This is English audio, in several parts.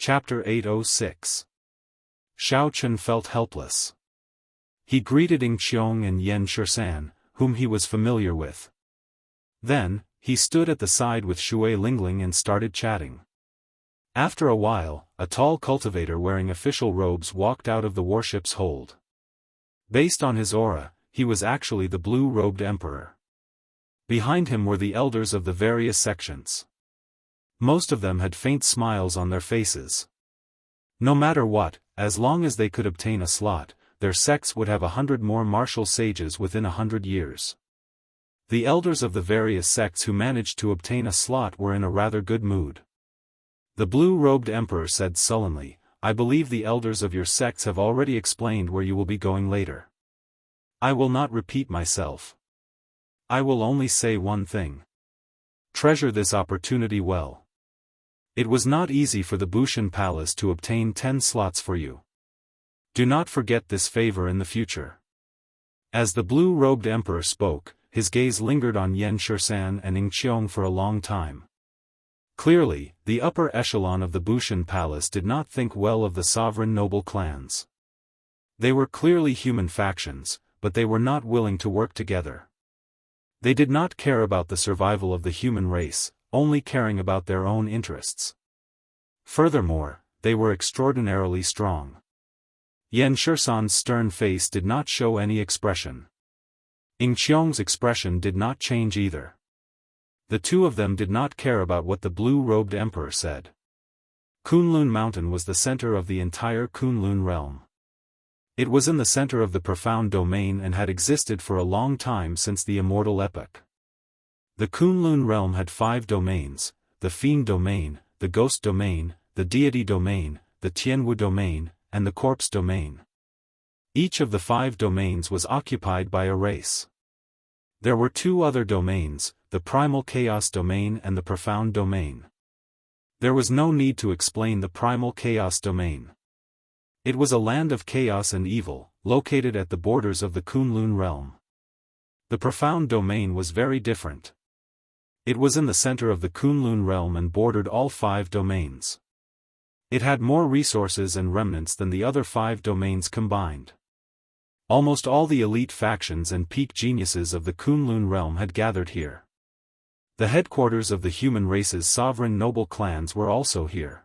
Chapter 806. Xiao Chen felt helpless. He greeted Ing Qiong and Yen Shisan, whom he was familiar with. Then, he stood at the side with Shui Lingling and started chatting. After a while, a tall cultivator wearing official robes walked out of the warship's hold. Based on his aura, he was actually the blue-robed emperor. Behind him were the elders of the various sections. Most of them had faint smiles on their faces. No matter what, as long as they could obtain a slot, their sects would have 100 more martial sages within 100 years. The elders of the various sects who managed to obtain a slot were in a rather good mood. The blue-robed emperor said sullenly, "I believe the elders of your sects have already explained where you will be going later. I will not repeat myself. I will only say one thing. Treasure this opportunity well. It was not easy for the Bushan Palace to obtain 10 slots for you. Do not forget this favor in the future." As the blue-robed emperor spoke, his gaze lingered on Yen Shisan and Ing Qiong for a long time. Clearly, the upper echelon of the Bushan Palace did not think well of the sovereign noble clans. They were clearly human factions, but they were not willing to work together. They did not care about the survival of the human race, only caring about their own interests. Furthermore, they were extraordinarily strong. Yen Shisan's stern face did not show any expression. Ing Qiong's expression did not change either. The two of them did not care about what the blue-robed emperor said. Kunlun Mountain was the center of the entire Kunlun realm. It was in the center of the profound domain and had existed for a long time since the immortal epoch. The Kunlun realm had 5 domains: the Fiend domain, the Ghost domain, the Deity domain, the Tianwu domain, and the Corpse domain. Each of the 5 domains was occupied by a race. There were 2 other domains, the Primal Chaos domain and the Profound domain. There was no need to explain the Primal Chaos domain. It was a land of chaos and evil, located at the borders of the Kunlun realm. The Profound domain was very different. It was in the center of the Kunlun realm and bordered all 5 domains. It had more resources and remnants than the other 5 domains combined. Almost all the elite factions and peak geniuses of the Kunlun realm had gathered here. The headquarters of the human race's sovereign noble clans were also here.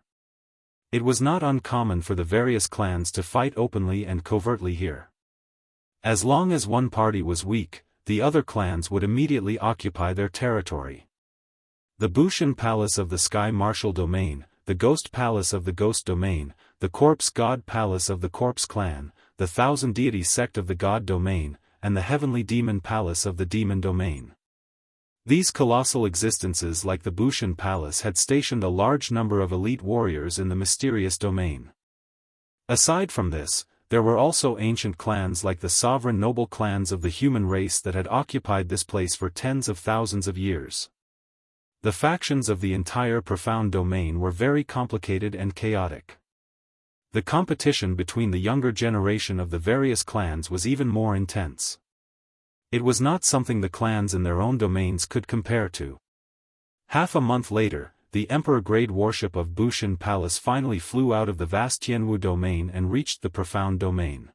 It was not uncommon for the various clans to fight openly and covertly here. As long as one party was weak, the other clans would immediately occupy their territory. The Bushan Palace of the Sky Martial Domain, the Ghost Palace of the Ghost Domain, the Corpse God Palace of the Corpse Clan, the Thousand Deity Sect of the God Domain, and the Heavenly Demon Palace of the Demon Domain. These colossal existences like the Bushan Palace had stationed a large number of elite warriors in the mysterious domain. Aside from this, there were also ancient clans like the sovereign noble clans of the human race that had occupied this place for tens of thousands of years. The factions of the entire profound domain were very complicated and chaotic. The competition between the younger generation of the various clans was even more intense. It was not something the clans in their own domains could compare to. Half a month later, the Emperor-grade warship of Bushan Palace finally flew out of the vast Tianwu domain and reached the profound domain.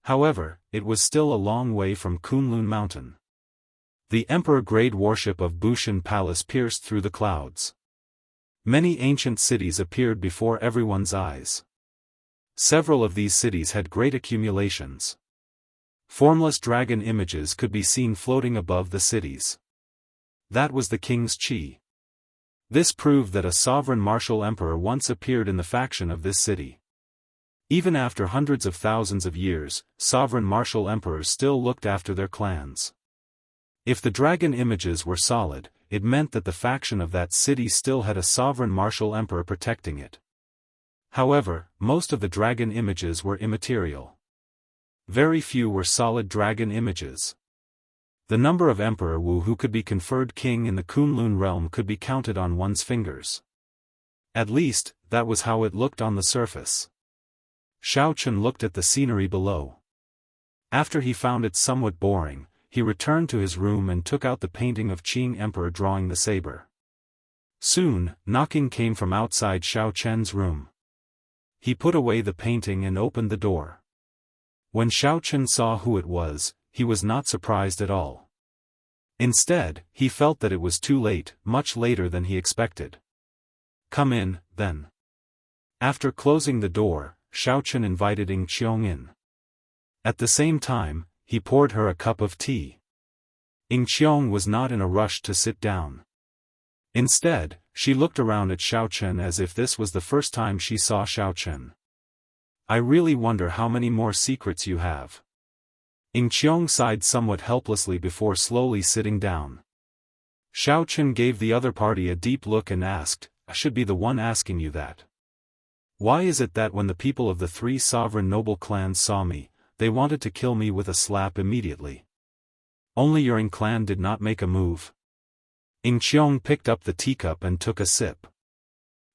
However, it was still a long way from Kunlun Mountain. The Emperor-grade warship of Bushan Palace pierced through the clouds. Many ancient cities appeared before everyone's eyes. Several of these cities had great accumulations. Formless dragon images could be seen floating above the cities. That was the king's chi. This proved that a sovereign martial emperor once appeared in the faction of this city. Even after hundreds of thousands of years, sovereign martial emperors still looked after their clans. If the dragon images were solid, it meant that the faction of that city still had a sovereign martial emperor protecting it. However, most of the dragon images were immaterial. Very few were solid dragon images. The number of Emperor Wu who could be conferred king in the Kunlun realm could be counted on one's fingers. At least, that was how it looked on the surface. Xiao Chen looked at the scenery below. After he found it somewhat boring, he returned to his room and took out the painting of Qing Emperor drawing the saber. Soon, knocking came from outside Xiao Chen's room. He put away the painting and opened the door. When Xiao Chen saw who it was, he was not surprised at all. Instead, he felt that it was too late, much later than he expected. "Come in, then." After closing the door, Xiao Chen invited Ying Qiong in. At the same time, he poured her a cup of tea. Ying Qiong was not in a rush to sit down. Instead, she looked around at Xiao Chen as if this was the first time she saw Xiao Chen. "I really wonder how many more secrets you have." Ying Qiong sighed somewhat helplessly before slowly sitting down. Xiao Chen gave the other party a deep look and asked, "I should be the one asking you that. Why is it that when the people of the three sovereign noble clans saw me, they wanted to kill me with a slap immediately? Only your Ying clan did not make a move?" Ying Qiong picked up the teacup and took a sip.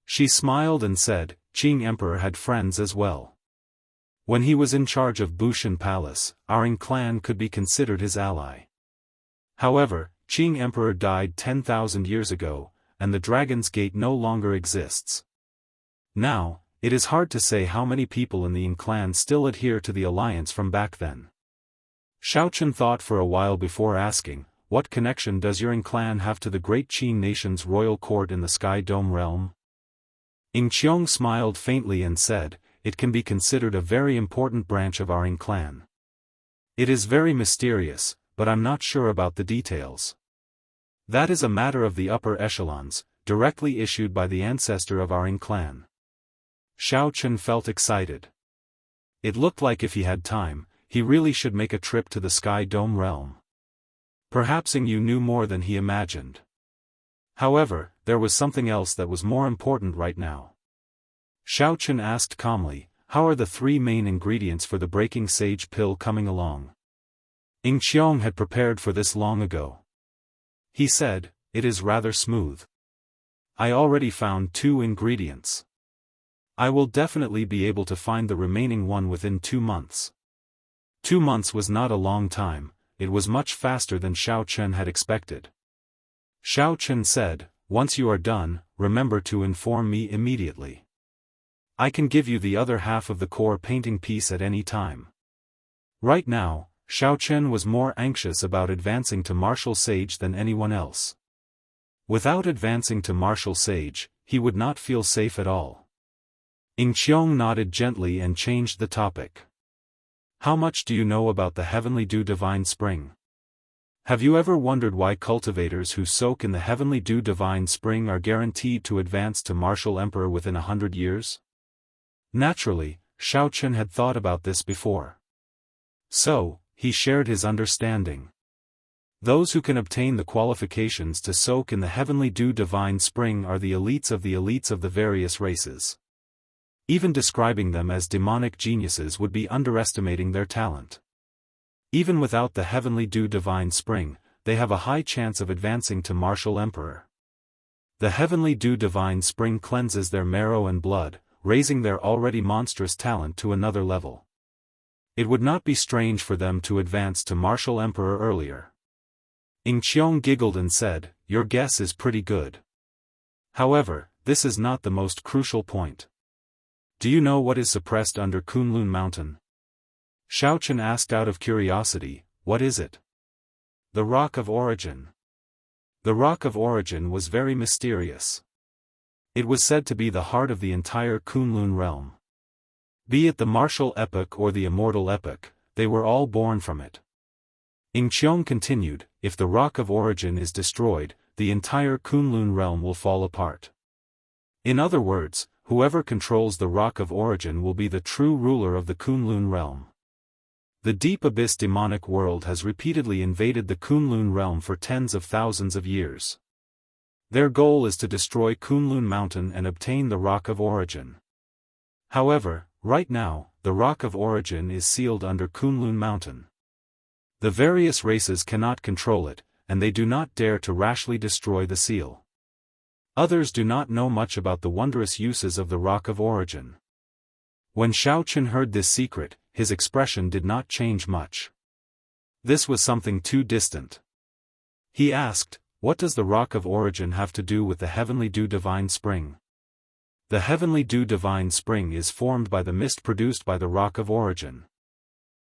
She smiled and said, "Qing Emperor had friends as well. When he was in charge of Bushan Palace, our Ying clan could be considered his ally. However, Qing Emperor died 10,000 years ago, and the Dragon's Gate no longer exists. Now, it is hard to say how many people in the Ying clan still adhere to the alliance from back then." Xiao Chen thought for a while before asking, "What connection does your Ying clan have to the great Qin nation's royal court in the Sky Dome realm?" Ying Qiong smiled faintly and said, "It can be considered a very important branch of our Ying clan. It is very mysterious, but I'm not sure about the details. That is a matter of the upper echelons, directly issued by the ancestor of our Ying clan." Xiao Chen felt excited. It looked like if he had time, he really should make a trip to the Sky Dome realm. Perhaps Ying Yu knew more than he imagined. However, there was something else that was more important right now. Xiao Chen asked calmly, "How are the three main ingredients for the breaking sage pill coming along?" Ying Qiong had prepared for this long ago. He said, "It is rather smooth. I already found 2 ingredients. I will definitely be able to find the remaining one within 2 months." 2 months was not a long time, it was much faster than Xiao Chen had expected. Xiao Chen said, "Once you are done, remember to inform me immediately. I can give you the other half of the core painting piece at any time." Right now, Xiao Chen was more anxious about advancing to Martial Sage than anyone else. Without advancing to Martial Sage, he would not feel safe at all. Ying Qiong nodded gently and changed the topic. "How much do you know about the Heavenly Dew Divine Spring? Have you ever wondered why cultivators who soak in the Heavenly Dew Divine Spring are guaranteed to advance to Martial Emperor within 100 years? Naturally, Xiao Chen had thought about this before. So, he shared his understanding. Those who can obtain the qualifications to soak in the Heavenly Dew Divine Spring are the elites of the various races. Even describing them as demonic geniuses would be underestimating their talent. Even without the Heavenly Dew Divine Spring, they have a high chance of advancing to Martial Emperor. The Heavenly Dew Divine Spring cleanses their marrow and blood, raising their already monstrous talent to another level. It would not be strange for them to advance to Martial Emperor earlier." Ying Qiong giggled and said, "Your guess is pretty good. However, this is not the most crucial point. Do you know what is suppressed under Kunlun Mountain?" Xiao Chen asked out of curiosity, "What is it?" "The Rock of Origin." The Rock of Origin was very mysterious. It was said to be the heart of the entire Kunlun realm. Be it the martial epoch or the immortal epoch, they were all born from it. Ying Qiong continued, "If the Rock of Origin is destroyed, the entire Kunlun realm will fall apart. In other words, whoever controls the Rock of Origin will be the true ruler of the Kunlun realm. The deep abyss demonic world has repeatedly invaded the Kunlun realm for tens of thousands of years. Their goal is to destroy Kunlun Mountain and obtain the Rock of Origin. However, right now, the Rock of Origin is sealed under Kunlun Mountain. The various races cannot control it, and they do not dare to rashly destroy the seal. Others do not know much about the wondrous uses of the Rock of Origin." When Xiao Chen heard this secret, his expression did not change much. This was something too distant. He asked, What does the rock of origin have to do with the heavenly dew divine spring? The heavenly dew divine spring is formed by the mist produced by the rock of origin.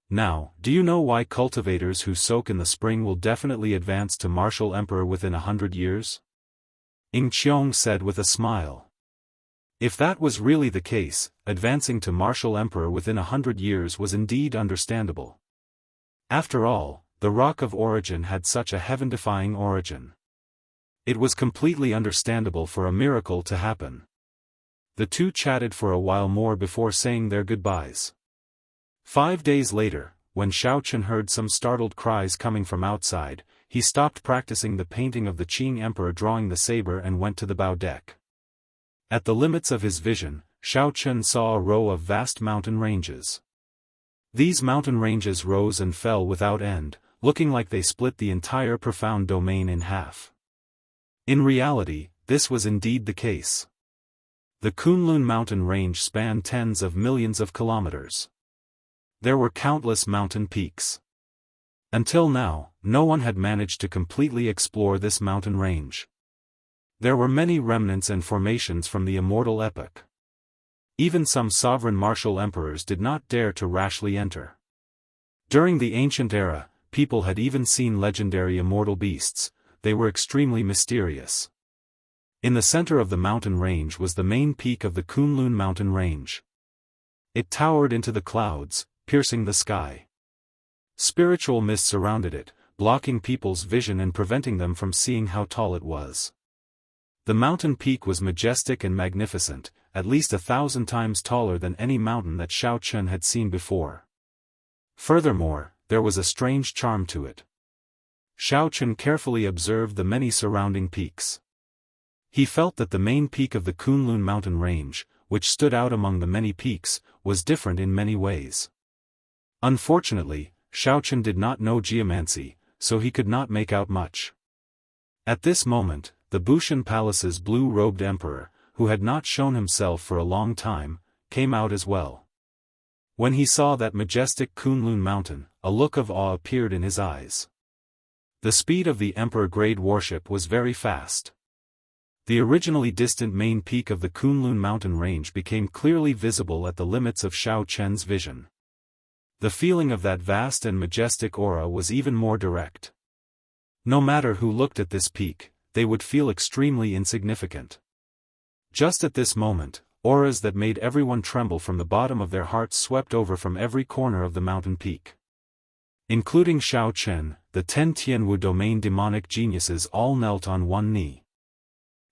Now, do you know why cultivators who soak in the spring will definitely advance to martial emperor within 100 years? Ing Qiong said with a smile. If that was really the case, advancing to martial emperor within 100 years was indeed understandable. After all, the rock of origin had such a heaven-defying origin. It was completely understandable for a miracle to happen. The two chatted for a while more before saying their goodbyes. 5 days later, when Xiaochen heard some startled cries coming from outside, he stopped practicing the painting of the Qing emperor drawing the saber and went to the bow deck. At the limits of his vision, Xiaochen saw a row of vast mountain ranges. These mountain ranges rose and fell without end, looking like they split the entire profound domain in half. In reality, this was indeed the case. The Kunlun mountain range spanned tens of millions of kilometers. There were countless mountain peaks. Until now, no one had managed to completely explore this mountain range. There were many remnants and formations from the Immortal epoch. Even some sovereign martial emperors did not dare to rashly enter. During the ancient era, people had even seen legendary immortal beasts. They were extremely mysterious. In the center of the mountain range was the main peak of the Kunlun mountain range. It towered into the clouds, piercing the sky. Spiritual mist surrounded it, blocking people's vision and preventing them from seeing how tall it was. The mountain peak was majestic and magnificent, at least 1,000 times taller than any mountain that Xiaochen had seen before. Furthermore, there was a strange charm to it. Xiaochen carefully observed the many surrounding peaks. He felt that the main peak of the Kunlun mountain range, which stood out among the many peaks, was different in many ways. Unfortunately, Xiaochen did not know geomancy, so he could not make out much. At this moment, the Bushan Palace's blue-robed emperor, who had not shown himself for a long time, came out as well. When he saw that majestic Kunlun mountain, a look of awe appeared in his eyes. The speed of the emperor-grade warship was very fast. The originally distant main peak of the Kunlun mountain range became clearly visible at the limits of Xiaochen's vision. The feeling of that vast and majestic aura was even more direct. No matter who looked at this peak, they would feel extremely insignificant. Just at this moment, auras that made everyone tremble from the bottom of their hearts swept over from every corner of the mountain peak. Including Xiaochen, the 10 Tianwu domain demonic geniuses all knelt on one knee.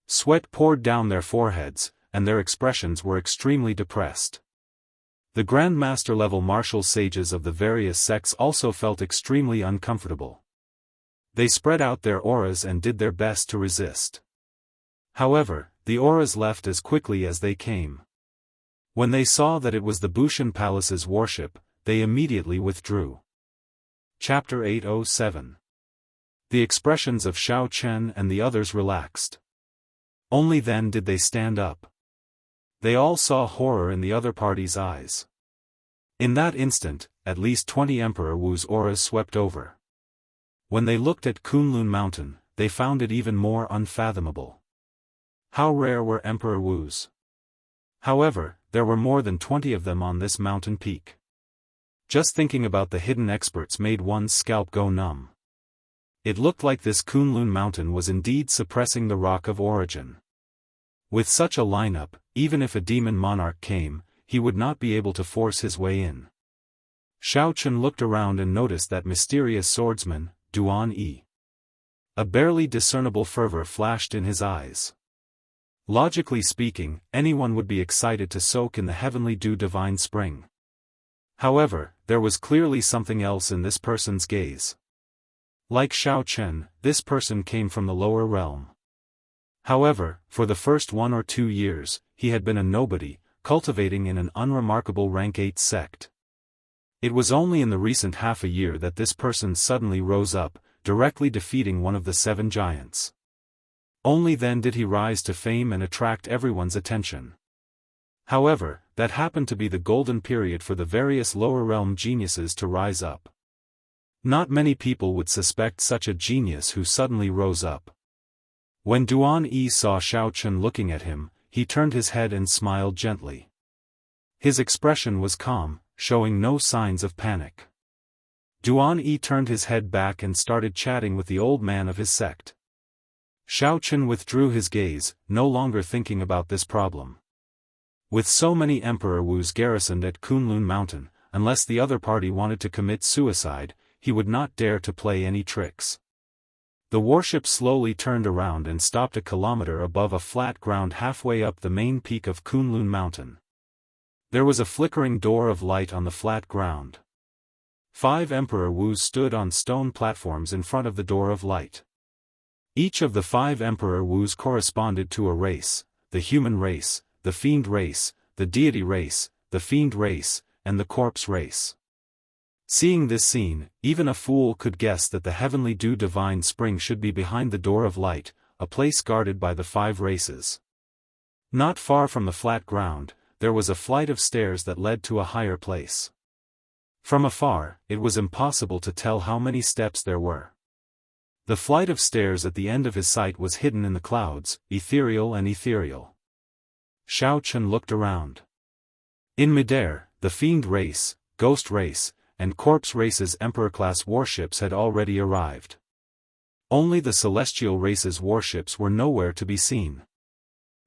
Sweat poured down their foreheads, and their expressions were extremely depressed. The Grandmaster-level martial sages of the various sects also felt extremely uncomfortable. They spread out their auras and did their best to resist. However, the auras left as quickly as they came. When they saw that it was the Bushan Palace's warship, they immediately withdrew. Chapter 807. The expressions of Xiaochen and the others relaxed. Only then did they stand up. They all saw horror in the other party's eyes. In that instant, at least 20 Emperor Wu's auras swept over. When they looked at Kunlun Mountain, they found it even more unfathomable. How rare were Emperor Wu's. However, there were more than 20 of them on this mountain peak. Just thinking about the hidden experts made one's scalp go numb. It looked like this Kunlun Mountain was indeed suppressing the rock of origin. With such a lineup, even if a demon monarch came, he would not be able to force his way in. Xiaochen looked around and noticed that mysterious swordsman, Duan Yi. A barely discernible fervor flashed in his eyes. Logically speaking, anyone would be excited to soak in the heavenly dew divine spring. However, there was clearly something else in this person's gaze. Like Xiaochen, this person came from the lower realm. However, for the first 1 or 2 years, he had been a nobody, cultivating in an unremarkable rank 8 sect. It was only in the recent half a year that this person suddenly rose up, directly defeating one of the 7 giants. Only then did he rise to fame and attract everyone's attention. However, that happened to be the golden period for the various lower realm geniuses to rise up. Not many people would suspect such a genius who suddenly rose up. When Duan Yi saw Shao Chen looking at him, he turned his head and smiled gently. His expression was calm, showing no signs of panic. Duan Yi turned his head back and started chatting with the old man of his sect. Shao Chen withdrew his gaze, no longer thinking about this problem. With so many Emperor Wus garrisoned at Kunlun Mountain, unless the other party wanted to commit suicide, he would not dare to play any tricks. The warship slowly turned around and stopped a kilometer above a flat ground halfway up the main peak of Kunlun Mountain. There was a flickering door of light on the flat ground. 5 Emperor Wus stood on stone platforms in front of the door of light. Each of the 5 Emperor Wus corresponded to a race: the human race, the fiend race, the deity race, the fiend race, and the corpse race. Seeing this scene, even a fool could guess that the heavenly dew divine spring should be behind the door of light, a place guarded by the 5 races. Not far from the flat ground, there was a flight of stairs that led to a higher place. From afar, it was impossible to tell how many steps there were. The flight of stairs at the end of his sight was hidden in the clouds, ethereal and ethereal. Shao Chen looked around. In midair, the fiend race, ghost race, and corpse race's emperor-class warships had already arrived. Only the celestial race's warships were nowhere to be seen.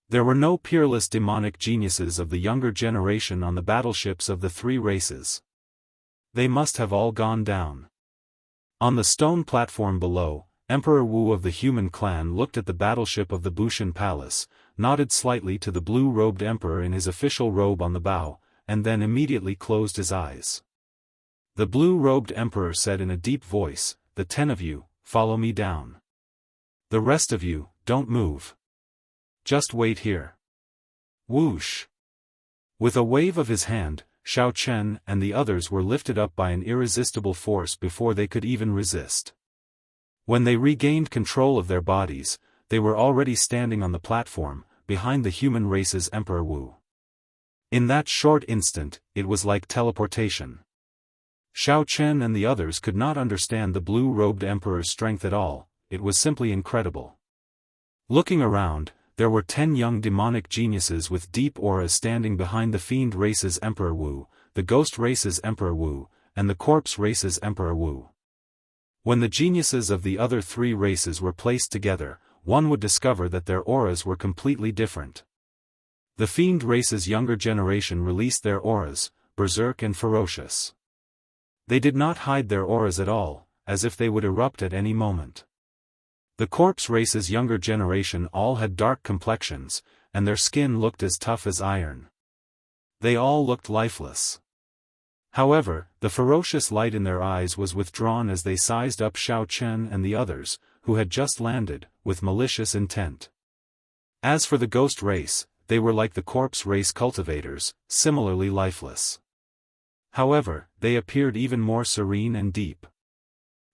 There were no peerless demonic geniuses of the younger generation on the battleships of the 3 races. They must have all gone down. On the stone platform below, Emperor Wu of the human clan looked at the battleship of the Bushan Palace, nodded slightly to the blue-robed emperor in his official robe on the bow, and then immediately closed his eyes. The blue-robed emperor said in a deep voice, "The 10 of you, follow me down. The rest of you, don't move. Just wait here." Whoosh! With a wave of his hand, Shao Chen and the others were lifted up by an irresistible force before they could even resist. When they regained control of their bodies, they were already standing on the platform, behind the human race's Emperor Wu. In that short instant, it was like teleportation. Shao Chen and the others could not understand the blue-robed emperor's strength at all, it was simply incredible. Looking around, there were 10 young demonic geniuses with deep auras standing behind the fiend race's Emperor Wu, the ghost race's Emperor Wu, and the corpse race's Emperor Wu. When the geniuses of the other 3 races were placed together, one would discover that their auras were completely different. The fiend race's younger generation released their auras, berserk and ferocious. They did not hide their auras at all, as if they would erupt at any moment. The corpse race's younger generation all had dark complexions, and their skin looked as tough as iron. They all looked lifeless. However, the ferocious light in their eyes was withdrawn as they sized up Shao Chen and the others, who had just landed, with malicious intent. As for the ghost race, they were like the corpse race cultivators, similarly lifeless. However, they appeared even more serene and deep.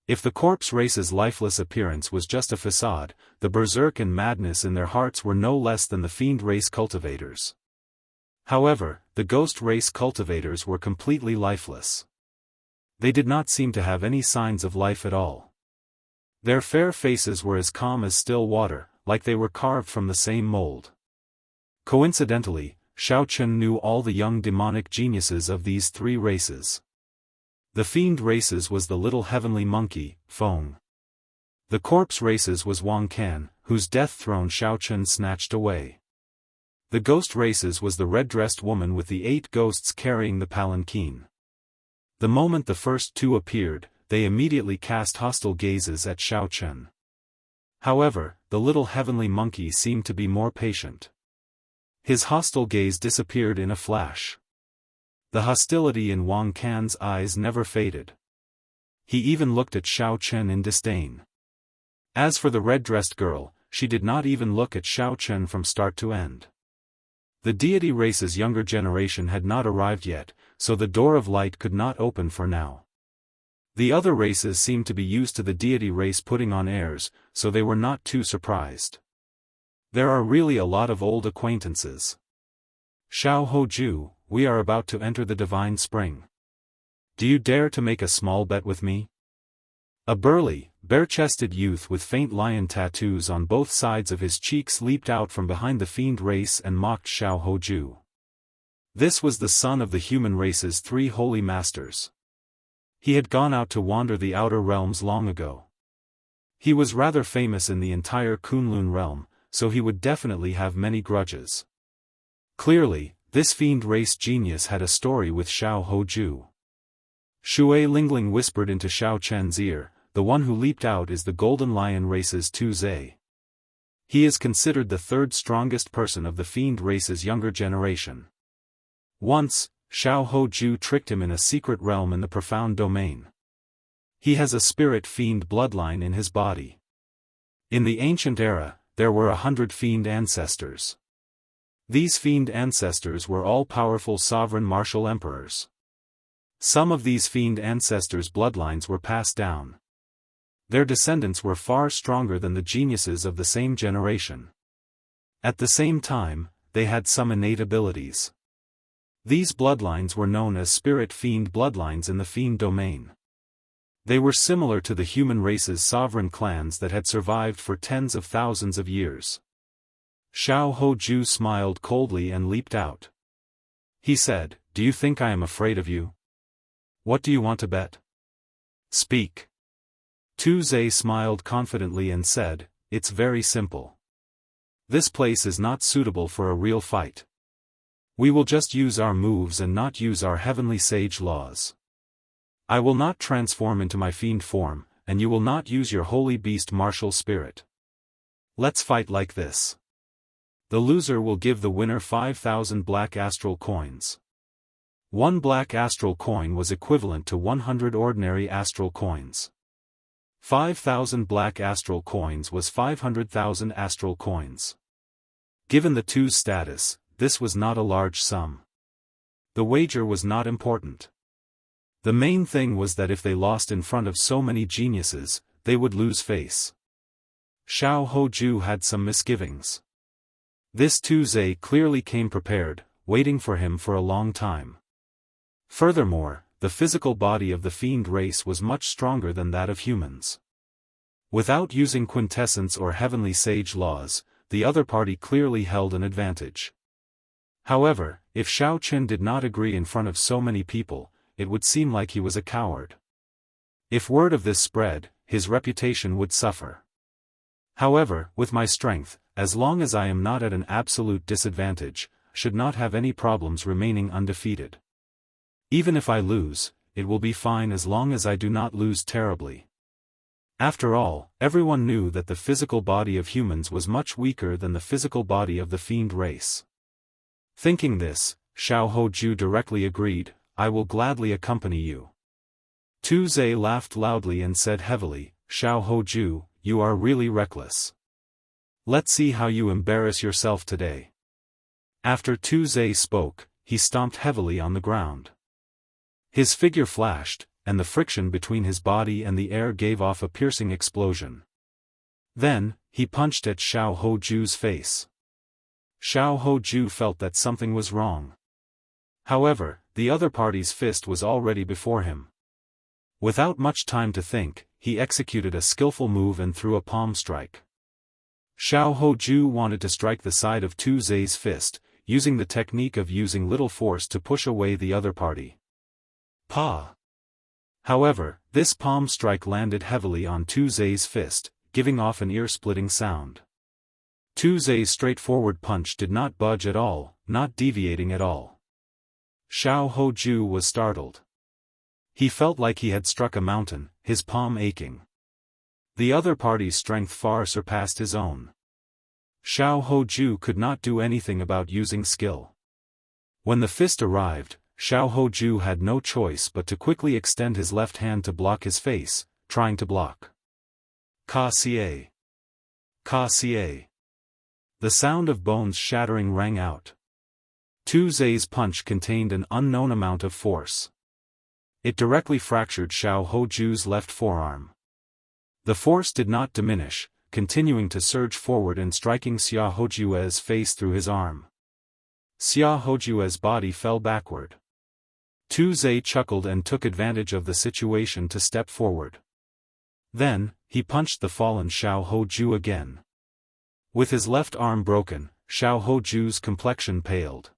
If the corpse race's lifeless appearance was just a facade, the berserk and madness in their hearts were no less than the fiend race cultivators. However, the ghost race cultivators were completely lifeless. They did not seem to have any signs of life at all. Their fair faces were as calm as still water, like they were carved from the same mold. Coincidentally, Shao Chen knew all the young demonic geniuses of these 3 races. The fiend races was the little heavenly monkey, Feng. The corpse races was Wang Can, whose death throne Shao Chen snatched away. The ghost races was the red-dressed woman with the 8 ghosts carrying the palanquin. The moment the first 2 appeared, they immediately cast hostile gazes at Shao Chen. However, the little heavenly monkey seemed to be more patient. His hostile gaze disappeared in a flash. The hostility in Wang Can's eyes never faded. He even looked at Shao Chen in disdain. As for the red-dressed girl, she did not even look at Shao Chen from start to end. The deity race's younger generation had not arrived yet, so the door of light could not open for now. The other races seemed to be used to the deity race putting on airs, so they were not too surprised. There are really a lot of old acquaintances. Shao Hoju, we are about to enter the divine spring. Do you dare to make a small bet with me? A burly, bare-chested youth with faint lion tattoos on both sides of his cheeks leaped out from behind the fiend race and mocked Xiao Hoju. This was the son of the human race's 3 holy masters. He had gone out to wander the outer realms long ago. He was rather famous in the entire Kunlun realm, so he would definitely have many grudges. Clearly, this fiend race genius had a story with Xiao Hoju. Shui Lingling whispered into Xiao Chen's ear, "The one who leaped out is the Golden Lion race's Tu Zhe. He is considered the 3rd strongest person of the fiend race's younger generation. Once, Xiao Hoju tricked him in a secret realm in the profound domain. He has a spirit fiend bloodline in his body. In the ancient era, there were 100 fiend ancestors. These fiend ancestors were all powerful sovereign martial emperors. Some of these fiend ancestors' bloodlines were passed down. Their descendants were far stronger than the geniuses of the same generation. At the same time, they had some innate abilities. These bloodlines were known as spirit fiend bloodlines in the fiend domain. They were similar to the human race's sovereign clans that had survived for tens of thousands of years. Xiao Hoju smiled coldly and leaped out. He said, "Do you think I am afraid of you? What do you want to bet? Speak." Tu Zhe smiled confidently and said, "It's very simple. This place is not suitable for a real fight. We will just use our moves and not use our heavenly sage laws. I will not transform into my fiend form, and you will not use your holy beast martial spirit. Let's fight like this. The loser will give the winner 5,000 black astral coins. 1 black astral coin was equivalent to 100 ordinary astral coins. 5,000 black astral coins was 500,000 astral coins. Given the two's status, this was not a large sum. The wager was not important. The main thing was that if they lost in front of so many geniuses, they would lose face. Xiao Hoju had some misgivings. This Tu Zhe clearly came prepared, waiting for him for a long time. Furthermore, the physical body of the fiend race was much stronger than that of humans. Without using quintessence or heavenly sage laws, the other party clearly held an advantage. However, if Xiao Qin did not agree in front of so many people, it would seem like he was a coward. If word of this spread, his reputation would suffer. However, with my strength, as long as I am not at an absolute disadvantage, I should not have any problems remaining undefeated. Even if I lose, it will be fine as long as I do not lose terribly. After all, everyone knew that the physical body of humans was much weaker than the physical body of the fiend race. Thinking this, Xiao Hoju directly agreed, "I will gladly accompany you." Tu Zhe laughed loudly and said heavily, "Xiao Hoju, you are really reckless. Let's see how you embarrass yourself today." After Tu Zhe spoke, he stomped heavily on the ground. His figure flashed, and the friction between his body and the air gave off a piercing explosion. Then, he punched at Xiao Hoju's face. Xiao Hoju felt that something was wrong. However, the other party's fist was already before him. Without much time to think, he executed a skillful move and threw a palm strike. Xiao Hoju wanted to strike the side of Tu Zhe's fist, using the technique of using little force to push away the other party. Pa! However, this palm strike landed heavily on Tu Zhe's fist, giving off an ear-splitting sound. Tu Zhe's straightforward punch did not budge at all, not deviating at all. Xiao Hoju was startled. He felt like he had struck a mountain, his palm aching. The other party's strength far surpassed his own. Xiao Hoju could not do anything about using skill. When the fist arrived, Xiao Hoju had no choice but to quickly extend his left hand to block his face, trying to block. Ka Xie! Ka Xie! The sound of bones shattering rang out. Tu Zhe's punch contained an unknown amount of force. It directly fractured Xiao Hoju's left forearm. The force did not diminish, continuing to surge forward and striking Xiao Hoju's face through his arm. Xiao Hoju's body fell backward. Tu Zhe chuckled and took advantage of the situation to step forward. Then, he punched the fallen Xiao Hoju again. With his left arm broken, Xiao Hoju's complexion paled.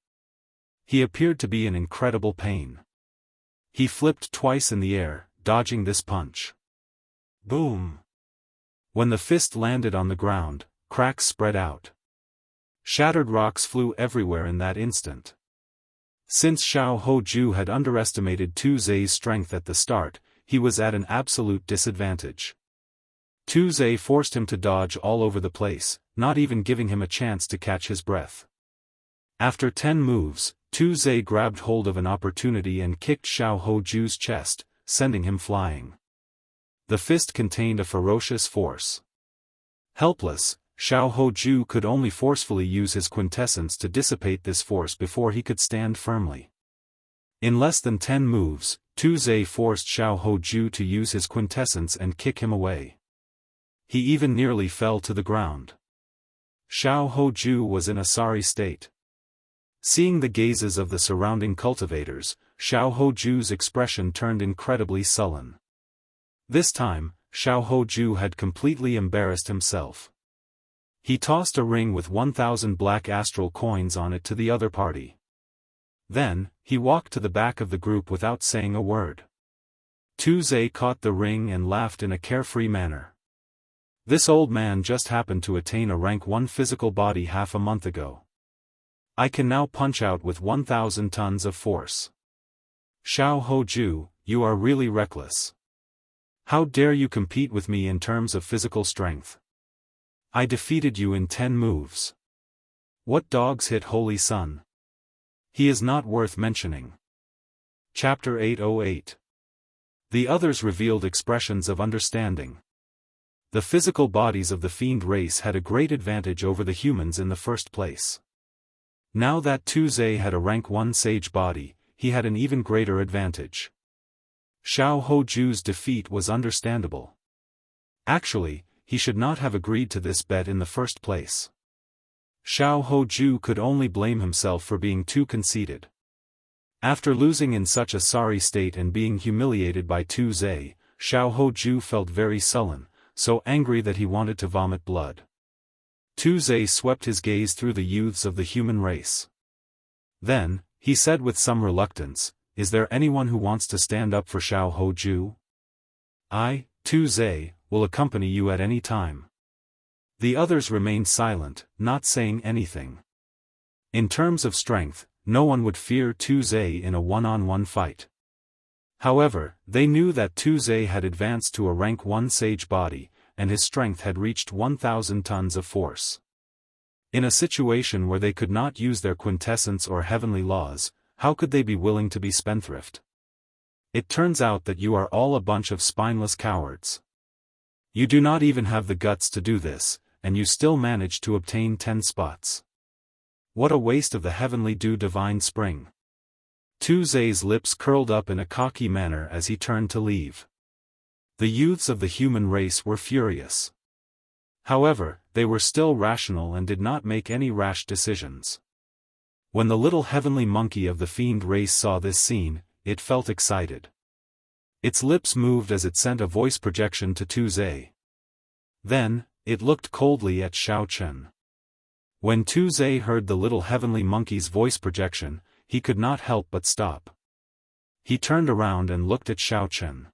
He appeared to be in incredible pain. He flipped twice in the air, dodging this punch. Boom! When the fist landed on the ground, cracks spread out. Shattered rocks flew everywhere in that instant. Since Xiao Hoju had underestimated Tu Ze's strength at the start, he was at an absolute disadvantage. Tu Ze forced him to dodge all over the place, not even giving him a chance to catch his breath. After 10 moves, Tu Ze grabbed hold of an opportunity and kicked Xiao Hoju's chest, sending him flying. The fist contained a ferocious force. Helpless, Xiao Hoju could only forcefully use his quintessence to dissipate this force before he could stand firmly. In less than 10 moves, Tu Ze forced Xiao Hoju to use his quintessence and kick him away. He even nearly fell to the ground. Xiao Hoju was in a sorry state. Seeing the gazes of the surrounding cultivators, Xiao Hoju's expression turned incredibly sullen. This time, Xiao Hoju had completely embarrassed himself. He tossed a ring with 1,000 black astral coins on it to the other party. Then, he walked to the back of the group without saying a word. Tu Ze caught the ring and laughed in a carefree manner. This old man just happened to attain a rank 1 physical body half a month ago. I can now punch out with 1,000 tons of force. Xiao Hoju, you are really reckless. How dare you compete with me in terms of physical strength? I defeated you in 10 moves. What dogs hit Holy Sun? He is not worth mentioning. Chapter 808. The others revealed expressions of understanding. The physical bodies of the fiend race had a great advantage over the humans in the first place. Now that Tu Ze had a rank 1 sage body, he had an even greater advantage. Xiao Hoju's defeat was understandable. Actually, he should not have agreed to this bet in the first place. Xiao Hoju could only blame himself for being too conceited. After losing in such a sorry state and being humiliated by Tu Ze, Xiao Hoju felt very sullen, so angry that he wanted to vomit blood. Tu Ze swept his gaze through the youths of the human race. Then, he said with some reluctance, "Is there anyone who wants to stand up for Xiao Hoju? I, Tu Ze, will accompany you at any time." The others remained silent, not saying anything. In terms of strength, no one would fear Tu Ze in a one-on-one fight. However, they knew that Tu Ze had advanced to a rank 1 sage body, and his strength had reached 1,000 tons of force. In a situation where they could not use their quintessence or heavenly laws, how could they be willing to be spendthrift? It turns out that you are all a bunch of spineless cowards. You do not even have the guts to do this, and you still manage to obtain 10 spots. What a waste of the heavenly dew divine spring. Tu Ze's lips curled up in a cocky manner as he turned to leave. The youths of the human race were furious. However, they were still rational and did not make any rash decisions. When the little heavenly monkey of the fiend race saw this scene, it felt excited. Its lips moved as it sent a voice projection to Tu Ze. Then, it looked coldly at Xiao Chen. When Tu Ze heard the little heavenly monkey's voice projection, he could not help but stop. He turned around and looked at Xiao Chen.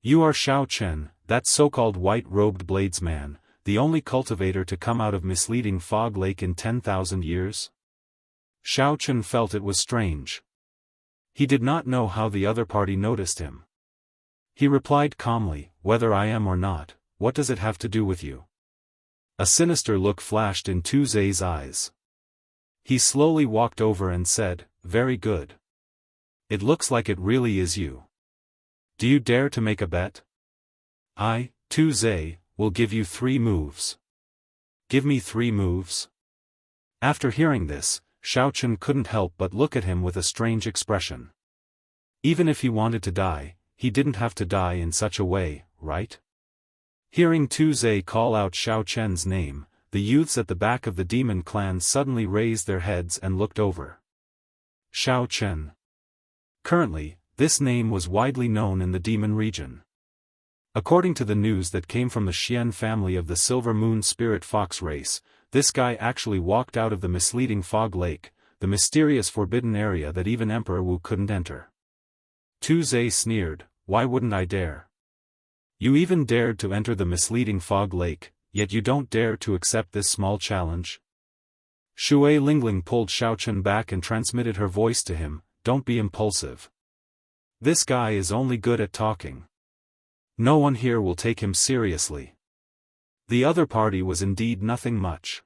You are Xiao Chen, that so-called white-robed bladesman, the only cultivator to come out of misleading Fog Lake in 10,000 years? Xiao Chen felt it was strange. He did not know how the other party noticed him. He replied calmly, "Whether I am or not, what does it have to do with you?" A sinister look flashed in Tu Ze's eyes. He slowly walked over and said, "Very good. It looks like it really is you. Do you dare to make a bet? I, Tu Ze, will give you 3 moves. Give me 3 moves?" After hearing this, Xiao Chen couldn't help but look at him with a strange expression. Even if he wanted to die, he didn't have to die in such a way, right? Hearing Tu Ze call out Xiao Chen's name, the youths at the back of the demon clan suddenly raised their heads and looked over. Xiao Chen. Currently, this name was widely known in the demon region. According to the news that came from the Xian family of the Silver Moon Spirit Fox race, this guy actually walked out of the misleading Fog Lake, the mysterious forbidden area that even Emperor Wu couldn't enter. Tu Zhe sneered, "Why wouldn't I dare? You even dared to enter the misleading Fog Lake, yet you don't dare to accept this small challenge?" Shui Lingling pulled Xiaochen back and transmitted her voice to him, "Don't be impulsive. This guy is only good at talking. No one here will take him seriously." The other party was indeed nothing much.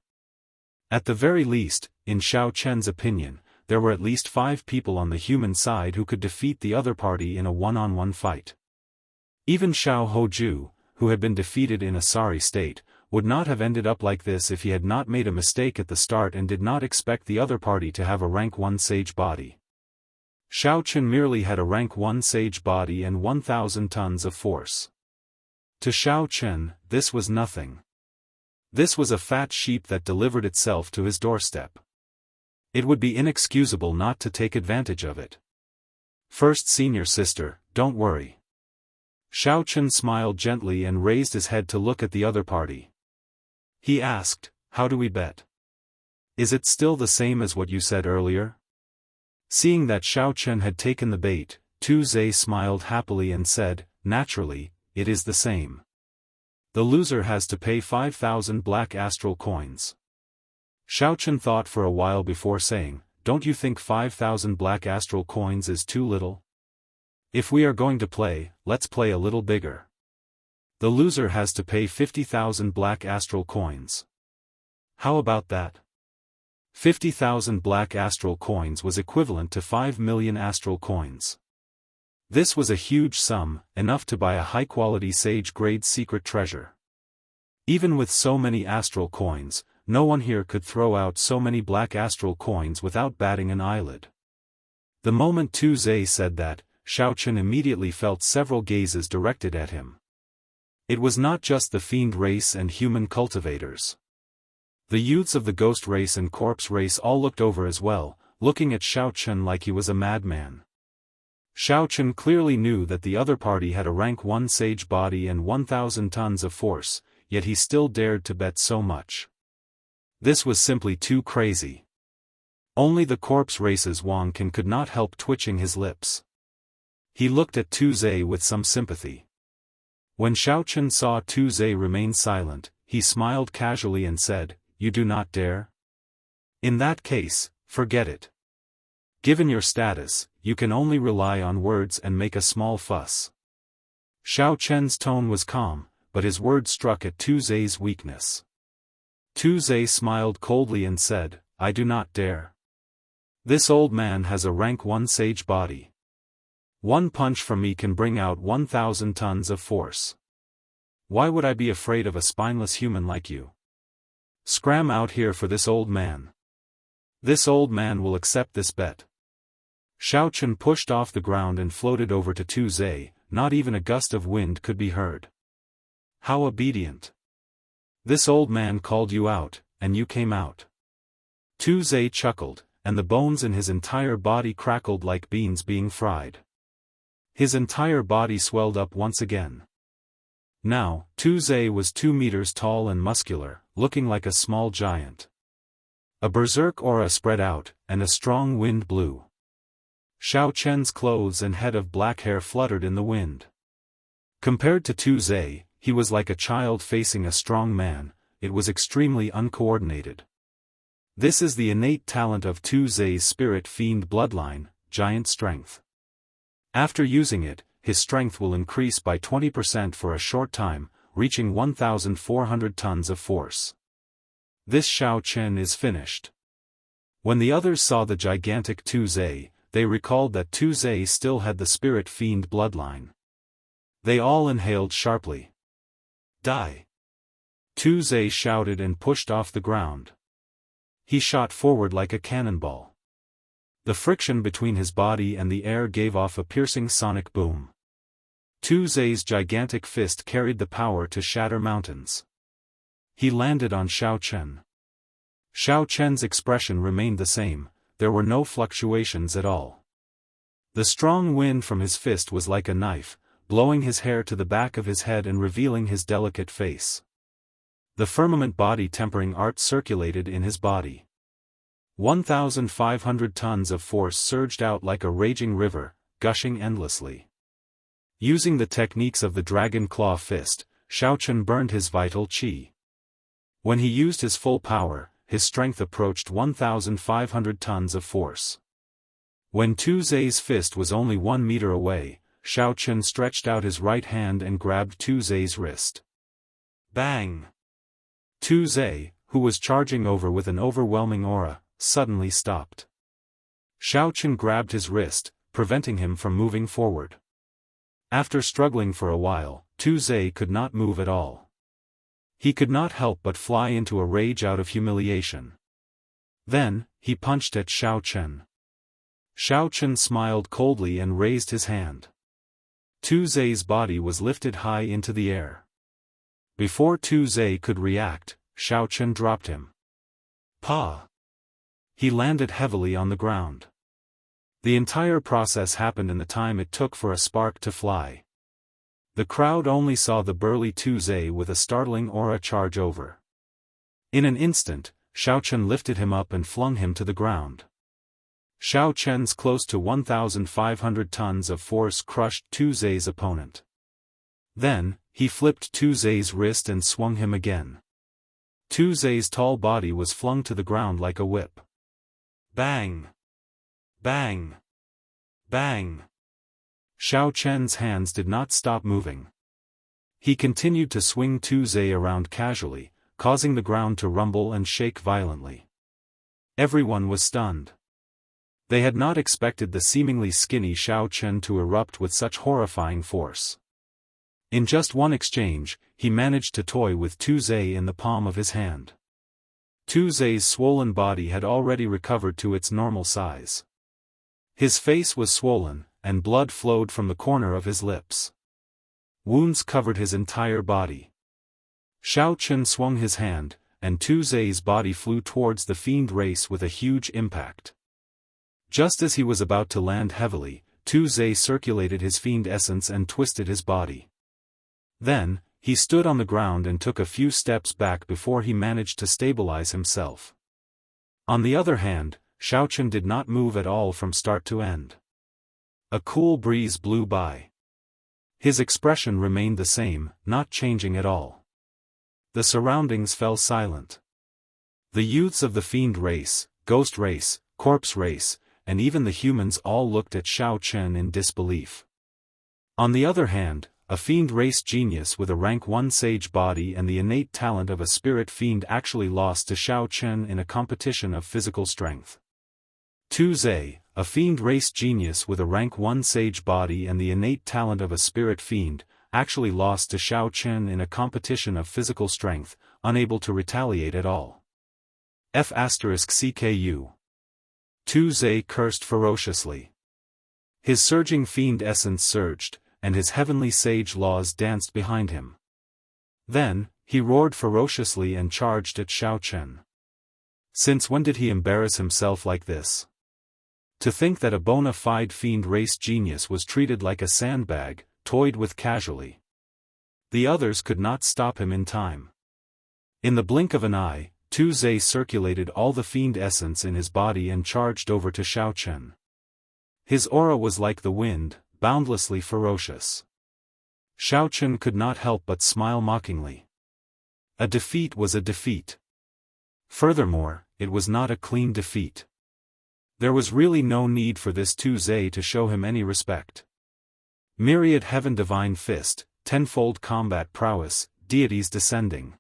At the very least, in Xiao Chen's opinion, there were at least 5 people on the human side who could defeat the other party in a one-on-one fight. Even Xiao Hoju, who had been defeated in a sorry state, would not have ended up like this if he had not made a mistake at the start and did not expect the other party to have a rank 1 sage body. Xiao Chen merely had a rank 1 sage body and 1,000 tons of force. To Xiao Chen, this was nothing. This was a fat sheep that delivered itself to his doorstep. It would be inexcusable not to take advantage of it. "First senior sister, don't worry." Xiao Chen smiled gently and raised his head to look at the other party. He asked, "How do we bet? Is it still the same as what you said earlier?" Seeing that Xiao Chen had taken the bait, Tu Zhe smiled happily and said, "Naturally, it is the same. The loser has to pay 5,000 black astral coins." Xiao Chen thought for a while before saying, "Don't you think 5,000 black astral coins is too little? If we are going to play, let's play a little bigger. The loser has to pay 50,000 black astral coins. How about that?" 50,000 black astral coins was equivalent to 5 million astral coins. This was a huge sum, enough to buy a high-quality sage-grade secret treasure. Even with so many astral coins, no one here could throw out so many black astral coins without batting an eyelid. The moment Tu Zhe said that, Xiao Chen immediately felt several gazes directed at him. It was not just the fiend race and human cultivators. The youths of the ghost race and corpse race all looked over as well, looking at Xiao Chen like he was a madman. Xiao Chen clearly knew that the other party had a rank 1 sage body and 1,000 tons of force, yet he still dared to bet so much. This was simply too crazy. Only the corpse race's Wang Qin could not help twitching his lips. He looked at Tu Zhe with some sympathy. When Xiao Chen saw Tu Zhe remain silent, he smiled casually and said, "You do not dare? In that case, forget it. Given your status, you can only rely on words and make a small fuss." Xiao Chen's tone was calm, but his words struck at Tu Zhe's weakness. Tu Zhe smiled coldly and said, "I do not dare. This old man has a rank 1 sage body. One punch from me can bring out 1,000 tons of force. Why would I be afraid of a spineless human like you? Scram out here for this old man. This old man will accept this bet." Xiao Chen pushed off the ground and floated over to Tu Zhe, not even a gust of wind could be heard. "How obedient. This old man called you out, and you came out." Tu Zhe chuckled, and the bones in his entire body crackled like beans being fried. His entire body swelled up once again. Now, Tu Zhe was 2 meters tall and muscular, looking like a small giant. A berserk aura spread out, and a strong wind blew. Xiao Chen's clothes and head of black hair fluttered in the wind. Compared to Tu Zhe, he was like a child facing a strong man. It was extremely uncoordinated. This is the innate talent of Tu Zhe's spirit fiend bloodline, giant strength. After using it, his strength will increase by 20% for a short time, reaching 1,400 tons of force. This Xiao Chen is finished. When the others saw the gigantic Tu Zhe, they recalled that Tu Zhe still had the spirit fiend bloodline. They all inhaled sharply. "Die!" Tu Zhe shouted and pushed off the ground. He shot forward like a cannonball. The friction between his body and the air gave off a piercing sonic boom. Tu Zhe's gigantic fist carried the power to shatter mountains. He landed on Xiao Chen. Xiao Chen's expression remained the same, there were no fluctuations at all. The strong wind from his fist was like a knife, blowing his hair to the back of his head and revealing his delicate face. The firmament body-tempering art circulated in his body. 1,500 tons of force surged out like a raging river, gushing endlessly. Using the techniques of the dragon claw fist, Xiaochen burned his vital qi. When he used his full power, his strength approached 1,500 tons of force. When Tu Zai's fist was only 1 meter away, Xiaochen stretched out his right hand and grabbed Tu Zai's wrist. Bang! Tu Zai, who was charging over with an overwhelming aura, suddenly stopped. Xiaochen grabbed his wrist, preventing him from moving forward. After struggling for a while, Tu Zai could not move at all. He could not help but fly into a rage out of humiliation. Then, he punched at Xiaochen. Xiaochen smiled coldly and raised his hand. Tu Zai's body was lifted high into the air. Before Tu Zai could react, Xiaochen dropped him. Pa! He landed heavily on the ground. The entire process happened in the time it took for a spark to fly. The crowd only saw the burly Tu Zai with a startling aura charge over. In an instant, Xiaochen lifted him up and flung him to the ground. Xiaochen's close to 1,500 tons of force crushed Tu Zai's opponent. Then, he flipped Tu Zai's wrist and swung him again. Tu Zai's tall body was flung to the ground like a whip. Bang! Bang! Bang! Xiaochen's hands did not stop moving. He continued to swing Tu Zai around casually, causing the ground to rumble and shake violently. Everyone was stunned. They had not expected the seemingly skinny Xiaochen to erupt with such horrifying force. In just one exchange, he managed to toy with Tu Zai in the palm of his hand. Tu Zai's swollen body had already recovered to its normal size. His face was swollen, and blood flowed from the corner of his lips. Wounds covered his entire body. Xiaochen swung his hand, and Tu Zai's body flew towards the fiend race with a huge impact. Just as he was about to land heavily, Tu Zai circulated his fiend essence and twisted his body. Then, he stood on the ground and took a few steps back before he managed to stabilize himself. On the other hand, Xiaochen did not move at all from start to end. A cool breeze blew by. His expression remained the same, not changing at all. The surroundings fell silent. The youths of the fiend race, ghost race, corpse race, and even the humans all looked at Xiaochen in disbelief. On the other hand, a fiend race genius with a rank 1 sage body and the innate talent of a spirit fiend actually lost to Xiaochen in a competition of physical strength. Tu Zai, a fiend race genius with a rank 1 sage body and the innate talent of a spirit fiend, actually lost to Xiaochen in a competition of physical strength, unable to retaliate at all. F***CKU. Tu Zai cursed ferociously. His surging fiend essence surged, and his heavenly sage laws danced behind him. Then, he roared ferociously and charged at Xiaochen. Since when did he embarrass himself like this? To think that a bona fide fiend race genius was treated like a sandbag, toyed with casually. The others could not stop him in time. In the blink of an eye, Tu Zai circulated all the fiend essence in his body and charged over to Xiaochen. His aura was like the wind, boundlessly ferocious. Xiaochen could not help but smile mockingly. A defeat was a defeat. Furthermore, it was not a clean defeat. There was really no need for this Tu Zai to show him any respect. Myriad Heaven Divine Fist, tenfold combat prowess, deities descending.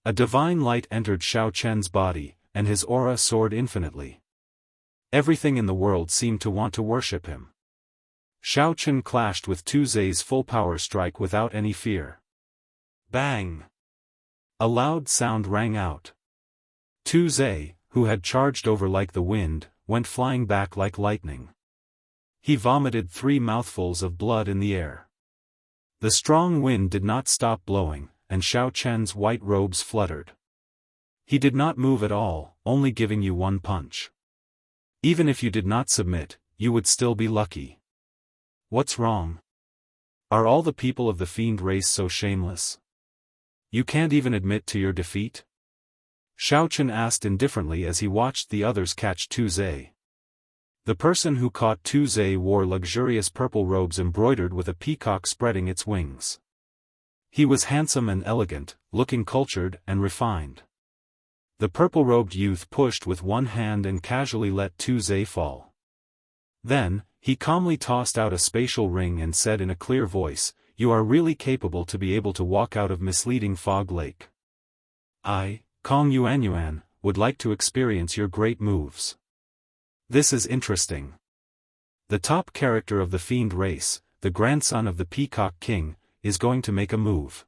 A divine light entered Xiaochen's body, and his aura soared infinitely. Everything in the world seemed to want to worship him. Xiaochen clashed with Tu Zai's full power strike without any fear. Bang! A loud sound rang out. Tu Zai, who had charged over like the wind, went flying back like lightning. He vomited 3 mouthfuls of blood in the air. The strong wind did not stop blowing, and Xiaochen's white robes fluttered. He did not move at all, only giving you 1 punch. Even if you did not submit, you would still be lucky. What's wrong? Are all the people of the fiend race so shameless? You can't even admit to your defeat? Xiaochen asked indifferently as he watched the others catch Tu Zhe. The person who caught Tu Zhe wore luxurious purple robes embroidered with a peacock spreading its wings. He was handsome and elegant, looking cultured and refined. The purple-robed youth pushed with one hand and casually let Tu Zhe fall. Then, he calmly tossed out a spatial ring and said in a clear voice, "You are really capable to be able to walk out of misleading fog lake. I, Kong Yuanyuan, would like to experience your great moves. This is interesting." The top character of the fiend race, the grandson of the Peacock King, is going to make a move.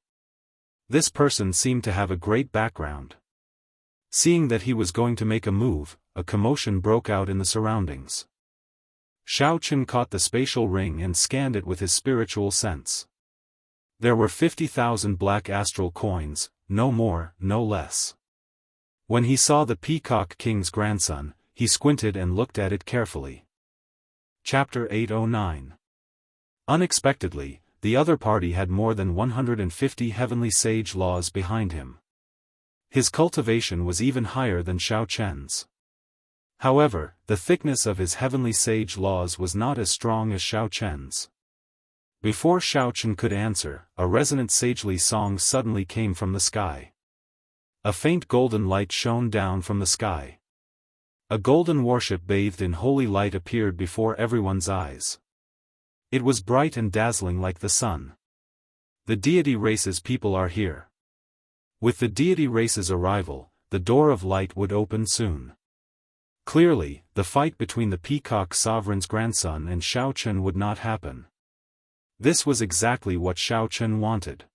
This person seemed to have a great background. Seeing that he was going to make a move, a commotion broke out in the surroundings. Xiaochen caught the spatial ring and scanned it with his spiritual sense. There were 50,000 black astral coins, no more, no less. When he saw the Peacock King's grandson, he squinted and looked at it carefully. Chapter 809. Unexpectedly, the other party had more than 150 heavenly sage laws behind him. His cultivation was even higher than Xiaochen's. However, the thickness of his heavenly sage laws was not as strong as Xiaochen's. Before Xiaochen could answer, a resonant sagely song suddenly came from the sky. A faint golden light shone down from the sky. A golden warship bathed in holy light appeared before everyone's eyes. It was bright and dazzling like the sun. The deity race's people are here. With the deity race's arrival, the door of light would open soon. Clearly, the fight between the Peacock Sovereign's grandson and Xiaochen would not happen. This was exactly what Xiaochen wanted.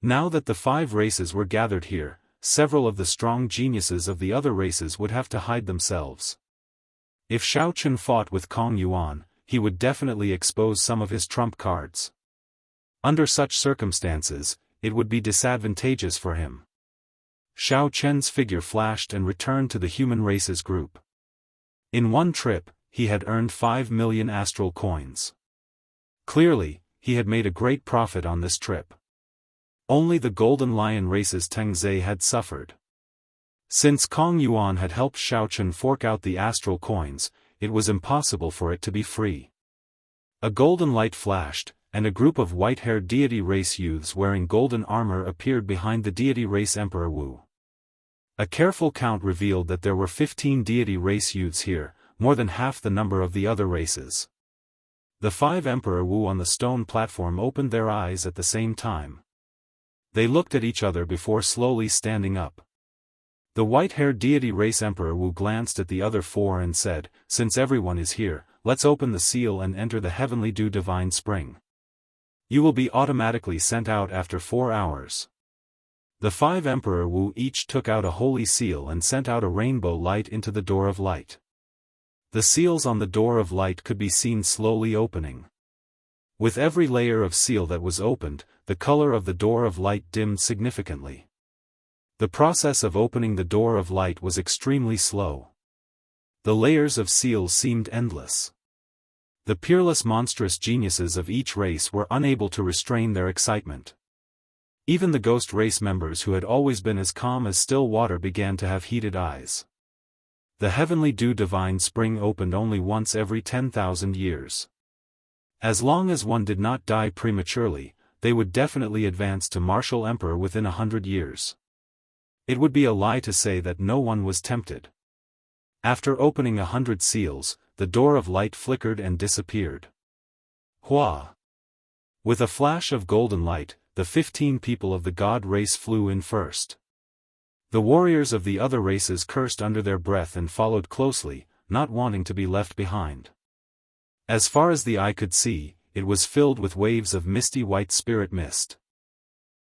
Now that the 5 races were gathered here, several of the strong geniuses of the other races would have to hide themselves. If Xiaochen fought with Kong Yuan, he would definitely expose some of his trump cards. Under such circumstances, it would be disadvantageous for him. Xiaochen's figure flashed and returned to the human races group. In one trip, he had earned 5 million astral coins. Clearly, he had made a great profit on this trip. Only the Golden Lion race's Tengzai had suffered. Since Kong Yuan had helped Xiaochen fork out the astral coins, it was impossible for it to be free. A golden light flashed, and a group of white-haired deity race youths wearing golden armor appeared behind the deity race Emperor Wu. A careful count revealed that there were 15 deity race youths here, more than half the number of the other races. The 5 Emperor Wu on the stone platform opened their eyes at the same time. They looked at each other before slowly standing up. The white-haired deity race Emperor Wu glanced at the other 4 and said, "Since everyone is here, let's open the seal and enter the heavenly dew divine spring. You will be automatically sent out after 4 hours." The 5 Emperor Wu each took out a holy seal and sent out a rainbow light into the door of light. The seals on the door of light could be seen slowly opening. With every layer of seal that was opened, the color of the door of light dimmed significantly. The process of opening the door of light was extremely slow. The layers of seals seemed endless. The peerless monstrous geniuses of each race were unable to restrain their excitement. Even the ghost race members who had always been as calm as still water began to have heated eyes. The heavenly dew divine spring opened only once every 10,000 years. As long as one did not die prematurely, they would definitely advance to martial emperor within 100 years. It would be a lie to say that no one was tempted. After opening 100 seals, the door of light flickered and disappeared. Hua! With a flash of golden light, the 15 people of the god race flew in first. The warriors of the other races cursed under their breath and followed closely, not wanting to be left behind. As far as the eye could see, it was filled with waves of misty white spirit mist.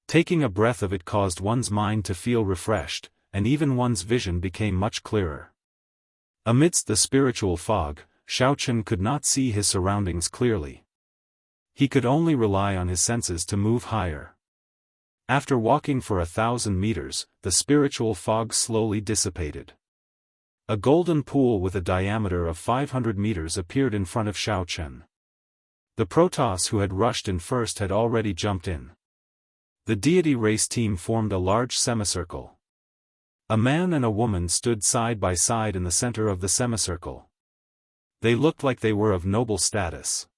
Taking a breath of it caused one's mind to feel refreshed, and even one's vision became much clearer. Amidst the spiritual fog, Xiaochen could not see his surroundings clearly. He could only rely on his senses to move higher. After walking for 1,000 meters, the spiritual fog slowly dissipated. A golden pool with a diameter of 500 meters appeared in front of Xiaochen. The Protoss who had rushed in first had already jumped in. The deity race team formed a large semicircle. A man and a woman stood side by side in the center of the semicircle. They looked like they were of noble status.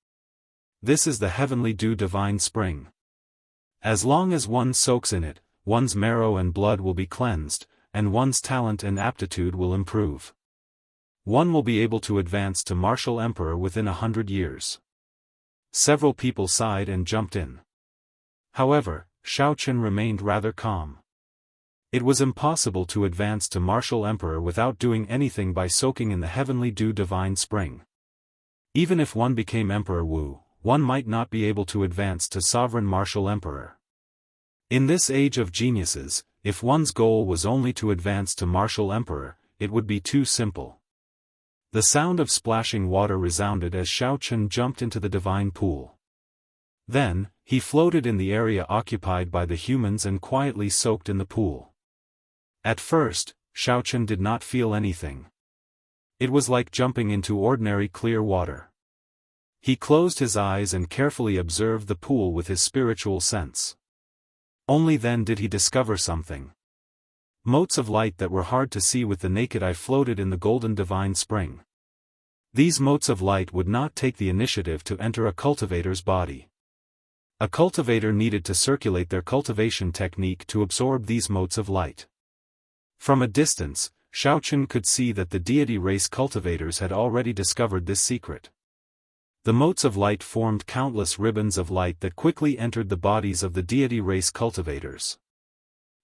This is the heavenly dew divine spring. As long as one soaks in it, one's marrow and blood will be cleansed, and one's talent and aptitude will improve. One will be able to advance to martial emperor within 100 years. Several people sighed and jumped in. However, Xiaochen remained rather calm. It was impossible to advance to martial emperor without doing anything by soaking in the heavenly dew divine spring. Even if one became Emperor Wu, one might not be able to advance to sovereign martial emperor. In this age of geniuses, if one's goal was only to advance to martial emperor, it would be too simple. The sound of splashing water resounded as Xiaochen jumped into the divine pool. Then, he floated in the area occupied by the humans and quietly soaked in the pool. At first, Xiaochen did not feel anything. It was like jumping into ordinary clear water. He closed his eyes and carefully observed the pool with his spiritual sense. Only then did he discover something. Motes of light that were hard to see with the naked eye floated in the golden divine spring. These motes of light would not take the initiative to enter a cultivator's body. A cultivator needed to circulate their cultivation technique to absorb these motes of light. From a distance, Xiaochen could see that the deity race cultivators had already discovered this secret. The motes of light formed countless ribbons of light that quickly entered the bodies of the deity race cultivators.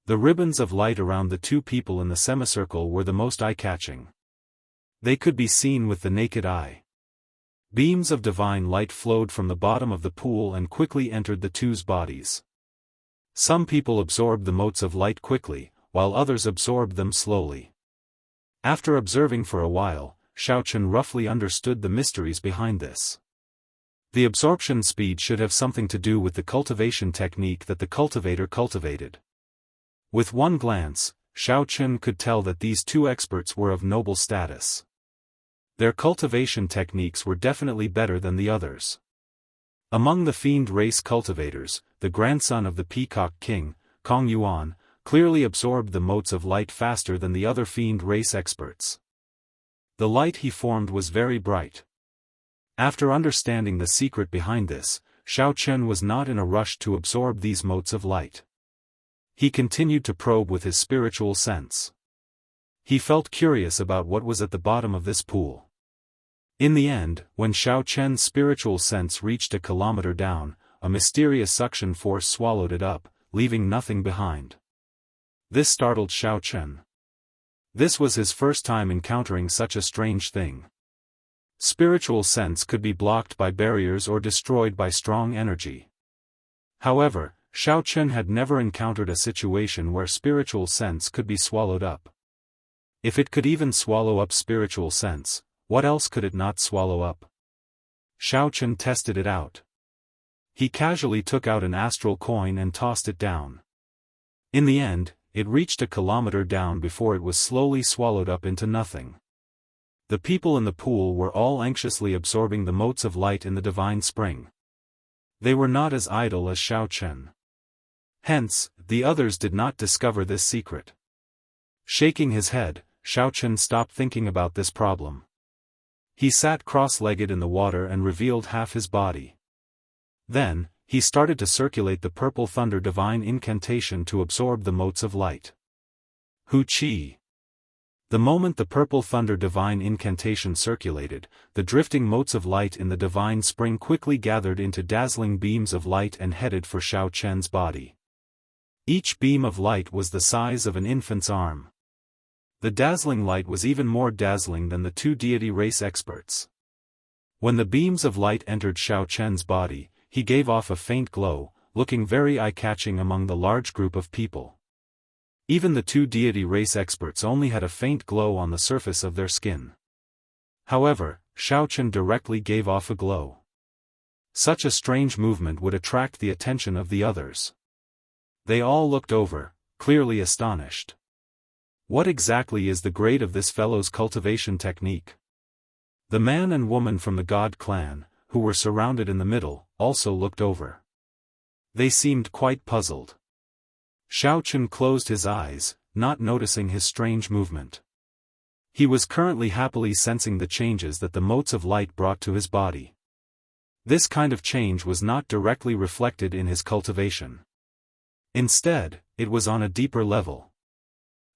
The ribbons of light around the two people in the semicircle were the most eye-catching. They could be seen with the naked eye. Beams of divine light flowed from the bottom of the pool and quickly entered the two's bodies. Some people absorbed the motes of light quickly, while others absorbed them slowly. After observing for a while, Xiaochen roughly understood the mysteries behind this. The absorption speed should have something to do with the cultivation technique that the cultivator cultivated. With one glance, Xiaochen could tell that these two experts were of noble status. Their cultivation techniques were definitely better than the others. Among the fiend race cultivators, the grandson of the Peacock King, Kong Yuan, clearly absorbed the motes of light faster than the other fiend race experts. The light he formed was very bright. After understanding the secret behind this, Xiaochen was not in a rush to absorb these motes of light. He continued to probe with his spiritual sense. He felt curious about what was at the bottom of this pool. In the end, when Xiaochen's spiritual sense reached a kilometer down, a mysterious suction force swallowed it up, leaving nothing behind. This startled Xiaochen. This was his first time encountering such a strange thing. Spiritual sense could be blocked by barriers or destroyed by strong energy. However, Xiaochen had never encountered a situation where spiritual sense could be swallowed up. If it could even swallow up spiritual sense, what else could it not swallow up? Xiaochen tested it out. He casually took out an astral coin and tossed it down. In the end, it reached a kilometer down before it was slowly swallowed up into nothing. The people in the pool were all anxiously absorbing the motes of light in the divine spring. They were not as idle as Xiaochen. Hence, the others did not discover this secret. Shaking his head, Xiaochen stopped thinking about this problem. He sat cross-legged in the water and revealed half his body. Then, he started to circulate the purple thunder divine incantation to absorb the motes of light. Hu Qi. The moment the purple thunder divine incantation circulated, the drifting motes of light in the divine spring quickly gathered into dazzling beams of light and headed for Xiaochen's body. Each beam of light was the size of an infant's arm. The dazzling light was even more dazzling than the two deity race experts. When the beams of light entered Xiaochen's body, he gave off a faint glow, looking very eye-catching among the large group of people. Even the two deity race experts only had a faint glow on the surface of their skin. However, Xiaochen directly gave off a glow. Such a strange movement would attract the attention of the others. They all looked over, clearly astonished. What exactly is the grade of this fellow's cultivation technique? The man and woman from the God clan, who were surrounded in the middle, also looked over. They seemed quite puzzled. Xiaochen closed his eyes, not noticing his strange movement. He was currently happily sensing the changes that the motes of light brought to his body. This kind of change was not directly reflected in his cultivation. Instead, it was on a deeper level.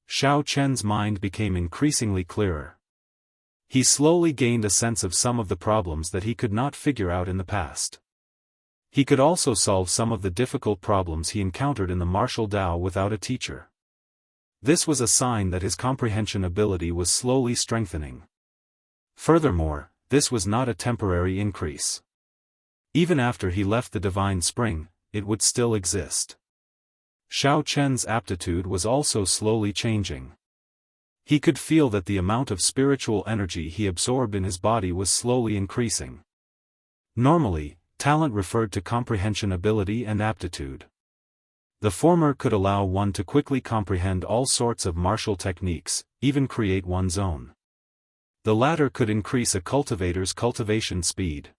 Xiao Chen's mind became increasingly clearer. He slowly gained a sense of some of the problems that he could not figure out in the past. He could also solve some of the difficult problems he encountered in the martial Dao without a teacher. This was a sign that his comprehension ability was slowly strengthening. Furthermore, this was not a temporary increase. Even after he left the divine spring, it would still exist. Xiao Chen's aptitude was also slowly changing. He could feel that the amount of spiritual energy he absorbed in his body was slowly increasing. Normally, talent referred to comprehension ability and aptitude. The former could allow one to quickly comprehend all sorts of martial techniques, even create one's own. The latter could increase a cultivator's cultivation speed.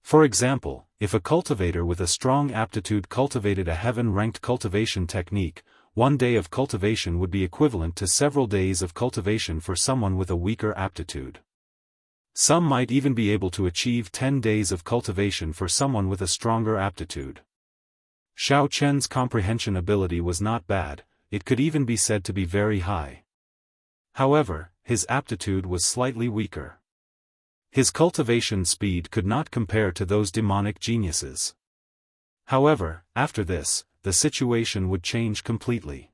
For example, if a cultivator with a strong aptitude cultivated a heaven-ranked cultivation technique, 1 day of cultivation would be equivalent to several days of cultivation for someone with a weaker aptitude. Some might even be able to achieve 10 days of cultivation for someone with a stronger aptitude. Xiao Chen's comprehension ability was not bad, it could even be said to be very high. However, his aptitude was slightly weaker. His cultivation speed could not compare to those demonic geniuses. However, after this, the situation would change completely.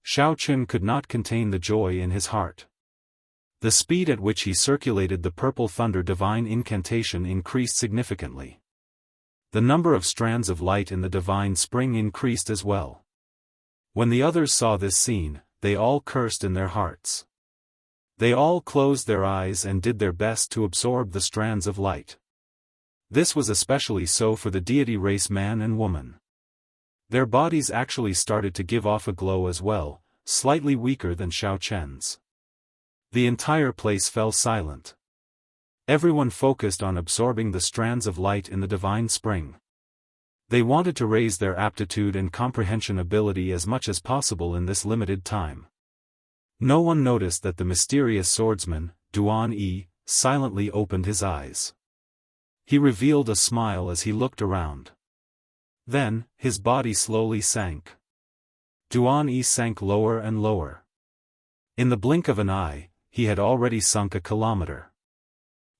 Xiao Chen could not contain the joy in his heart. The speed at which he circulated the purple thunder divine incantation increased significantly. The number of strands of light in the divine spring increased as well. When the others saw this scene, they all cursed in their hearts. They all closed their eyes and did their best to absorb the strands of light. This was especially so for the deity race man and woman. Their bodies actually started to give off a glow as well, slightly weaker than Xiao Chen's. The entire place fell silent. Everyone focused on absorbing the strands of light in the divine spring. They wanted to raise their aptitude and comprehension ability as much as possible in this limited time. No one noticed that the mysterious swordsman, Duan Yi, silently opened his eyes. He revealed a smile as he looked around. Then, his body slowly sank. Duan Yi sank lower and lower. In the blink of an eye, he had already sunk a kilometer.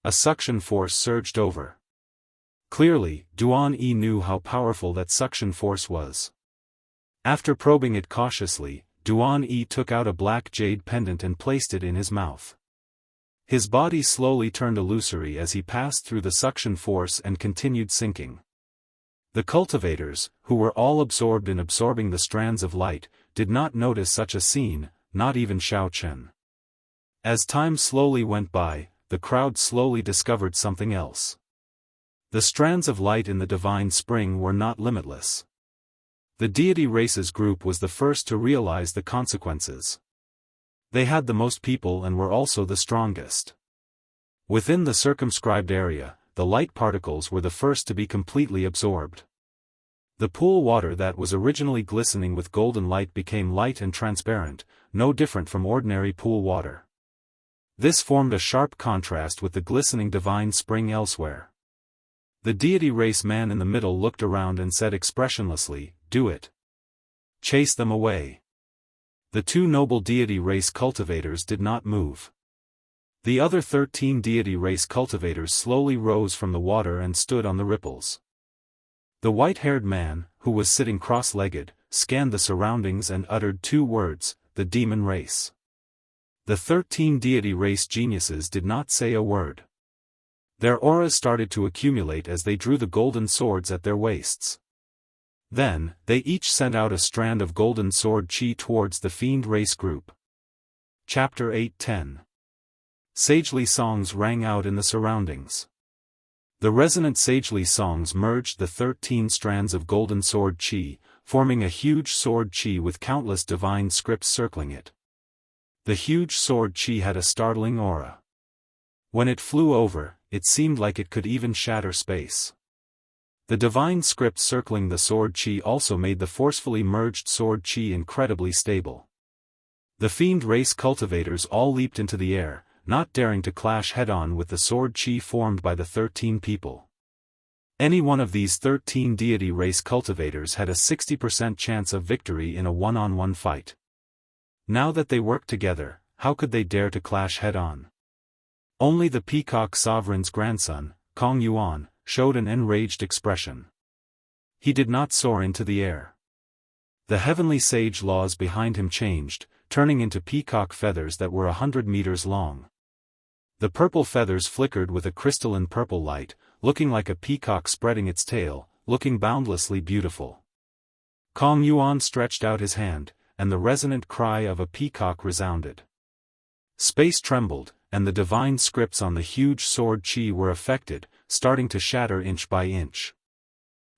A suction force surged over. Clearly, Duan Yi knew how powerful that suction force was. After probing it cautiously, Duan Yi took out a black jade pendant and placed it in his mouth. His body slowly turned illusory as he passed through the suction force and continued sinking. The cultivators, who were all absorbed in absorbing the strands of light, did not notice such a scene, not even Xiao Chen. As time slowly went by, the crowd slowly discovered something else. The strands of light in the divine spring were not limitless. The deity races group was the first to realize the consequences. They had the most people and were also the strongest. Within the circumscribed area, the light particles were the first to be completely absorbed. The pool water that was originally glistening with golden light became light and transparent, no different from ordinary pool water. This formed a sharp contrast with the glistening divine spring elsewhere. The deity race man in the middle looked around and said expressionlessly, "Do it. Chase them away." The two noble deity race cultivators did not move. The other 13 deity race cultivators slowly rose from the water and stood on the ripples. The white-haired man, who was sitting cross-legged, scanned the surroundings and uttered 2 words, "The demon race." The 13 deity race geniuses did not say a word. Their auras started to accumulate as they drew the golden swords at their waists. Then, they each sent out a strand of golden sword chi towards the fiend race group. Chapter 8:10. Sagely songs rang out in the surroundings. The resonant sagely songs merged the 13 strands of golden sword chi, forming a huge sword chi with countless divine scripts circling it. The huge sword chi had a startling aura. When it flew over, it seemed like it could even shatter space. The divine script circling the sword chi also made the forcefully merged sword chi incredibly stable. The fiend race cultivators all leaped into the air, not daring to clash head-on with the sword chi formed by the 13 people. Any one of these 13 deity race cultivators had a 60% chance of victory in a one-on-one fight. Now that they worked together, how could they dare to clash head-on? Only the Peacock Sovereign's grandson, Kong Yuan, showed an enraged expression. He did not soar into the air. The heavenly sage laws behind him changed, turning into peacock feathers that were 100 meters long. The purple feathers flickered with a crystalline purple light, looking like a peacock spreading its tail, looking boundlessly beautiful. Kong Yuan stretched out his hand, and the resonant cry of a peacock resounded. Space trembled, and the divine scripts on the huge sword chi were affected, starting to shatter inch by inch.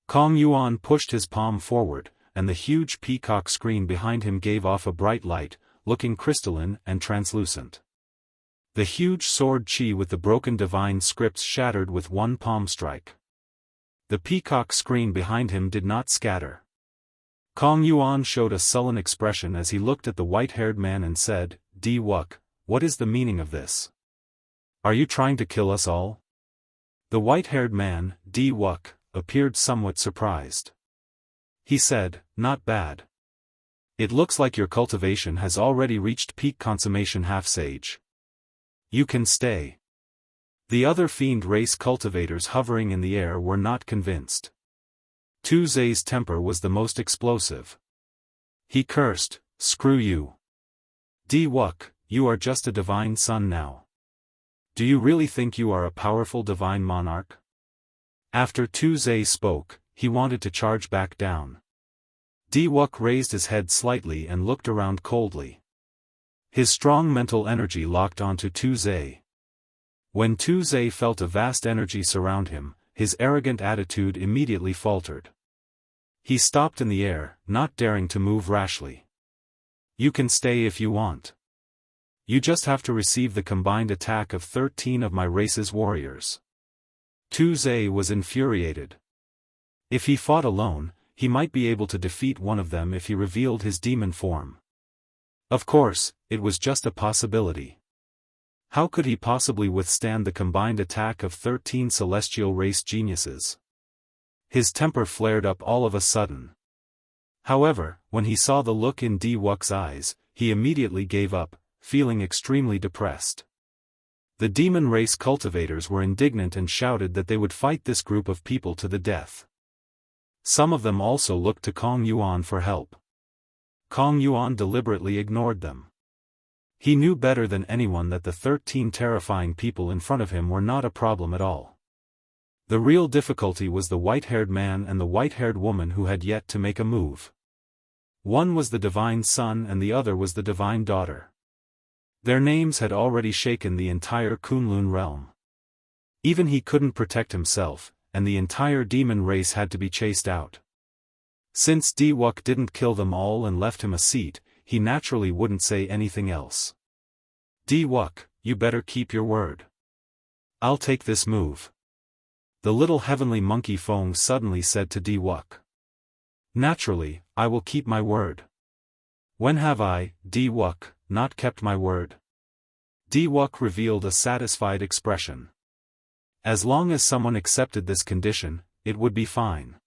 Kong Yuan pushed his palm forward, and the huge peacock screen behind him gave off a bright light, looking crystalline and translucent. The huge sword chi with the broken divine scripts shattered with one palm strike. The peacock screen behind him did not scatter. Kong Yuan showed a sullen expression as he looked at the white-haired man and said, "Di Wuk, what is the meaning of this? Are you trying to kill us all?" The white-haired man, Di Wuk, appeared somewhat surprised. He said, "Not bad. It looks like your cultivation has already reached peak consummation half-sage. You can stay." The other fiend race cultivators hovering in the air were not convinced. Tu Zai's temper was the most explosive. He cursed, "Screw you. Di Wuk, you are just a divine son now. Do you really think you are a powerful divine monarch?" After Tu Zai spoke, he wanted to charge back down. Di Wuk raised his head slightly and looked around coldly. His strong mental energy locked onto Tu Zai. When Tu Zai felt a vast energy surround him, his arrogant attitude immediately faltered. He stopped in the air, not daring to move rashly. "You can stay if you want. You just have to receive the combined attack of 13 of my race's warriors." Tu Zai was infuriated. If he fought alone, he might be able to defeat one of them if he revealed his demon form. Of course, it was just a possibility. How could he possibly withstand the combined attack of 13 celestial race geniuses? His temper flared up all of a sudden. However, when he saw the look in Di Wuk's eyes, he immediately gave up, feeling extremely depressed. The demon race cultivators were indignant and shouted that they would fight this group of people to the death. Some of them also looked to Kong Yuan for help. Kong Yuan deliberately ignored them. He knew better than anyone that the 13 terrifying people in front of him were not a problem at all. The real difficulty was the white-haired man and the white-haired woman who had yet to make a move. One was the divine son and the other was the divine daughter. Their names had already shaken the entire Kunlun realm. Even he couldn't protect himself, and the entire demon race had to be chased out. Since Di Wuk didn't kill them all and left him a seat, he naturally wouldn't say anything else. "Di Wuk, you better keep your word. I'll take this move." The little heavenly monkey Feng suddenly said to Di Wuk. "Naturally, I will keep my word. When have I, Di Wuk, not kept my word?" Di Wuk revealed a satisfied expression. As long as someone accepted this condition, it would be fine.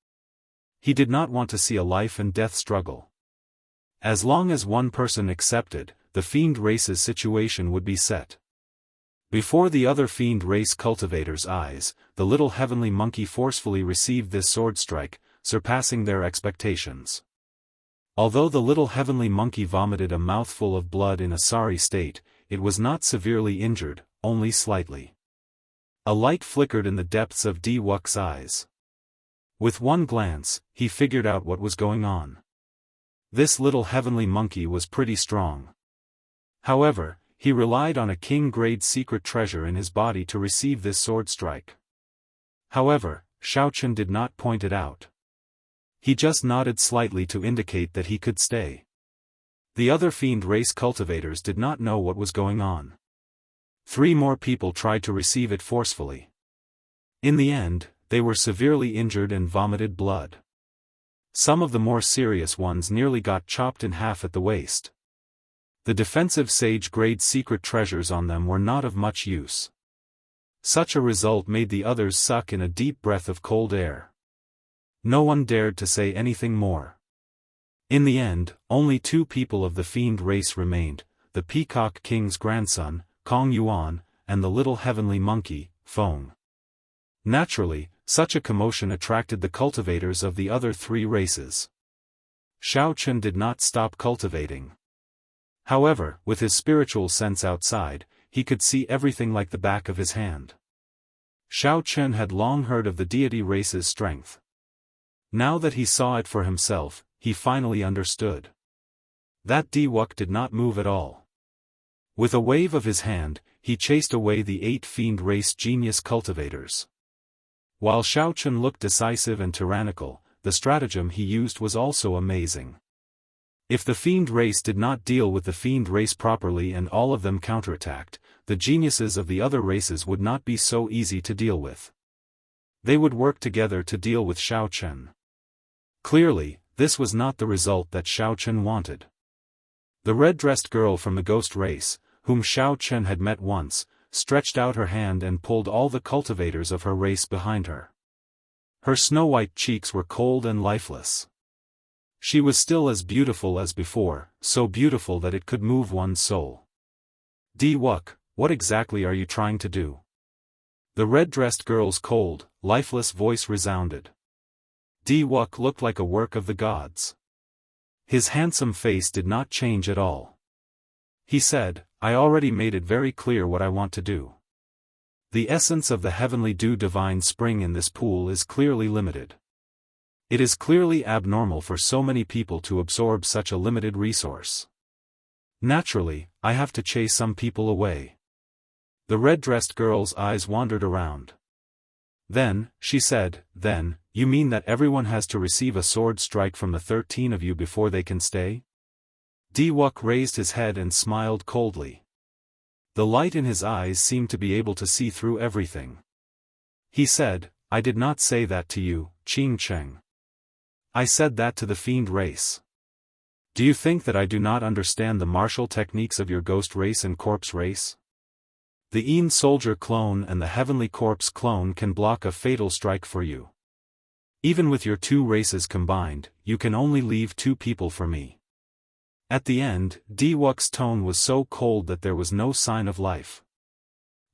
He did not want to see a life and death struggle. As long as one person accepted, the fiend race's situation would be set. Before the other fiend race cultivators' eyes, the little heavenly monkey forcefully received this sword strike, surpassing their expectations. Although the little heavenly monkey vomited a mouthful of blood in a sorry state, it was not severely injured, only slightly. A light flickered in the depths of Di Wuk's eyes. With one glance, he figured out what was going on. This little heavenly monkey was pretty strong. However, he relied on a king-grade secret treasure in his body to receive this sword strike. However, Xiaochen did not point it out. He just nodded slightly to indicate that he could stay. The other fiend race cultivators did not know what was going on. 3 more people tried to receive it forcefully. In the end, they were severely injured and vomited blood. Some of the more serious ones nearly got chopped in half at the waist. The defensive sage-grade secret treasures on them were not of much use. Such a result made the others suck in a deep breath of cold air. No one dared to say anything more. In the end, only 2 people of the fiend race remained, the Peacock King's grandson, Kong Yuan, and the little heavenly monkey, Feng. Naturally, such a commotion attracted the cultivators of the other 3 races. Shao Chun did not stop cultivating. However, with his spiritual sense outside, he could see everything like the back of his hand. Shao Chun had long heard of the deity race's strength. Now that he saw it for himself, he finally understood. That Diwuk did not move at all. With a wave of his hand, he chased away the 8 fiend race genius cultivators. While Shao Chun looked decisive and tyrannical, the stratagem he used was also amazing. If the fiend race did not deal with the fiend race properly and all of them counterattacked, the geniuses of the other races would not be so easy to deal with. They would work together to deal with Shao Chun. Clearly, this was not the result that Shao Chun wanted. The red-dressed girl from the ghost race, whom Shao Chun had met once, stretched out her hand and pulled all the cultivators of her race behind her. Her snow-white cheeks were cold and lifeless. She was still as beautiful as before, so beautiful that it could move one's soul. Diwuk, what exactly are you trying to do? The red-dressed girl's cold, lifeless voice resounded. Diwuk looked like a work of the gods. His handsome face did not change at all. He said, I already made it very clear what I want to do. The essence of the heavenly dew divine spring in this pool is clearly limited. It is clearly abnormal for so many people to absorb such a limited resource. Naturally, I have to chase some people away. The red-dressed girl's eyes wandered around. Then, she said, then, you mean that everyone has to receive a sword strike from the 13 of you before they can stay? Diwuk raised his head and smiled coldly. The light in his eyes seemed to be able to see through everything. He said, I did not say that to you, Qing Cheng. I said that to the fiend race. Do you think that I do not understand the martial techniques of your ghost race and corpse race? The Een soldier clone and the heavenly corpse clone can block a fatal strike for you. Even with your 2 races combined, you can only leave 2 people for me. At the end, Diwuk's tone was so cold that there was no sign of life.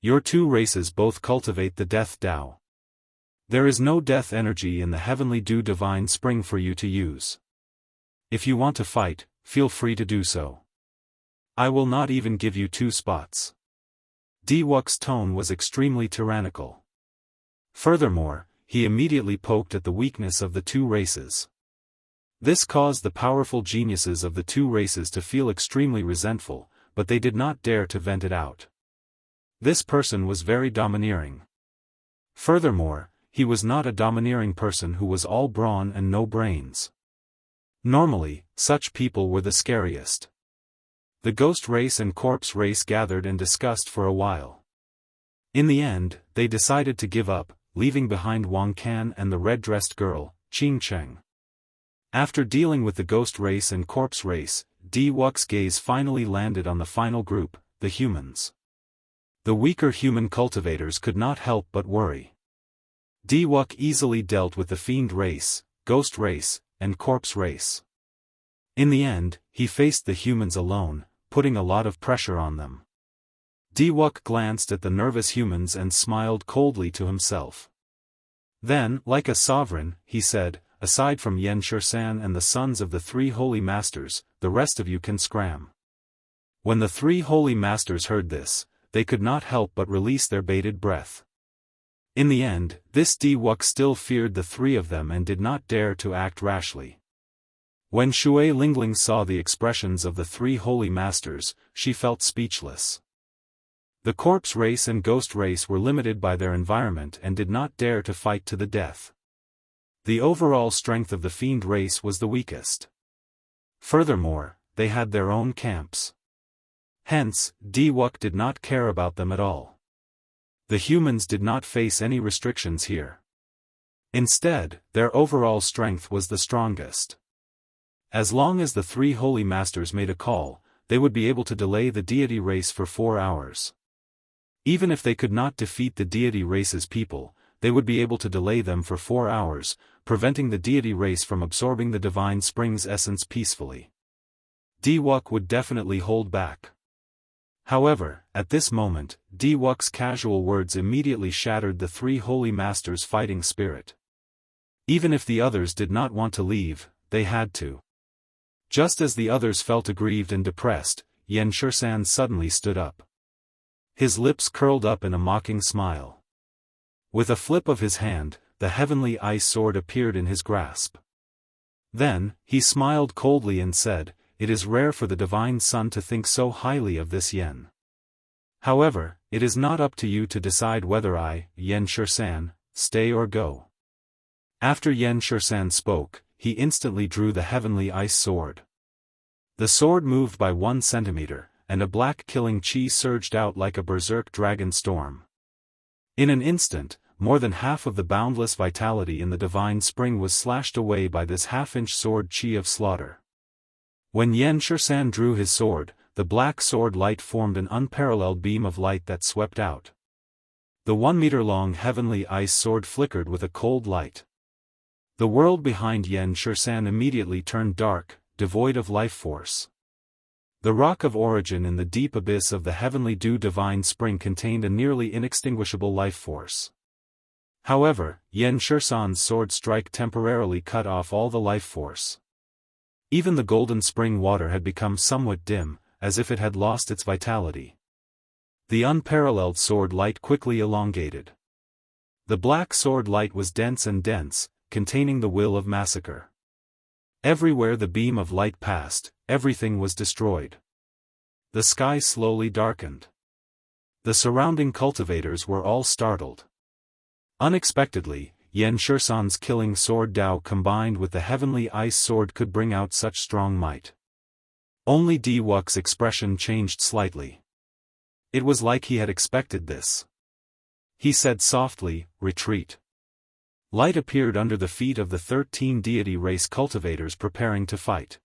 Your 2 races both cultivate the death Tao. There is no death energy in the heavenly dew divine spring for you to use. If you want to fight, feel free to do so. I will not even give you 2 spots. Diwuk's tone was extremely tyrannical. Furthermore, he immediately poked at the weakness of the 2 races. This caused the powerful geniuses of the 2 races to feel extremely resentful, but they did not dare to vent it out. This person was very domineering. Furthermore, he was not a domineering person who was all brawn and no brains. Normally, such people were the scariest. The ghost race and corpse race gathered and discussed for a while. In the end, they decided to give up, leaving behind Wang Can and the red-dressed girl, Qing Cheng. After dealing with the ghost race and corpse race, Diwuk's gaze finally landed on the final group, the humans. The weaker human cultivators could not help but worry. Diwuk easily dealt with the fiend race, ghost race, and corpse race. In the end, he faced the humans alone, putting a lot of pressure on them. Diwuk glanced at the nervous humans and smiled coldly to himself. Then, like a sovereign, he said, aside from Yen Shursan and the sons of the 3 holy masters, the rest of you can scram. When the 3 holy masters heard this, they could not help but release their bated breath. In the end, this Diwuk still feared the 3 of them and did not dare to act rashly. When Shui Lingling saw the expressions of the 3 holy masters, she felt speechless. The corpse race and ghost race were limited by their environment and did not dare to fight to the death. The overall strength of the fiend race was the weakest. Furthermore, they had their own camps. Hence, Diwuk did not care about them at all. The humans did not face any restrictions here. Instead, their overall strength was the strongest. As long as the three holy masters made a call, they would be able to delay the deity race for 4 hours. Even if they could not defeat the deity race's people, they would be able to delay them for 4 hours, preventing the deity race from absorbing the divine spring's essence peacefully. Diwuk would definitely hold back. However, at this moment, Diwuk's casual words immediately shattered the three holy masters' fighting spirit. Even if the others did not want to leave, they had to. Just as the others felt aggrieved and depressed, Xianxia suddenly stood up. His lips curled up in a mocking smile. With a flip of his hand, the heavenly ice sword appeared in his grasp. Then, he smiled coldly and said, "It is rare for the divine sun to think so highly of this yen. However, it is not up to you to decide whether I, Xianxia, stay or go." After Xianxia spoke, he instantly drew the heavenly ice sword. The sword moved by 1 centimeter, and a black killing chi surged out like a berserk dragon storm. In an instant, more than half of the boundless vitality in the divine spring was slashed away by this half-inch sword chi of slaughter. When Xianxia drew his sword, the black sword light formed an unparalleled beam of light that swept out. The 1-meter-long heavenly ice sword flickered with a cold light. The world behind Xianxia immediately turned dark, devoid of life force. The rock of origin in the deep abyss of the heavenly dew divine spring contained a nearly inextinguishable life force. However, Xianxia's sword strike temporarily cut off all the life force. Even the golden spring water had become somewhat dim, as if it had lost its vitality. The unparalleled sword light quickly elongated. The black sword light was dense and dense, containing the will of massacre. Everywhere the beam of light passed, everything was destroyed. The sky slowly darkened. The surrounding cultivators were all startled. Unexpectedly, Xianxia's killing sword Dao combined with the heavenly ice sword could bring out such strong might. Only Diwuk's expression changed slightly. It was like he had expected this. He said softly, "Retreat." Light appeared under the feet of the 13 deity race cultivators preparing to fight.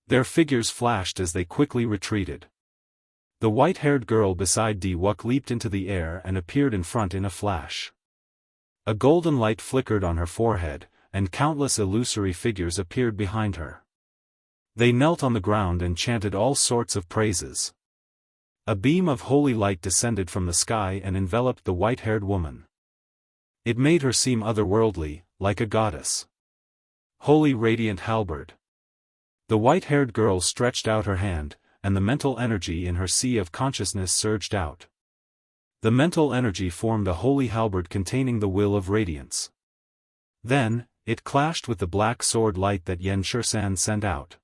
Their figures flashed as they quickly retreated. The white-haired girl beside Diwuk leaped into the air and appeared in front in a flash. A golden light flickered on her forehead, and countless illusory figures appeared behind her. They knelt on the ground and chanted all sorts of praises. A beam of holy light descended from the sky and enveloped the white-haired woman. It made her seem otherworldly, like a goddess. Holy radiant halberd. The white-haired girl stretched out her hand, and the mental energy in her sea of consciousness surged out. The mental energy formed a holy halberd containing the will of radiance. Then, it clashed with the black sword light that Xianxia sent out.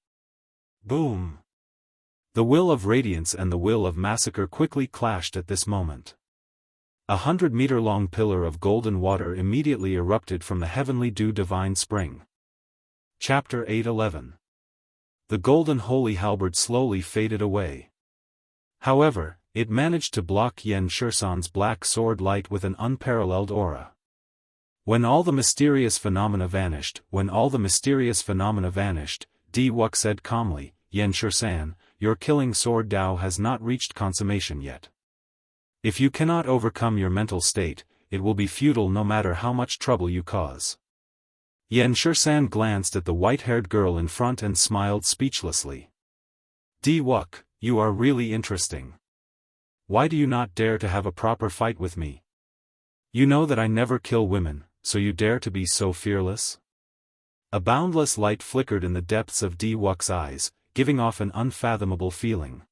Boom! The will of radiance and the will of massacre quickly clashed at this moment. 100-meter-long pillar of golden water immediately erupted from the heavenly dew divine spring. Chapter 8:11. The golden holy halberd slowly faded away. However, it managed to block Xianxia's black sword light with an unparalleled aura. When all the mysterious phenomena vanished, Diwuk said calmly, "Xianxia, your killing sword Dao has not reached consummation yet. If you cannot overcome your mental state, it will be futile no matter how much trouble you cause." Xianxia glanced at the white-haired girl in front and smiled speechlessly. "Diwuk, you are really interesting. Why do you not dare to have a proper fight with me? You know that I never kill women, so you dare to be so fearless?" A boundless light flickered in the depths of Diwuk's eyes, giving off an unfathomable feeling.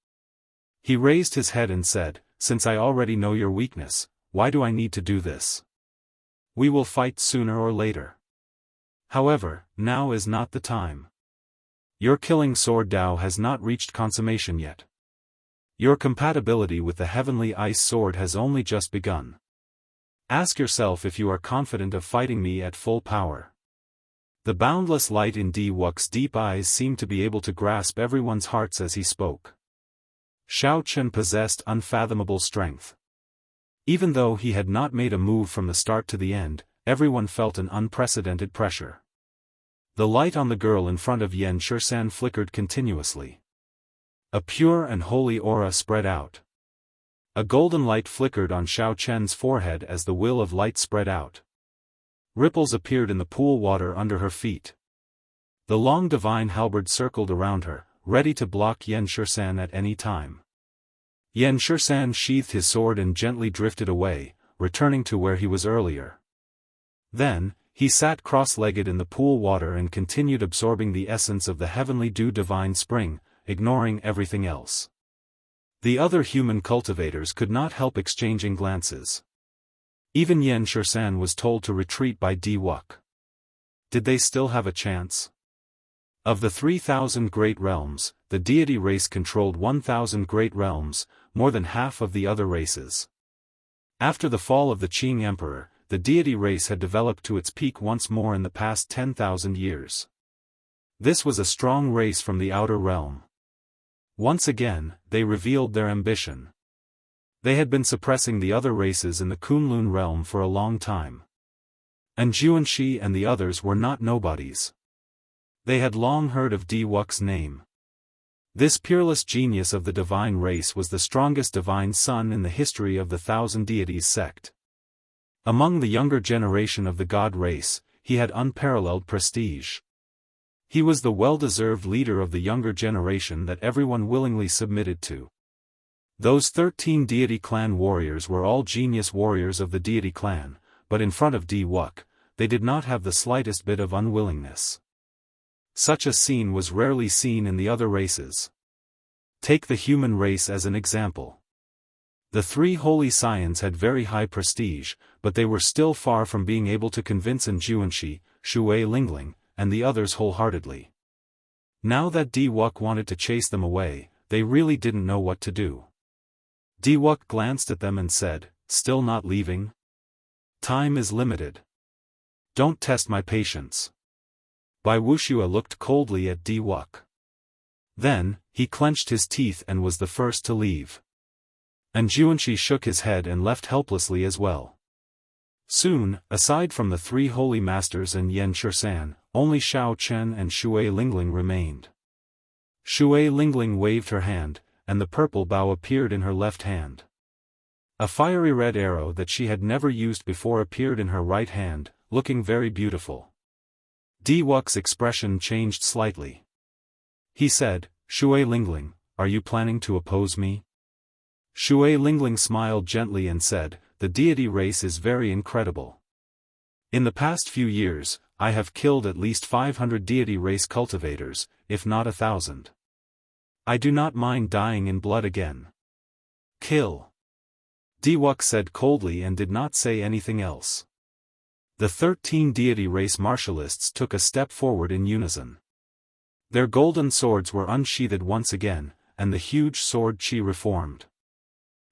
He raised his head and said, "Since I already know your weakness, why do I need to do this? We will fight sooner or later. However, now is not the time. Your killing sword Dao has not reached consummation yet. Your compatibility with the heavenly ice sword has only just begun. Ask yourself if you are confident of fighting me at full power." The boundless light in Diwuk's deep eyes seemed to be able to grasp everyone's hearts as he spoke. Xiao Chen possessed unfathomable strength. Even though he had not made a move from the start to the end, everyone felt an unprecedented pressure. The light on the girl in front of Xianxia flickered continuously. A pure and holy aura spread out. A golden light flickered on Xiao Chen's forehead as the will of light spread out. Ripples appeared in the pool water under her feet. The long divine halberd circled around her, ready to block Xianxia at any time. Xianxia sheathed his sword and gently drifted away, returning to where he was earlier. Then, he sat cross-legged in the pool water and continued absorbing the essence of the heavenly dew divine spring, ignoring everything else. The other human cultivators could not help exchanging glances. Even Xianxia was told to retreat by Diwuk. Did they still have a chance? Of the 3,000 great realms, the deity race controlled 1,000 great realms, more than half of the other races. After the fall of the Qing Emperor, the deity race had developed to its peak once more in the past 10,000 years. This was a strong race from the outer realm. Once again, they revealed their ambition. They had been suppressing the other races in the Kunlun realm for a long time. And Jianghu and the others were not nobodies. They had long heard of Diwuk's name. This peerless genius of the divine race was the strongest divine son in the history of the Thousand Deities sect. Among the younger generation of the god race, he had unparalleled prestige. He was the well-deserved leader of the younger generation that everyone willingly submitted to. Those 13 deity clan warriors were all genius warriors of the deity clan, but in front of Diwuk, they did not have the slightest bit of unwillingness. Such a scene was rarely seen in the other races. Take the human race as an example. The three holy scions had very high prestige, but they were still far from being able to convince Jianghu, Shui Lingling, and the others wholeheartedly. Now that Diwuk wanted to chase them away, they really didn't know what to do. Diwuk glanced at them and said, "Still not leaving? Time is limited. Don't test my patience." Wuxia looked coldly at Diwuk. Then, he clenched his teeth and was the first to leave. And Jianghu shook his head and left helplessly as well. Soon, aside from the three holy masters and Xianxia, only Xiao Chen and Shui Lingling remained. Shui Lingling waved her hand, and the purple bow appeared in her left hand. A fiery red arrow that she had never used before appeared in her right hand, looking very beautiful. Diwuk's expression changed slightly. He said, "Shui Lingling, are you planning to oppose me?" Shui Lingling smiled gently and said, "The deity race is very incredible. In the past few years, I have killed at least 500 deity race cultivators, if not 1,000. I do not mind dying in blood again." "Kill." Diwuk said coldly and did not say anything else. The 13 deity race martialists took a step forward in unison. Their golden swords were unsheathed once again, and the huge sword qi reformed.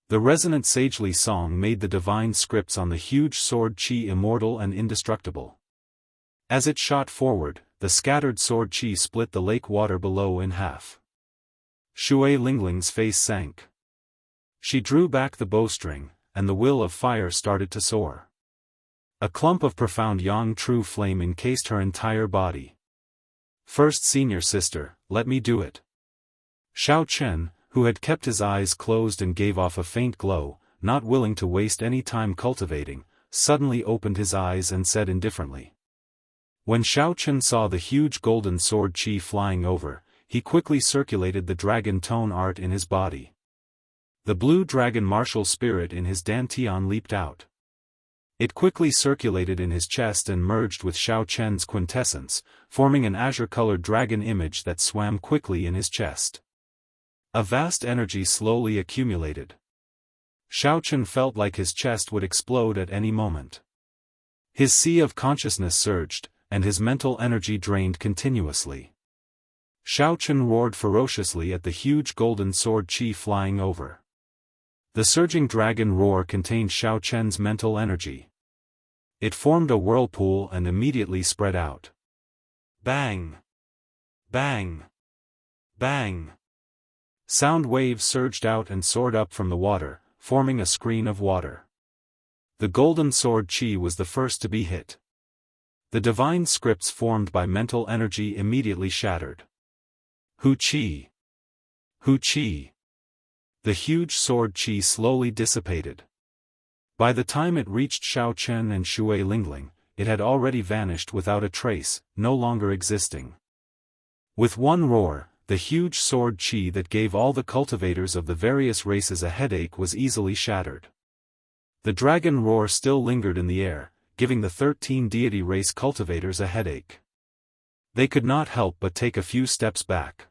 The resonant sagely song made the divine scripts on the huge sword qi immortal and indestructible. As it shot forward, the scattered sword qi split the lake water below in half. Shui Lingling's face sank. She drew back the bowstring, and the will of fire started to soar. A clump of profound yang true flame encased her entire body. "First senior sister, let me do it." Xiao Chen, who had kept his eyes closed and gave off a faint glow, not willing to waste any time cultivating, suddenly opened his eyes and said indifferently. When Xiao Chen saw the huge golden sword qi flying over, he quickly circulated the dragon tone art in his body. The blue dragon martial spirit in his dantian leaped out. It quickly circulated in his chest and merged with Xiao Chen's quintessence, forming an azure-colored dragon image that swam quickly in his chest. A vast energy slowly accumulated. Xiao Chen felt like his chest would explode at any moment. His sea of consciousness surged, and his mental energy drained continuously. Xiao Chen roared ferociously at the huge golden sword qi flying over. The surging dragon roar contained Xiao Chen's mental energy. It formed a whirlpool and immediately spread out. Bang! Bang! Bang! Sound waves surged out and soared up from the water, forming a screen of water. The golden sword Qi was the first to be hit. The divine scripts formed by mental energy immediately shattered. Hu Qi! Hu Qi! The huge sword Qi slowly dissipated. By the time it reached Shao Chen and Shui Lingling, it had already vanished without a trace, no longer existing. With one roar, the huge sword Qi that gave all the cultivators of the various races a headache was easily shattered. The dragon roar still lingered in the air, giving the 13 deity race cultivators a headache. They could not help but take a few steps back.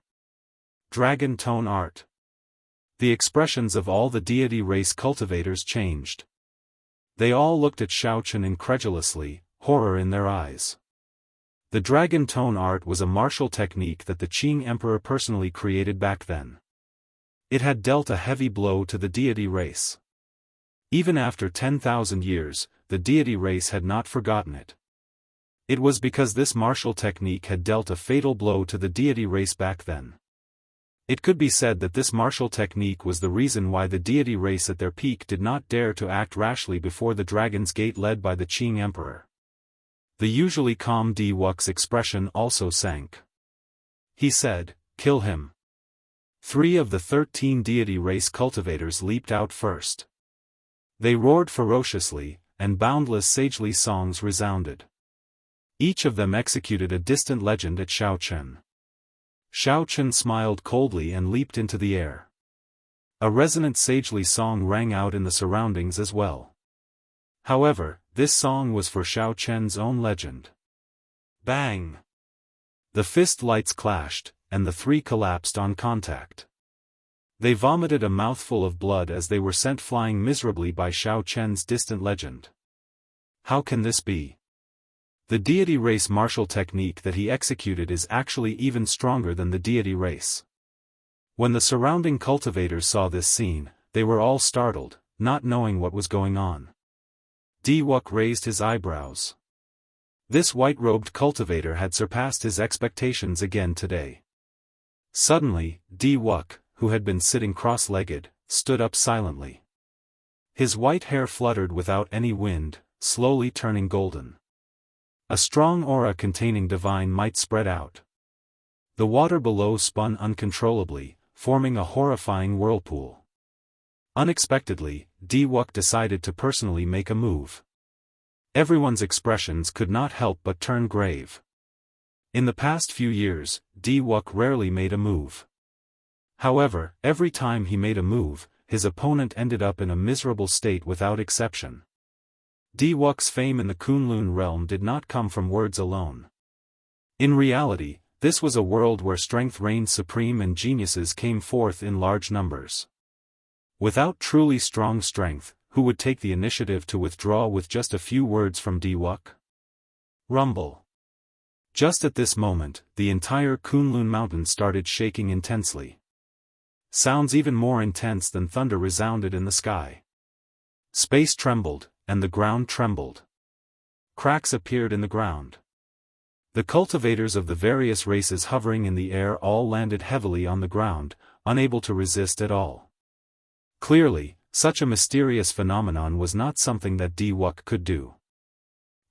Dragon tone art. The expressions of all the deity race cultivators changed. They all looked at Shao Chen incredulously, horror in their eyes. The dragon tone art was a martial technique that the Qing Emperor personally created back then. It had dealt a heavy blow to the deity race. Even after 10,000 years, the deity race had not forgotten it. It was because this martial technique had dealt a fatal blow to the deity race back then. It could be said that this martial technique was the reason why the deity race at their peak did not dare to act rashly before the Dragon's Gate led by the Qing Emperor. The usually calm Di Wux's expression also sank. He said, "Kill him." 3 of the 13 deity race cultivators leaped out first. They roared ferociously, and boundless sagely songs resounded. Each of them executed a distant legend at Shao Chen. Shao Chen smiled coldly and leaped into the air. A resonant sagely song rang out in the surroundings as well. However, this song was for Shao Chen's own legend. Bang! The fist lights clashed, and the 3 collapsed on contact. They vomited a mouthful of blood as they were sent flying miserably by Shao Chen's distant legend. How can this be? The deity race martial technique that he executed is actually even stronger than the deity race. When the surrounding cultivators saw this scene, they were all startled, not knowing what was going on. Di Wuk raised his eyebrows. This white-robed cultivator had surpassed his expectations again today. Suddenly, Di Wuk, who had been sitting cross-legged, stood up silently. His white hair fluttered without any wind, slowly turning golden. A strong aura containing divine might spread out. The water below spun uncontrollably, forming a horrifying whirlpool. Unexpectedly, Di Wuk decided to personally make a move. Everyone's expressions could not help but turn grave. In the past few years, Di Wuk rarely made a move. However, every time he made a move, his opponent ended up in a miserable state without exception. Di Wuk's fame in the Kunlun realm did not come from words alone. In reality, this was a world where strength reigned supreme and geniuses came forth in large numbers. Without truly strong strength, who would take the initiative to withdraw with just a few words from Di Wuk? Rumble. Just at this moment, the entire Kunlun mountain started shaking intensely. Sounds even more intense than thunder resounded in the sky. Space trembled, and the ground trembled. Cracks appeared in the ground. The cultivators of the various races hovering in the air all landed heavily on the ground, unable to resist at all. Clearly, such a mysterious phenomenon was not something that Di Wuk could do.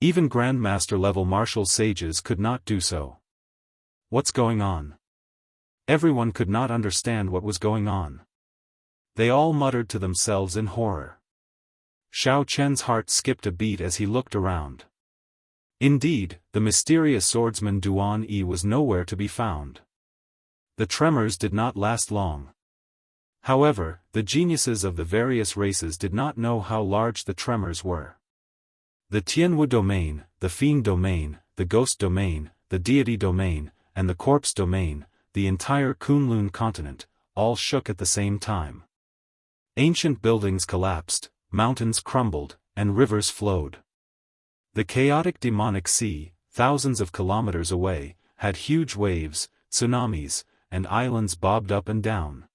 Even Grandmaster-level martial sages could not do so. What's going on? Everyone could not understand what was going on. They all muttered to themselves in horror. Shao Chen's heart skipped a beat as he looked around. Indeed, the mysterious swordsman Duan Yi was nowhere to be found. The tremors did not last long. However, the geniuses of the various races did not know how large the tremors were. The Tianwu domain, the Fiend domain, the Ghost domain, the Deity domain, and the Corpse domain, the entire Kunlun continent, all shook at the same time. Ancient buildings collapsed, mountains crumbled, and rivers flowed. The chaotic demonic sea, thousands of kilometers away, had huge waves, tsunamis, and islands bobbed up and down.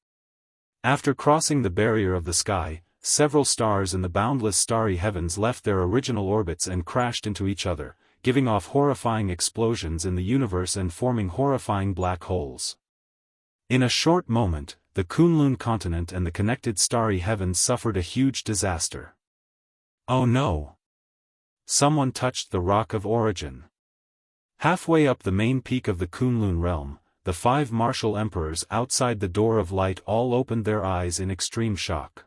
After crossing the barrier of the sky, several stars in the boundless starry heavens left their original orbits and crashed into each other, giving off horrifying explosions in the universe and forming horrifying black holes. In a short moment, the Kunlun continent and the connected starry heavens suffered a huge disaster. Oh no! Someone touched the Rock of Origin. Halfway up the main peak of the Kunlun realm, the 5 martial emperors outside the Door of Light all opened their eyes in extreme shock.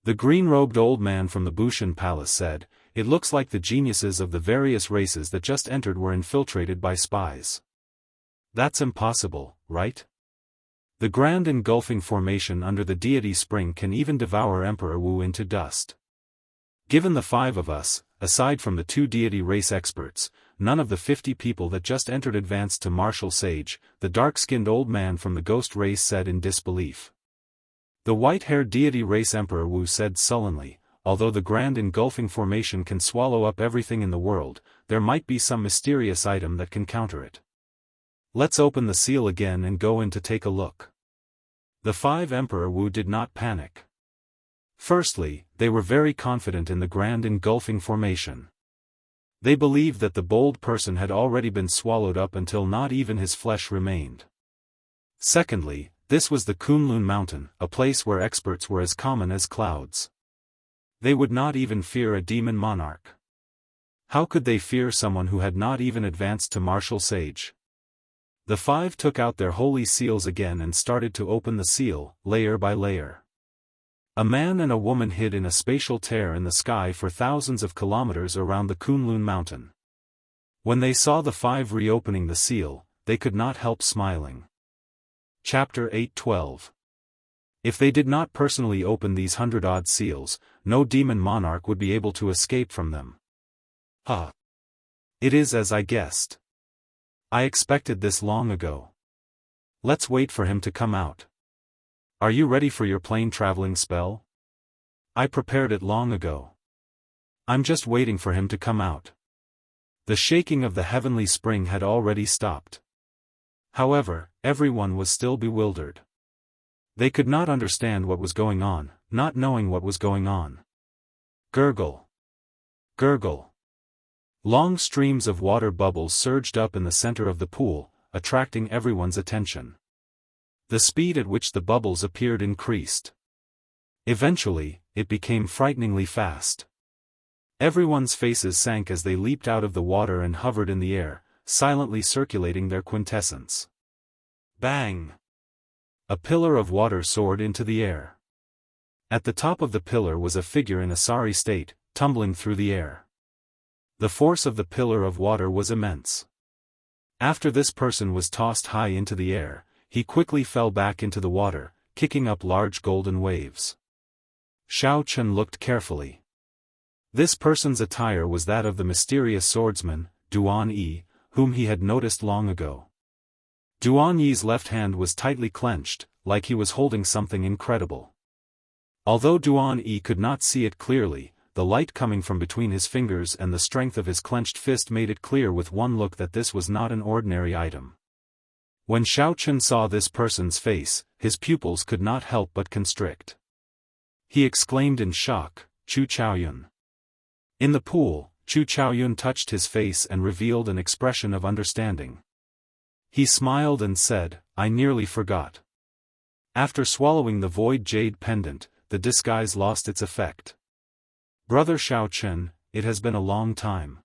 The green-robed old man from the Bushan Palace said, "It looks like the geniuses of the various races that just entered were infiltrated by spies." That's impossible, right? The grand engulfing formation under the deity spring can even devour Emperor Wu into dust. Given the 5 of us, aside from the 2 deity race experts, none of the 50 people that just entered advanced to martial sage, the dark-skinned old man from the ghost race said in disbelief. The white-haired deity race Emperor Wu said sullenly, "Although the grand engulfing formation can swallow up everything in the world, there might be some mysterious item that can counter it. Let's open the seal again and go in to take a look." The 5 Emperor Wu did not panic. Firstly, they were very confident in the grand engulfing formation. They believed that the bold person had already been swallowed up until not even his flesh remained. Secondly, this was the Kunlun Mountain, a place where experts were as common as clouds. They would not even fear a demon monarch. How could they fear someone who had not even advanced to martial sage? The 5 took out their holy seals again and started to open the seal, layer by layer. A man and a woman hid in a spatial tear in the sky for thousands of kilometers around the Kunlun Mountain. When they saw the 5 reopening the seal, they could not help smiling. Chapter 8:12. If they did not personally open these 100-odd seals, no demon monarch would be able to escape from them. It is as I guessed. I expected this long ago. Let's wait for him to come out. Are you ready for your plane traveling spell? I prepared it long ago. I'm just waiting for him to come out. The shaking of the heavenly spring had already stopped. However, everyone was still bewildered. They could not understand what was going on, not knowing what was going on. Gurgle. Gurgle. Long streams of water bubbles surged up in the center of the pool, attracting everyone's attention. The speed at which the bubbles appeared increased. Eventually, it became frighteningly fast. Everyone's faces sank as they leaped out of the water and hovered in the air, silently circulating their quintessence. Bang! A pillar of water soared into the air. At the top of the pillar was a figure in a sorry state, tumbling through the air. The force of the pillar of water was immense. After this person was tossed high into the air, he quickly fell back into the water, kicking up large golden waves. Xiao Chen looked carefully. This person's attire was that of the mysterious swordsman, Duan Yi, whom he had noticed long ago. Duan Yi's left hand was tightly clenched, like he was holding something incredible. Although Duan Yi could not see it clearly, the light coming from between his fingers and the strength of his clenched fist made it clear with one look that this was not an ordinary item. When Xiao Chen saw this person's face, his pupils could not help but constrict. He exclaimed in shock, "Chu Chaoyun." In the pool, Chu Chaoyun touched his face and revealed an expression of understanding. He smiled and said, "I nearly forgot." After swallowing the void jade pendant, the disguise lost its effect. "Brother Xiao Chen, it has been a long time."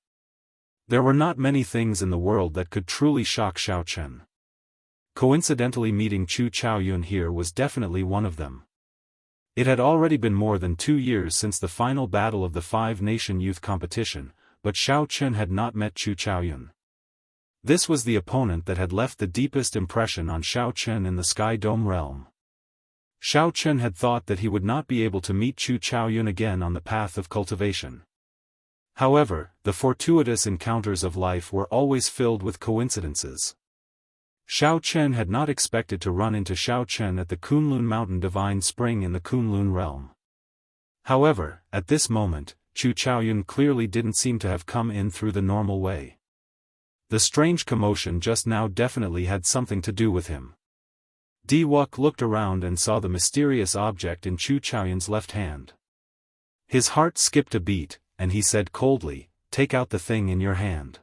There were not many things in the world that could truly shock Xiao Chen. Coincidentally meeting Chu Chaoyun here was definitely one of them. It had already been more than 2 years since the final battle of the 5-nation youth competition, but Xiao Chen had not met Chu Chaoyun. This was the opponent that had left the deepest impression on Xiao Chen in the Sky Dome realm. Xiao Chen had thought that he would not be able to meet Chu Chaoyun again on the path of cultivation. However, the fortuitous encounters of life were always filled with coincidences. Xiao Chen had not expected to run into Xiao Chen at the Kunlun Mountain Divine Spring in the Kunlun realm. However, at this moment, Chu Chaoyun clearly didn't seem to have come in through the normal way. The strange commotion just now definitely had something to do with him. Diwuk looked around and saw the mysterious object in Chu Chaoyun's left hand. His heart skipped a beat, and he said coldly, "Take out the thing in your hand.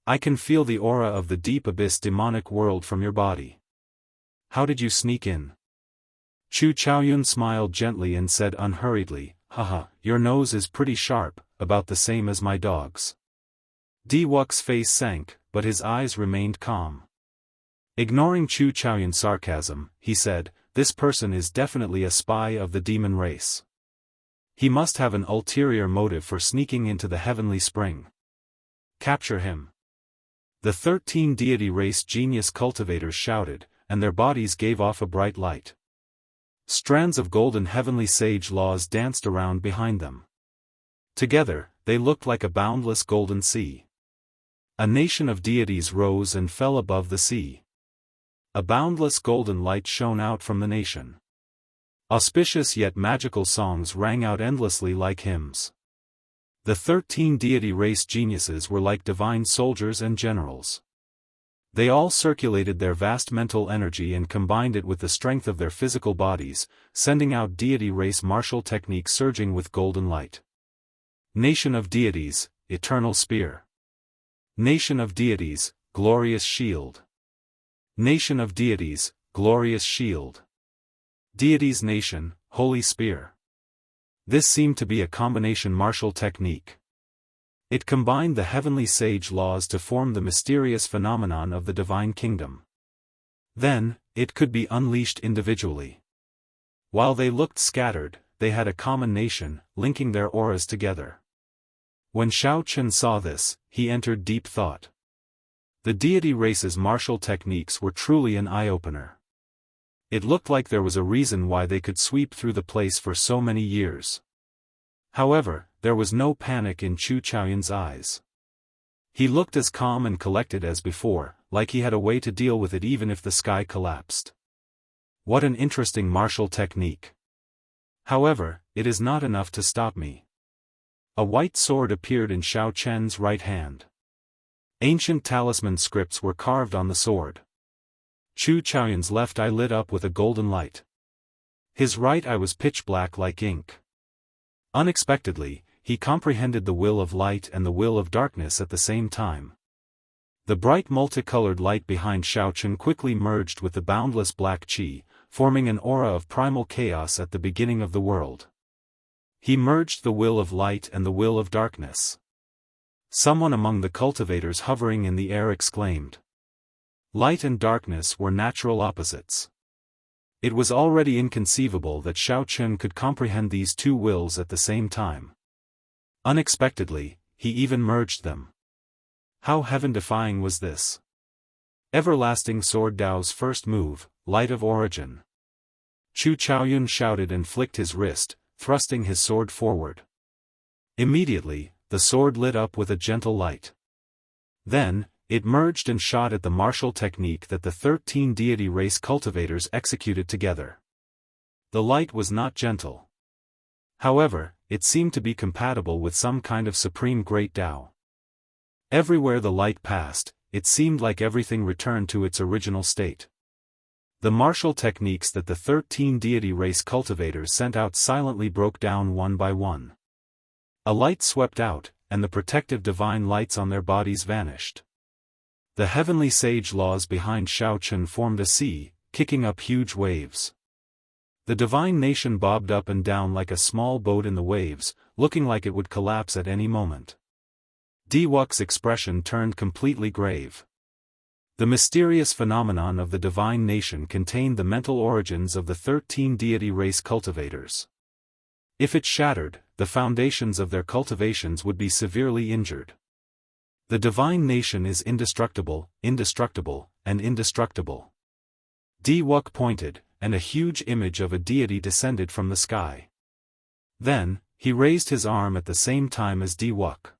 I can feel the aura of the deep abyss demonic world from your body. How did you sneak in?" Chu Chaoyun smiled gently and said unhurriedly, Haha, your nose is pretty sharp, about the same as my dog's. Diwok's face sank, but his eyes remained calm. Ignoring Chu Chaoyun's sarcasm, he said, "This person is definitely a spy of the demon race. He must have an ulterior motive for sneaking into the heavenly spring. Capture him." The 13 deity race genius cultivators shouted, and their bodies gave off a bright light. Strands of golden heavenly sage laws danced around behind them. Together, they looked like a boundless golden sea. A nation of deities rose and fell above the sea. A boundless golden light shone out from the nation. Auspicious yet magical songs rang out endlessly like hymns. The 13 deity race geniuses were like divine soldiers and generals. They all circulated their vast mental energy and combined it with the strength of their physical bodies, sending out deity race martial technique surging with golden light. Nation of deities, eternal spear. Nation of deities, glorious shield. Nation of deities, glorious shield. Deities nation, holy spear. This seemed to be a combination martial technique. It combined the heavenly sage laws to form the mysterious phenomenon of the divine kingdom. Then, it could be unleashed individually. While they looked scattered, they had a common nation, linking their auras together. When Shao Chun saw this, he entered deep thought. The deity race's martial techniques were truly an eye-opener. It looked like there was a reason why they could sweep through the place for so many years. However, there was no panic in Chu Chaoyun's eyes. He looked as calm and collected as before, like he had a way to deal with it even if the sky collapsed. What an interesting martial technique. However, it is not enough to stop me. A white sword appeared in Shao Chen's right hand. Ancient talisman scripts were carved on the sword. Chu Chaoyun's left eye lit up with a golden light. His right eye was pitch black like ink. Unexpectedly, he comprehended the will of light and the will of darkness at the same time. The bright multicolored light behind Shao Chun quickly merged with the boundless black qi, forming an aura of primal chaos at the beginning of the world. He merged the will of light and the will of darkness. Someone among the cultivators hovering in the air exclaimed. Light and darkness were natural opposites. It was already inconceivable that Shao Chun could comprehend these two wills at the same time. Unexpectedly, he even merged them. How heaven-defying was this? Everlasting Sword Dao's first move, Light of Origin. Chu Chaoyun shouted and flicked his wrist, thrusting his sword forward. Immediately, the sword lit up with a gentle light. Then, it merged and shot at the martial technique that the 13 deity race cultivators executed together. The light was not gentle. However, it seemed to be compatible with some kind of supreme great Tao. Everywhere the light passed, it seemed like everything returned to its original state. The martial techniques that the 13 deity race cultivators sent out silently broke down one by one. A light swept out, and the protective divine lights on their bodies vanished. The heavenly sage laws behind Shao Chun formed a sea, kicking up huge waves. The divine nation bobbed up and down like a small boat in the waves, looking like it would collapse at any moment. Diwok's expression turned completely grave. The mysterious phenomenon of the divine nation contained the mental origins of the 13 deity race cultivators. If it shattered, the foundations of their cultivations would be severely injured. The divine nation is indestructible, indestructible, and indestructible. Diwok pointed, and a huge image of a deity descended from the sky. Then, he raised his arm at the same time as Diwok.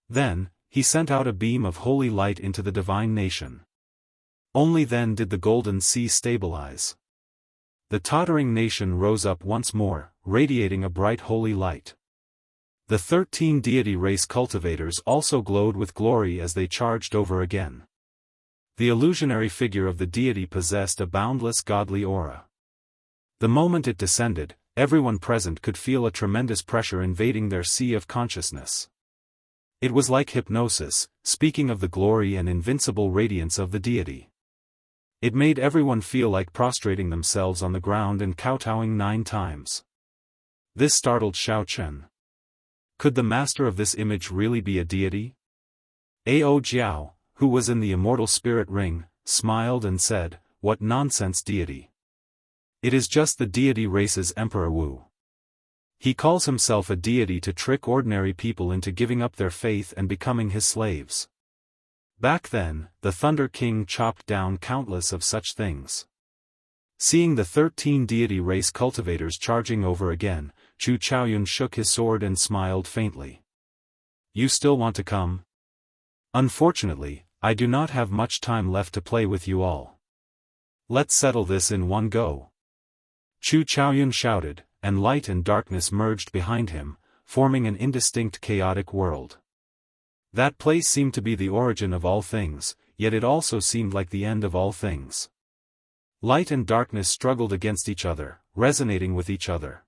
Then, he sent out a beam of holy light into the divine nation. Only then did the golden sea stabilize. The tottering nation rose up once more, radiating a bright holy light. The 13 deity race cultivators also glowed with glory as they charged over again. The illusionary figure of the deity possessed a boundless godly aura. The moment it descended, everyone present could feel a tremendous pressure invading their sea of consciousness. It was like hypnosis, speaking of the glory and invincible radiance of the deity. It made everyone feel like prostrating themselves on the ground and kowtowing 9 times. This startled Xiao Chen. Could the master of this image really be a deity? Ao Jiao, who was in the immortal spirit ring, smiled and said, "What nonsense deity! It is just the deity race's Emperor Wu. He calls himself a deity to trick ordinary people into giving up their faith and becoming his slaves." Back then, the Thunder King chopped down countless of such things. Seeing the 13 deity race cultivators charging over again, Chu Chaoyun shook his sword and smiled faintly. "You still want to come? Unfortunately, I do not have much time left to play with you all. Let's settle this in one go." Chu Chaoyun shouted, and light and darkness merged behind him, forming an indistinct chaotic world. That place seemed to be the origin of all things, yet it also seemed like the end of all things. Light and darkness struggled against each other, resonating with each other.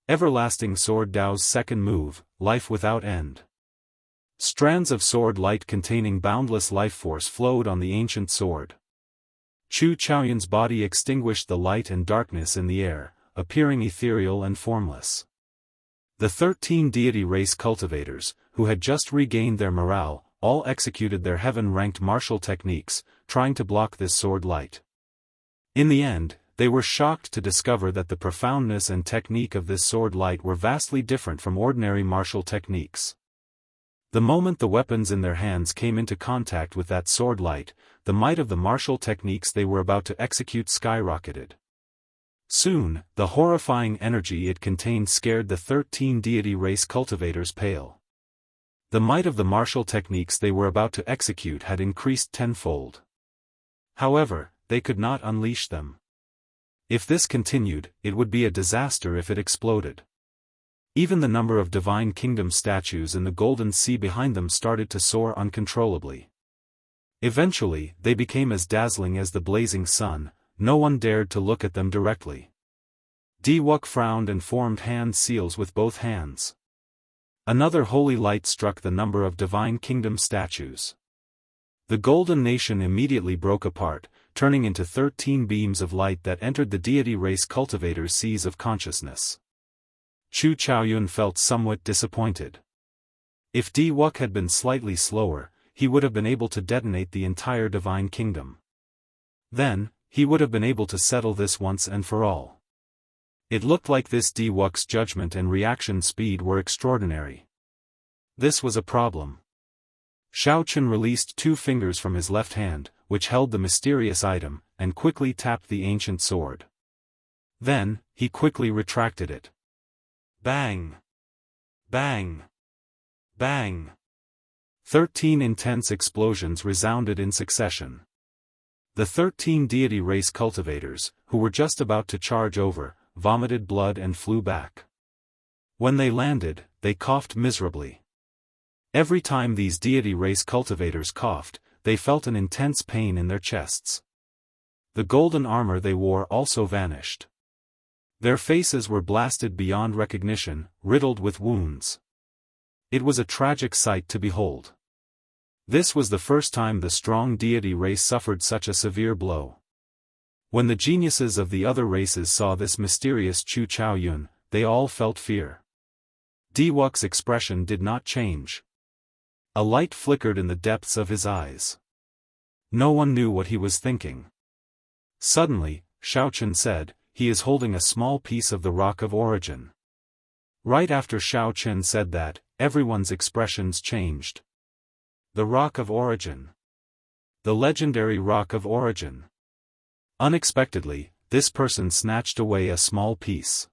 Everlasting Sword Dao's second move, Life Without End. Strands of sword light containing boundless life force flowed on the ancient sword. Chu Chaoyun's body extinguished the light and darkness in the air, appearing ethereal and formless. The 13 deity race cultivators, who had just regained their morale, all executed their heaven-ranked martial techniques, trying to block this sword light. In the end, they were shocked to discover that the profoundness and technique of this sword light were vastly different from ordinary martial techniques. The moment the weapons in their hands came into contact with that sword light, the might of the martial techniques they were about to execute skyrocketed. Soon, the horrifying energy it contained scared the 13 deity race cultivators pale. The might of the martial techniques they were about to execute had increased tenfold. However, they could not unleash them. If this continued, it would be a disaster if it exploded. Even the number of Divine Kingdom statues in the Golden Sea behind them started to soar uncontrollably. Eventually, they became as dazzling as the blazing sun. No one dared to look at them directly. Diwuk frowned and formed hand seals with both hands. Another holy light struck the number of Divine Kingdom statues. The Golden Nation immediately broke apart, turning into 13 beams of light that entered the deity race cultivators' seas of consciousness. Chu Chaoyun felt somewhat disappointed. If Diwuk had been slightly slower, he would have been able to detonate the entire Divine Kingdom. Then, he would have been able to settle this once and for all. It looked like this Diwuk's judgment and reaction speed were extraordinary. This was a problem. Xiao Chen released 2 fingers from his left hand, which held the mysterious item, and quickly tapped the ancient sword. Then, he quickly retracted it. Bang! Bang! Bang! 13 intense explosions resounded in succession. The 13 deity race cultivators, who were just about to charge over, vomited blood and flew back. When they landed, they coughed miserably. Every time these deity race cultivators coughed, they felt an intense pain in their chests. The golden armor they wore also vanished. Their faces were blasted beyond recognition, riddled with wounds. It was a tragic sight to behold. This was the first time the strong deity race suffered such a severe blow. When the geniuses of the other races saw this mysterious Chu Chaoyun, they all felt fear. Diwuk's expression did not change. A light flickered in the depths of his eyes. No one knew what he was thinking. Suddenly, Xiao Chen said, "He is holding a small piece of the Rock of Origin." Right after Xiao Chen said that, everyone's expressions changed. The Rock of Origin. The legendary Rock of Origin. Unexpectedly, this person snatched away a small piece.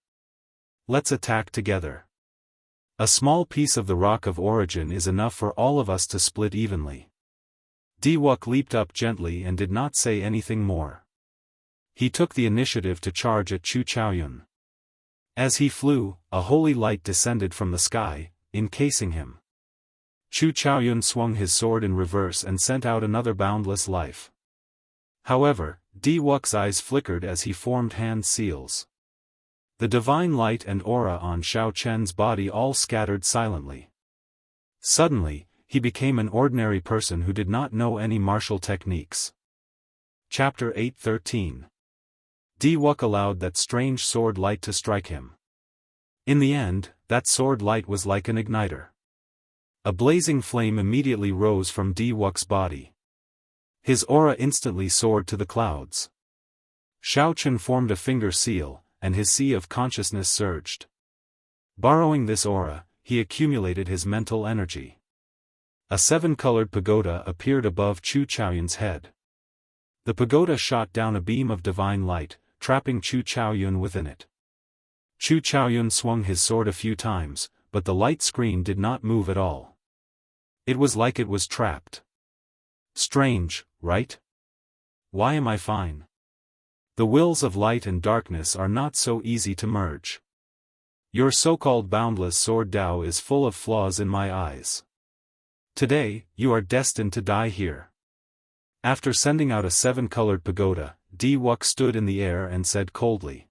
"Let's attack together. A small piece of the Rock of Origin is enough for all of us to split evenly." Diwuk leaped up gently and did not say anything more. He took the initiative to charge at Chu Chaoyun. As he flew, a holy light descended from the sky, encasing him. Chu Chaoyun swung his sword in reverse and sent out another boundless life. However, Diwuk's eyes flickered as he formed hand seals. The divine light and aura on Xiao Chen's body all scattered silently. Suddenly, he became an ordinary person who did not know any martial techniques. Chapter 8:13. Diwuk allowed that strange sword light to strike him. In the end, that sword light was like an igniter. A blazing flame immediately rose from Wuxia's body. His aura instantly soared to the clouds. Xiaochen formed a finger seal, and his sea of consciousness surged. Borrowing this aura, he accumulated his mental energy. A 7-colored pagoda appeared above Chu Chaoyun's head. The pagoda shot down a beam of divine light, trapping Chu Chaoyun within it. Chu Chaoyun swung his sword a few times, but the light screen did not move at all. It was like it was trapped. Strange, right? Why am I fine? The wills of light and darkness are not so easy to merge. Your so-called boundless sword Dao is full of flaws in my eyes. Today, you are destined to die here. After sending out a 7-colored pagoda, Wuxia stood in the air and said coldly.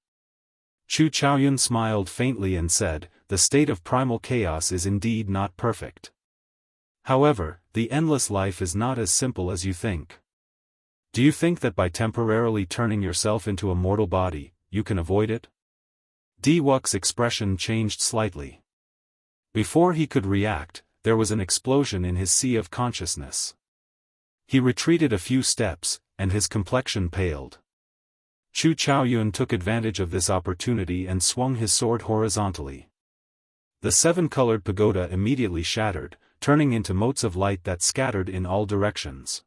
Chu Chaoyun smiled faintly and said, "The state of primal chaos is indeed not perfect. However, the endless life is not as simple as you think. Do you think that by temporarily turning yourself into a mortal body, you can avoid it?" Wuxia's expression changed slightly. Before he could react, there was an explosion in his sea of consciousness. He retreated a few steps, and his complexion paled. Chu Chaoyun took advantage of this opportunity and swung his sword horizontally. The 7-colored pagoda immediately shattered, turning into motes of light that scattered in all directions.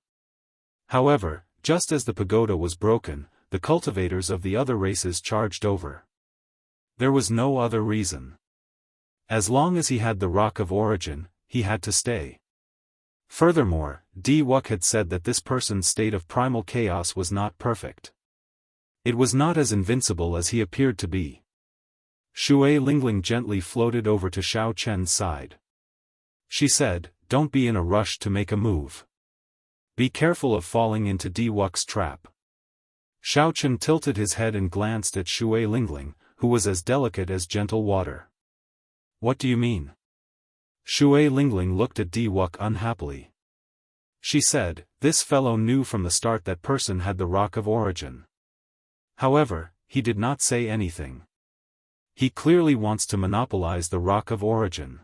However, just as the pagoda was broken, the cultivators of the other races charged over. There was no other reason. As long as he had the Rock of Origin, he had to stay. Furthermore, Wuxia had said that this person's state of primal chaos was not perfect. It was not as invincible as he appeared to be. Shui Lingling gently floated over to Xiao Chen's side. She said, "Don't be in a rush to make a move. Be careful of falling into Wuxia's trap." Xiao Chen tilted his head and glanced at Shui Lingling, who was as delicate as gentle water. "What do you mean?" Shui Lingling looked at Wuxia unhappily. She said, "This fellow knew from the start that person had the Rock of Origin. However, he did not say anything. He clearly wants to monopolize the Rock of Origin.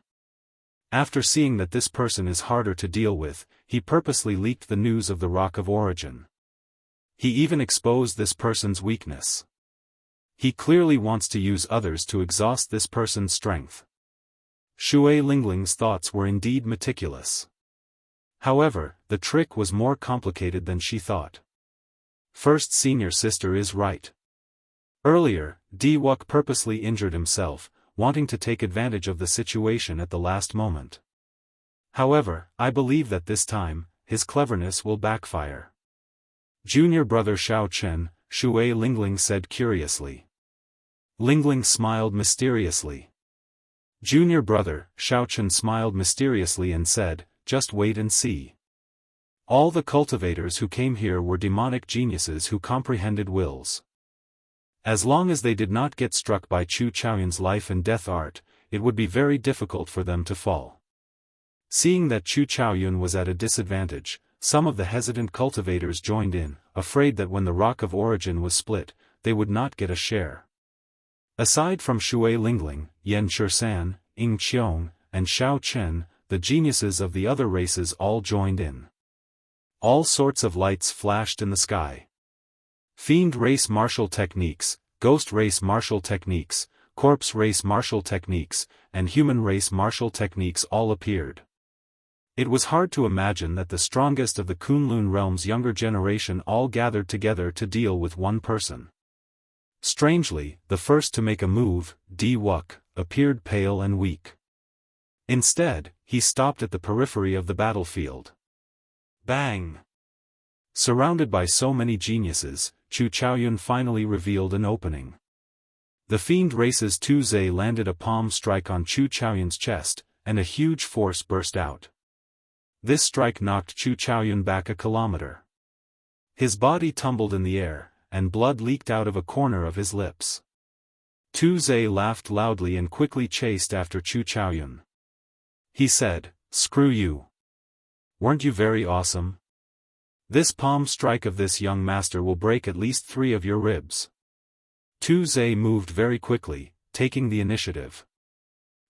After seeing that this person is harder to deal with, he purposely leaked the news of the Rock of Origin. He even exposed this person's weakness. He clearly wants to use others to exhaust this person's strength." Shui Lingling's thoughts were indeed meticulous. However, the trick was more complicated than she thought. First, senior sister is right. Earlier, Wuxia purposely injured himself, wanting to take advantage of the situation at the last moment. However, I believe that this time, his cleverness will backfire. Junior brother Xiao Chen, Shui Lingling said curiously. Lingling smiled mysteriously. Junior brother, Xiao Chen smiled mysteriously and said, "Just wait and see." All the cultivators who came here were demonic geniuses who comprehended wills. As long as they did not get struck by Chu Chaoyun's life and death art, it would be very difficult for them to fall. Seeing that Chu Chaoyun was at a disadvantage, some of the hesitant cultivators joined in, afraid that when the Rock of Origin was split, they would not get a share. Aside from Shui Lingling, Yan Shisan, Ying Qiong, and Xiao Chen, the geniuses of the other races all joined in. All sorts of lights flashed in the sky. Fiend race martial techniques, ghost race martial techniques, corpse race martial techniques, and human race martial techniques all appeared. It was hard to imagine that the strongest of the Kunlun realm's younger generation all gathered together to deal with one person. Strangely, the first to make a move, Wuxia, appeared pale and weak. Instead, he stopped at the periphery of the battlefield. Bang! Surrounded by so many geniuses, Chu Chaoyun finally revealed an opening. The fiend race's Zhe landed a palm strike on Chu Chaoyun's chest, and a huge force burst out. This strike knocked Chu Chaoyun back a kilometer. His body tumbled in the air, and blood leaked out of a corner of his lips. Zhe laughed loudly and quickly chased after Chu Chaoyun. He said, "Screw you. Weren't you very awesome? This palm strike of this young master will break at least 3 of your ribs." Zhe moved very quickly, taking the initiative.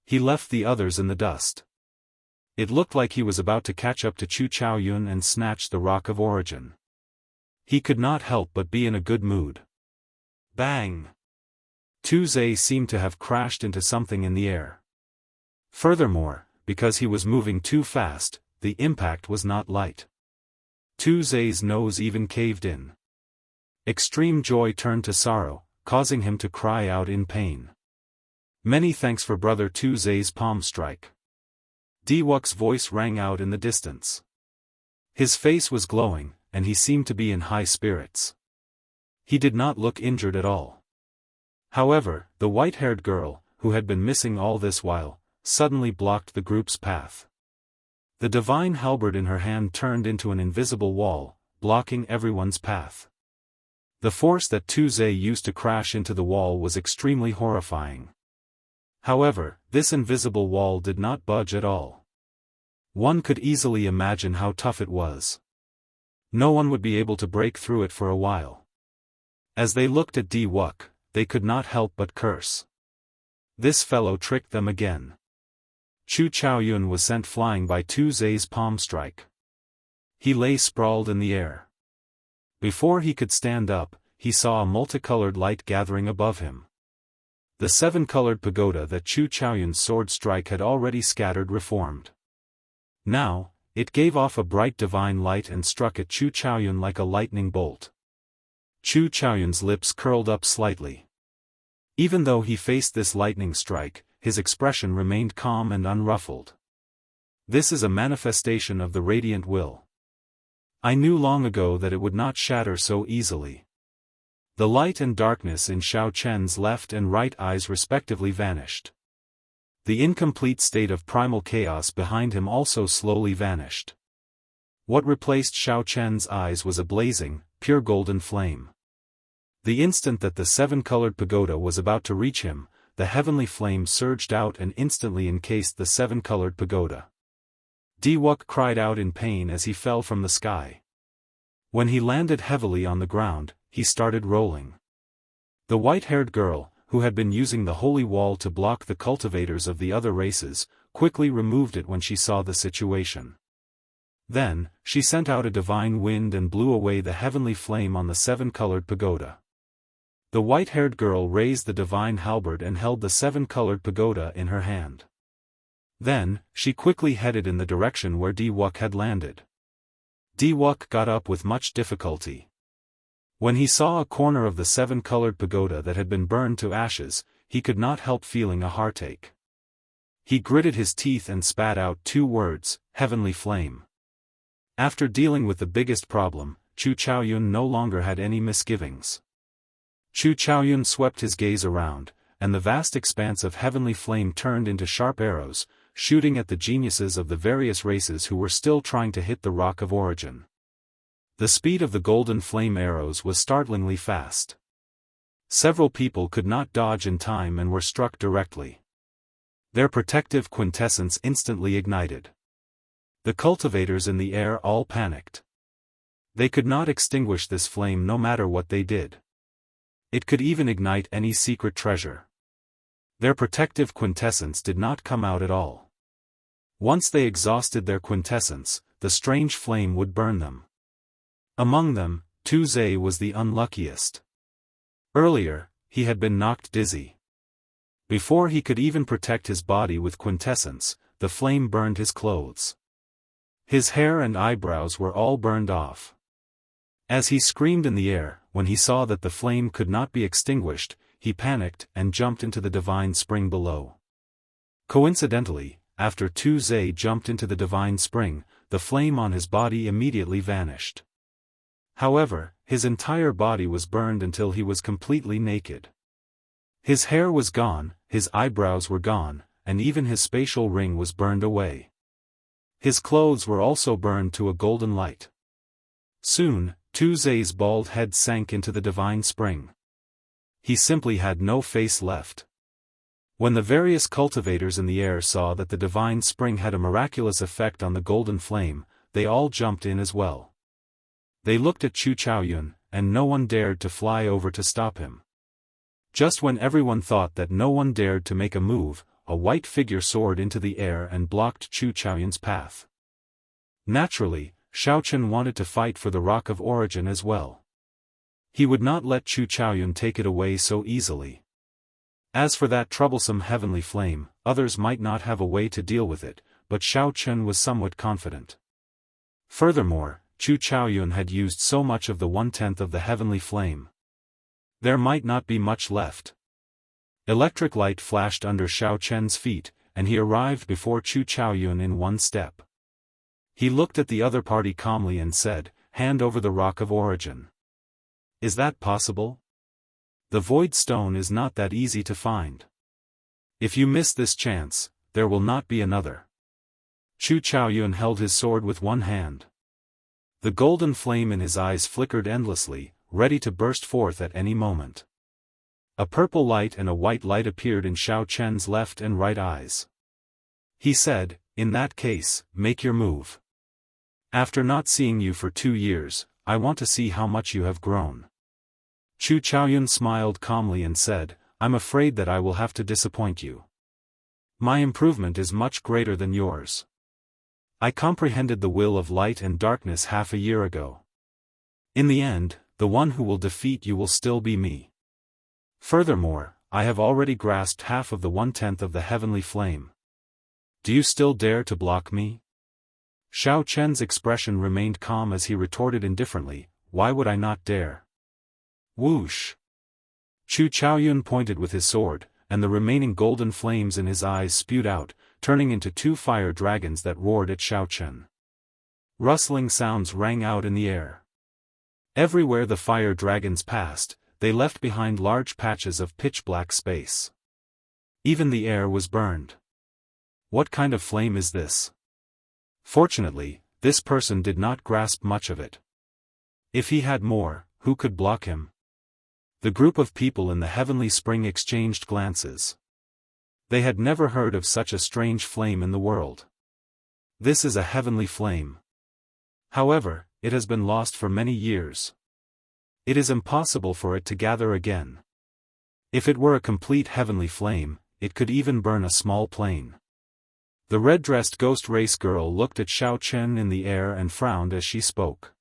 He left the others in the dust. It looked like he was about to catch up to Chu Chaoyun and snatch the Rock of Origin. He could not help but be in a good mood. Bang! Tu Zhe seemed to have crashed into something in the air. Furthermore, because he was moving too fast, the impact was not light. Tu Zhe's nose even caved in. Extreme joy turned to sorrow, causing him to cry out in pain. Many thanks for brother Tu Zhe's palm strike. Diwuk's voice rang out in the distance. His face was glowing, and he seemed to be in high spirits. He did not look injured at all. However, the white-haired girl, who had been missing all this while, suddenly blocked the group's path. The divine halberd in her hand turned into an invisible wall, blocking everyone's path. The force that Tu Zhe used to crash into the wall was extremely horrifying. However, this invisible wall did not budge at all. One could easily imagine how tough it was. No one would be able to break through it for a while. As they looked at Diwuk, they could not help but curse. This fellow tricked them again. Chu Chaoyun was sent flying by Tu Zhe's palm strike. He lay sprawled in the air. Before he could stand up, he saw a multicolored light gathering above him. The seven-colored pagoda that Chu Chaoyun's sword strike had already scattered reformed. Now, it gave off a bright divine light and struck at Chu Chaoyun like a lightning bolt. Chu Chaoyun's lips curled up slightly. Even though he faced this lightning strike, his expression remained calm and unruffled. This is a manifestation of the radiant will. I knew long ago that it would not shatter so easily. The light and darkness in Xiao Chen's left and right eyes respectively vanished. The incomplete state of primal chaos behind him also slowly vanished. What replaced Xiao Chen's eyes was a blazing, pure golden flame. The instant that the seven-colored pagoda was about to reach him, the heavenly flame surged out and instantly encased the seven-colored pagoda. Diwuk cried out in pain as he fell from the sky. When he landed heavily on the ground, he started rolling. The white-haired girl, who had been using the holy wall to block the cultivators of the other races, quickly removed it when she saw the situation. Then, she sent out a divine wind and blew away the heavenly flame on the seven-colored pagoda. The white-haired girl raised the divine halberd and held the seven-colored pagoda in her hand. Then, she quickly headed in the direction where Diwuk had landed. Diwuk got up with much difficulty. When he saw a corner of the seven-colored pagoda that had been burned to ashes, he could not help feeling a heartache. He gritted his teeth and spat out two words, heavenly flame. After dealing with the biggest problem, Chu Chaoyun no longer had any misgivings. Chu Chaoyun swept his gaze around, and the vast expanse of heavenly flame turned into sharp arrows, shooting at the geniuses of the various races who were still trying to hit the Rock of Origin. The speed of the golden flame arrows was startlingly fast. Several people could not dodge in time and were struck directly. Their protective quintessence instantly ignited. The cultivators in the air all panicked. They could not extinguish this flame no matter what they did. It could even ignite any secret treasure. Their protective quintessence did not come out at all. Once they exhausted their quintessence, the strange flame would burn them. Among them, Tu Zhe was the unluckiest. Earlier, he had been knocked dizzy. Before he could even protect his body with quintessence, the flame burned his clothes. His hair and eyebrows were all burned off. As he screamed in the air, when he saw that the flame could not be extinguished, he panicked and jumped into the divine spring below. Coincidentally, after Tu Zhe jumped into the divine spring, the flame on his body immediately vanished. However, his entire body was burned until he was completely naked. His hair was gone, his eyebrows were gone, and even his spatial ring was burned away. His clothes were also burned to a golden light. Soon, Tu Zhe's bald head sank into the divine spring. He simply had no face left. When the various cultivators in the air saw that the divine spring had a miraculous effect on the golden flame, they all jumped in as well. They looked at Chu Chaoyun, and no one dared to fly over to stop him. Just when everyone thought that no one dared to make a move, a white figure soared into the air and blocked Chu Chaoyun's path. Naturally, Xiao Chen wanted to fight for the Rock of Origin as well. He would not let Chu Chaoyun take it away so easily. As for that troublesome heavenly flame, others might not have a way to deal with it, but Xiao Chen was somewhat confident. Furthermore, Chu Chaoyun had used so much of the 1/10 of the heavenly flame. There might not be much left. Electric light flashed under Xiao Chen's feet, and he arrived before Chu Chaoyun in one step. He looked at the other party calmly and said, "Hand over the Rock of Origin." "Is that possible? The Void Stone is not that easy to find. If you miss this chance, there will not be another." Chu Chaoyun held his sword with one hand. The golden flame in his eyes flickered endlessly, ready to burst forth at any moment. A purple light and a white light appeared in Xiao Chen's left and right eyes. He said, "In that case, make your move. After not seeing you for 2 years, I want to see how much you have grown." Chu Chaoyun smiled calmly and said, "I'm afraid that I will have to disappoint you. My improvement is much greater than yours. I comprehended the will of light and darkness half a year ago. In the end, the one who will defeat you will still be me. Furthermore, I have already grasped half of the 1/10 of the heavenly flame. Do you still dare to block me?" Xiao Chen's expression remained calm as he retorted indifferently, "Why would I not dare?" Whoosh! Chu Chaoyun pointed with his sword, and the remaining golden flames in his eyes spewed out, turning into 2 fire dragons that roared at Xiao Chen. Rustling sounds rang out in the air. Everywhere the fire dragons passed, they left behind large patches of pitch-black space. Even the air was burned. What kind of flame is this? Fortunately, this person did not grasp much of it. If he had more, who could block him? The group of people in the heavenly spring exchanged glances. They had never heard of such a strange flame in the world. This is a heavenly flame. However, it has been lost for many years. It is impossible for it to gather again. If it were a complete heavenly flame, it could even burn a small plane. The red-dressed ghost race girl looked at Xiao Chen in the air and frowned as she spoke.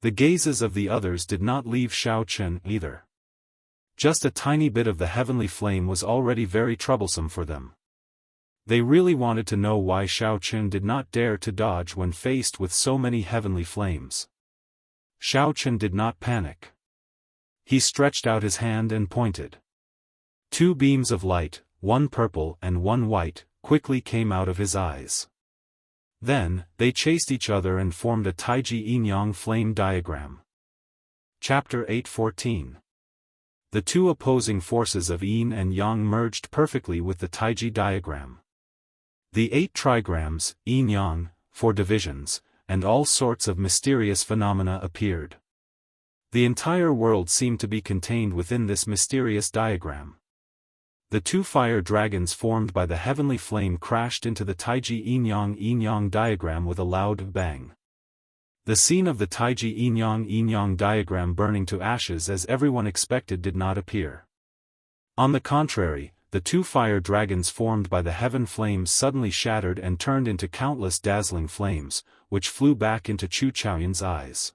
The gazes of the others did not leave Xiao Chen either. Just a tiny bit of the heavenly flame was already very troublesome for them. They really wanted to know why Xiao Chen did not dare to dodge when faced with so many heavenly flames. Xiao Chen did not panic. He stretched out his hand and pointed. 2 beams of light, one purple and one white, quickly came out of his eyes. Then, they chased each other and formed a Taiji Yin-Yang flame diagram. Chapter 8:14. The 2 opposing forces of Yin and Yang merged perfectly with the Taiji diagram. The 8 trigrams, Yin-Yang, 4 divisions, and all sorts of mysterious phenomena appeared. The entire world seemed to be contained within this mysterious diagram. The 2 fire dragons formed by the heavenly flame crashed into the Taiji Yin-Yang diagram with a loud bang. The scene of the Taiji Yin-Yang diagram burning to ashes as everyone expected did not appear. On the contrary, the 2 fire dragons formed by the heaven flames suddenly shattered and turned into countless dazzling flames, which flew back into Chu Chaoyun's eyes.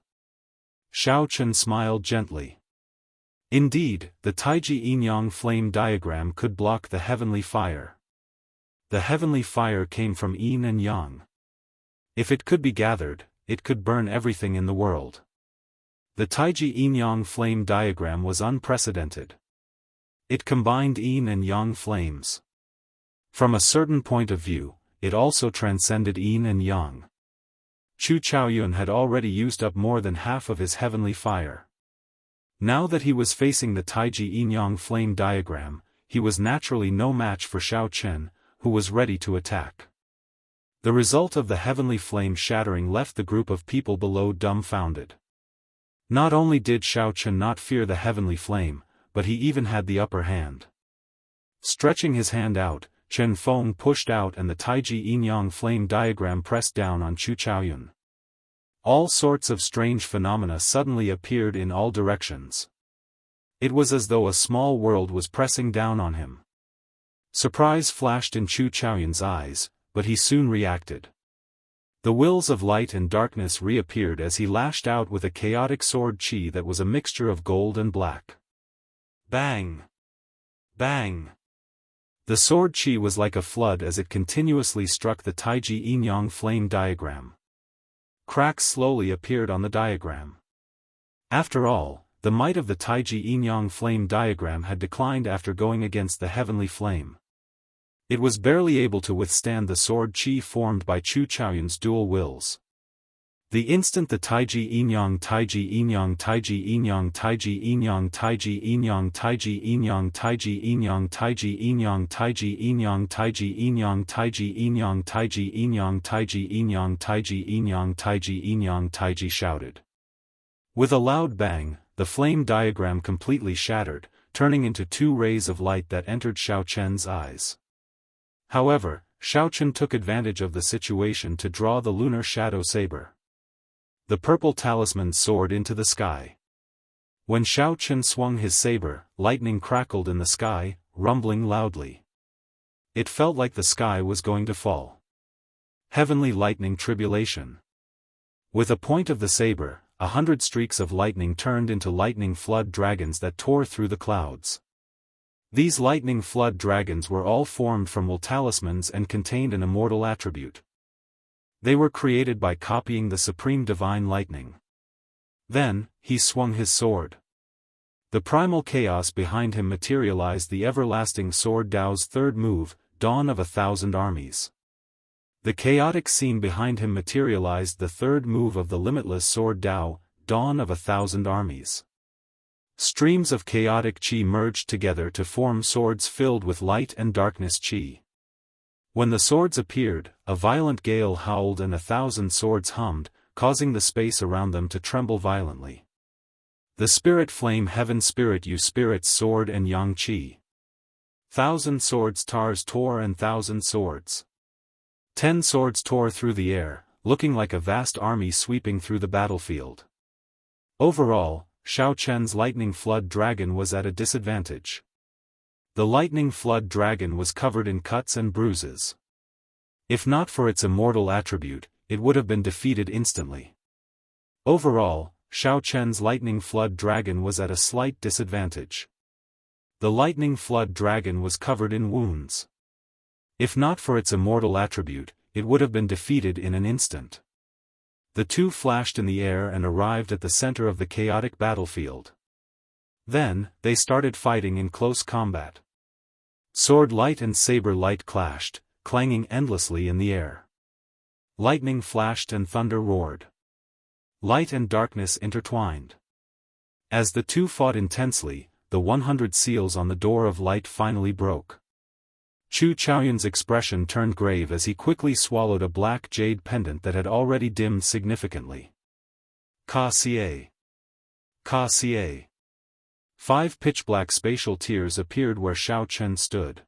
Xiao Chen smiled gently. Indeed, the Taiji Yin-Yang flame diagram could block the heavenly fire. The heavenly fire came from Yin and Yang. If it could be gathered, it could burn everything in the world. The Taiji Yin-Yang flame diagram was unprecedented. It combined Yin and Yang flames. From a certain point of view, it also transcended Yin and Yang. Chu Chaoyun had already used up more than half of his heavenly fire. Now that he was facing the Taiji Yin-Yang flame diagram, he was naturally no match for Xiao Chen, who was ready to attack. The result of the heavenly flame shattering left the group of people below dumbfounded. Not only did Xiao Chen not fear the heavenly flame, but he even had the upper hand. Stretching his hand out, Chen Feng pushed out and the Taiji Yin-Yang flame diagram pressed down on Chu Chaoyun. All sorts of strange phenomena suddenly appeared in all directions. It was as though a small world was pressing down on him. Surprise flashed in Chu Chaoyun's eyes, but he soon reacted. The wills of light and darkness reappeared as he lashed out with a chaotic sword chi that was a mixture of gold and black. Bang! Bang! The sword chi was like a flood as it continuously struck the Taiji Yin-Yang flame diagram. Cracks slowly appeared on the diagram. After all, the might of the Taiji Yin-Yang flame diagram had declined after going against the heavenly flame. It was barely able to withstand the sword chi formed by Chu Chaoyun's dual wills. The instant the Taiji Yin-Yang Taiji Yin-Yang Taiji Yin-Yang Taiji Yin-Yang Taiji Yin-Yang Taiji Yin-Yang Taiji Yin-Yang Taiji Yin-Yang Taiji Yin-Yang Taiji Yin-Yang Taiji Yin-Yang Taiji Yin-Yang Taiji Yin-Yang Taiji Yin-Yang Taiji Yin-Yang Taiji shouted. With a loud bang, the flame diagram completely shattered, turning into two rays of light that entered Xiao Chen's eyes. However, Xiao Chen took advantage of the situation to draw the lunar shadow saber. The purple talisman soared into the sky. When Xiao Chen swung his saber, lightning crackled in the sky, rumbling loudly. It felt like the sky was going to fall. Heavenly lightning tribulation. With a point of the saber, 100 streaks of lightning turned into lightning flood dragons that tore through the clouds. These lightning flood dragons were all formed from will talismans and contained an immortal attribute. They were created by copying the supreme divine lightning. Then, he swung his sword. The primal chaos behind him materialized the everlasting sword Dao's third move, Dawn of 1,000 Armies. The chaotic scene behind him materialized the third move of the limitless sword Dao, Dawn of 1,000 Armies. Streams of chaotic chi merged together to form swords filled with light and darkness chi. When the swords appeared, a violent gale howled and 1,000 swords hummed, causing the space around them to tremble violently. The spirit flame heaven spirit you spirits sword and yang chi. 1,000 swords tars tore and 1,000 swords. 10 swords tore through the air, looking like a vast army sweeping through the battlefield. Overall, Xiao Chen's lightning flood dragon was at a disadvantage. The lightning flood dragon was covered in cuts and bruises. If not for its immortal attribute, it would have been defeated instantly. Overall, Xiao Chen's lightning flood dragon was at a slight disadvantage. The lightning flood dragon was covered in wounds. If not for its immortal attribute, it would have been defeated in an instant. The two flashed in the air and arrived at the center of the chaotic battlefield. Then, they started fighting in close combat. Sword light and saber light clashed, clanging endlessly in the air. Lightning flashed and thunder roared. Light and darkness intertwined. As the two fought intensely, the 100 seals on the door of light finally broke. Chu Chaoyun's expression turned grave as he quickly swallowed a black jade pendant that had already dimmed significantly. Ka Xie. Ka Xie. 5 pitch-black spatial tears appeared where Xiao Chen stood.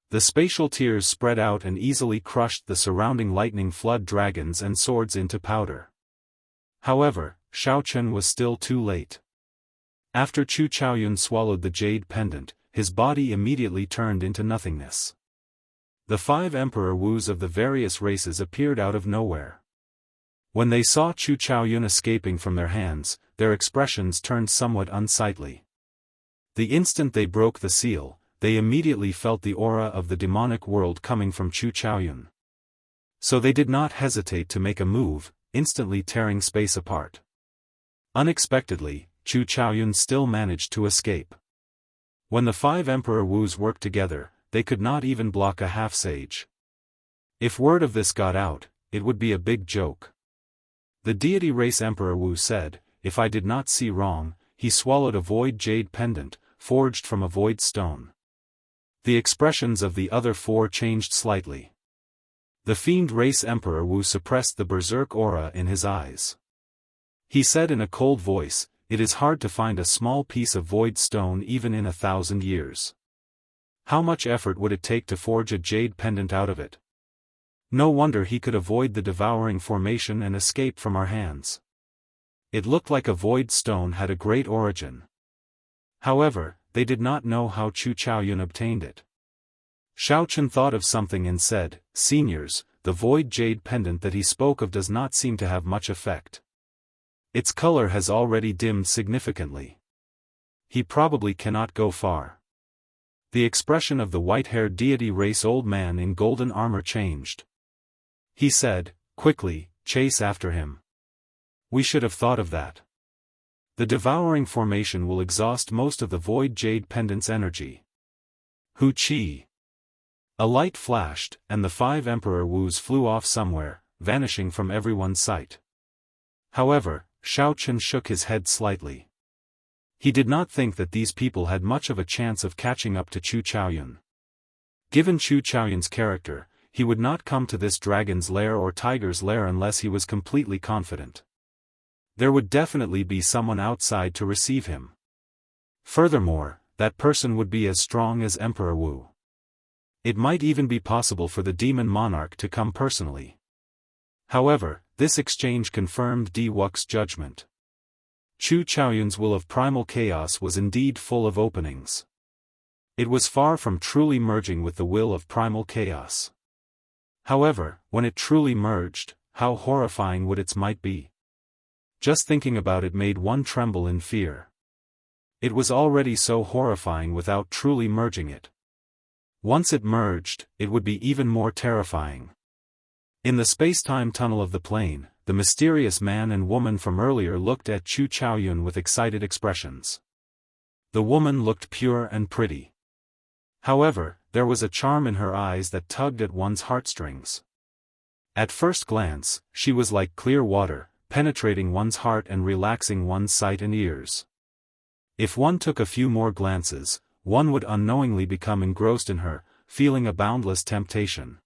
The spatial tears spread out and easily crushed the surrounding lightning flood dragons and swords into powder. However, Xiao Chen was still too late. After Chu Chaoyun swallowed the jade pendant, his body immediately turned into nothingness. The 5 Emperor Wus of the various races appeared out of nowhere. When they saw Chu Chaoyun escaping from their hands, their expressions turned somewhat unsightly. The instant they broke the seal, they immediately felt the aura of the demonic world coming from Chu Chaoyun. So they did not hesitate to make a move, instantly tearing space apart. Unexpectedly, Chu Chaoyun still managed to escape. When the 5 Emperor Wus worked together, they could not even block a half-sage. If word of this got out, it would be a big joke. The deity race Emperor Wu said, "If I did not see wrong, he swallowed a void jade pendant, forged from a void stone." The expressions of the other 4 changed slightly. The fiend race Emperor Wu suppressed the berserk aura in his eyes. He said in a cold voice, "It is hard to find a small piece of void stone even in 1,000 years. How much effort would it take to forge a jade pendant out of it? No wonder he could avoid the devouring formation and escape from our hands. It looked like a void stone had a great origin." However, they did not know how Chu Chaoyun obtained it. Xiao Chen thought of something and said, "Seniors, the void jade pendant that he spoke of does not seem to have much effect. Its color has already dimmed significantly. He probably cannot go far." The expression of the white-haired deity race old man in golden armor changed. He said, quickly, "Chase after him. We should have thought of that. The devouring formation will exhaust most of the void jade pendant's energy." Hu Qi. A light flashed, and the 5 Emperor Wus flew off somewhere, vanishing from everyone's sight. However, Xiao Chen shook his head slightly. He did not think that these people had much of a chance of catching up to Chu Chaoyun. Given Chu Chaoyun's character, he would not come to this dragon's lair or tiger's lair unless he was completely confident. There would definitely be someone outside to receive him. Furthermore, that person would be as strong as Emperor Wu. It might even be possible for the demon monarch to come personally. However, this exchange confirmed Di Wux's judgment. Chu Chaoyun's will of primal chaos was indeed full of openings. It was far from truly merging with the will of primal chaos. However, when it truly merged, how horrifying would its might be? Just thinking about it made one tremble in fear. It was already so horrifying without truly merging it. Once it merged, it would be even more terrifying. In the space-time tunnel of the plane, the mysterious man and woman from earlier looked at Chu Chaoyun with excited expressions. The woman looked pure and pretty. However, there was a charm in her eyes that tugged at one's heartstrings. At first glance, she was like clear water, penetrating one's heart and relaxing one's sight and ears. If one took a few more glances, one would unknowingly become engrossed in her, feeling a boundless temptation.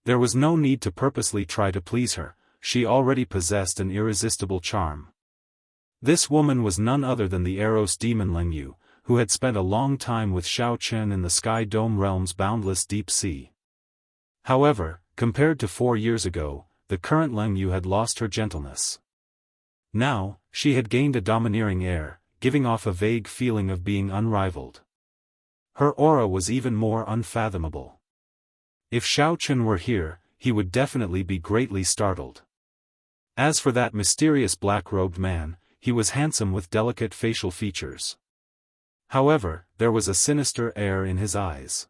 There was no need to purposely try to please her, she already possessed an irresistible charm. This woman was none other than the Eros demon Leng Yu, who had spent a long time with Xiao Chen in the Sky Dome realm's boundless deep sea. However, compared to 4 years ago, the current Leng Yu had lost her gentleness. Now, she had gained a domineering air, giving off a vague feeling of being unrivaled. Her aura was even more unfathomable. If Xiao Chen were here, he would definitely be greatly startled. As for that mysterious black-robed man, he was handsome with delicate facial features. However, there was a sinister air in his eyes.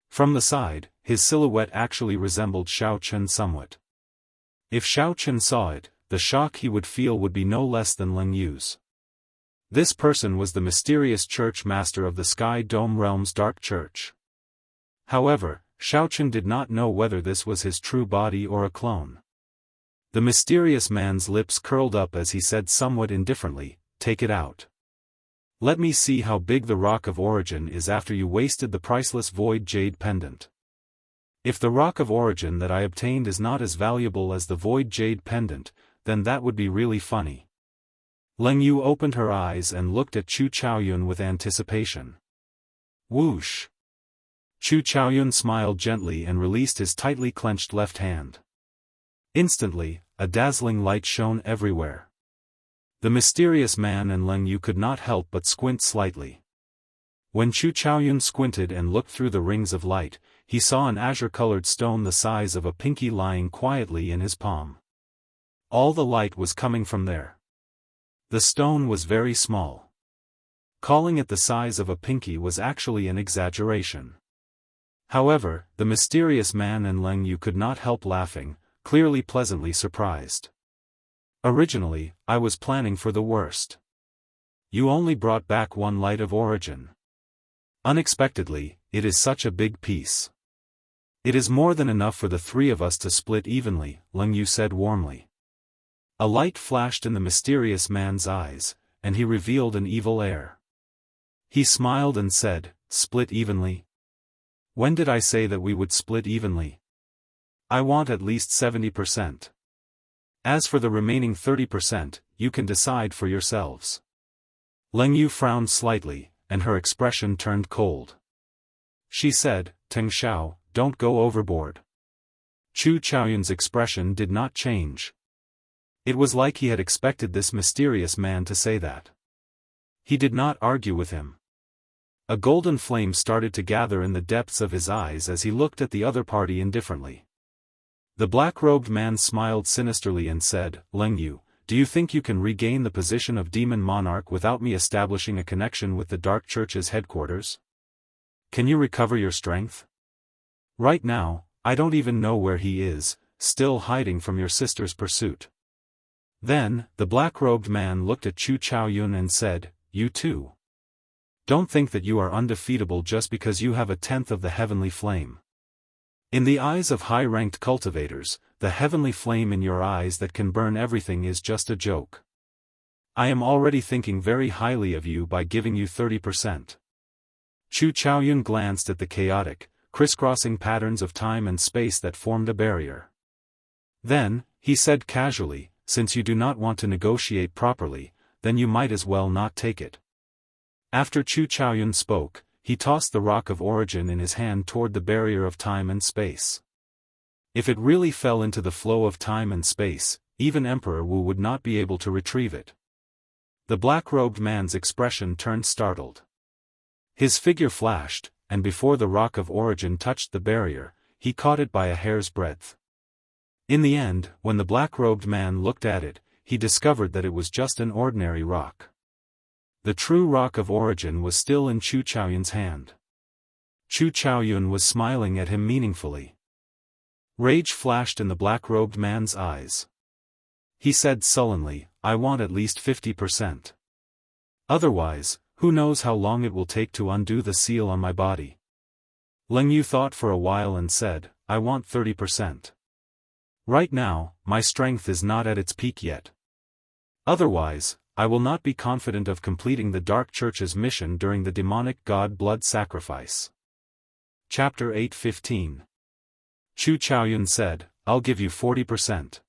From the side, his silhouette actually resembled Xiao Chen somewhat. If Xiao Chen saw it, the shock he would feel would be no less than Leng Yu's. This person was the mysterious church master of the Sky Dome realm's dark church. However, Xiao Chen did not know whether this was his true body or a clone. The mysterious man's lips curled up as he said somewhat indifferently, "Take it out. Let me see how big the Rock of Origin is after you wasted the priceless void jade pendant. If the Rock of Origin that I obtained is not as valuable as the void jade pendant, then that would be really funny." Leng Yu opened her eyes and looked at Chu Chaoyun with anticipation. Whoosh! Chu Chaoyun smiled gently and released his tightly clenched left hand. Instantly, a dazzling light shone everywhere. The mysterious man and Leng Yu could not help but squint slightly. When Chu Chaoyun squinted and looked through the rings of light, he saw an azure-colored stone the size of a pinky lying quietly in his palm. All the light was coming from there. The stone was very small. Calling it the size of a pinky was actually an exaggeration. However, the mysterious man and Leng Yu could not help laughing, clearly pleasantly surprised. Originally, I was planning for the worst. You only brought back 1 light of origin. Unexpectedly, it is such a big piece. It is more than enough for the 3 of us to split evenly, Leng Yu said warmly. A light flashed in the mysterious man's eyes, and he revealed an evil air. He smiled and said, "Split evenly? When did I say that we would split evenly? I want at least 70%. As for the remaining 30%, you can decide for yourselves." Leng Yu frowned slightly, and her expression turned cold. She said, "Teng Xiao, don't go overboard." Chu Chaoyun's expression did not change. It was like he had expected this mysterious man to say that. He did not argue with him. A golden flame started to gather in the depths of his eyes as he looked at the other party indifferently. The black-robed man smiled sinisterly and said, "Leng Yu, do you think you can regain the position of demon monarch without me establishing a connection with the Dark Church's headquarters? Can you recover your strength? Right now, I don't even know where he is, still hiding from your sister's pursuit." Then, the black-robed man looked at Chu Chaoyun and said, "You too. Don't think that you are undefeatable just because you have a tenth of the heavenly flame. In the eyes of high-ranked cultivators, the heavenly flame in your eyes that can burn everything is just a joke. I am already thinking very highly of you by giving you 30%. Chu Chaoyun glanced at the chaotic, crisscrossing patterns of time and space that formed a barrier. Then, he said casually, "Since you do not want to negotiate properly, then you might as well not take it." After Chu Chaoyun spoke, he tossed the rock of origin in his hand toward the barrier of time and space. If it really fell into the flow of time and space, even Emperor Wu would not be able to retrieve it. The black-robed man's expression turned startled. His figure flashed, and before the rock of origin touched the barrier, he caught it by a hair's breadth. In the end, when the black-robed man looked at it, he discovered that it was just an ordinary rock. The true rock of origin was still in Chu Chaoyun's hand. Chu Chaoyun was smiling at him meaningfully. Rage flashed in the black-robed man's eyes. He said sullenly, "I want at least 50%. Otherwise, who knows how long it will take to undo the seal on my body." Leng Yu thought for a while and said, "I want 30%. Right now, my strength is not at its peak yet. Otherwise, I will not be confident of completing the Dark Church's mission during the demonic god blood sacrifice." Chapter 8:15. Chu Chaoyun said, "I'll give you 40%.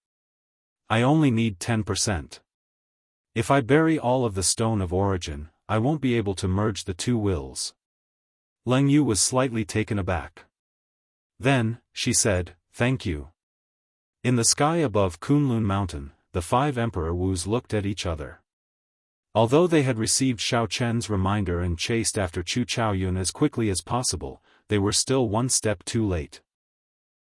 I only need 10%. If I bury all of the stone of origin, I won't be able to merge the two wills." Leng Yu was slightly taken aback. Then, she said, "Thank you." In the sky above Kunlun Mountain, the 5 Emperor Wus looked at each other. Although they had received Xiao Chen's reminder and chased after Chu Chaoyun as quickly as possible, they were still one step too late.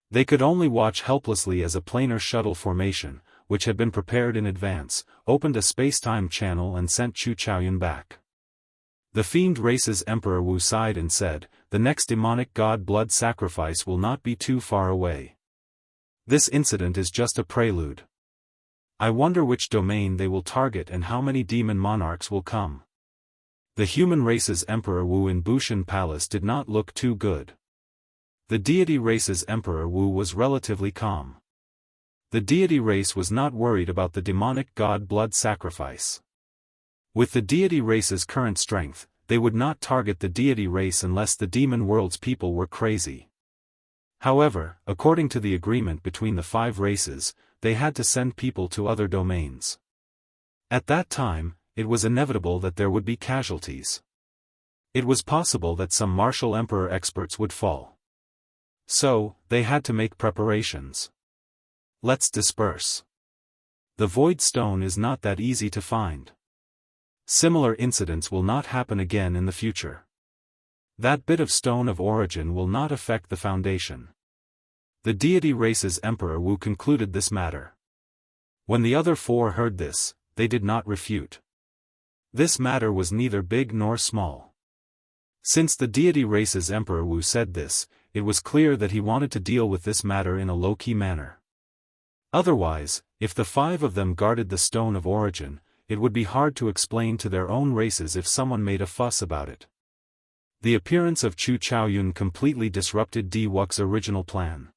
They could only watch helplessly as a planar shuttle formation, which had been prepared in advance, opened a space-time channel and sent Chu Chaoyun back. The fiend race's Emperor Wu sighed and said, "The next demonic god blood sacrifice will not be too far away. This incident is just a prelude. I wonder which domain they will target and how many demon monarchs will come." The human race's Emperor Wu in Bushan Palace did not look too good. The deity race's Emperor Wu was relatively calm. The deity race was not worried about the demonic god blood sacrifice. With the deity race's current strength, they would not target the deity race unless the demon world's people were crazy. However, according to the agreement between the 5 races, they had to send people to other domains. At that time, it was inevitable that there would be casualties. It was possible that some martial emperor experts would fall. So, they had to make preparations. Let's disperse. The Void Stone is not that easy to find. Similar incidents will not happen again in the future. That bit of stone of origin will not affect the Foundation. The deity race's Emperor Wu concluded this matter. When the other 4 heard this, they did not refute. This matter was neither big nor small. Since the deity race's Emperor Wu said this, it was clear that he wanted to deal with this matter in a low-key manner. Otherwise, if the 5 of them guarded the stone of origin, it would be hard to explain to their own races if someone made a fuss about it. The appearance of Chu Chaoyun completely disrupted Di Wux's original plan.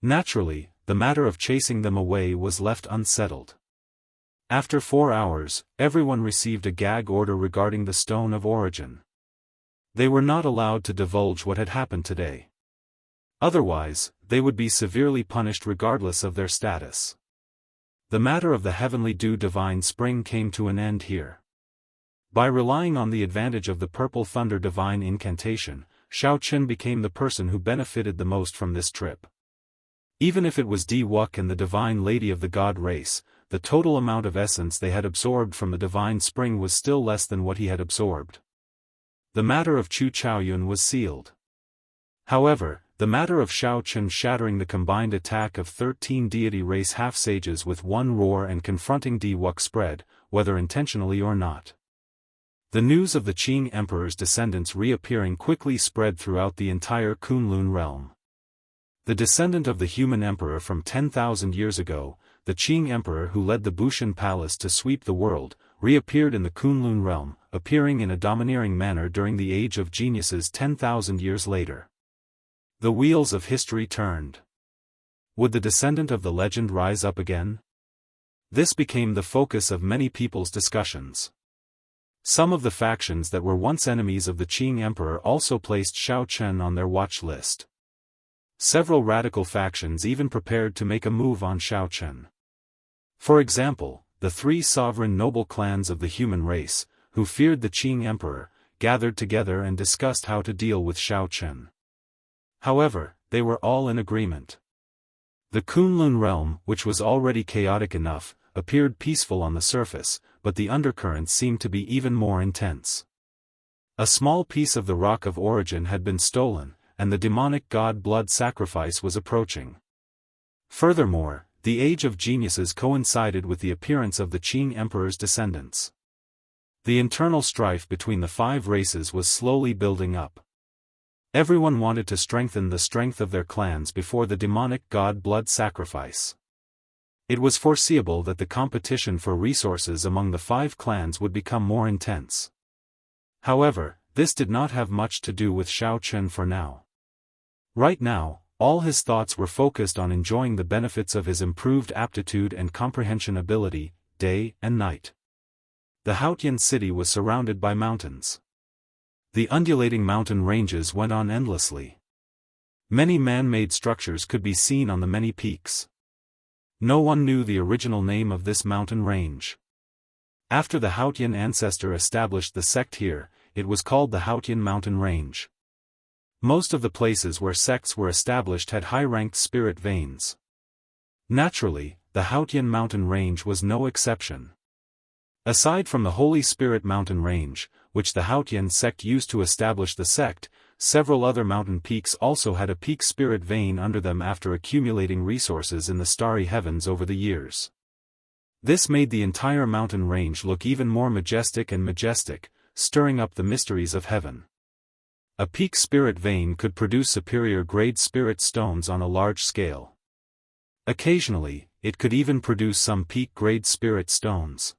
Naturally, the matter of chasing them away was left unsettled. After 4 hours, everyone received a gag order regarding the stone of origin. They were not allowed to divulge what had happened today. Otherwise, they would be severely punished regardless of their status. The matter of the heavenly dew divine spring came to an end here. By relying on the advantage of the purple thunder divine incantation, Xiao Qin became the person who benefited the most from this trip. Even if it was Di Wuk and the divine lady of the god race, the total amount of essence they had absorbed from the divine spring was still less than what he had absorbed. the matter of Chu Chaoyun was sealed. However, the matter of Shao Chen shattering the combined attack of 13 deity race half-sages with one roar and confronting Di Wuk spread, whether intentionally or not. The news of the Qing Emperor's descendants reappearing quickly spread throughout the entire Kunlun realm. The descendant of the human emperor from 10,000 years ago, the Qing Emperor who led the Bushan Palace to sweep the world, reappeared in the Kunlun realm, appearing in a domineering manner during the Age of Geniuses 10,000 years later. The wheels of history turned. Would the descendant of the legend rise up again? This became the focus of many people's discussions. Some of the factions that were once enemies of the Qing Emperor also placed Shao Chen on their watch list. Several radical factions even prepared to make a move on Shao Chen. For example, the three sovereign noble clans of the human race, who feared the Qing Emperor, gathered together and discussed how to deal with Shao Chen. However, they were all in agreement. The Kunlun realm, which was already chaotic enough, appeared peaceful on the surface, but the undercurrents seemed to be even more intense. A small piece of the Rock of Origin had been stolen, and the demonic god blood sacrifice was approaching. Furthermore, the Age of Geniuses coincided with the appearance of the Qing Emperor's descendants. The internal strife between the five races was slowly building up. Everyone wanted to strengthen the strength of their clans before the demonic god blood sacrifice. It was foreseeable that the competition for resources among the five clans would become more intense. However, this did not have much to do with Shao Chen for now. Right now, all his thoughts were focused on enjoying the benefits of his improved aptitude and comprehension ability, day and night. The Haotian city was surrounded by mountains. The undulating mountain ranges went on endlessly. Many man-made structures could be seen on the many peaks. No one knew the original name of this mountain range. After the Haotian ancestor established the sect here, it was called the Haotian Mountain Range. Most of the places where sects were established had high-ranked spirit veins. Naturally, the Haotian Mountain Range was no exception. Aside from the Holy Spirit Mountain Range, which the Haotian sect used to establish the sect, several other mountain peaks also had a peak spirit vein under them after accumulating resources in the starry heavens over the years. This made the entire mountain range look even more majestic and majestic, stirring up the mysteries of heaven. A peak spirit vein could produce superior grade spirit stones on a large scale. Occasionally, it could even produce some peak grade spirit stones.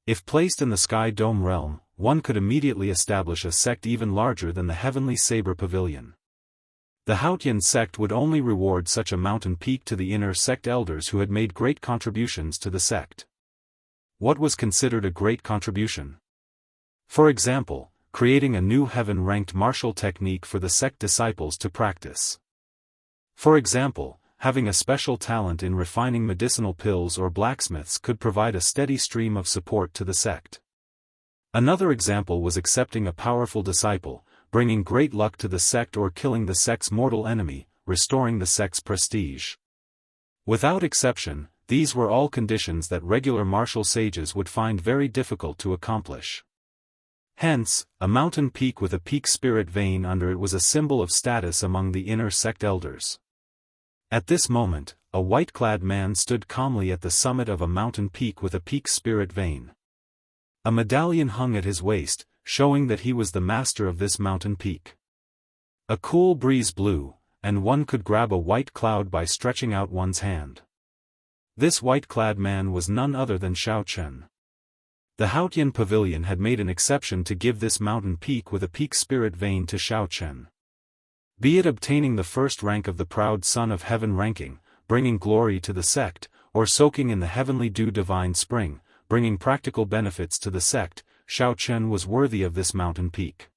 If placed in the Sky Dome realm, one could immediately establish a sect even larger than the Heavenly Saber Pavilion. The Haotian sect would only reward such a mountain peak to the inner sect elders who had made great contributions to the sect. What was considered a great contribution? For example, creating a new heaven-ranked martial technique for the sect disciples to practice. For example, having a special talent in refining medicinal pills or blacksmiths could provide a steady stream of support to the sect. Another example was accepting a powerful disciple, bringing great luck to the sect, or killing the sect's mortal enemy, restoring the sect's prestige. Without exception, these were all conditions that regular martial sages would find very difficult to accomplish. Hence, a mountain peak with a peak spirit vein under it was a symbol of status among the inner sect elders. At this moment, a white-clad man stood calmly at the summit of a mountain peak with a peak spirit vein. A medallion hung at his waist, showing that he was the master of this mountain peak. A cool breeze blew, and one could grab a white cloud by stretching out one's hand. This white-clad man was none other than Shao Chen. The Haotian Pavilion had made an exception to give this mountain peak with a peak spirit vein to Shao Chen. Be it obtaining the first rank of the proud Son of Heaven ranking, bringing glory to the sect, or soaking in the heavenly dew divine spring, bringing practical benefits to the sect, Shao Chen was worthy of this mountain peak.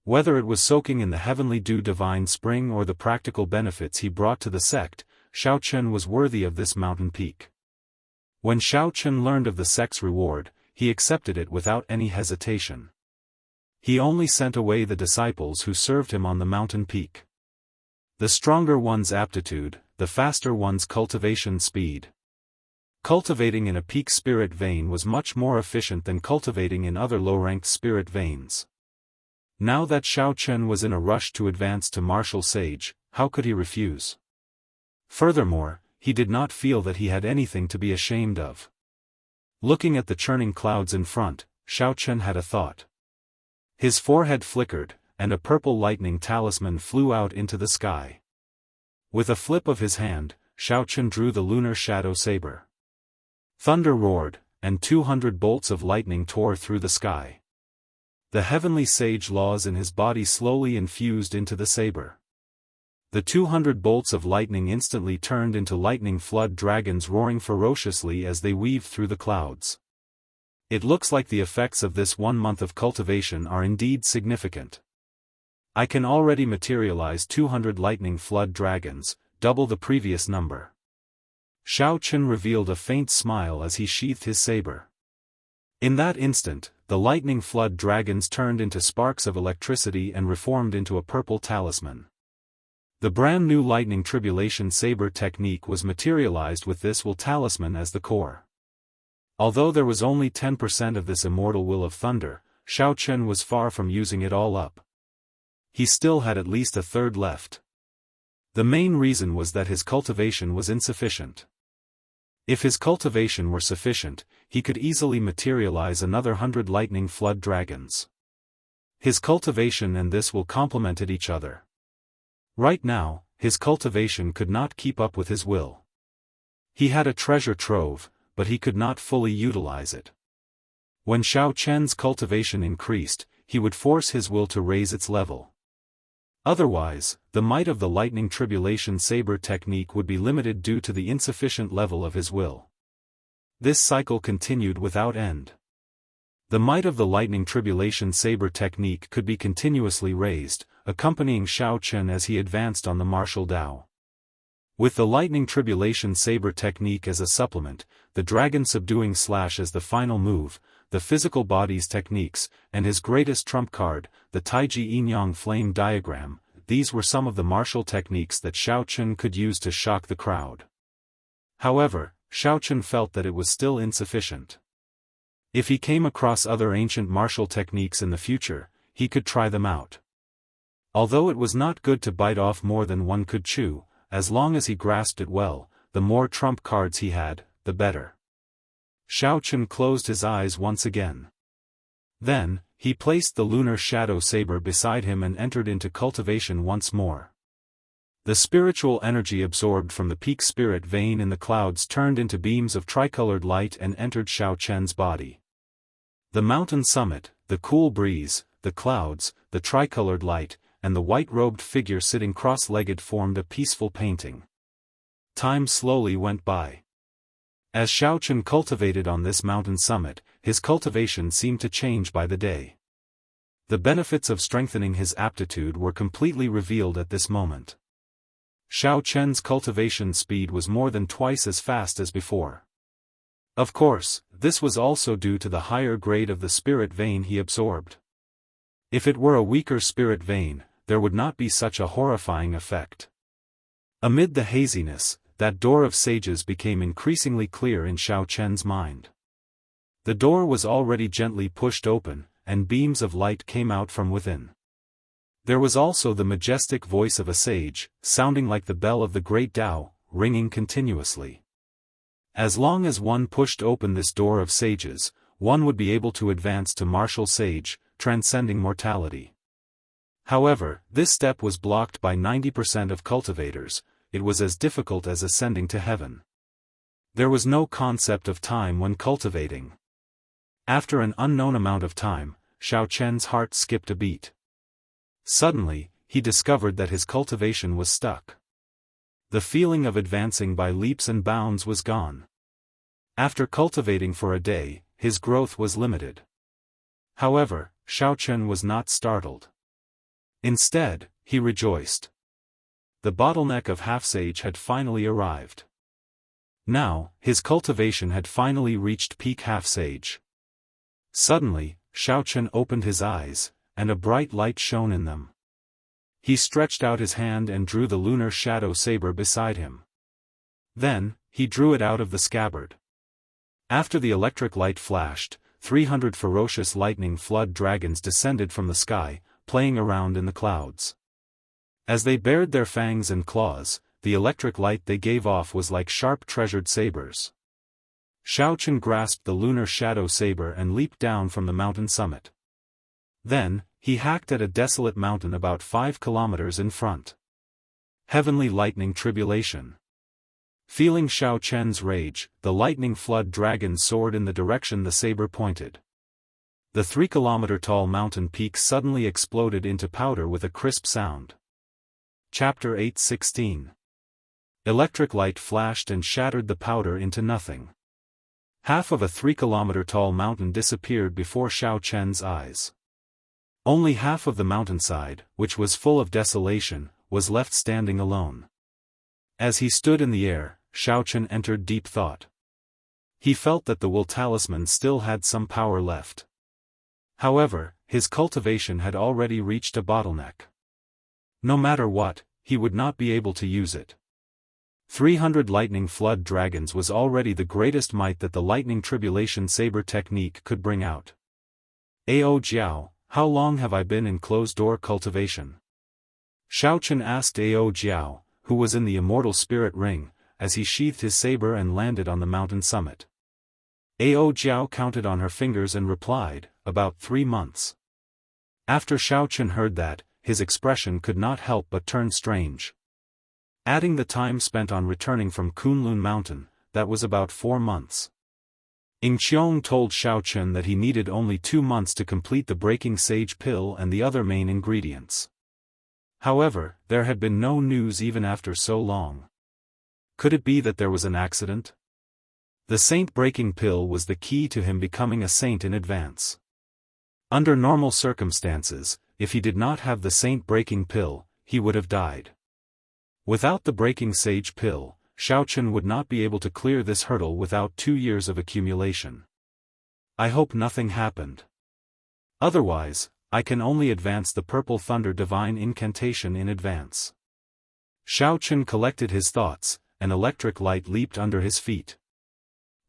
Whether it was soaking in the heavenly dew divine spring or the practical benefits he brought to the sect, Shao Chen was worthy of this mountain peak. When Shao Chen learned of the sect's reward, he accepted it without any hesitation. He only sent away the disciples who served him on the mountain peak. The stronger one's aptitude, the faster one's cultivation speed. Cultivating in a peak spirit vein was much more efficient than cultivating in other low-ranked spirit veins. Now that Xiao Chen was in a rush to advance to martial sage, how could he refuse? Furthermore, he did not feel that he had anything to be ashamed of. Looking at the churning clouds in front, Xiao Chen had a thought. His forehead flickered, and a purple lightning talisman flew out into the sky. With a flip of his hand, Xiao Chen drew the lunar shadow saber. Thunder roared, and 200 bolts of lightning tore through the sky. The heavenly sage laws in his body slowly infused into the saber. The 200 bolts of lightning instantly turned into lightning flood dragons roaring ferociously as they weaved through the clouds. It looks like the effects of this 1 month of cultivation are indeed significant. I can already materialize 200 lightning flood dragons, double the previous number. Xiao Chen revealed a faint smile as he sheathed his saber. In that instant, the lightning flood dragons turned into sparks of electricity and reformed into a purple talisman. The brand new lightning tribulation saber technique was materialized with this will talisman as the core. Although there was only 10% of this immortal will of thunder, Xiao Chen was far from using it all up. He still had at least a third left. The main reason was that his cultivation was insufficient. If his cultivation were sufficient, he could easily materialize another 100 lightning flood dragons. His cultivation and this will complemented each other. Right now, his cultivation could not keep up with his will. He had a treasure trove, but he could not fully utilize it. When Xiao Chen's cultivation increased, he would force his will to raise its level. Otherwise, the might of the lightning tribulation saber technique would be limited due to the insufficient level of his will. This cycle continued without end. The might of the lightning tribulation saber technique could be continuously raised, accompanying Xiao Chen as he advanced on the martial Dao. With the lightning tribulation saber technique as a supplement, the dragon subduing slash as the final move, the physical body's techniques, and his greatest trump card, the Taiji Yin-Yang flame diagram, these were some of the martial techniques that Xiao Chen could use to shock the crowd. However, Xiao Chen felt that it was still insufficient. If he came across other ancient martial techniques in the future, he could try them out. Although it was not good to bite off more than one could chew, as long as he grasped it well, the more trump cards he had, the better. Xiao Chen closed his eyes once again. Then, he placed the lunar shadow saber beside him and entered into cultivation once more. The spiritual energy absorbed from the peak spirit vein in the clouds turned into beams of tricolored light and entered Xiao Chen's body. The mountain summit, the cool breeze, the clouds, the tricolored light, and the white-robed figure sitting cross-legged formed a peaceful painting. Time slowly went by. As Xiao Chen cultivated on this mountain summit, his cultivation seemed to change by the day. The benefits of strengthening his aptitude were completely revealed at this moment. Xiao Chen's cultivation speed was more than twice as fast as before. Of course, this was also due to the higher grade of the spirit vein he absorbed. If it were a weaker spirit vein, there would not be such a horrifying effect. Amid the haziness, that door of sages became increasingly clear in Xiao Chen's mind. The door was already gently pushed open, and beams of light came out from within. There was also the majestic voice of a sage, sounding like the bell of the great Tao, ringing continuously. As long as one pushed open this door of sages, one would be able to advance to martial sage, transcending mortality. However, this step was blocked by 90% of cultivators. It was as difficult as ascending to heaven. There was no concept of time when cultivating. After an unknown amount of time, Xiao Chen's heart skipped a beat. Suddenly, he discovered that his cultivation was stuck. The feeling of advancing by leaps and bounds was gone. After cultivating for a day, his growth was limited. However, Xiao Chen was not startled. Instead, he rejoiced. The bottleneck of half-sage had finally arrived. Now, his cultivation had finally reached peak half-sage. Suddenly, Xiao Chen opened his eyes, and a bright light shone in them. He stretched out his hand and drew the lunar shadow saber beside him. Then, he drew it out of the scabbard. After the electric light flashed, 300 ferocious lightning flood dragons descended from the sky, playing around in the clouds. As they bared their fangs and claws, the electric light they gave off was like sharp treasured sabers. Xiaochen grasped the lunar shadow saber and leaped down from the mountain summit. Then, he hacked at a desolate mountain about 5 kilometers in front. Heavenly lightning tribulation. Feeling Xiaochen's rage, the lightning flood dragon soared in the direction the saber pointed. The 3-kilometer-tall mountain peak suddenly exploded into powder with a crisp sound. Chapter 8:16. Electric light flashed and shattered the powder into nothing. Half of a 3-kilometer-tall mountain disappeared before Xiaochen's eyes. Only half of the mountainside, which was full of desolation, was left standing alone. As he stood in the air, Xiaochen entered deep thought. He felt that the will talisman still had some power left. However, his cultivation had already reached a bottleneck. No matter what, he would not be able to use it. 300 lightning flood dragons was already the greatest might that the lightning tribulation saber technique could bring out. Ao Jiao, how long have I been in closed-door cultivation? Xiaochen asked Ao Jiao, who was in the immortal spirit ring, as he sheathed his saber and landed on the mountain summit. Ao Jiao counted on her fingers and replied, about 3 months. After Xiaochen heard that, his expression could not help but turn strange. Adding the time spent on returning from Kunlun Mountain, that was about 4 months. Yingqiong told Xiaochen that he needed only 2 months to complete the breaking sage pill and the other main ingredients. However, there had been no news even after so long. Could it be that there was an accident? The saint breaking pill was the key to him becoming a saint in advance. Under normal circumstances, if he did not have the saint breaking pill, he would have died. Without the breaking sage pill, Xiaochen would not be able to clear this hurdle without 2 years of accumulation. I hope nothing happened. Otherwise, I can only advance the Purple Thunder Divine Incantation in advance. Xiaochen collected his thoughts, an electric light leaped under his feet.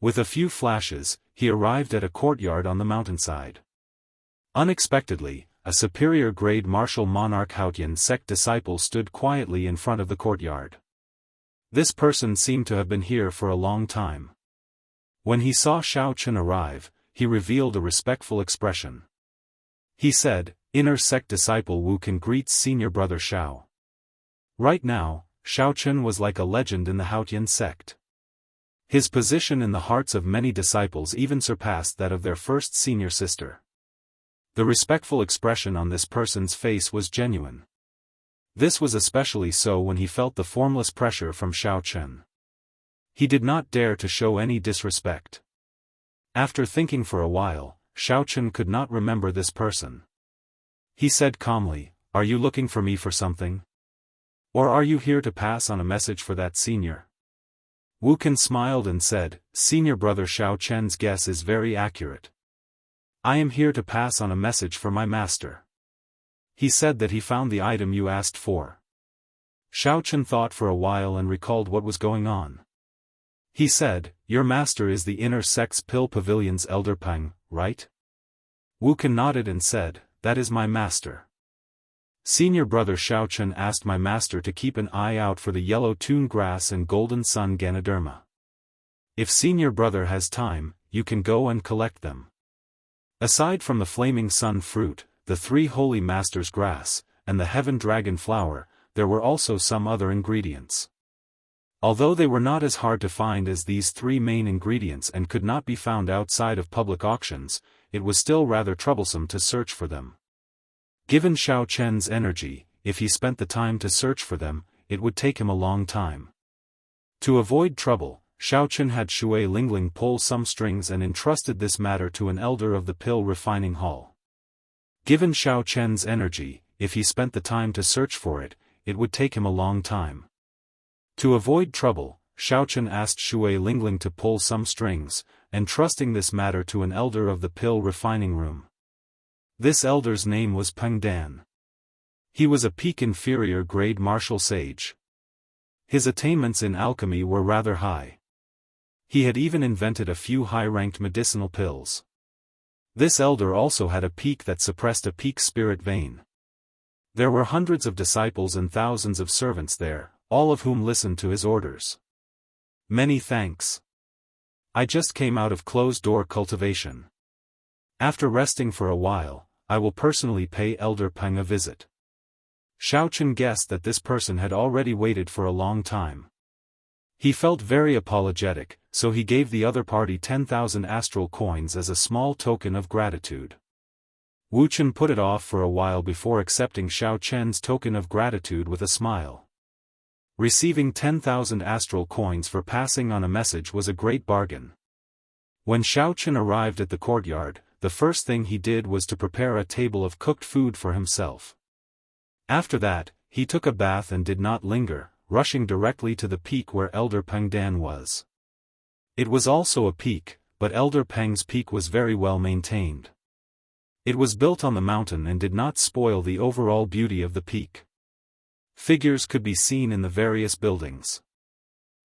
With a few flashes, he arrived at a courtyard on the mountainside. Unexpectedly, a superior-grade martial monarch Haotian sect disciple stood quietly in front of the courtyard. This person seemed to have been here for a long time. When he saw Xiaochen arrive, he revealed a respectful expression. He said, "Inner sect disciple Wu Can greets senior brother Xiao." Right now, Xiaochen was like a legend in the Haotian sect. His position in the hearts of many disciples even surpassed that of their first senior sister. The respectful expression on this person's face was genuine. This was especially so when he felt the formless pressure from Xiaochen. He did not dare to show any disrespect. After thinking for a while, Xiaochen could not remember this person. He said calmly, "Are you looking for me for something? Or are you here to pass on a message for that senior?" Wu Can smiled and said, "Senior brother Xiaochen's guess is very accurate. I am here to pass on a message for my master. He said that he found the item you asked for." Xiaochen thought for a while and recalled what was going on. He said, "Your master is the inner sect's pill pavilion's elder Peng, right?" Wu Can nodded and said, "That is my master." Senior brother Xiaochen asked my master to keep an eye out for the yellow tune grass and golden sun Ganoderma. If senior brother has time, you can go and collect them. Aside from the flaming sun fruit, the 3 holy masters' grass, and the heaven dragon flower, there were also some other ingredients. Although they were not as hard to find as these 3 main ingredients and could not be found outside of public auctions, it was still rather troublesome to search for them. Given Xiaochen's energy, if he spent the time to search for them, it would take him a long time. To avoid trouble, Xiaochen had Shui Lingling pull some strings and entrusted this matter to an elder of the pill refining hall. Given Xiaochen's energy, if he spent the time to search for it, it would take him a long time. To avoid trouble, Xiaochen asked Shui Lingling to pull some strings, entrusting this matter to an elder of the pill refining room. This elder's name was Peng Dan. He was a peak inferior grade martial sage. His attainments in alchemy were rather high. He had even invented a few high-ranked medicinal pills. This elder also had a peak that suppressed a peak spirit vein. There were hundreds of disciples and thousands of servants there, all of whom listened to his orders. Many thanks. I just came out of closed-door cultivation. After resting for a while, I will personally pay Elder Peng a visit. Xiaochen guessed that this person had already waited for a long time. He felt very apologetic, so he gave the other party 10,000 astral coins as a small token of gratitude. Wu Chen put it off for a while before accepting Xiaochen's token of gratitude with a smile. Receiving 10,000 astral coins for passing on a message was a great bargain. When Xiaochen arrived at the courtyard, the first thing he did was to prepare a table of cooked food for himself. After that, he took a bath and did not linger, rushing directly to the peak where Elder Peng Dan was. It was also a peak, but Elder Peng's peak was very well maintained. It was built on the mountain and did not spoil the overall beauty of the peak. Figures could be seen in the various buildings.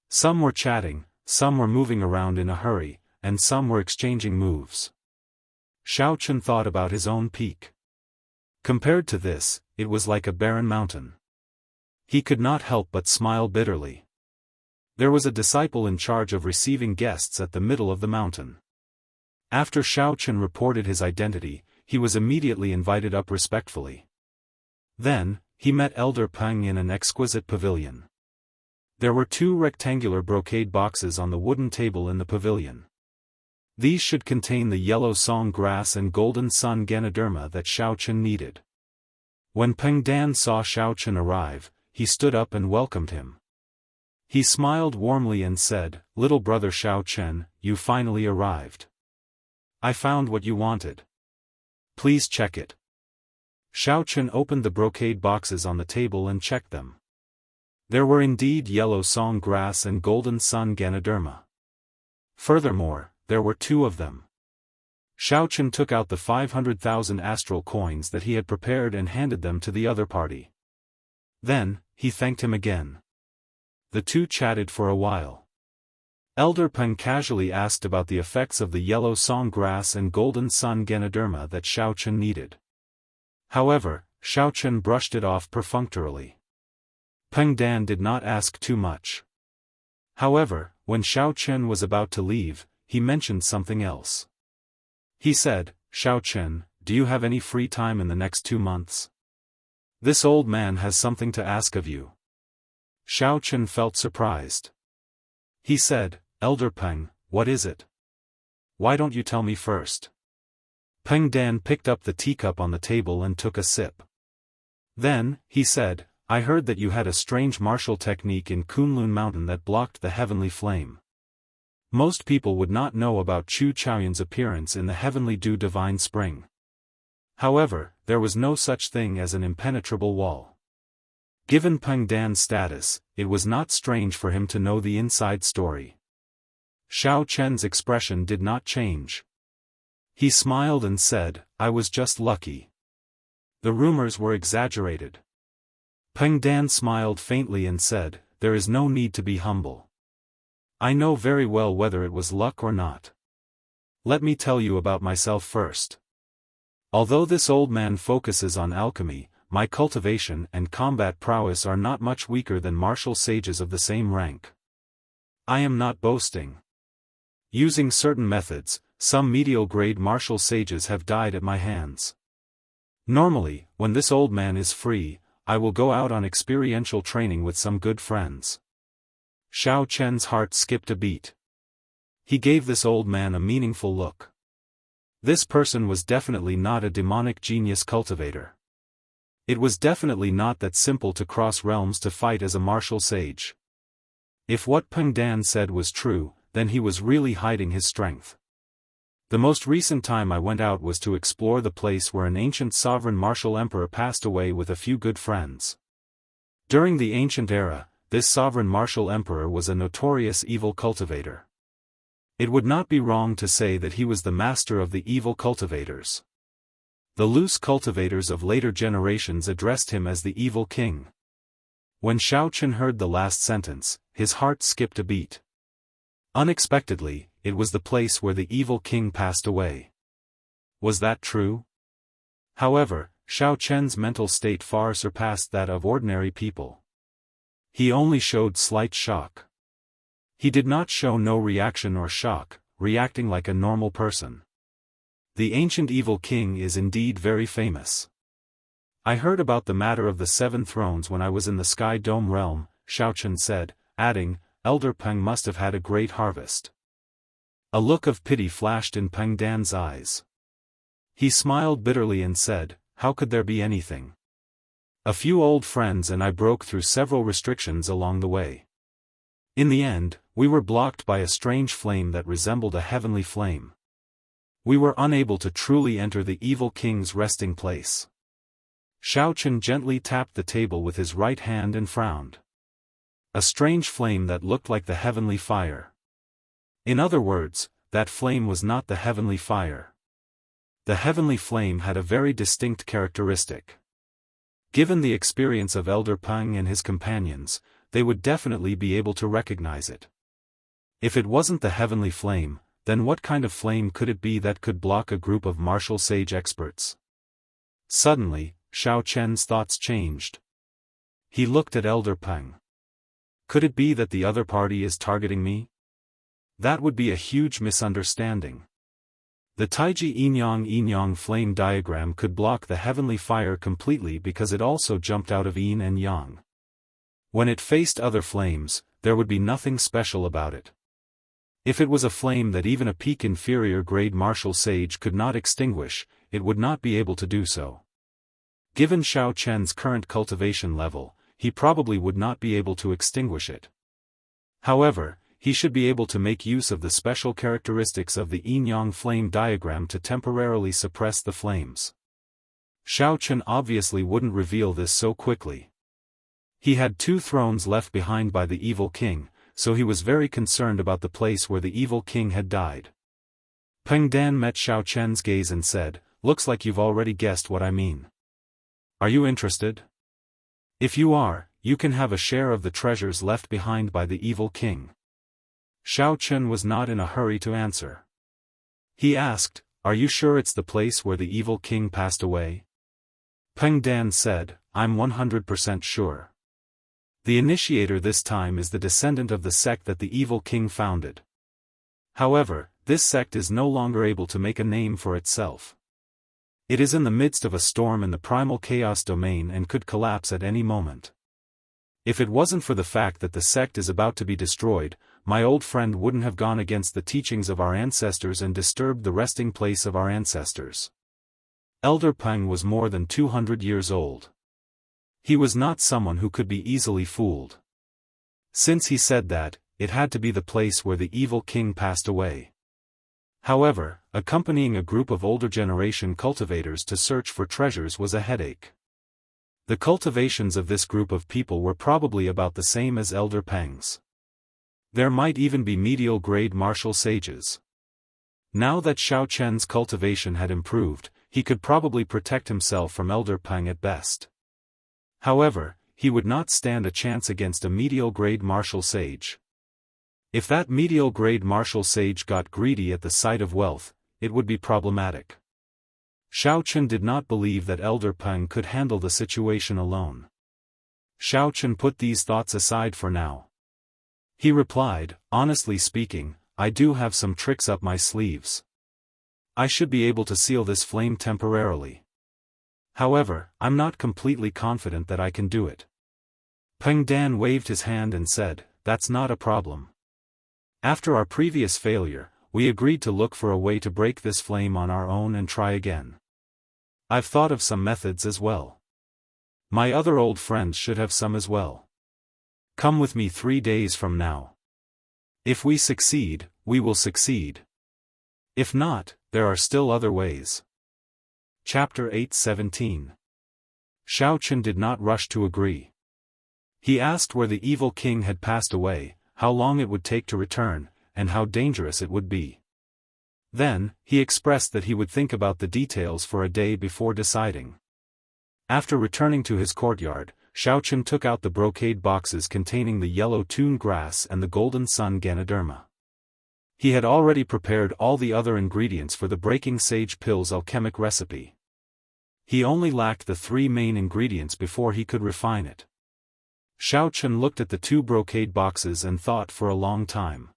Some were chatting, some were moving around in a hurry, and some were exchanging moves. Xiaochen thought about his own peak. Compared to this, it was like a barren mountain. He could not help but smile bitterly. There was a disciple in charge of receiving guests at the middle of the mountain. After Xiaochen reported his identity, he was immediately invited up respectfully. Then, he met Elder Peng in an exquisite pavilion. There were 2 rectangular brocade boxes on the wooden table in the pavilion. These should contain the yellow song grass and golden sun Ganoderma that Xiaochen needed. When Peng Dan saw Xiaochen arrive, he stood up and welcomed him. He smiled warmly and said, "Little brother Xiaochen, you finally arrived. I found what you wanted. Please check it." Xiaochen opened the brocade boxes on the table and checked them. There were indeed yellow song grass and golden sun Ganoderma. Furthermore, there were 2 of them. Xiaochen took out the 500,000 astral coins that he had prepared and handed them to the other party. Then, he thanked him again. The 2 chatted for a while. Elder Peng casually asked about the effects of the yellow song grass and golden sun Ganoderma that Xiaochen needed. However, Xiaochen brushed it off perfunctorily. Peng Dan did not ask too much. However, when Xiaochen was about to leave, he mentioned something else. He said, "Xiaochen, do you have any free time in the next 2 months? This old man has something to ask of you." Xiaochen felt surprised. He said, "Elder Peng, what is it? Why don't you tell me first?" Peng Dan picked up the teacup on the table and took a sip. Then, he said, "I heard that you had a strange martial technique in Kunlun Mountain that blocked the heavenly flame. Most people would not know about Chu Chaoyun's appearance in the heavenly dew divine spring. However, there was no such thing as an impenetrable wall." Given Peng Dan's status, it was not strange for him to know the inside story. Xiaochen's expression did not change. He smiled and said, "I was just lucky. The rumors were exaggerated." Peng Dan smiled faintly and said, "There is no need to be humble. I know very well whether it was luck or not. Let me tell you about myself first. Although this old man focuses on alchemy, my cultivation and combat prowess are not much weaker than martial sages of the same rank. I am not boasting. Using certain methods, some medial-grade martial sages have died at my hands. Normally, when this old man is free, I will go out on experiential training with some good friends." Xiaochen's heart skipped a beat. He gave this old man a meaningful look. This person was definitely not a demonic genius cultivator. It was definitely not that simple to cross realms to fight as a martial sage. If what Peng Dan said was true, then he was really hiding his strength. The most recent time I went out was to explore the place where an ancient sovereign martial emperor passed away with a few good friends. During the ancient era, this sovereign martial emperor was a notorious evil cultivator. It would not be wrong to say that he was the master of the evil cultivators. The loose cultivators of later generations addressed him as the evil king. When Xiaochen heard the last sentence, his heart skipped a beat. Unexpectedly, it was the place where the evil king passed away. Was that true? However, Xiao Chen's mental state far surpassed that of ordinary people. He only showed slight shock. He did not show no reaction or shock, reacting like a normal person. The ancient evil king is indeed very famous. I heard about the matter of the 7 thrones when I was in the Sky Dome realm, Xiao Chen said, adding, Elder Peng must have had a great harvest. A look of pity flashed in Peng Dan's eyes. He smiled bitterly and said, how could there be anything? A few old friends and I broke through several restrictions along the way. In the end, we were blocked by a strange flame that resembled a heavenly flame. We were unable to truly enter the evil king's resting place. Xiao Chen gently tapped the table with his right hand and frowned. A strange flame that looked like the heavenly fire. In other words, that flame was not the heavenly fire. The heavenly flame had a very distinct characteristic. Given the experience of Elder Peng and his companions, they would definitely be able to recognize it. If it wasn't the heavenly flame, then what kind of flame could it be that could block a group of martial sage experts? Suddenly, Xiao Chen's thoughts changed. He looked at Elder Peng. Could it be that the other party is targeting me? That would be a huge misunderstanding. The Taiji Yin-Yang flame diagram could block the heavenly fire completely because it also jumped out of yin and yang. When it faced other flames, there would be nothing special about it. If it was a flame that even a peak inferior grade martial sage could not extinguish, it would not be able to do so. Given Xiao Chen's current cultivation level, he probably would not be able to extinguish it. However, he should be able to make use of the special characteristics of the yin-yang flame diagram to temporarily suppress the flames. Xiao Chen obviously wouldn't reveal this so quickly. He had 2 thrones left behind by the evil king, so he was very concerned about the place where the evil king had died. Peng Dan met Xiao Chen's gaze and said, looks like you've already guessed what I mean. Are you interested? If you are, you can have a share of the treasures left behind by the evil king. Xiao Chen was not in a hurry to answer. He asked, are you sure it's the place where the evil king passed away? Peng Dan said, I'm 100% sure. The initiator this time is the descendant of the sect that the evil king founded. However, this sect is no longer able to make a name for itself. It is in the midst of a storm in the primal chaos domain and could collapse at any moment. If it wasn't for the fact that the sect is about to be destroyed, my old friend wouldn't have gone against the teachings of our ancestors and disturbed the resting place of our ancestors. Elder Peng was more than 200 years old. He was not someone who could be easily fooled. Since he said that, it had to be the place where the evil king passed away. However, accompanying a group of older generation cultivators to search for treasures was a headache. The cultivations of this group of people were probably about the same as Elder Peng's. There might even be medial grade martial sages. Now that Xiao Chen's cultivation had improved, he could probably protect himself from Elder Peng at best. However, he would not stand a chance against a medial grade martial sage. If that medial grade martial sage got greedy at the sight of wealth, it would be problematic. Xiao Chen did not believe that Elder Peng could handle the situation alone. Xiao Chen put these thoughts aside for now. He replied, honestly speaking, I do have some tricks up my sleeves. I should be able to seal this flame temporarily. However, I'm not completely confident that I can do it. Peng Dan waved his hand and said, that's not a problem. After our previous failure, we agreed to look for a way to break this flame on our own and try again. I've thought of some methods as well. My other old friends should have some as well. Come with me 3 days from now. If we succeed, we will succeed. If not, there are still other ways. Chapter 8:17. Xiao Chen did not rush to agree. He asked where the evil king had passed away, how long it would take to return, and how dangerous it would be. Then, he expressed that he would think about the details for a day before deciding. After returning to his courtyard, Xiao Chen took out the brocade boxes containing the yellow toon grass and the golden sun Ganoderma. He had already prepared all the other ingredients for the breaking sage pills alchemic recipe. He only lacked the 3 main ingredients before he could refine it. Xiao Chen looked at the 2 brocade boxes and thought for a long time.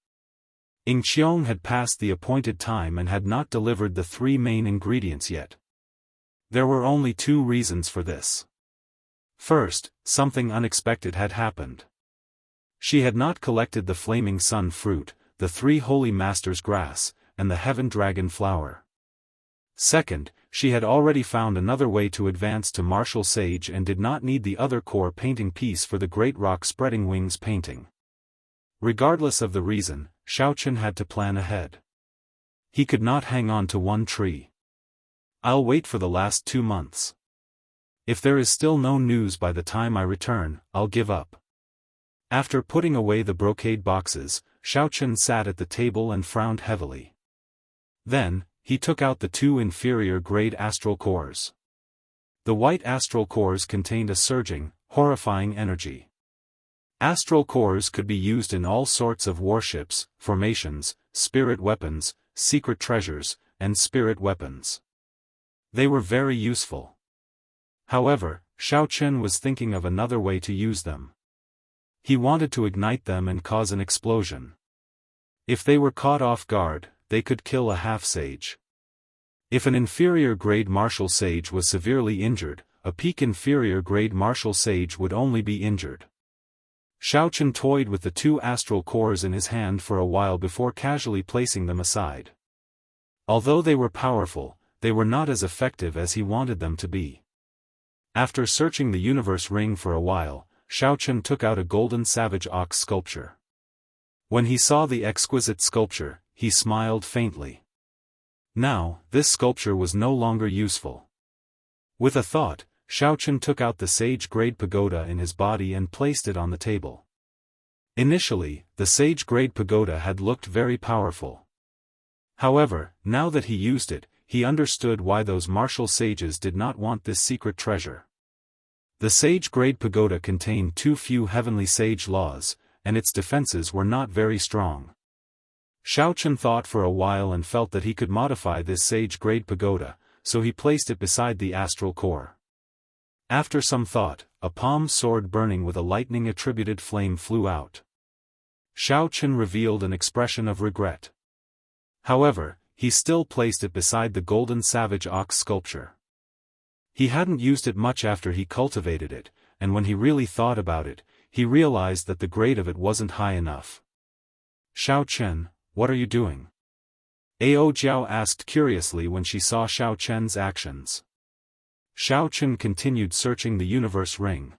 Xiong had passed the appointed time and had not delivered the 3 main ingredients yet. There were only 2 reasons for this. First, something unexpected had happened. She had not collected the flaming sun fruit, the 3 holy masters' grass, and the heaven dragon flower. Second, she had already found another way to advance to martial sage and did not need the other core painting piece for the great rock spreading wings painting. Regardless of the reason, Xiao Chen had to plan ahead. He could not hang on to one tree. I'll wait for the last 2 months. If there is still no news by the time I return, I'll give up. After putting away the brocade boxes, Xiao Chen sat at the table and frowned heavily. Then, he took out the 2 inferior-grade astral cores. The white astral cores contained a surging, horrifying energy. Astral cores could be used in all sorts of warships, formations, spirit weapons, secret treasures, and spirit weapons. They were very useful. However, Xiao Chen was thinking of another way to use them. He wanted to ignite them and cause an explosion. If they were caught off guard, they could kill a half-sage. If an inferior-grade martial sage was severely injured, a peak inferior-grade martial sage would only be injured. Xiao Chen toyed with the 2 astral cores in his hand for a while before casually placing them aside. Although they were powerful, they were not as effective as he wanted them to be. After searching the universe ring for a while, Xiao Chen took out a golden savage ox sculpture. When he saw the exquisite sculpture, he smiled faintly. Now, this sculpture was no longer useful. With a thought, Xiao Chen took out the sage-grade pagoda in his body and placed it on the table. Initially, the sage-grade pagoda had looked very powerful. However, now that he used it, he understood why those martial sages did not want this secret treasure. The sage-grade pagoda contained too few heavenly sage laws, and its defenses were not very strong. Xiao Chen thought for a while and felt that he could modify this sage-grade pagoda, so he placed it beside the astral core. After some thought, a palm sword burning with a lightning-attributed flame flew out. Xiao Chen revealed an expression of regret. However, he still placed it beside the golden savage ox sculpture. He hadn't used it much after he cultivated it, and when he really thought about it, he realized that the grade of it wasn't high enough. Xiao Chen, what are you doing? Ao Jiao asked curiously when she saw Xiao Chen's actions. Xiao Chen continued searching the universe ring.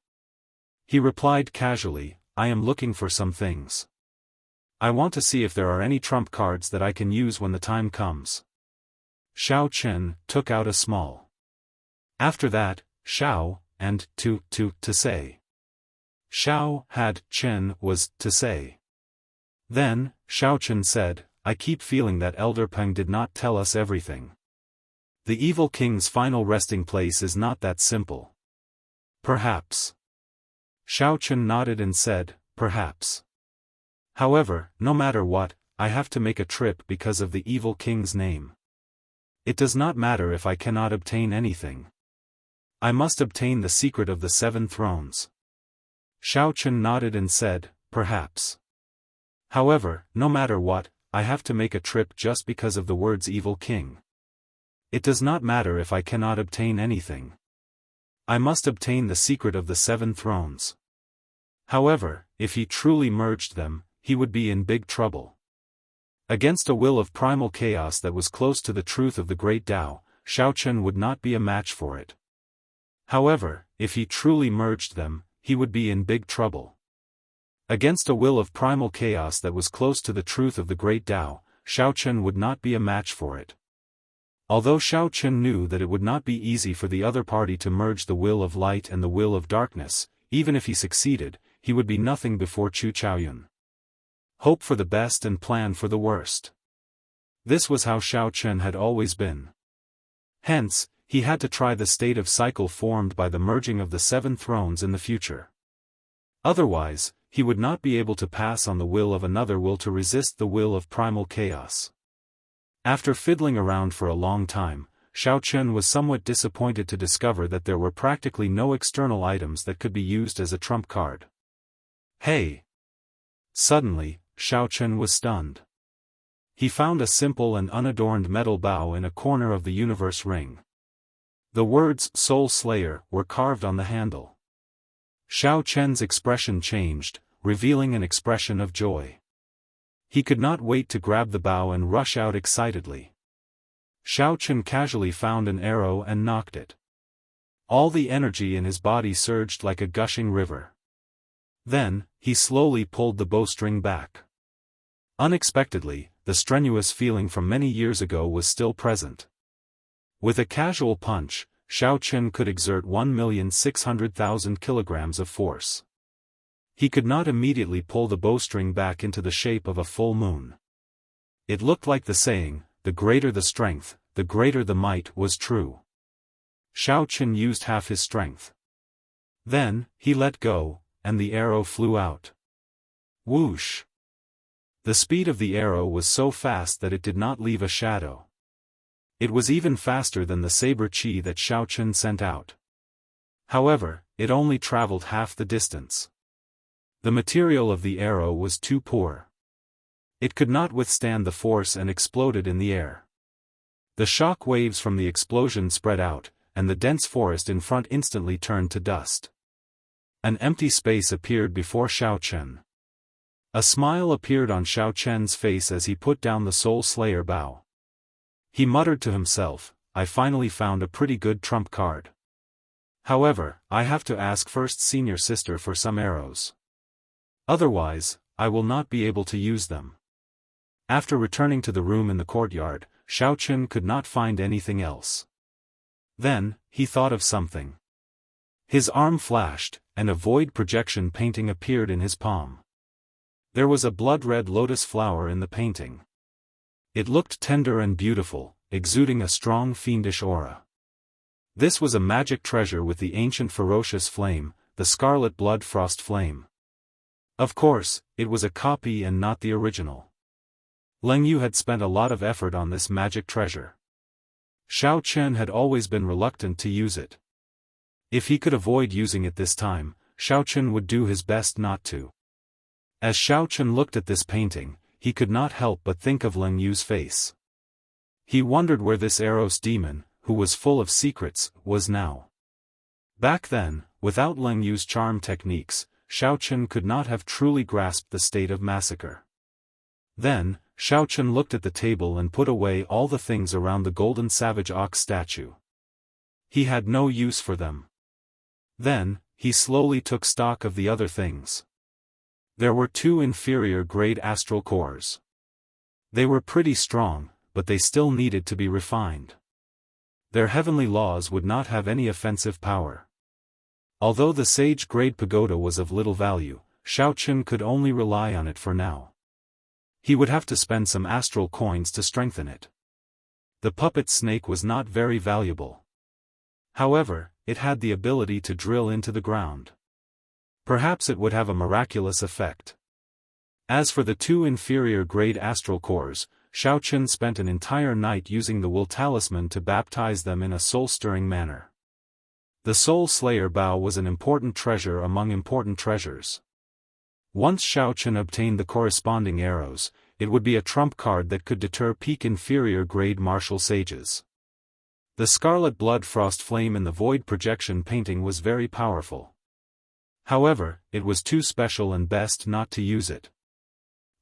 He replied casually, I am looking for some things. I want to see if there are any trump cards that I can use when the time comes. Xiao Chen took out a small. After that, Xiao, and to say. Xiao had Chen was to say. Then, Xiao Chen said, I keep feeling that Elder Peng did not tell us everything. The evil king's final resting place is not that simple. Perhaps. Xiao Chen nodded and said, perhaps. However, no matter what, I have to make a trip because of the evil king's name. It does not matter if I cannot obtain anything. I must obtain the secret of the 7 thrones. Xiao Chen nodded and said, perhaps. However, no matter what, I have to make a trip just because of the words evil king. It does not matter if I cannot obtain anything. I must obtain the secret of the 7 thrones. However, if he truly merged them, he would be in big trouble. Against a will of primal chaos that was close to the truth of the great Tao, Xiao Chen would not be a match for it. However, if he truly merged them, he would be in big trouble. Against a will of primal chaos that was close to the truth of the great Tao, Xiao Chen would not be a match for it. Although Xiao Chen knew that it would not be easy for the other party to merge the will of light and the will of darkness, even if he succeeded, he would be nothing before Chu Chaoyun. Hope for the best and plan for the worst. This was how Xiao Chen had always been. Hence, he had to try the state of cycle formed by the merging of the 7 thrones in the future. Otherwise, he would not be able to pass on the will of another will to resist the will of primal chaos. After fiddling around for a long time, Xiao Chen was somewhat disappointed to discover that there were practically no external items that could be used as a trump card. Hey! Suddenly, Xiao Chen was stunned. He found a simple and unadorned metal bow in a corner of the universe ring. The words "Soul Slayer" were carved on the handle. Xiao Chen's expression changed, revealing an expression of joy. He could not wait to grab the bow and rush out excitedly. Xiao Chen casually found an arrow and nocked it. All the energy in his body surged like a gushing river. Then, he slowly pulled the bowstring back. Unexpectedly, the strenuous feeling from many years ago was still present. With a casual punch, Xiao Chen could exert 1,600,000 kilograms of force. He could not immediately pull the bowstring back into the shape of a full moon. It looked like the saying, "The greater the strength, the greater the might," was true. Xiao Chen used half his strength. Then, he let go, and the arrow flew out. Whoosh! The speed of the arrow was so fast that it did not leave a shadow. It was even faster than the saber chi that Xiao Chen sent out. However, it only traveled half the distance. The material of the arrow was too poor. It could not withstand the force and exploded in the air. The shock waves from the explosion spread out, and the dense forest in front instantly turned to dust. An empty space appeared before Xiao Chen. A smile appeared on Xiao Chen's face as he put down the Soul Slayer bow. He muttered to himself, "I finally found a pretty good trump card. However, I have to ask first senior sister for some arrows. Otherwise, I will not be able to use them." After returning to the room in the courtyard, Xiao Chen could not find anything else. Then, he thought of something. His arm flashed, and a void projection painting appeared in his palm. There was a blood-red lotus flower in the painting. It looked tender and beautiful, exuding a strong fiendish aura. This was a magic treasure with the ancient ferocious flame, the scarlet blood frost flame. Of course, it was a copy and not the original. Leng Yu had spent a lot of effort on this magic treasure. Xiao Chen had always been reluctant to use it. If he could avoid using it this time, Xiao Chen would do his best not to. As Xiao Chen looked at this painting, he could not help but think of Leng Yu's face. He wondered where this Eros demon, who was full of secrets, was now. Back then, without Leng Yu's charm techniques, Xiao Chen could not have truly grasped the state of massacre. Then, Xiao Chen looked at the table and put away all the things around the golden savage ox statue. He had no use for them. Then, he slowly took stock of the other things. There were 2 inferior-grade astral cores. They were pretty strong, but they still needed to be refined. Their heavenly laws would not have any offensive power. Although the sage-grade pagoda was of little value, Xiao Chen could only rely on it for now. He would have to spend some astral coins to strengthen it. The puppet snake was not very valuable. However, it had the ability to drill into the ground. Perhaps it would have a miraculous effect. As for the 2 inferior-grade astral cores, Xiao Chen spent an entire night using the will talisman to baptize them in a soul-stirring manner. The Soul Slayer bow was an important treasure among important treasures. Once Xiao Chen obtained the corresponding arrows, it would be a trump card that could deter peak inferior-grade martial sages. The scarlet blood frost flame in the void projection painting was very powerful. However, it was too special and best not to use it.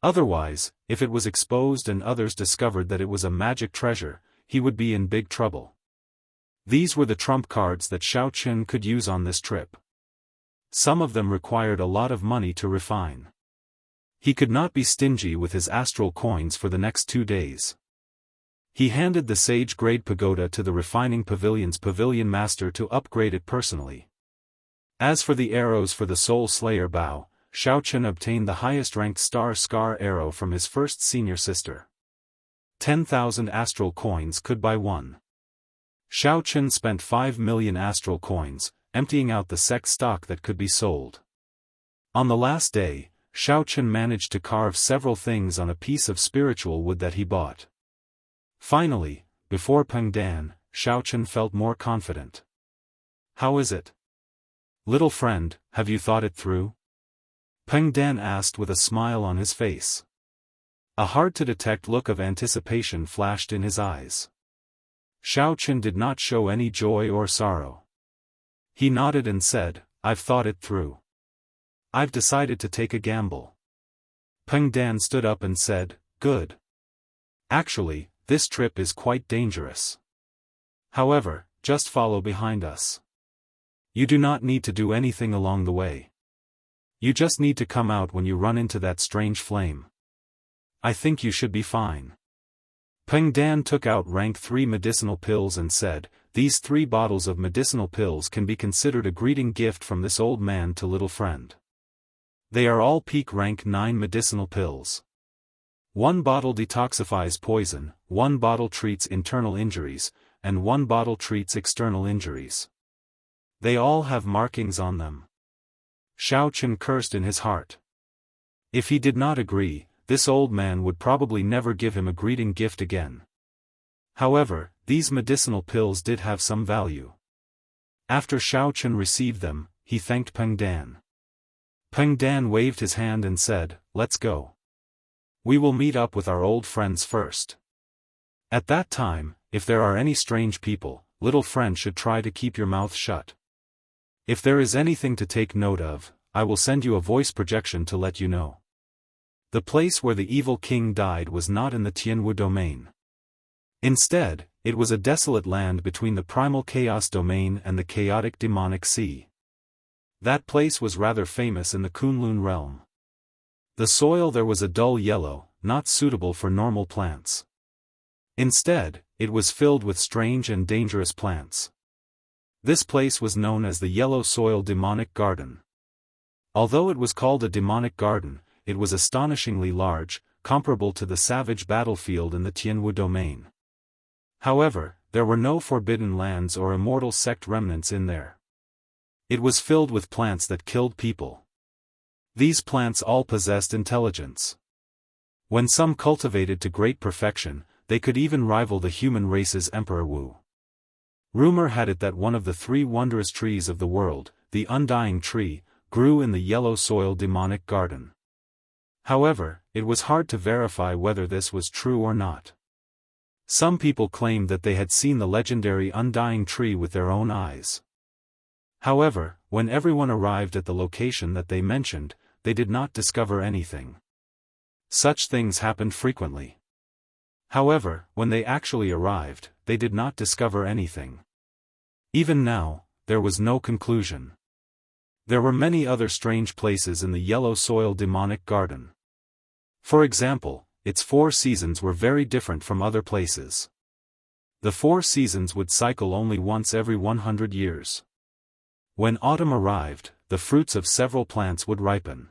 Otherwise, if it was exposed and others discovered that it was a magic treasure, he would be in big trouble. These were the trump cards that Xiao Chen could use on this trip. Some of them required a lot of money to refine. He could not be stingy with his astral coins for the next 2 days. He handed the sage-grade pagoda to the refining pavilion's pavilion master to upgrade it personally. As for the arrows for the Soul Slayer bow, Xiao Chen obtained the highest-ranked star scar arrow from his first senior sister. 10,000 astral coins could buy one. Xiao Chen spent 5 million astral coins, emptying out the sect stock that could be sold. On the last day, Xiao Chen managed to carve several things on a piece of spiritual wood that he bought. Finally, before Peng Dan, Xiaochen felt more confident. How is it? Little friend, have you thought it through? Peng Dan asked with a smile on his face. A hard-to-detect look of anticipation flashed in his eyes. Xiaochen did not show any joy or sorrow. He nodded and said, I've thought it through. I've decided to take a gamble. Peng Dan stood up and said, Good. Actually, this trip is quite dangerous. However, just follow behind us. You do not need to do anything along the way. You just need to come out when you run into that strange flame. I think you should be fine. Peng Dan took out rank 3 medicinal pills and said, These 3 bottles of medicinal pills can be considered a greeting gift from this old man to little friend. They are all peak rank 9 medicinal pills. 1 bottle detoxifies poison, 1 bottle treats internal injuries, and 1 bottle treats external injuries. They all have markings on them. Xiaochen cursed in his heart. If he did not agree, this old man would probably never give him a greeting gift again. However, these medicinal pills did have some value. After Xiaochen received them, he thanked Peng Dan. Peng Dan waved his hand and said, Let's go. We will meet up with our old friends first. At that time, if there are any strange people, little friend should try to keep your mouth shut. If there is anything to take note of, I will send you a voice projection to let you know. The place where the evil king died was not in the Tianwu domain. Instead, it was a desolate land between the primal chaos domain and the chaotic demonic sea. That place was rather famous in the Kunlun realm. The soil there was a dull yellow, not suitable for normal plants. Instead, it was filled with strange and dangerous plants. This place was known as the Yellow Soil Demonic Garden. Although it was called a demonic garden, it was astonishingly large, comparable to the savage battlefield in the Tianwu domain. However, there were no forbidden lands or immortal sect remnants in there. It was filled with plants that killed people. These plants all possessed intelligence. When some cultivated to great perfection, they could even rival the human race's Emperor Wu. Rumor had it that one of the 3 wondrous trees of the world, the undying tree, grew in the Yellow Soil Demonic Garden. However, it was hard to verify whether this was true or not. Some people claimed that they had seen the legendary undying tree with their own eyes. However, when everyone arrived at the location that they mentioned, they did not discover anything. Such things happened frequently. However, when they actually arrived, they did not discover anything. Even now, there was no conclusion. There were many other strange places in the Yellow Soil Demonic Garden. For example, its 4 seasons were very different from other places. The 4 seasons would cycle only once every 100 years. When autumn arrived, the fruits of several plants would ripen.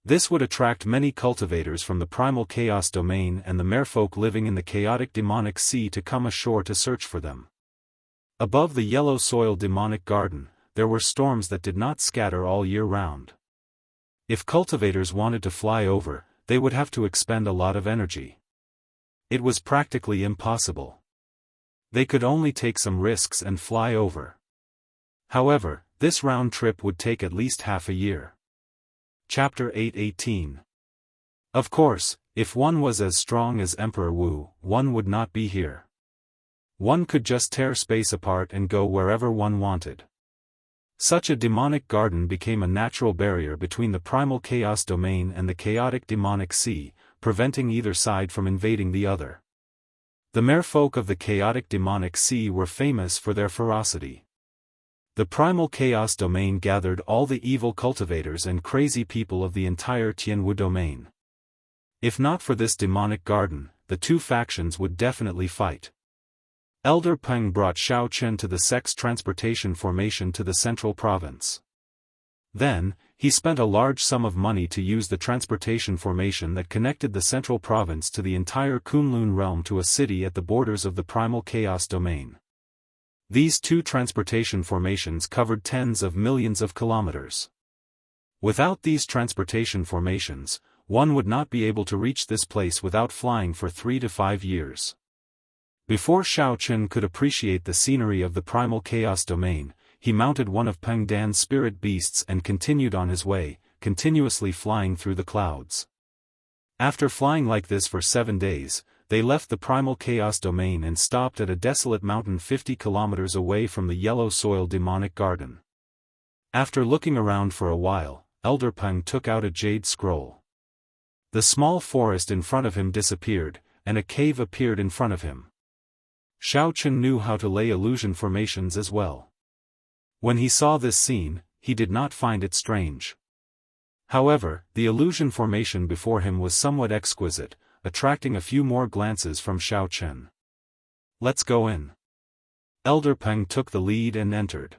This would attract many cultivators from the primal chaos domain and the merfolk living in the chaotic demonic sea to come ashore to search for them. Above the Yellow Soil Demonic Garden, there were storms that did not scatter all year round. If cultivators wanted to fly over, they would have to expend a lot of energy. It was practically impossible. They could only take some risks and fly over. However, this round trip would take at least half a year. Chapter 8:18. Of course, if one was as strong as Emperor Wu, one would not be here. One could just tear space apart and go wherever one wanted. Such a demonic garden became a natural barrier between the primal chaos domain and the chaotic demonic sea, preventing either side from invading the other. The merfolk of the chaotic demonic sea were famous for their ferocity. The primal chaos domain gathered all the evil cultivators and crazy people of the entire Tianwu domain. If not for this demonic garden, the 2 factions would definitely fight. Elder Peng brought Xiaochen to the sects transportation formation to the central province. Then, he spent a large sum of money to use the transportation formation that connected the central province to the entire Kunlun realm to a city at the borders of the primal chaos domain. These 2 transportation formations covered tens of millions of kilometers. Without these transportation formations, one would not be able to reach this place without flying for 3 to 5 years. Before Shao Chen could appreciate the scenery of the primal chaos domain, he mounted one of Peng Dan's spirit beasts and continued on his way, continuously flying through the clouds. After flying like this for 7 days, they left the primal chaos domain and stopped at a desolate mountain 50 kilometers away from the yellow soil demonic garden. After looking around for a while, Elder Peng took out a jade scroll. The small forest in front of him disappeared, and a cave appeared in front of him. Shao Chen knew how to lay illusion formations as well. When he saw this scene, he did not find it strange. However, the illusion formation before him was somewhat exquisite, attracting a few more glances from Shao Chen. "Let's go in." Elder Peng took the lead and entered.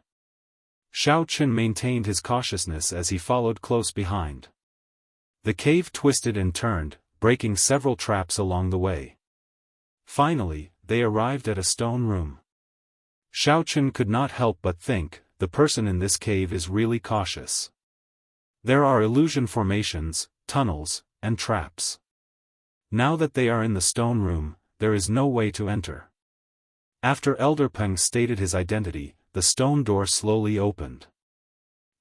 Shao Chen maintained his cautiousness as he followed close behind. The cave twisted and turned, breaking several traps along the way. Finally, they arrived at a stone room. Shao Chen could not help but think, the person in this cave is really cautious. There are illusion formations, tunnels, and traps. Now that they are in the stone room, there is no way to enter. After Elder Peng stated his identity, the stone door slowly opened.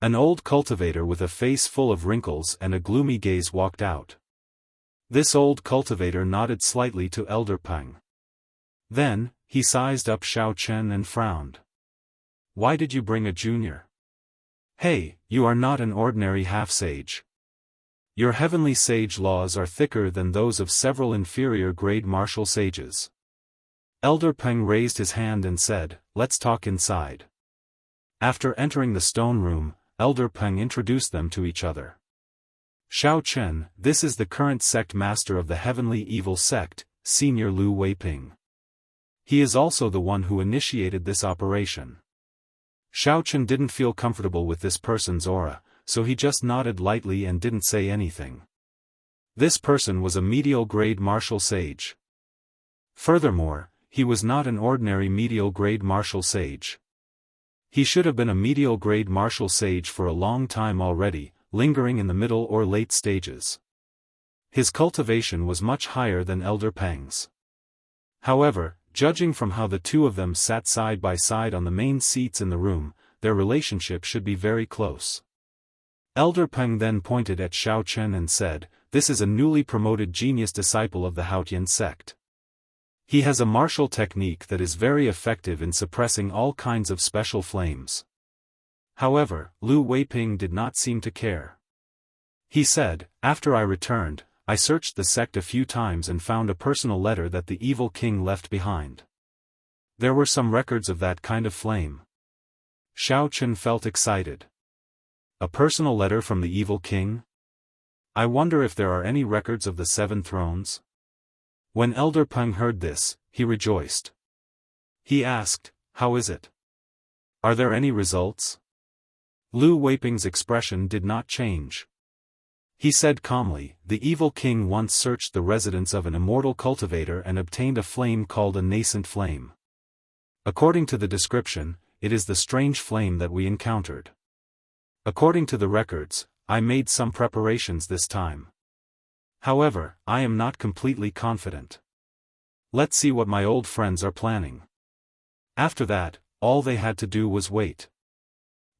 An old cultivator with a face full of wrinkles and a gloomy gaze walked out. This old cultivator nodded slightly to Elder Peng. Then, he sized up Shao Chen and frowned. "Why did you bring a junior? Hey, you are not an ordinary half-sage. Your heavenly sage laws are thicker than those of several inferior-grade martial sages." Elder Peng raised his hand and said, "Let's talk inside." After entering the stone room, Elder Peng introduced them to each other. "Shao Chen, this is the current sect master of the Heavenly Evil Sect, Senior Lu Weiping. He is also the one who initiated this operation." Shao Chen didn't feel comfortable with this person's aura, so he just nodded lightly and didn't say anything. This person was a medial-grade martial sage. Furthermore, he was not an ordinary medial-grade martial sage. He should have been a medial-grade martial sage for a long time already, lingering in the middle or late stages. His cultivation was much higher than Elder Peng's. However, judging from how the two of them sat side by side on the main seats in the room, their relationship should be very close. Elder Peng then pointed at Shao Chen and said, "This is a newly promoted genius disciple of the Haotian sect. He has a martial technique that is very effective in suppressing all kinds of special flames." However, Lu Weiping did not seem to care. He said, "After I returned, I searched the sect a few times and found a personal letter that the evil king left behind. There were some records of that kind of flame." Shao Chen felt excited. A personal letter from the evil king? I wonder if there are any records of the 7 thrones? When Elder Peng heard this, he rejoiced. He asked, "How is it? Are there any results?" Lu Weiping's expression did not change. He said calmly, "The evil king once searched the residence of an immortal cultivator and obtained a flame called a nascent flame. According to the description, it is the strange flame that we encountered. According to the records, I made some preparations this time. However, I am not completely confident. Let's see what my old friends are planning." After that, all they had to do was wait.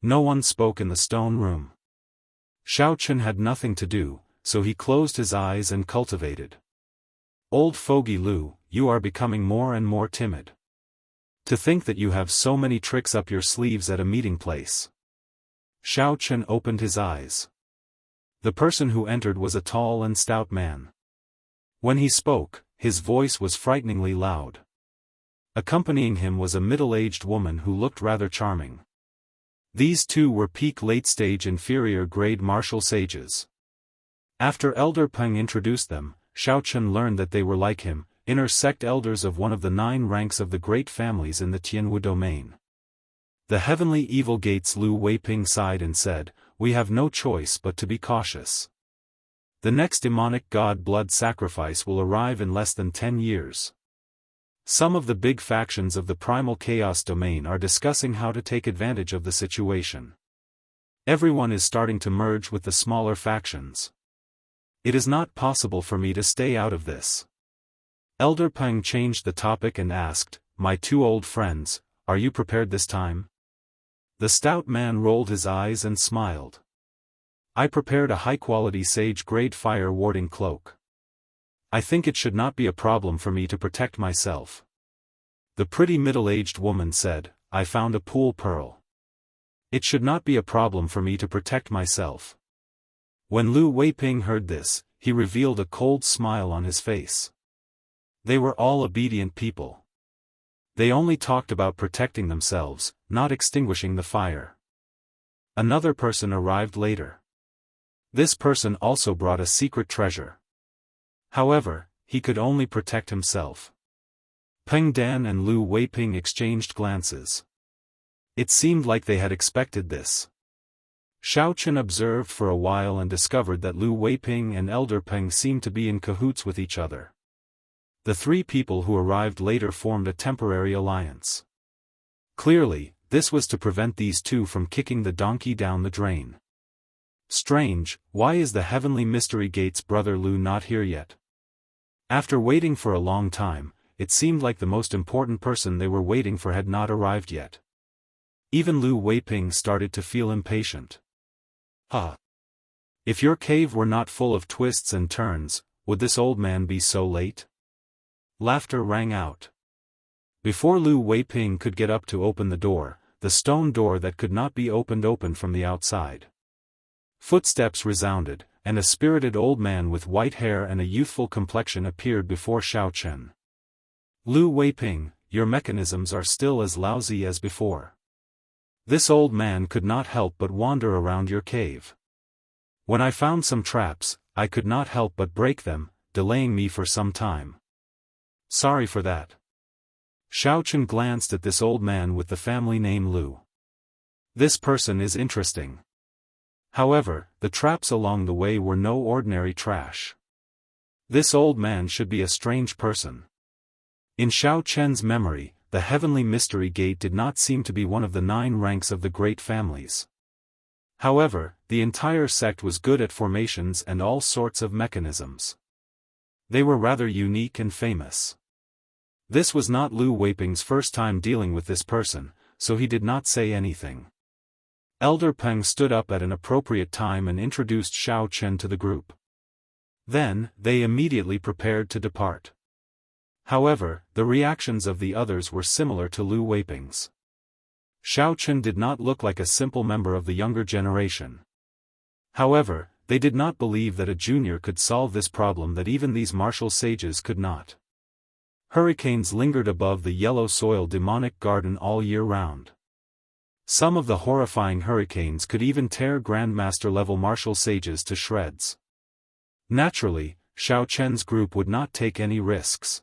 No one spoke in the stone room. Shao Chen had nothing to do, so he closed his eyes and cultivated. "Old fogey Lu, you are becoming more and more timid. To think that you have so many tricks up your sleeves at a meeting place." Shao Chen opened his eyes. The person who entered was a tall and stout man. When he spoke, his voice was frighteningly loud. Accompanying him was a middle-aged woman who looked rather charming. These two were peak late-stage inferior-grade martial sages. After Elder Peng introduced them, Shao Chen learned that they were like him, inner sect elders of one of the 9 ranks of the great families in the Tianwu domain. The heavenly evil gates. Lu Weiping sighed and said, "We have no choice but to be cautious. The next demonic god blood sacrifice will arrive in less than 10 years. Some of the big factions of the primal chaos domain are discussing how to take advantage of the situation. Everyone is starting to merge with the smaller factions. It is not possible for me to stay out of this. Elder Peng changed the topic and asked, "My two old friends, are you prepared this time?" The stout man rolled his eyes and smiled. "I prepared a high-quality sage-grade fire-warding cloak. I think it should not be a problem for me to protect myself." The pretty middle-aged woman said, "I found a pool pearl. It should not be a problem for me to protect myself." When Lu Weiping heard this, he revealed a cold smile on his face. They were all obedient people. They only talked about protecting themselves, not extinguishing the fire. Another person arrived later. This person also brought a secret treasure. However, he could only protect himself. Peng Dan and Lu Weiping exchanged glances. It seemed like they had expected this. Xiao Chen observed for a while and discovered that Lu Weiping and Elder Peng seemed to be in cahoots with each other. The three people who arrived later formed a temporary alliance. Clearly, this was to prevent these two from kicking the donkey down the drain. Strange, why is the Heavenly Mystery Gate's brother Lu not here yet? After waiting for a long time, it seemed like the most important person they were waiting for had not arrived yet. Even Lu Weiping started to feel impatient. If your cave were not full of twists and turns, would this old man be so late? Laughter rang out. Before Lu Weiping could get up to open the door, the stone door that could not be opened from the outside. Footsteps resounded, and a spirited old man with white hair and a youthful complexion appeared before Xiao Chen. "Lu Weiping, your mechanisms are still as lousy as before. This old man could not help but wander around your cave. When I found some traps, I could not help but break them, delaying me for some time. Sorry for that." Xiao Chen glanced at this old man with the family name Lu. This person is interesting. However, the traps along the way were no ordinary trash. This old man should be a strange person. In Xiao Chen's memory, the Heavenly Mystery Gate did not seem to be one of the 9 ranks of the great families. However, the entire sect was good at formations and all sorts of mechanisms. They were rather unique and famous. This was not Lu Weiping's first time dealing with this person, so he did not say anything. Elder Peng stood up at an appropriate time and introduced Xiao Chen to the group. Then, they immediately prepared to depart. However, the reactions of the others were similar to Lu Weiping's. Xiao Chen did not look like a simple member of the younger generation. However, they did not believe that a junior could solve this problem, that even these martial sages could not. Hurricanes lingered above the yellow soil demonic garden all year round. Some of the horrifying hurricanes could even tear Grandmaster-level martial sages to shreds. Naturally, Xiao Chen's group would not take any risks.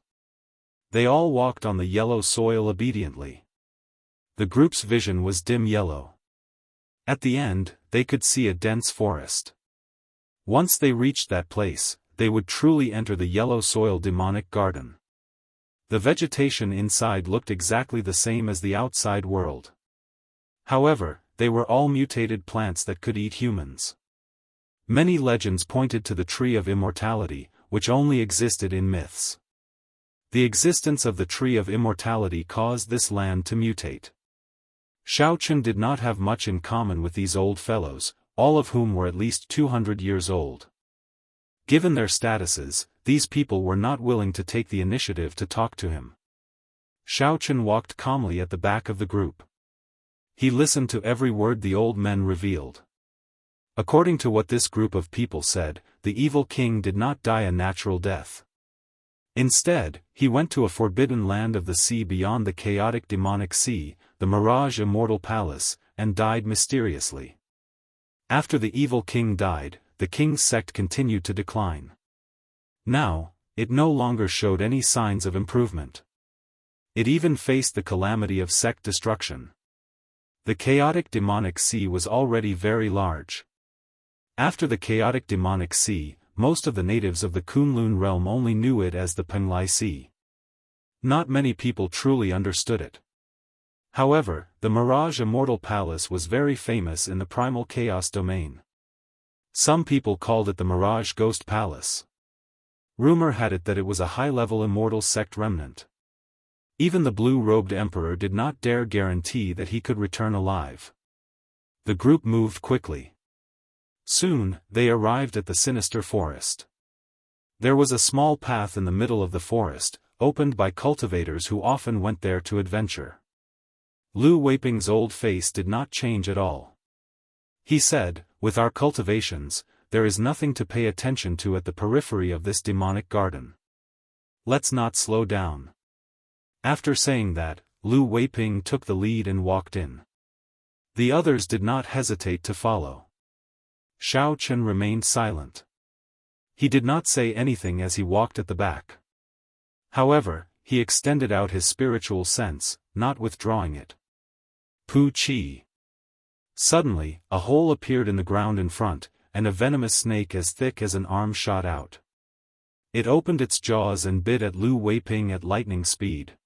They all walked on the yellow soil obediently. The group's vision was dim yellow. At the end, they could see a dense forest. Once they reached that place, they would truly enter the yellow soil demonic garden. The vegetation inside looked exactly the same as the outside world. However, they were all mutated plants that could eat humans. Many legends pointed to the tree of immortality, which only existed in myths. The existence of the tree of immortality caused this land to mutate. Xiao Chen did not have much in common with these old fellows, all of whom were at least 200 years old. Given their statuses, these people were not willing to take the initiative to talk to him. Xiao Chen walked calmly at the back of the group. He listened to every word the old men revealed. According to what this group of people said, the evil king did not die a natural death. Instead, he went to a forbidden land of the sea beyond the chaotic demonic sea, the Mirage Immortal Palace, and died mysteriously. After the evil king died, the king's sect continued to decline. Now, it no longer showed any signs of improvement. It even faced the calamity of sect destruction. The chaotic demonic sea was already very large. After the chaotic demonic sea, most of the natives of the Kunlun realm only knew it as the Penglai Sea. Not many people truly understood it. However, the Mirage Immortal Palace was very famous in the primal chaos domain. Some people called it the Mirage Ghost Palace. Rumor had it that it was a high-level immortal sect remnant. Even the blue-robed emperor did not dare guarantee that he could return alive. The group moved quickly. Soon, they arrived at the sinister forest. There was a small path in the middle of the forest, opened by cultivators who often went there to adventure. Lu Weiping's old face did not change at all. He said, "With our cultivations, there is nothing to pay attention to at the periphery of this demonic garden. Let's not slow down." After saying that, Lu Weiping took the lead and walked in. The others did not hesitate to follow. Xiao Chen remained silent. He did not say anything as he walked at the back. However, he extended out his spiritual sense, not withdrawing it. Pu Qi. Suddenly, a hole appeared in the ground in front, and a venomous snake as thick as an arm shot out. It opened its jaws and bit at Lu Weiping at lightning speed.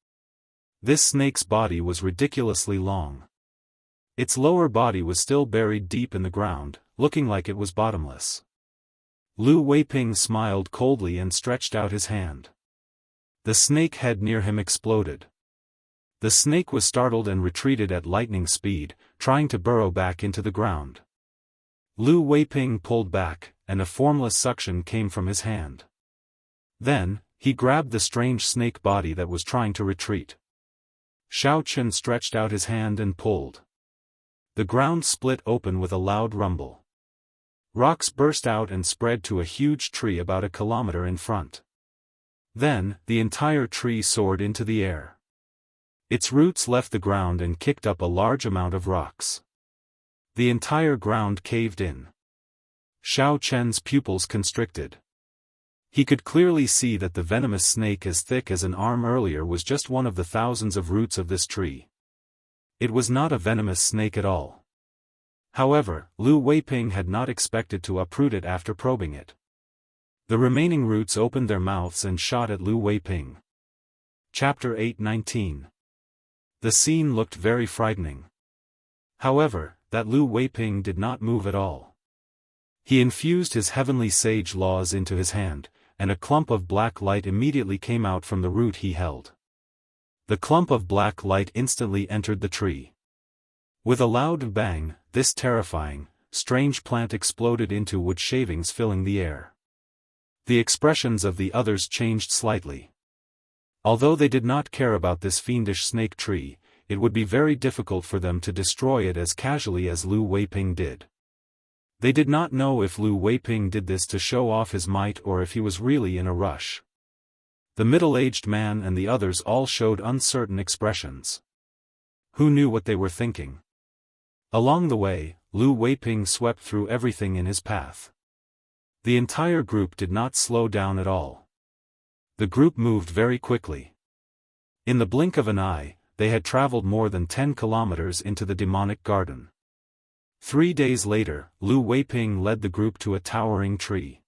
This snake's body was ridiculously long. Its lower body was still buried deep in the ground, looking like it was bottomless. Lu Weiping smiled coldly and stretched out his hand. The snake head near him exploded. The snake was startled and retreated at lightning speed, trying to burrow back into the ground. Lu Weiping pulled back, and a formless suction came from his hand. Then, he grabbed the strange snake body that was trying to retreat. Xiao Chen stretched out his hand and pulled. The ground split open with a loud rumble. Rocks burst out and spread to a huge tree about a kilometer in front. Then, the entire tree soared into the air. Its roots left the ground and kicked up a large amount of rocks. The entire ground caved in. Xiao Chen's pupils constricted. He could clearly see that the venomous snake as thick as an arm earlier was just one of the thousands of roots of this tree. It was not a venomous snake at all. However, Lu Weiping had not expected to uproot it after probing it. The remaining roots opened their mouths and shot at Lu Weiping. Chapter 8:19. The scene looked very frightening. However, that Lu Weiping did not move at all. He infused his heavenly sage laws into his hand, and a clump of black light immediately came out from the root he held. The clump of black light instantly entered the tree. With a loud bang, this terrifying, strange plant exploded into wood shavings filling the air. The expressions of the others changed slightly. Although they did not care about this fiendish snake tree, it would be very difficult for them to destroy it as casually as Lu Weiping did. They did not know if Lu Weiping did this to show off his might or if he was really in a rush. The middle-aged man and the others all showed uncertain expressions. Who knew what they were thinking? Along the way, Lu Weiping swept through everything in his path. The entire group did not slow down at all. The group moved very quickly. In the blink of an eye, they had traveled more than 10 kilometers into the demonic garden. 3 days later, Lu Weiping led the group to a towering tree.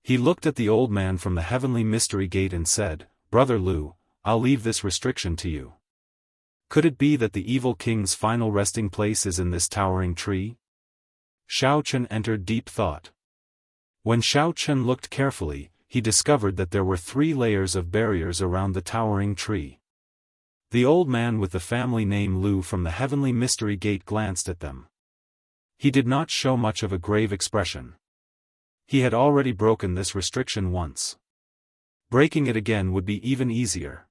He looked at the old man from the heavenly mystery gate and said, "Brother Lu, I'll leave this restriction to you. Could it be that the evil king's final resting place is in this towering tree?" Xiao Chen entered deep thought. When Xiao Chen looked carefully, he discovered that there were 3 layers of barriers around the towering tree. The old man with the family name Lu from the heavenly mystery gate glanced at them. He did not show much of a grave expression. He had already broken this restriction once. Breaking it again would be even easier.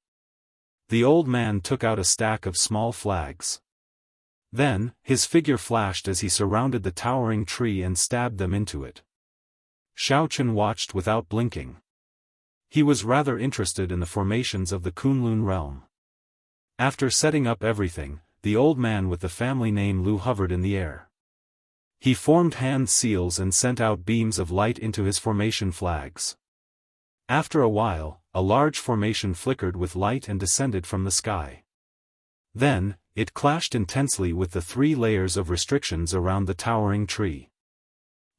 The old man took out a stack of small flags. Then, his figure flashed as he surrounded the towering tree and stabbed them into it. Xiao Chen watched without blinking. He was rather interested in the formations of the Kunlun realm. After setting up everything, the old man with the family name Lu hovered in the air. He formed hand seals and sent out beams of light into his formation flags. After a while, a large formation flickered with light and descended from the sky. Then, it clashed intensely with the 3 layers of restrictions around the towering tree.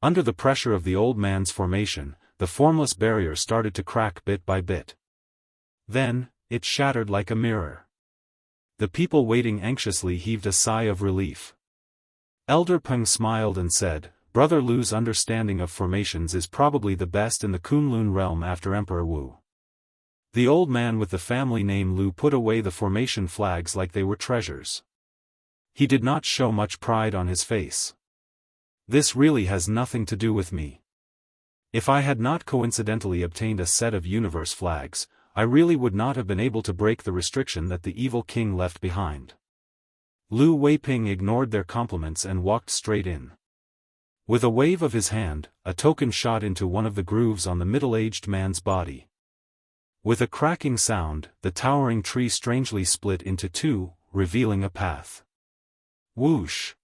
Under the pressure of the old man's formation, the formless barrier started to crack bit by bit. Then, it shattered like a mirror. The people waiting anxiously heaved a sigh of relief. Elder Peng smiled and said, Brother Lu's understanding of formations is probably the best in the Kunlun realm after Emperor Wu. The old man with the family name Lu put away the formation flags like they were treasures. He did not show much pride on his face. This really has nothing to do with me. If I had not coincidentally obtained a set of universe flags, I really would not have been able to break the restriction that the evil king left behind. Lu Weiping ignored their compliments and walked straight in. With a wave of his hand, a token shot into one of the grooves on the middle-aged man's body. With a cracking sound, the towering tree strangely split into two, revealing a path. Whoosh!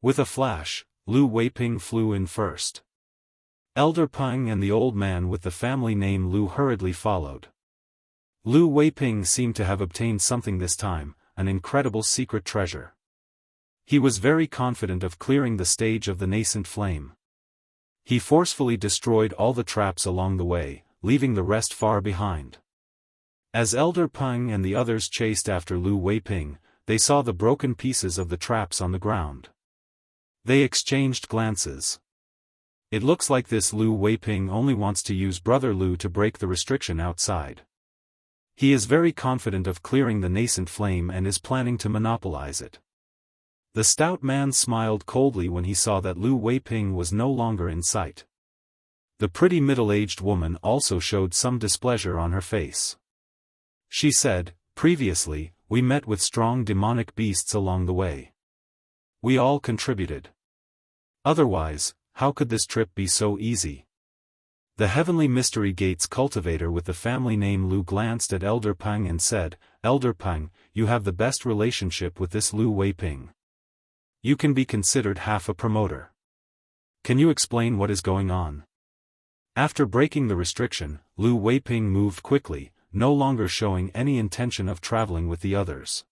With a flash, Lu Weiping flew in first. Elder Peng and the old man with the family name Lu hurriedly followed. Lu Weiping seemed to have obtained something this time, an incredible secret treasure. He was very confident of clearing the stage of the nascent flame. He forcefully destroyed all the traps along the way, leaving the rest far behind. As Elder Peng and the others chased after Lu Weiping, they saw the broken pieces of the traps on the ground. They exchanged glances. It looks like this Lu Weiping only wants to use Brother Lu to break the restriction outside. He is very confident of clearing the nascent flame and is planning to monopolize it. The stout man smiled coldly when he saw that Lu Weiping was no longer in sight. The pretty middle-aged woman also showed some displeasure on her face. She said, "Previously, we met with strong demonic beasts along the way. We all contributed. Otherwise, how could this trip be so easy?" The Heavenly Mystery Gates cultivator with the family name Lu glanced at Elder Peng and said, "Elder Peng, you have the best relationship with this Lu Weiping. You can be considered half a promoter. Can you explain what is going on?" After breaking the restriction, Lu Weiping moved quickly, no longer showing any intention of traveling with the others.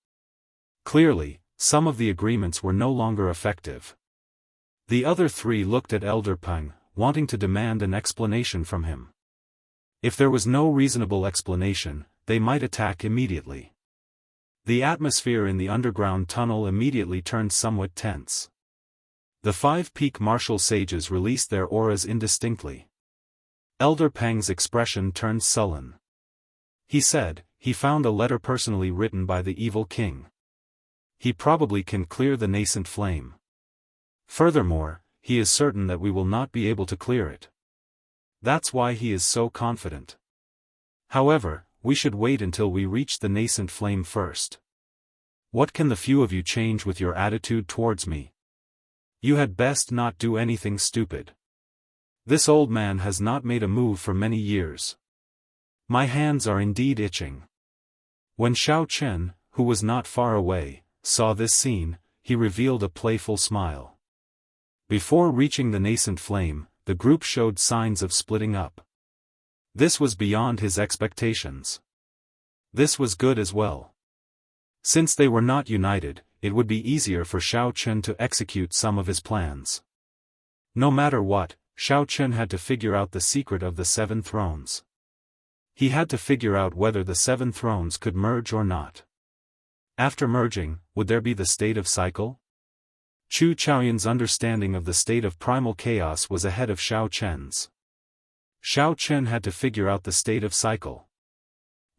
Clearly, some of the agreements were no longer effective. The other three looked at Elder Peng, wanting to demand an explanation from him. If there was no reasonable explanation, they might attack immediately. The atmosphere in the underground tunnel immediately turned somewhat tense. The 5 peak martial sages released their auras indistinctly. Elder Peng's expression turned sullen. He said, he found a letter personally written by the evil king. He probably can clear the nascent flame. Furthermore, he is certain that we will not be able to clear it. That's why he is so confident. However, we should wait until we reach the nascent flame first. What can the few of you change with your attitude towards me? You had best not do anything stupid. This old man has not made a move for many years. My hands are indeed itching. When Xiao Chen, who was not far away, saw this scene, he revealed a playful smile. Before reaching the nascent flame, the group showed signs of splitting up. This was beyond his expectations. This was good as well. Since they were not united, it would be easier for Xiao Chen to execute some of his plans. No matter what, Xiao Chen had to figure out the secret of the 7 thrones. He had to figure out whether the 7 thrones could merge or not. After merging, would there be the state of cycle? Chu Chaoyan's understanding of the state of primal chaos was ahead of Xiao Chen's. Xiao Chen had to figure out the state of cycle.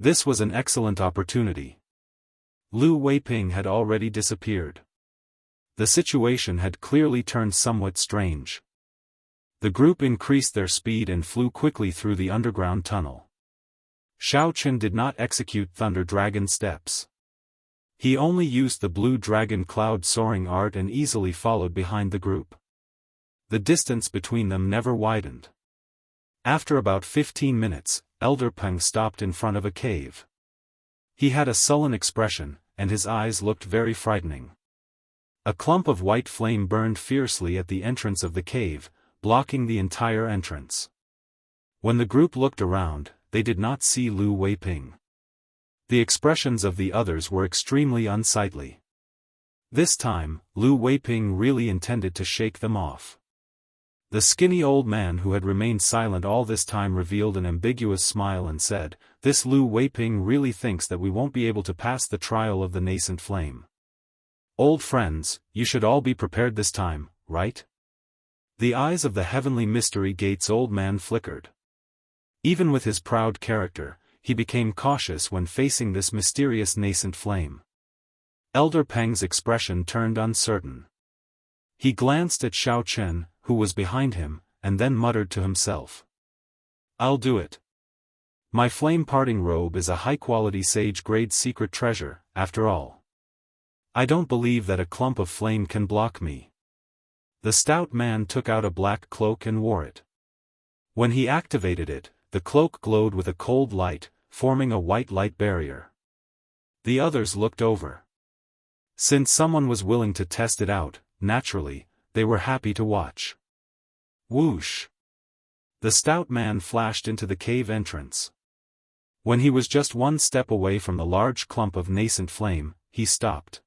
This was an excellent opportunity. Lu Weiping had already disappeared. The situation had clearly turned somewhat strange. The group increased their speed and flew quickly through the underground tunnel. Xiao Chen did not execute Thunder Dragon steps. He only used the Blue Dragon Cloud soaring art and easily followed behind the group. The distance between them never widened. After about 15 minutes, Elder Peng stopped in front of a cave. He had a sullen expression, and his eyes looked very frightening. A clump of white flame burned fiercely at the entrance of the cave, blocking the entire entrance. When the group looked around, they did not see Lu Weiping. The expressions of the others were extremely unsightly. This time, Lu Weiping really intended to shake them off. The skinny old man who had remained silent all this time revealed an ambiguous smile and said, "This Lu Weiping really thinks that we won't be able to pass the trial of the nascent flame. Old friends, you should all be prepared this time, right?" The eyes of the Heavenly Mystery Gate's old man flickered. Even with his proud character, he became cautious when facing this mysterious nascent flame. Elder Peng's expression turned uncertain. He glanced at Xiao Chen, who was behind him, and then muttered to himself. "I'll do it. My flame-parting robe is a high-quality sage-grade secret treasure, after all. I don't believe that a clump of flame can block me." The stout man took out a black cloak and wore it. When he activated it, the cloak glowed with a cold light, forming a white light barrier. The others looked over. Since someone was willing to test it out, naturally, they were happy to watch. Whoosh! The stout man flashed into the cave entrance. When he was just one step away from the large clump of nascent flame, he stopped.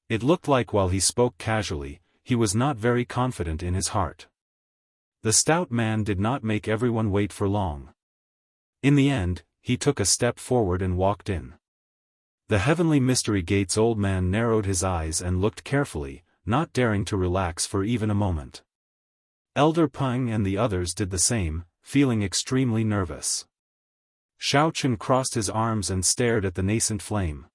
It looked like while he spoke casually, he was not very confident in his heart. The stout man did not make everyone wait for long. In the end, he took a step forward and walked in. The Heavenly Mystery Gate's old man narrowed his eyes and looked carefully, not daring to relax for even a moment. Elder Peng and the others did the same, feeling extremely nervous. Xiao Chen crossed his arms and stared at the nascent flame.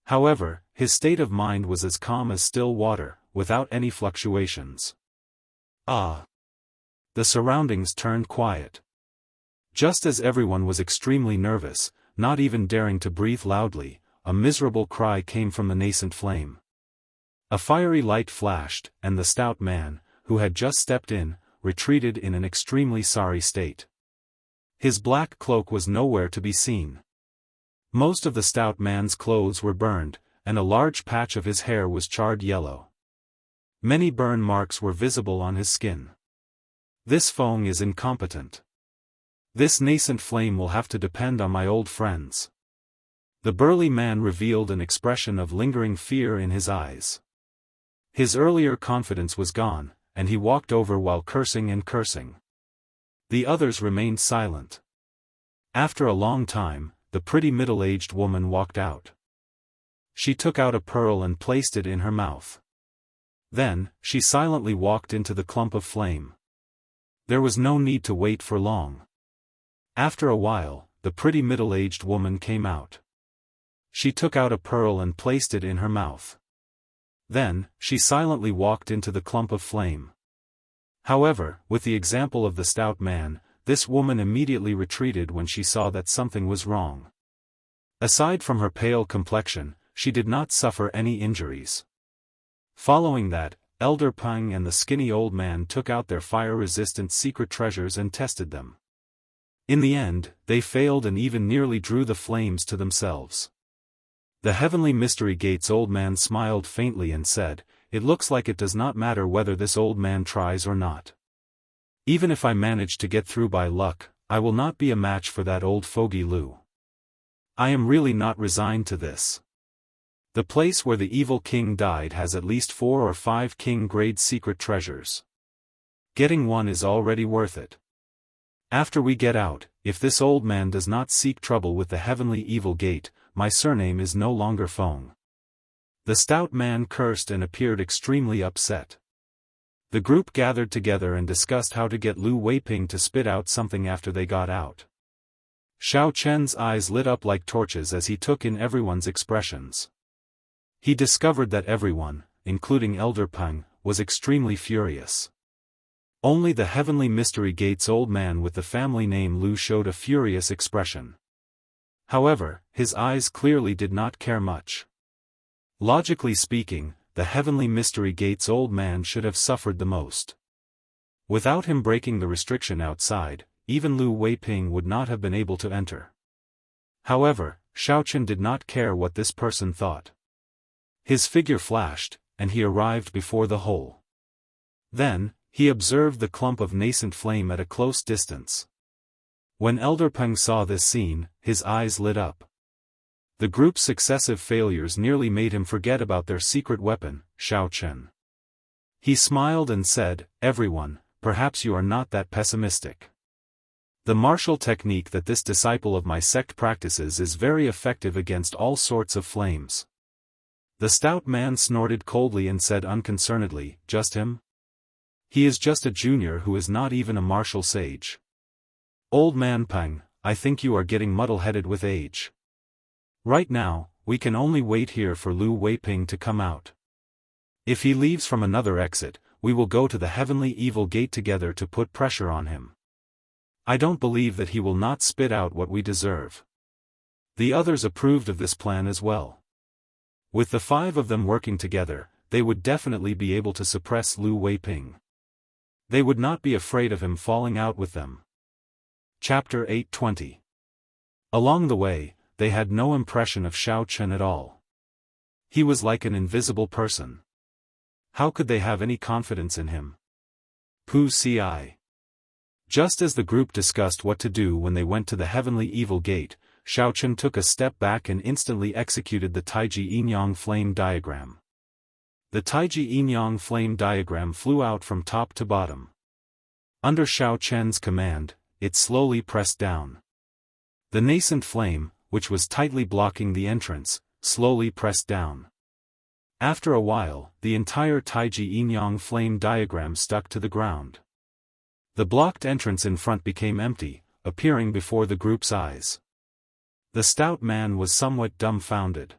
However, his state of mind was as calm as still water, without any fluctuations. Ah! The surroundings turned quiet. Just as everyone was extremely nervous, not even daring to breathe loudly, a miserable cry came from the nascent flame. A fiery light flashed, and the stout man, who had just stepped in, retreated in an extremely sorry state. His black cloak was nowhere to be seen. Most of the stout man's clothes were burned, and a large patch of his hair was charred yellow. Many burn marks were visible on his skin. This Feng is incompetent. This nascent flame will have to depend on my old friends. The burly man revealed an expression of lingering fear in his eyes. His earlier confidence was gone, and he walked over while cursing and cursing. The others remained silent. After a long time, the pretty middle-aged woman walked out. She took out a pearl and placed it in her mouth. Then, she silently walked into the clump of flame. There was no need to wait for long. After a while, the pretty middle-aged woman came out. She took out a pearl and placed it in her mouth. Then, she silently walked into the clump of flame. However, with the example of the stout man, this woman immediately retreated when she saw that something was wrong. Aside from her pale complexion, she did not suffer any injuries. Following that, Elder Peng and the skinny old man took out their fire-resistant secret treasures and tested them. In the end, they failed and even nearly drew the flames to themselves. The Heavenly Mystery Gate's old man smiled faintly and said, "It looks like it does not matter whether this old man tries or not. Even if I manage to get through by luck, I will not be a match for that old fogey Lu. I am really not resigned to this. The place where the evil king died has at least 4 or 5 king-grade secret treasures. Getting one is already worth it. After we get out, if this old man does not seek trouble with the Heavenly Evil Gate, my surname is no longer Feng." The stout man cursed and appeared extremely upset. The group gathered together and discussed how to get Lu Weiping to spit out something after they got out. Xiao Chen's eyes lit up like torches as he took in everyone's expressions. He discovered that everyone, including Elder Peng, was extremely furious. Only the Heavenly Mystery Gate's old man with the family name Lu showed a furious expression. However, his eyes clearly did not care much. Logically speaking, the Heavenly Mystery Gate's old man should have suffered the most. Without him breaking the restriction outside, even Lu Weiping would not have been able to enter. However, Xiao Chen did not care what this person thought. His figure flashed, and he arrived before the hole. Then, he observed the clump of nascent flame at a close distance. When Elder Peng saw this scene, his eyes lit up. The group's successive failures nearly made him forget about their secret weapon, Xiao Chen. He smiled and said, "Everyone, perhaps you are not that pessimistic. The martial technique that this disciple of my sect practices is very effective against all sorts of flames." The stout man snorted coldly and said unconcernedly, "Just him?" He is just a junior who is not even a martial sage. Old man Peng, I think you are getting muddle-headed with age. Right now, we can only wait here for Lu Weiping to come out. If he leaves from another exit, we will go to the heavenly evil gate together to put pressure on him. I don't believe that he will not spit out what we deserve. The others approved of this plan as well. With the 5 of them working together, they would definitely be able to suppress Lu Weiping. They would not be afraid of him falling out with them. Chapter 820. Along the way, they had no impression of Xiao Chen at all. He was like an invisible person. How could they have any confidence in him? Pu Ci. Just as the group discussed what to do when they went to the heavenly evil gate, Xiao Chen took a step back and instantly executed the Taiji Yin-Yang flame diagram. The Taiji Yin-Yang flame diagram flew out from top to bottom. Under Xiao Chen's command, it slowly pressed down. The nascent flame, which was tightly blocking the entrance, slowly pressed down. After a while, the entire Taiji Yin-Yang flame diagram stuck to the ground. The blocked entrance in front became empty, appearing before the group's eyes. The stout man was somewhat dumbfounded.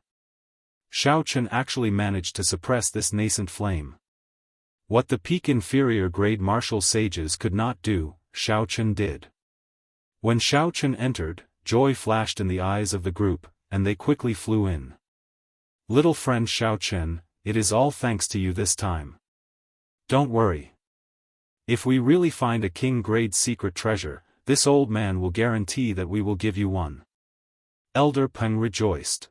Xiao Chen actually managed to suppress this nascent flame. What the peak inferior grade martial sages could not do, Xiao Chen did. When Xiao Chen entered, joy flashed in the eyes of the group, and they quickly flew in. Little friend Xiao Chen, it is all thanks to you this time. Don't worry. If we really find a king-grade secret treasure, this old man will guarantee that we will give you one. Elder Peng rejoiced.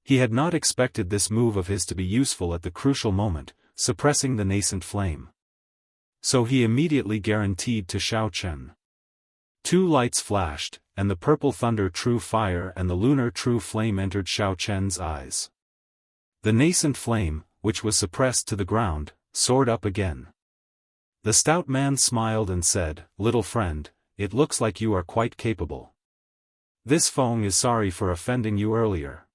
He had not expected this move of his to be useful at the crucial moment, suppressing the nascent flame. So he immediately guaranteed to Xiao Chen. 2 lights flashed, and the purple thunder true fire and the lunar true flame entered Xiao Chen's eyes. The nascent flame, which was suppressed to the ground, soared up again. The stout man smiled and said, "Little friend, it looks like you are quite capable. This Feng is sorry for offending you earlier.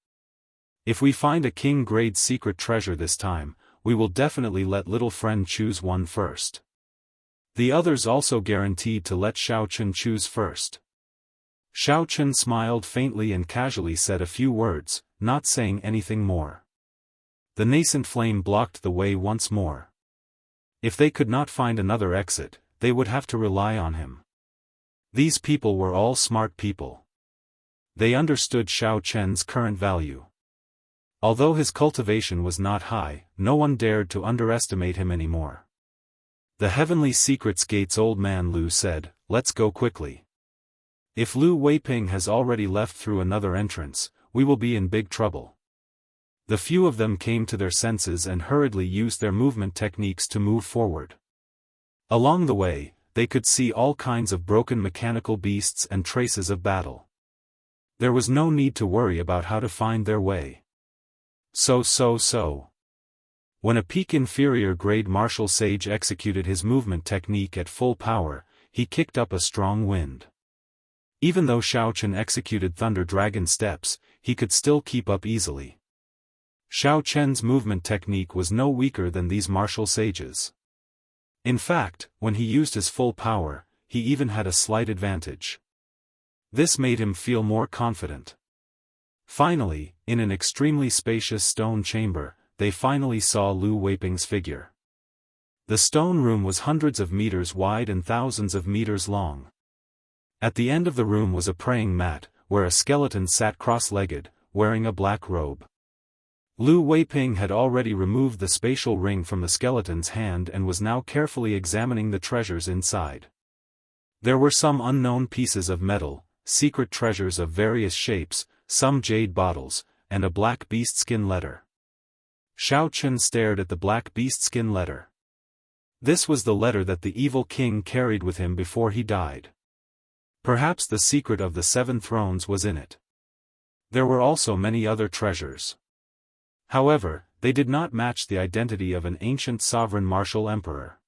If we find a king-grade secret treasure this time, we will definitely let little friend choose one first." The others also guaranteed to let Xiao Chen choose first. Xiao Chen smiled faintly and casually said a few words, not saying anything more. The nascent flame blocked the way once more. If they could not find another exit, they would have to rely on him. These people were all smart people. They understood Xiao Chen's current value. Although his cultivation was not high, no one dared to underestimate him anymore. The Heavenly Secrets Gate's old man Lu said, "Let's go quickly. If Lu Weiping has already left through another entrance, we will be in big trouble." The few of them came to their senses and hurriedly used their movement techniques to move forward. Along the way, they could see all kinds of broken mechanical beasts and traces of battle. There was no need to worry about how to find their way. So. When a peak inferior grade martial sage executed his movement technique at full power, he kicked up a strong wind. Even though Xiao Chen executed Thunder Dragon steps, he could still keep up easily. Xiao Chen's movement technique was no weaker than these martial sages. In fact, when he used his full power, he even had a slight advantage. This made him feel more confident. Finally, in an extremely spacious stone chamber, they finally saw Lu Weiping's figure. The stone room was hundreds of meters wide and thousands of meters long. At the end of the room was a praying mat, where a skeleton sat cross-legged, wearing a black robe. Lu Weiping had already removed the spatial ring from the skeleton's hand and was now carefully examining the treasures inside. There were some unknown pieces of metal, secret treasures of various shapes, some jade bottles, and a black beastskin letter. Xiao Chen stared at the black beastskin letter. This was the letter that the evil king carried with him before he died. Perhaps the secret of the 7 thrones was in it. There were also many other treasures. However, they did not match the identity of an ancient sovereign martial emperor.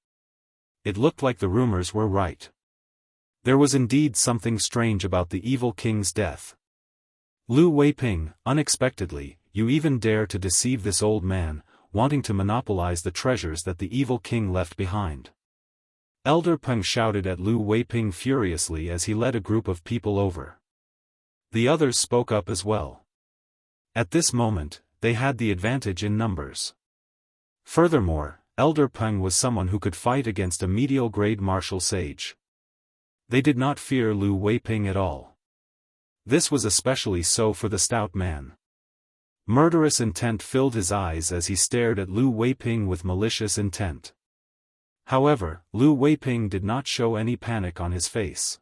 It looked like the rumors were right. There was indeed something strange about the evil king's death. Lu Weiping, unexpectedly, you even dare to deceive this old man, wanting to monopolize the treasures that the evil king left behind. Elder Peng shouted at Lu Weiping furiously as he led a group of people over. The others spoke up as well. At this moment, they had the advantage in numbers. Furthermore, Elder Peng was someone who could fight against a medial-grade martial sage. They did not fear Lu Weiping at all. This was especially so for the stout man. Murderous intent filled his eyes as he stared at Lu Weiping with malicious intent. However, Lu Weiping did not show any panic on his face.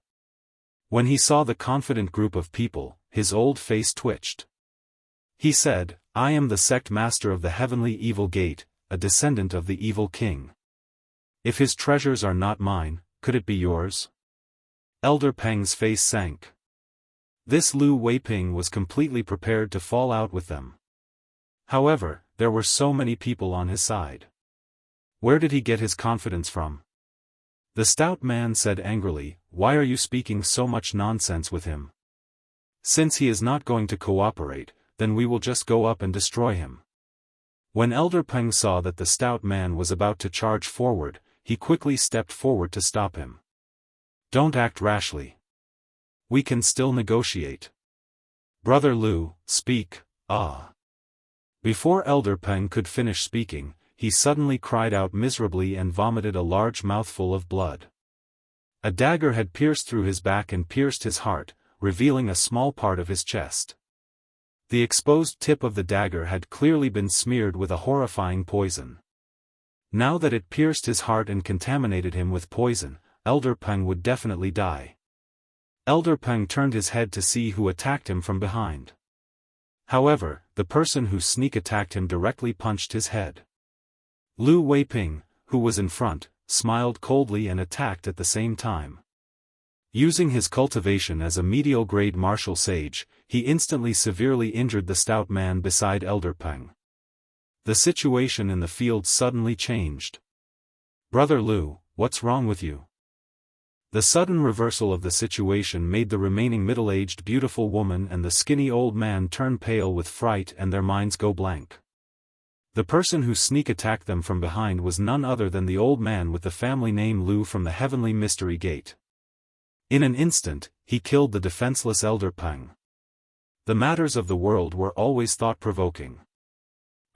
When he saw the confident group of people, his old face twitched. He said, "I am the sect master of the Heavenly Evil Gate, a descendant of the Evil King. If his treasures are not mine, could it be yours?" Elder Peng's face sank. This Lu Weiping was completely prepared to fall out with them. However, there were so many people on his side. Where did he get his confidence from? The stout man said angrily, "Why are you speaking so much nonsense with him? Since he is not going to cooperate, then we will just go up and destroy him." When Elder Peng saw that the stout man was about to charge forward, he quickly stepped forward to stop him. "Don't act rashly. We can still negotiate. Brother Lu, speak, ah." Before Elder Peng could finish speaking, he suddenly cried out miserably and vomited a large mouthful of blood. A dagger had pierced through his back and pierced his heart, revealing a small part of his chest. The exposed tip of the dagger had clearly been smeared with a horrifying poison. Now that it pierced his heart and contaminated him with poison, Elder Peng would definitely die. Elder Peng turned his head to see who attacked him from behind. However, the person who sneak attacked him directly punched his head. Lu Weiping, who was in front, smiled coldly and attacked at the same time. Using his cultivation as a medial-grade martial sage, he instantly severely injured the stout man beside Elder Peng. The situation in the field suddenly changed. "Brother Lu, what's wrong with you?" The sudden reversal of the situation made the remaining middle-aged beautiful woman and the skinny old man turn pale with fright and their minds go blank. The person who sneak attacked them from behind was none other than the old man with the family name Lu from the Heavenly Mystery Gate. In an instant, he killed the defenseless Elder Peng. The matters of the world were always thought-provoking.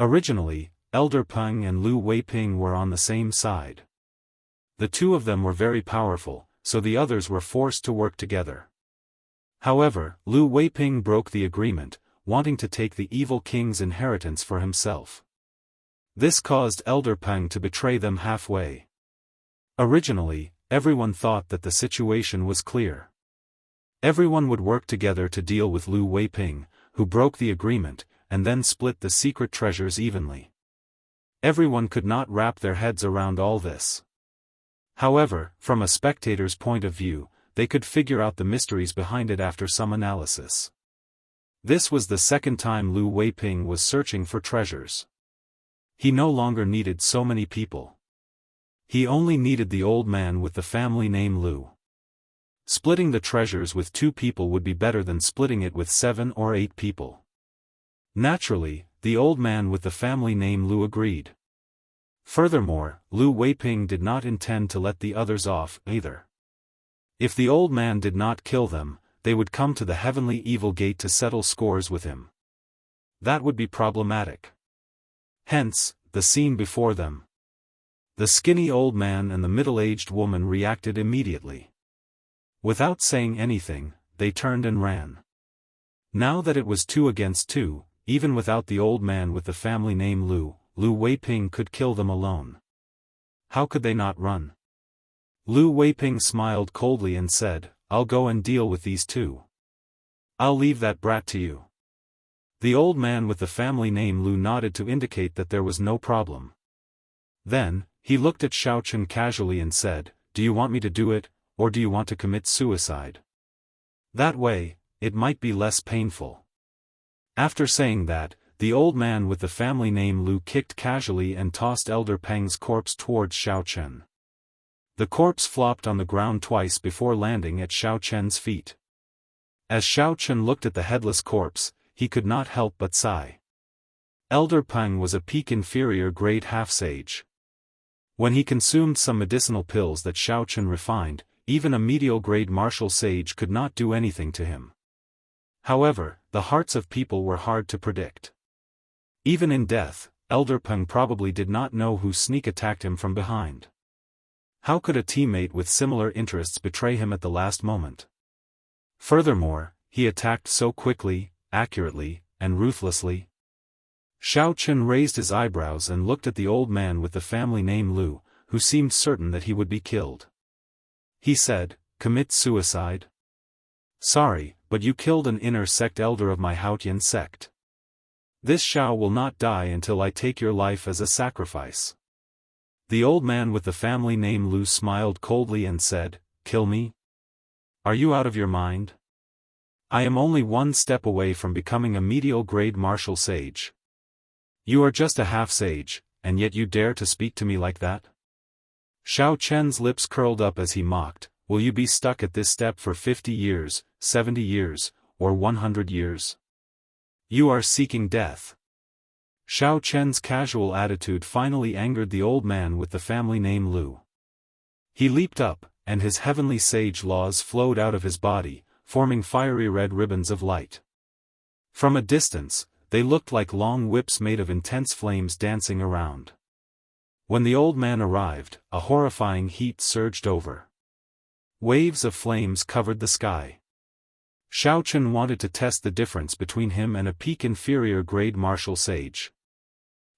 Originally, Elder Peng and Lu Weiping were on the same side. The two of them were very powerful, so the others were forced to work together. However, Lu Weiping broke the agreement, wanting to take the evil king's inheritance for himself. This caused Elder Peng to betray them halfway. Originally, everyone thought that the situation was clear. Everyone would work together to deal with Lu Weiping, who broke the agreement, and then split the secret treasures evenly. Everyone could not wrap their heads around all this. However, from a spectator's point of view, they could figure out the mysteries behind it after some analysis. This was the second time Lu Weiping was searching for treasures. He no longer needed so many people. He only needed the old man with the family name Lu. Splitting the treasures with 2 people would be better than splitting it with 7 or 8 people. Naturally, the old man with the family name Lu agreed. Furthermore, Lu Weiping did not intend to let the others off either. If the old man did not kill them, they would come to the Heavenly Evil Gate to settle scores with him. That would be problematic. Hence, the scene before them. The skinny old man and the middle-aged woman reacted immediately. Without saying anything, they turned and ran. Now that it was 2 against 2, even without the old man with the family name Lu, Lu Weiping could kill them alone. How could they not run? Lu Weiping smiled coldly and said, "I'll go and deal with these 2. I'll leave that brat to you." The old man with the family name Lu nodded to indicate that there was no problem. Then, he looked at Xiaochen casually and said, "Do you want me to do it, or do you want to commit suicide? That way, it might be less painful." After saying that, the old man with the family name Lu kicked casually and tossed Elder Peng's corpse towards Xiaochen. The corpse flopped on the ground twice before landing at Xiaochen's feet. As Xiaochen looked at the headless corpse, he could not help but sigh. Elder Peng was a peak inferior grade half-sage. When he consumed some medicinal pills that Xiao Chen refined, even a medial-grade martial sage could not do anything to him. However, the hearts of people were hard to predict. Even in death, Elder Peng probably did not know who sneak attacked him from behind. How could a teammate with similar interests betray him at the last moment? Furthermore, he attacked so quickly, accurately, and ruthlessly. Xiao Chen raised his eyebrows and looked at the old man with the family name Lu, who seemed certain that he would be killed. He said, "Commit suicide? Sorry, but you killed an inner sect elder of my Haotian sect. This Xiao will not die until I take your life as a sacrifice." The old man with the family name Lu smiled coldly and said, "Kill me? Are you out of your mind? I am only one step away from becoming a medial-grade martial sage. You are just a half-sage, and yet you dare to speak to me like that?" Xiao Chen's lips curled up as he mocked, "Will you be stuck at this step for 50 years, 70 years, or 100 years? You are seeking death." Xiao Chen's casual attitude finally angered the old man with the family name Lu. He leaped up, and his heavenly sage laws flowed out of his body, forming fiery red ribbons of light. From a distance, they looked like long whips made of intense flames dancing around. When the old man arrived, a horrifying heat surged over. Waves of flames covered the sky. Xiao Chen wanted to test the difference between him and a peak inferior grade martial sage.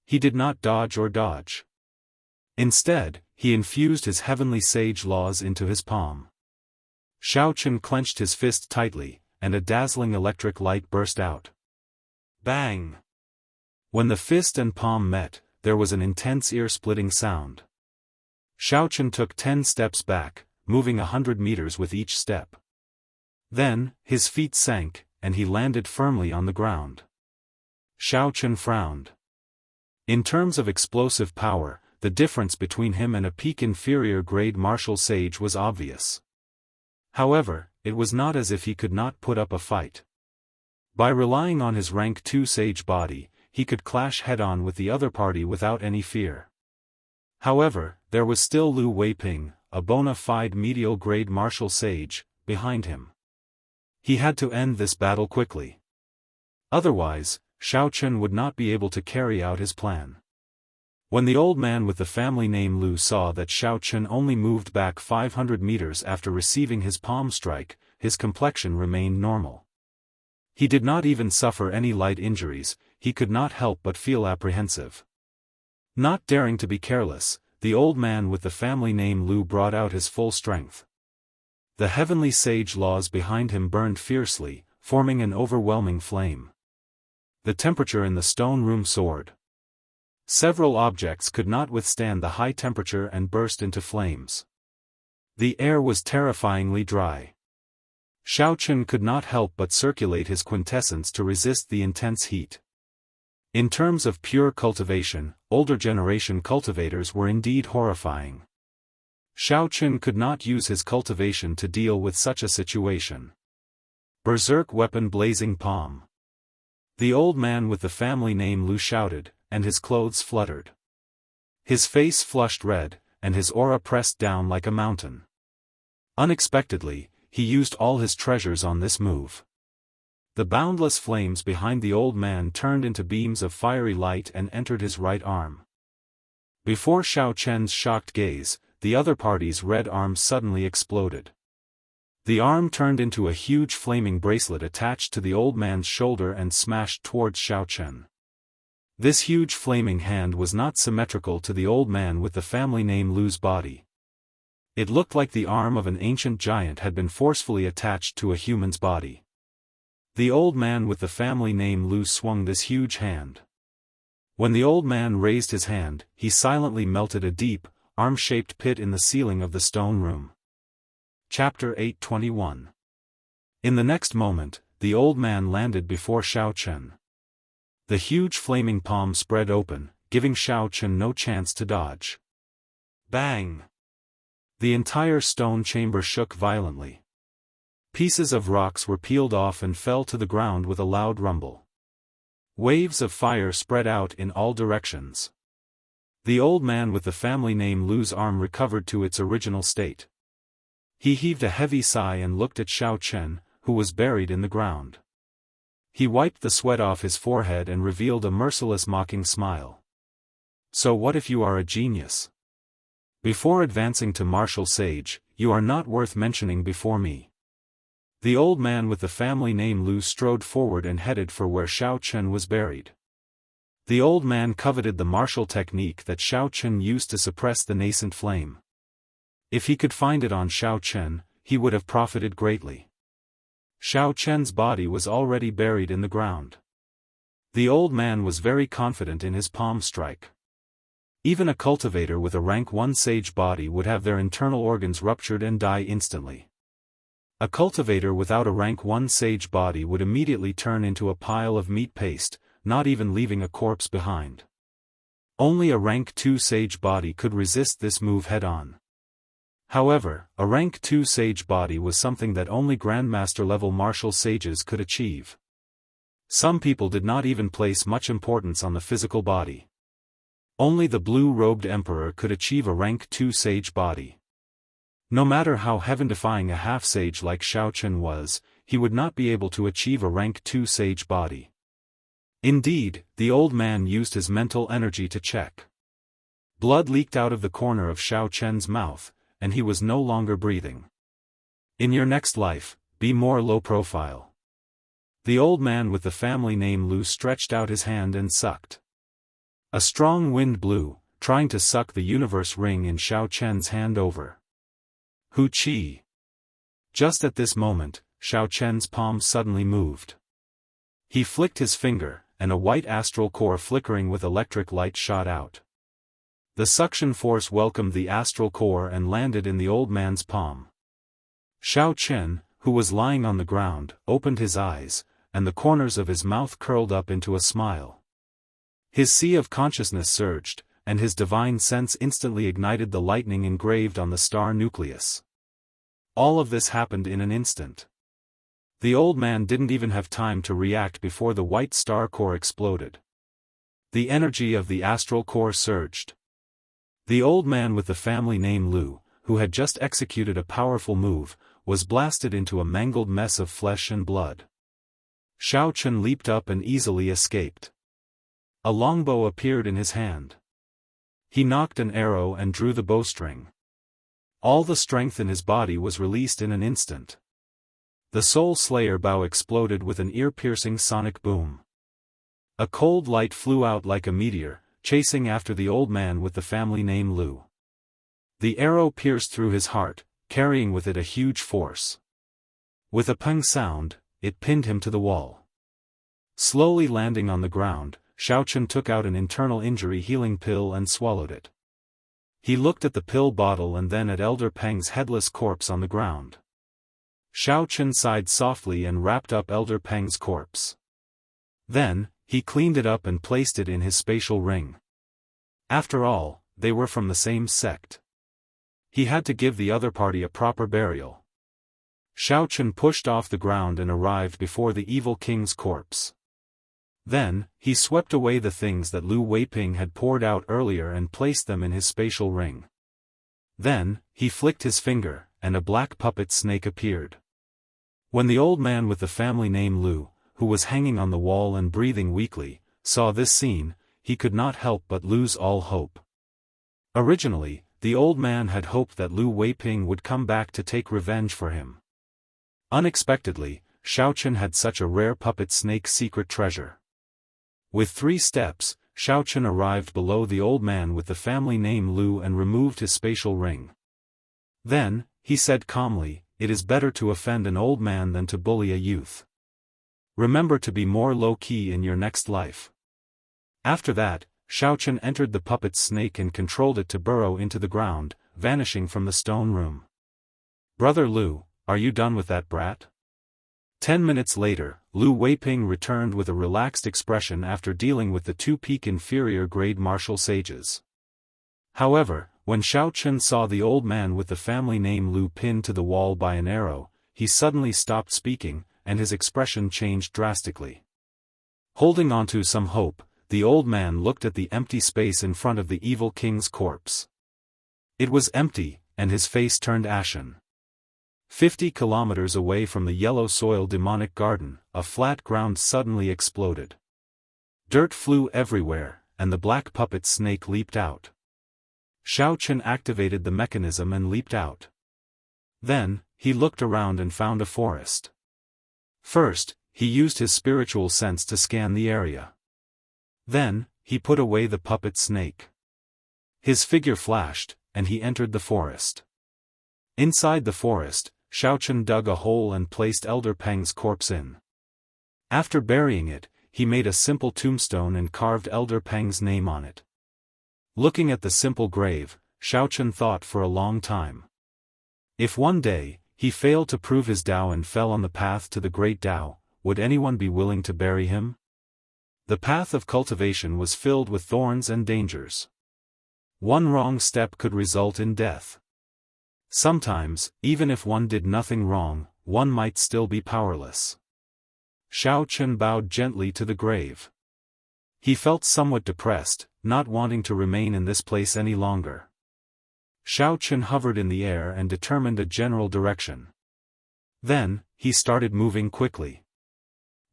He did not dodge or dodge. Instead, he infused his heavenly sage laws into his palm. Xiao Chen clenched his fist tightly, and a dazzling electric light burst out. Bang! When the fist and palm met, there was an intense ear-splitting sound. Xiao Chen took 10 steps back, moving 100 meters with each step. Then, his feet sank, and he landed firmly on the ground. Xiao Chen frowned. In terms of explosive power, the difference between him and a peak inferior grade martial sage was obvious. However, it was not as if he could not put up a fight. By relying on his rank 2 sage body, he could clash head-on with the other party without any fear. However, there was still Lu Weiping, a bona fide medial-grade martial sage, behind him. He had to end this battle quickly. Otherwise, Xiao Chen would not be able to carry out his plan. When the old man with the family name Lu saw that Xiao Chen only moved back 500 meters after receiving his palm strike, his complexion remained normal. He did not even suffer any light injuries, he could not help but feel apprehensive. Not daring to be careless, the old man with the family name Lu brought out his full strength. The heavenly sage laws behind him burned fiercely, forming an overwhelming flame. The temperature in the stone room soared. Several objects could not withstand the high temperature and burst into flames. The air was terrifyingly dry. Xiao Chen could not help but circulate his quintessence to resist the intense heat. In terms of pure cultivation, older generation cultivators were indeed horrifying. Xiao Chen could not use his cultivation to deal with such a situation. Berserk weapon blazing palm. The old man with the family name Lu shouted, and his clothes fluttered. His face flushed red, and his aura pressed down like a mountain. Unexpectedly, he used all his treasures on this move. The boundless flames behind the old man turned into beams of fiery light and entered his right arm. Before Xiao Chen's shocked gaze, the other party's red arm suddenly exploded. The arm turned into a huge flaming bracelet attached to the old man's shoulder and smashed towards Xiao Chen. This huge flaming hand was not symmetrical to the old man with the family name Lu's body. It looked like the arm of an ancient giant had been forcefully attached to a human's body. The old man with the family name Lu swung this huge hand. When the old man raised his hand, he silently melted a deep, arm-shaped pit in the ceiling of the stone room. Chapter 821. In the next moment, the old man landed before Xiao Chen. The huge flaming palm spread open, giving Xiao Chen no chance to dodge. Bang! The entire stone chamber shook violently. Pieces of rocks were peeled off and fell to the ground with a loud rumble. Waves of fire spread out in all directions. The old man with the family name Lu's arm recovered to its original state. He heaved a heavy sigh and looked at Xiao Chen, who was buried in the ground. He wiped the sweat off his forehead and revealed a merciless mocking smile. So what if you are a genius? Before advancing to martial sage, you are not worth mentioning before me. The old man with the family name Lu strode forward and headed for where Xiao Chen was buried. The old man coveted the martial technique that Xiao Chen used to suppress the nascent flame. If he could find it on Xiao Chen, he would have profited greatly. Xiao Chen's body was already buried in the ground. The old man was very confident in his palm strike. Even a cultivator with a rank 1 sage body would have their internal organs ruptured and die instantly. A cultivator without a rank 1 sage body would immediately turn into a pile of meat paste, not even leaving a corpse behind. Only a rank 2 sage body could resist this move head-on. However, a rank 2 sage body was something that only Grandmaster-level martial sages could achieve. Some people did not even place much importance on the physical body. Only the blue-robed emperor could achieve a rank 2 sage body. No matter how heaven-defying a half-sage like Xiao Chen was, he would not be able to achieve a rank 2 sage body. Indeed, the old man used his mental energy to check. Blood leaked out of the corner of Xiao Chen's mouth, and he was no longer breathing. In your next life, be more low-profile. The old man with the family name Lu stretched out his hand and sucked. A strong wind blew, trying to suck the universe ring in Xiao Chen's hand over. Hu Qi. Just at this moment, Xiao Chen's palm suddenly moved. He flicked his finger, and a white astral core flickering with electric light shot out. The suction force welcomed the astral core and landed in the old man's palm. Xiao Chen, who was lying on the ground, opened his eyes, and the corners of his mouth curled up into a smile. His sea of consciousness surged, and his divine sense instantly ignited the lightning engraved on the star nucleus. All of this happened in an instant. The old man didn't even have time to react before the white star core exploded. The energy of the astral core surged. The old man with the family name Lu, who had just executed a powerful move, was blasted into a mangled mess of flesh and blood. Xiao Chen leaped up and easily escaped. A longbow appeared in his hand. He knocked an arrow and drew the bowstring. All the strength in his body was released in an instant. The Soul Slayer bow exploded with an ear-piercing sonic boom. A cold light flew out like a meteor, chasing after the old man with the family name Lu. The arrow pierced through his heart, carrying with it a huge force. With a peng sound, it pinned him to the wall. Slowly landing on the ground, Xiao Chen took out an internal injury healing pill and swallowed it. He looked at the pill bottle and then at Elder Peng's headless corpse on the ground. Xiao Chen sighed softly and wrapped up Elder Peng's corpse. Then, he cleaned it up and placed it in his spatial ring. After all, they were from the same sect. He had to give the other party a proper burial. Xiao Chen pushed off the ground and arrived before the evil king's corpse. Then, he swept away the things that Lu Weiping had poured out earlier and placed them in his spatial ring. Then, he flicked his finger, and a black puppet snake appeared. When the old man with the family name Lu, who was hanging on the wall and breathing weakly, saw this scene, he could not help but lose all hope. Originally, the old man had hoped that Lu Weiping would come back to take revenge for him. Unexpectedly, Xiao Chen had such a rare puppet snake secret treasure. With 3 steps, Xiao Chen arrived below the old man with the family name Lu and removed his spatial ring. Then, he said calmly, "It is better to offend an old man than to bully a youth. Remember to be more low-key in your next life." After that, Xiao Chen entered the puppet snake and controlled it to burrow into the ground, vanishing from the stone room. "Brother Lu, are you done with that brat?" 10 minutes later, Lu Weiping returned with a relaxed expression after dealing with the 2 peak inferior grade martial sages. However, when Xiao Chen saw the old man with the family name Lu pinned to the wall by an arrow, he suddenly stopped speaking, and his expression changed drastically. Holding onto some hope, the old man looked at the empty space in front of the evil king's corpse. It was empty, and his face turned ashen. 50 kilometers away from the yellow soil demonic garden, a flat ground suddenly exploded. Dirt flew everywhere, and the black puppet snake leaped out. Xiao Chen activated the mechanism and leaped out. Then, he looked around and found a forest. First, he used his spiritual sense to scan the area. Then, he put away the puppet snake. His figure flashed, and he entered the forest. Inside the forest, Xiao Chen dug a hole and placed Elder Peng's corpse in. After burying it, he made a simple tombstone and carved Elder Peng's name on it. Looking at the simple grave, Xiao Chen thought for a long time. If one day, he failed to prove his Tao and fell on the path to the great Tao, would anyone be willing to bury him? The path of cultivation was filled with thorns and dangers. One wrong step could result in death. Sometimes, even if one did nothing wrong, one might still be powerless. Xiao Chen bowed gently to the grave. He felt somewhat depressed, not wanting to remain in this place any longer. Xiao Chen hovered in the air and determined a general direction. Then, he started moving quickly.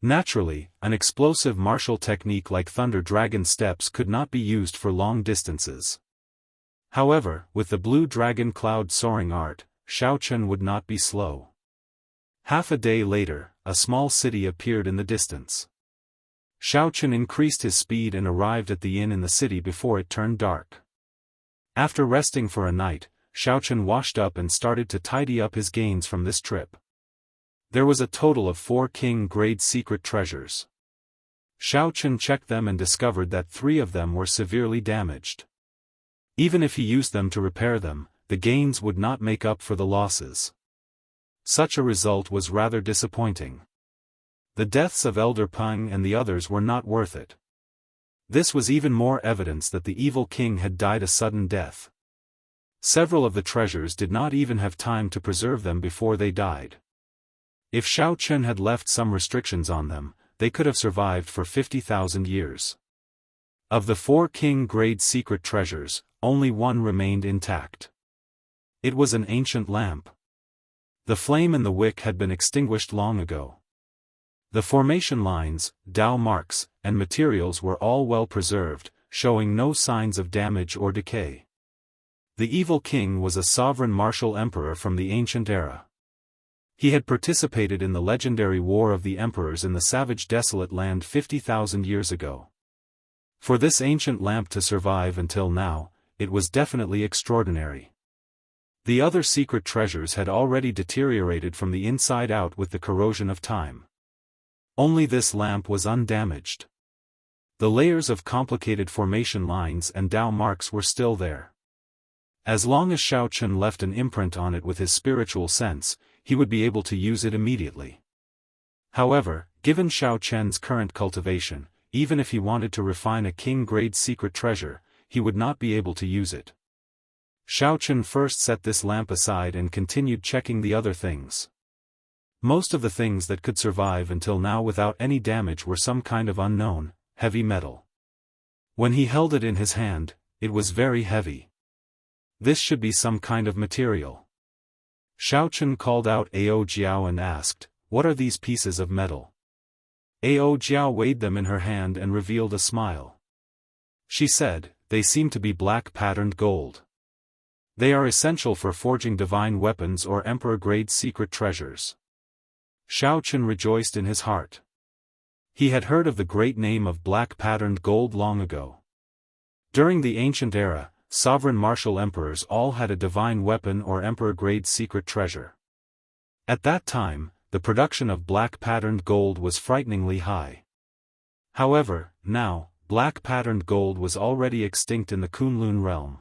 Naturally, an explosive martial technique like Thunder Dragon Steps could not be used for long distances. However, with the Blue Dragon Cloud soaring art, Xiao Chen would not be slow. Half a day later, a small city appeared in the distance. Xiao Chen increased his speed and arrived at the inn in the city before it turned dark. After resting for a night, Xiao Chen washed up and started to tidy up his gains from this trip. There was a total of 4 king-grade secret treasures. Xiao Chen checked them and discovered that 3 of them were severely damaged. Even if he used them to repair them, the gains would not make up for the losses. Such a result was rather disappointing. The deaths of Elder Peng and the others were not worth it. This was even more evidence that the evil king had died a sudden death. Several of the treasures did not even have time to preserve them before they died. If Xiao Chen had left some restrictions on them, they could have survived for 50,000 years. Of the 4 king-grade secret treasures, only one remained intact. It was an ancient lamp. The flame in the wick had been extinguished long ago. The formation lines, Tao marks, and materials were all well preserved, showing no signs of damage or decay. The evil king was a sovereign martial emperor from the ancient era. He had participated in the legendary War of the Emperors in the savage desolate land 50,000 years ago. For this ancient lamp to survive until now, it was definitely extraordinary. The other secret treasures had already deteriorated from the inside out with the corrosion of time. Only this lamp was undamaged. The layers of complicated formation lines and Tao marks were still there. As long as Xiao Chen left an imprint on it with his spiritual sense, he would be able to use it immediately. However, given Xiao Chen's current cultivation, even if he wanted to refine a king-grade secret treasure, he would not be able to use it. Xiao Chen first set this lamp aside and continued checking the other things. Most of the things that could survive until now without any damage were some kind of unknown, heavy metal. When he held it in his hand, it was very heavy. This should be some kind of material. Xiao Chen called out Ao Jiao and asked, "What are these pieces of metal?" Ao Jiao weighed them in her hand and revealed a smile. She said, "They seem to be black patterned gold. They are essential for forging divine weapons or emperor-grade secret treasures." Xiao Chen rejoiced in his heart. He had heard of the great name of black patterned gold long ago. During the ancient era, sovereign martial emperors all had a divine weapon or emperor-grade secret treasure. At that time, the production of black patterned gold was frighteningly high. However, now, black patterned gold was already extinct in the Kunlun realm.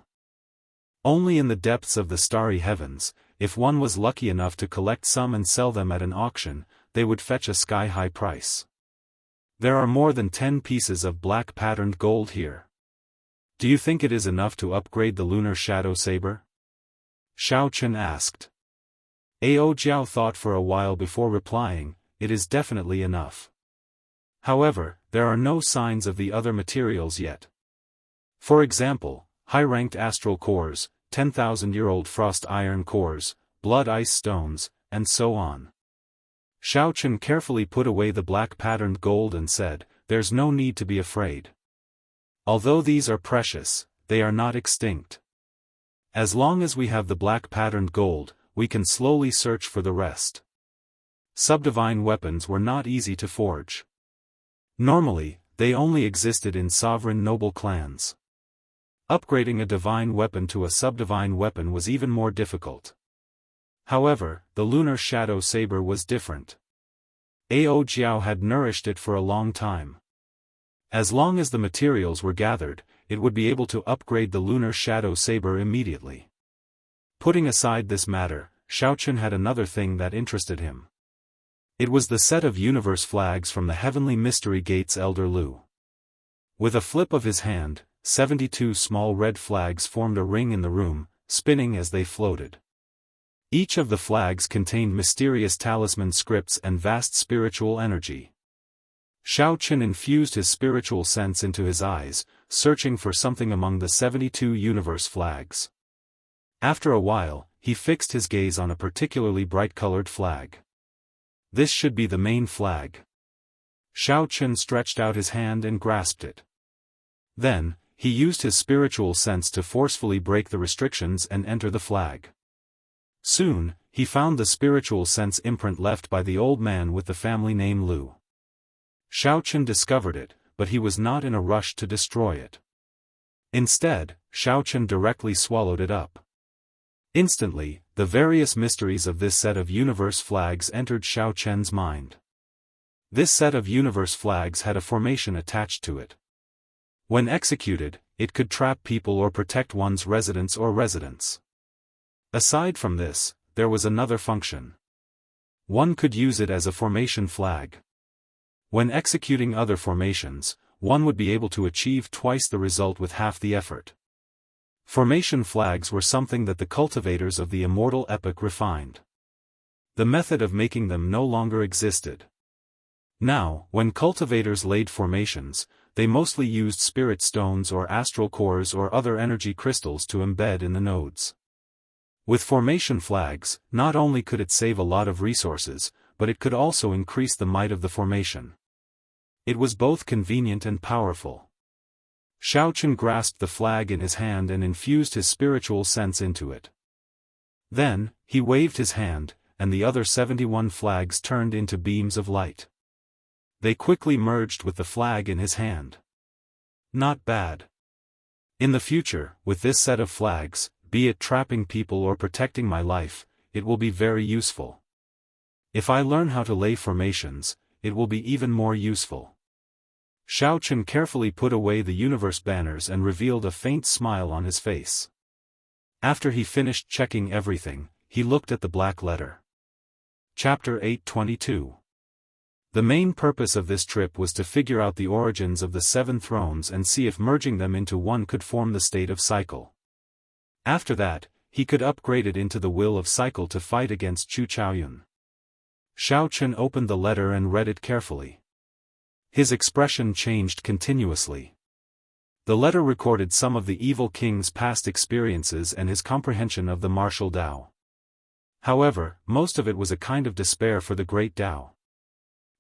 Only in the depths of the starry heavens, if one was lucky enough to collect some and sell them at an auction, they would fetch a sky-high price. There are more than 10 pieces of black patterned gold here. Do you think it is enough to upgrade the lunar shadow saber? Xiao Chen asked. Ao Jiao thought for a while before replying, "It is definitely enough. However, there are no signs of the other materials yet. For example, high-ranked astral cores, 10,000-year-old frost iron cores, blood ice stones, and so on. Xiaochen carefully put away the black patterned gold and said, "There's no need to be afraid. Although these are precious, they are not extinct. As long as we have the black patterned gold, we can slowly search for the rest." Subdivine weapons were not easy to forge. Normally, they only existed in sovereign noble clans. Upgrading a divine weapon to a subdivine weapon was even more difficult. However, the lunar shadow saber was different. Ao Jiao had nourished it for a long time. As long as the materials were gathered, it would be able to upgrade the lunar shadow saber immediately. Putting aside this matter, Xiaochen had another thing that interested him. It was the set of universe flags from the Heavenly Mystery Gates Elder Lu. With a flip of his hand, 72 small red flags formed a ring in the room, spinning as they floated. Each of the flags contained mysterious talisman scripts and vast spiritual energy. Xiaochen infused his spiritual sense into his eyes, searching for something among the 72 universe flags. After a while, he fixed his gaze on a particularly bright-colored flag. This should be the main flag. Xiaochen stretched out his hand and grasped it. Then, he used his spiritual sense to forcefully break the restrictions and enter the flag. Soon, he found the spiritual sense imprint left by the old man with the family name Lu. Xiaochen discovered it, but he was not in a rush to destroy it. Instead, Xiaochen directly swallowed it up. Instantly, the various mysteries of this set of universe flags entered Xiaochen's mind. This set of universe flags had a formation attached to it. When executed, it could trap people or protect one's residence or residence. Aside from this, there was another function. One could use it as a formation flag. When executing other formations, one would be able to achieve twice the result with half the effort. Formation flags were something that the cultivators of the Immortal epoch refined. The method of making them no longer existed. Now, when cultivators laid formations, they mostly used spirit stones or astral cores or other energy crystals to embed in the nodes. With formation flags, not only could it save a lot of resources, but it could also increase the might of the formation. It was both convenient and powerful. Xiaochen grasped the flag in his hand and infused his spiritual sense into it. Then, he waved his hand, and the other 71 flags turned into beams of light. They quickly merged with the flag in his hand. Not bad. In the future, with this set of flags, be it trapping people or protecting my life, it will be very useful. If I learn how to lay formations, it will be even more useful. Xiaochen carefully put away the universe banners and revealed a faint smile on his face. After he finished checking everything, he looked at the black letter. Chapter 822. The main purpose of this trip was to figure out the origins of the 7 thrones and see if merging them into one could form the state of cycle. After that, he could upgrade it into the will of cycle to fight against Chu Chaoyun. Xiaochen opened the letter and read it carefully. His expression changed continuously. The letter recorded some of the evil king's past experiences and his comprehension of the martial Dao. However, most of it was a kind of despair for the great Dao.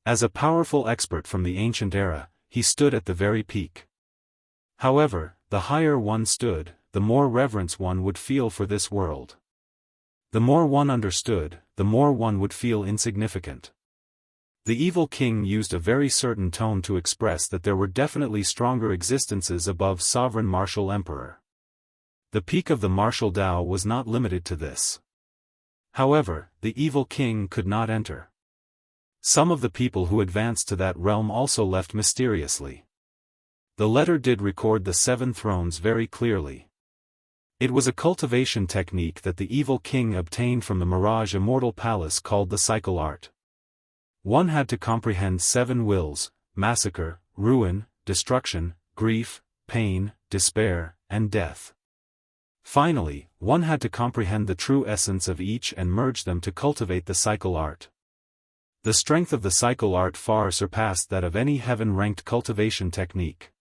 As a powerful expert from the ancient era, he stood at the very peak. However, the higher one stood, the more reverence one would feel for this world. The more one understood, the more one would feel insignificant. The evil king used a very certain tone to express that there were definitely stronger existences above sovereign martial emperor. The peak of the martial Dao was not limited to this. However, the evil king could not enter. Some of the people who advanced to that realm also left mysteriously. The letter did record the 7 thrones very clearly. It was a cultivation technique that the evil king obtained from the Mirage Immortal Palace called the cycle art. One had to comprehend 7 wills: massacre, ruin, destruction, grief, pain, despair, and death. Finally, one had to comprehend the true essence of each and merge them to cultivate the cycle art. The strength of the cycle art far surpassed that of any heaven-ranked cultivation technique.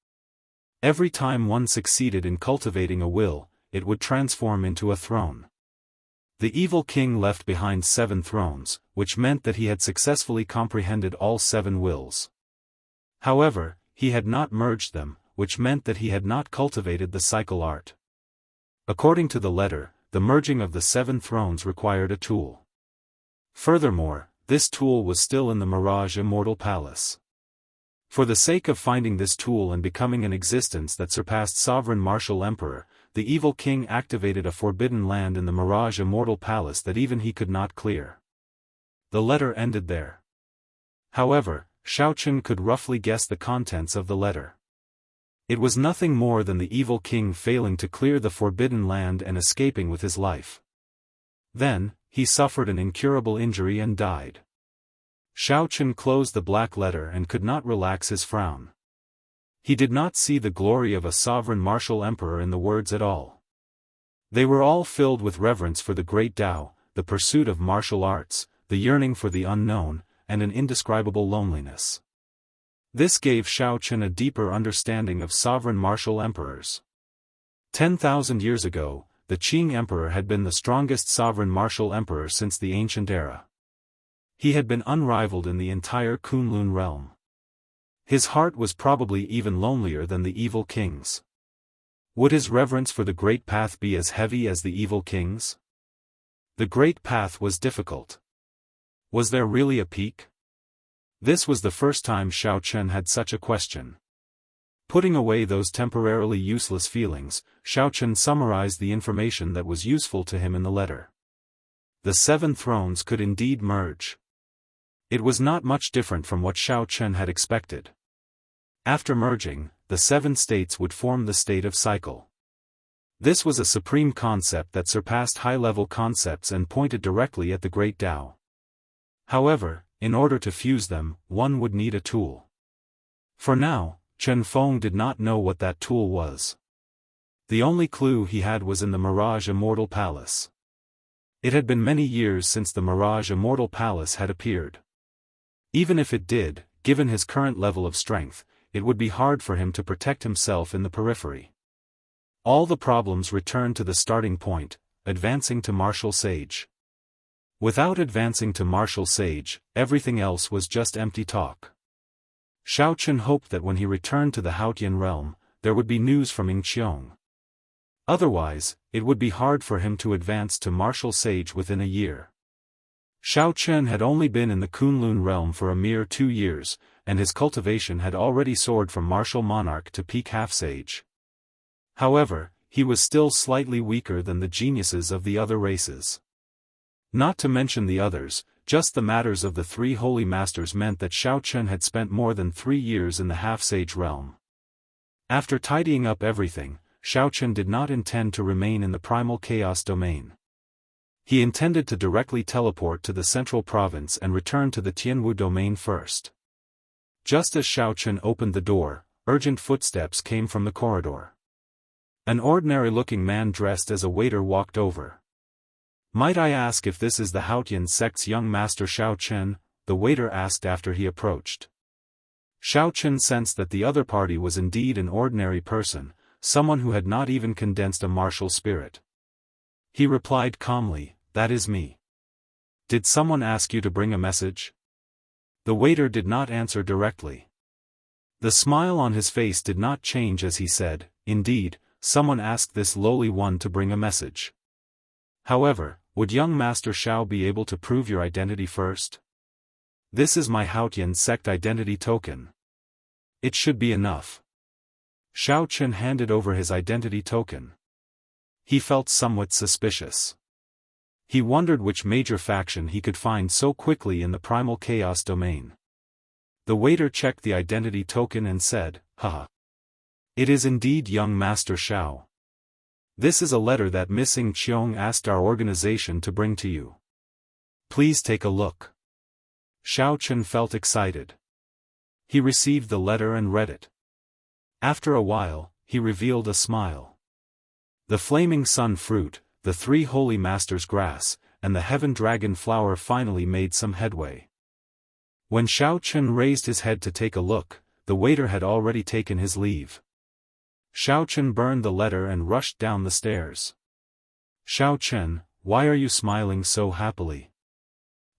Every time one succeeded in cultivating a will, it would transform into a throne. The evil king left behind 7 thrones, which meant that he had successfully comprehended all 7 wills. However, he had not merged them, which meant that he had not cultivated the cycle art. According to the letter, the merging of the 7 thrones required a tool. Furthermore, this tool was still in the Mirage Immortal Palace. For the sake of finding this tool and becoming an existence that surpassed Sovereign Martial Emperor, the evil king activated a forbidden land in the Mirage Immortal Palace that even he could not clear. The letter ended there. However, Xiaochen could roughly guess the contents of the letter. It was nothing more than the evil king failing to clear the forbidden land and escaping with his life. Then, he suffered an incurable injury and died. Xiaochen closed the black letter and could not relax his frown. He did not see the glory of a sovereign martial emperor in the words at all. They were all filled with reverence for the great Tao, the pursuit of martial arts, the yearning for the unknown, and an indescribable loneliness. This gave Xiaochen a deeper understanding of sovereign martial emperors. 10,000 years ago, the Qing emperor had been the strongest sovereign martial emperor since the ancient era. He had been unrivaled in the entire Kunlun realm. His heart was probably even lonelier than the evil king's. Would his reverence for the Great Path be as heavy as the evil king's? The Great Path was difficult. Was there really a peak? This was the first time Xiaochen had such a question. Putting away those temporarily useless feelings, Xiaochen summarized the information that was useful to him in the letter. The 7 thrones could indeed merge. It was not much different from what Xiaochen had expected. After merging, the 7 states would form the state of cycle. This was a supreme concept that surpassed high-level concepts and pointed directly at the great Tao. However, in order to fuse them, one would need a tool. For now, Chen Feng did not know what that tool was. The only clue he had was in the Mirage Immortal Palace. It had been many years since the Mirage Immortal Palace had appeared. Even if it did, given his current level of strength, it would be hard for him to protect himself in the periphery. All the problems returned to the starting point, advancing to Martial Sage. Without advancing to Martial Sage, everything else was just empty talk. Xiaochen hoped that when he returned to the Haotian realm, there would be news from Yingqiong. Otherwise, it would be hard for him to advance to Martial Sage within a year. Xiaochen had only been in the Kunlun realm for a mere 2 years, and his cultivation had already soared from Martial Monarch to peak Half-Sage. However, he was still slightly weaker than the geniuses of the other races. Not to mention the others, just the matters of the 3 holy masters meant that Xiaochen had spent more than 3 years in the Half-Sage realm. After tidying up everything, Xiaochen did not intend to remain in the primal chaos domain. He intended to directly teleport to the central province and return to the Tianwu domain first. Just as Xiaochen opened the door, urgent footsteps came from the corridor. An ordinary-looking man dressed as a waiter walked over. "Might I ask if this is the Haotian sect's young master Xiaochen?" the waiter asked after he approached. Xiaochen sensed that the other party was indeed an ordinary person, someone who had not even condensed a martial spirit. He replied calmly, "That is me. Did someone ask you to bring a message?" The waiter did not answer directly. The smile on his face did not change as he said, "Indeed, someone asked this lowly one to bring a message. However, would young Master Xiao be able to prove your identity first? This is my Haotian sect identity token. It should be enough." Xiaochen handed over his identity token. He felt somewhat suspicious. He wondered which major faction he could find so quickly in the primal chaos domain. The waiter checked the identity token and said, "Haha. It is indeed young Master Xiao. This is a letter that Miss Yingqiong asked our organization to bring to you. Please take a look." Xiaochen felt excited. He received the letter and read it. After a while, he revealed a smile. The flaming sun fruit, the 3 holy masters' grass, and the heaven dragon flower finally made some headway. When Xiao Chen raised his head to take a look, the waiter had already taken his leave. Xiao Chen burned the letter and rushed down the stairs. Xiao Chen, why are you smiling so happily?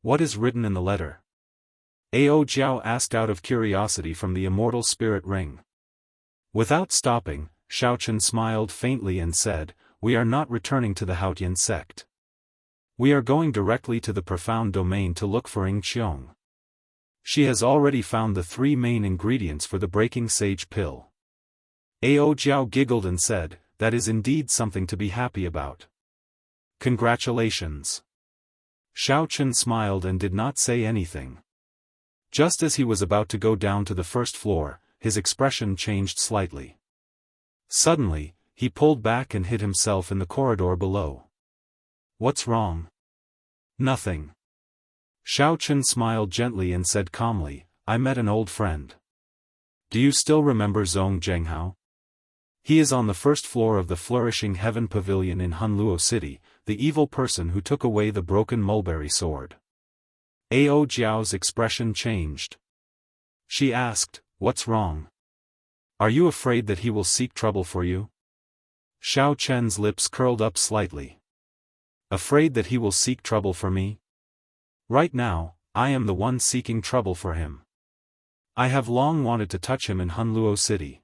What is written in the letter? Ao Jiao asked out of curiosity from the immortal spirit ring. Without stopping, Xiao Chen smiled faintly and said, we are not returning to the Haotian sect. We are going directly to the profound domain to look for Ying Qiong. She has already found the 3 main ingredients for the breaking sage pill. Ao Jiao giggled and said, that is indeed something to be happy about. Congratulations. Xiao Chen smiled and did not say anything. Just as he was about to go down to the first floor, his expression changed slightly. Suddenly, he pulled back and hid himself in the corridor below. What's wrong? Nothing. Xiao Chen smiled gently and said calmly, I met an old friend. Do you still remember Zong Jianghu? He is on the first floor of the Flourishing Heaven Pavilion in Hunluo City, the evil person who took away the broken mulberry sword. Ao Jiao's expression changed. She asked, what's wrong? Are you afraid that he will seek trouble for you? Xiao Chen's lips curled up slightly. Afraid that he will seek trouble for me? Right now, I am the one seeking trouble for him. I have long wanted to touch him in Hunluo City.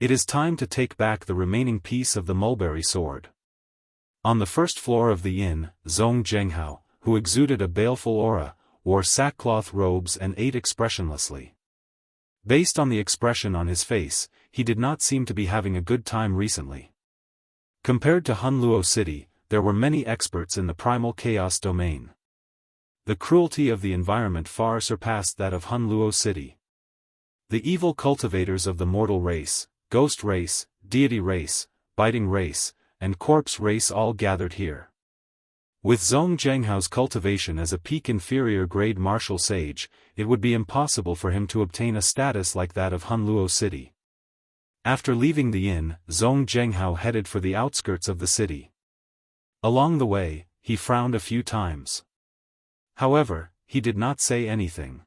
It is time to take back the remaining piece of the mulberry sword. On the first floor of the inn, Zong Jianghu, who exuded a baleful aura, wore sackcloth robes and ate expressionlessly. Based on the expression on his face, he did not seem to be having a good time recently. Compared to Hunluo City, there were many experts in the primal chaos domain. The cruelty of the environment far surpassed that of Hunluo City. The evil cultivators of the mortal race, ghost race, deity race, biting race, and corpse race all gathered here. With Zong Jianghu's cultivation as a peak inferior grade martial sage, it would be impossible for him to obtain a status like that of Hunluo City. After leaving the inn, Zong Jianghu headed for the outskirts of the city. Along the way, he frowned a few times. However, he did not say anything.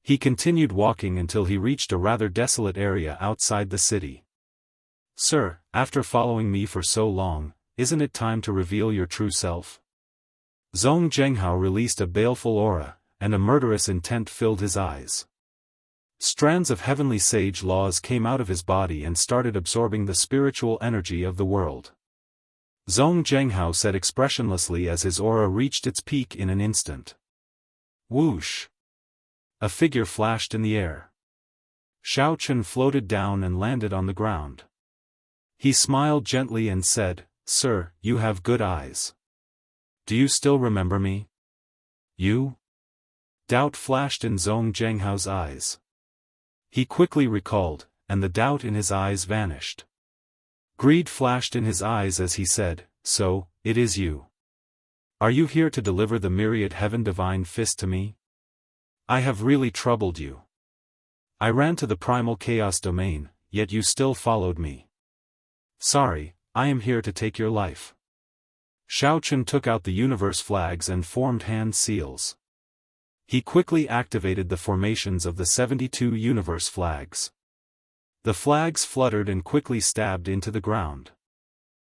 He continued walking until he reached a rather desolate area outside the city. Sir, after following me for so long, isn't it time to reveal your true self? Zong Jianghu released a baleful aura, and a murderous intent filled his eyes. Strands of heavenly sage laws came out of his body and started absorbing the spiritual energy of the world. Zong Jianghu said expressionlessly as his aura reached its peak in an instant. Whoosh! A figure flashed in the air. Xiao Chen floated down and landed on the ground. He smiled gently and said, Sir, you have good eyes. Do you still remember me? You? Doubt flashed in Zong Jianghu's eyes. He quickly recalled, and the doubt in his eyes vanished. Greed flashed in his eyes as he said, So, it is you. Are you here to deliver the myriad heaven divine fist to me? I have really troubled you. I ran to the primal chaos domain, yet you still followed me. Sorry, I am here to take your life. Xiao Chen took out the universe flags and formed hand seals. He quickly activated the formations of the 72 universe flags. The flags fluttered and quickly stabbed into the ground.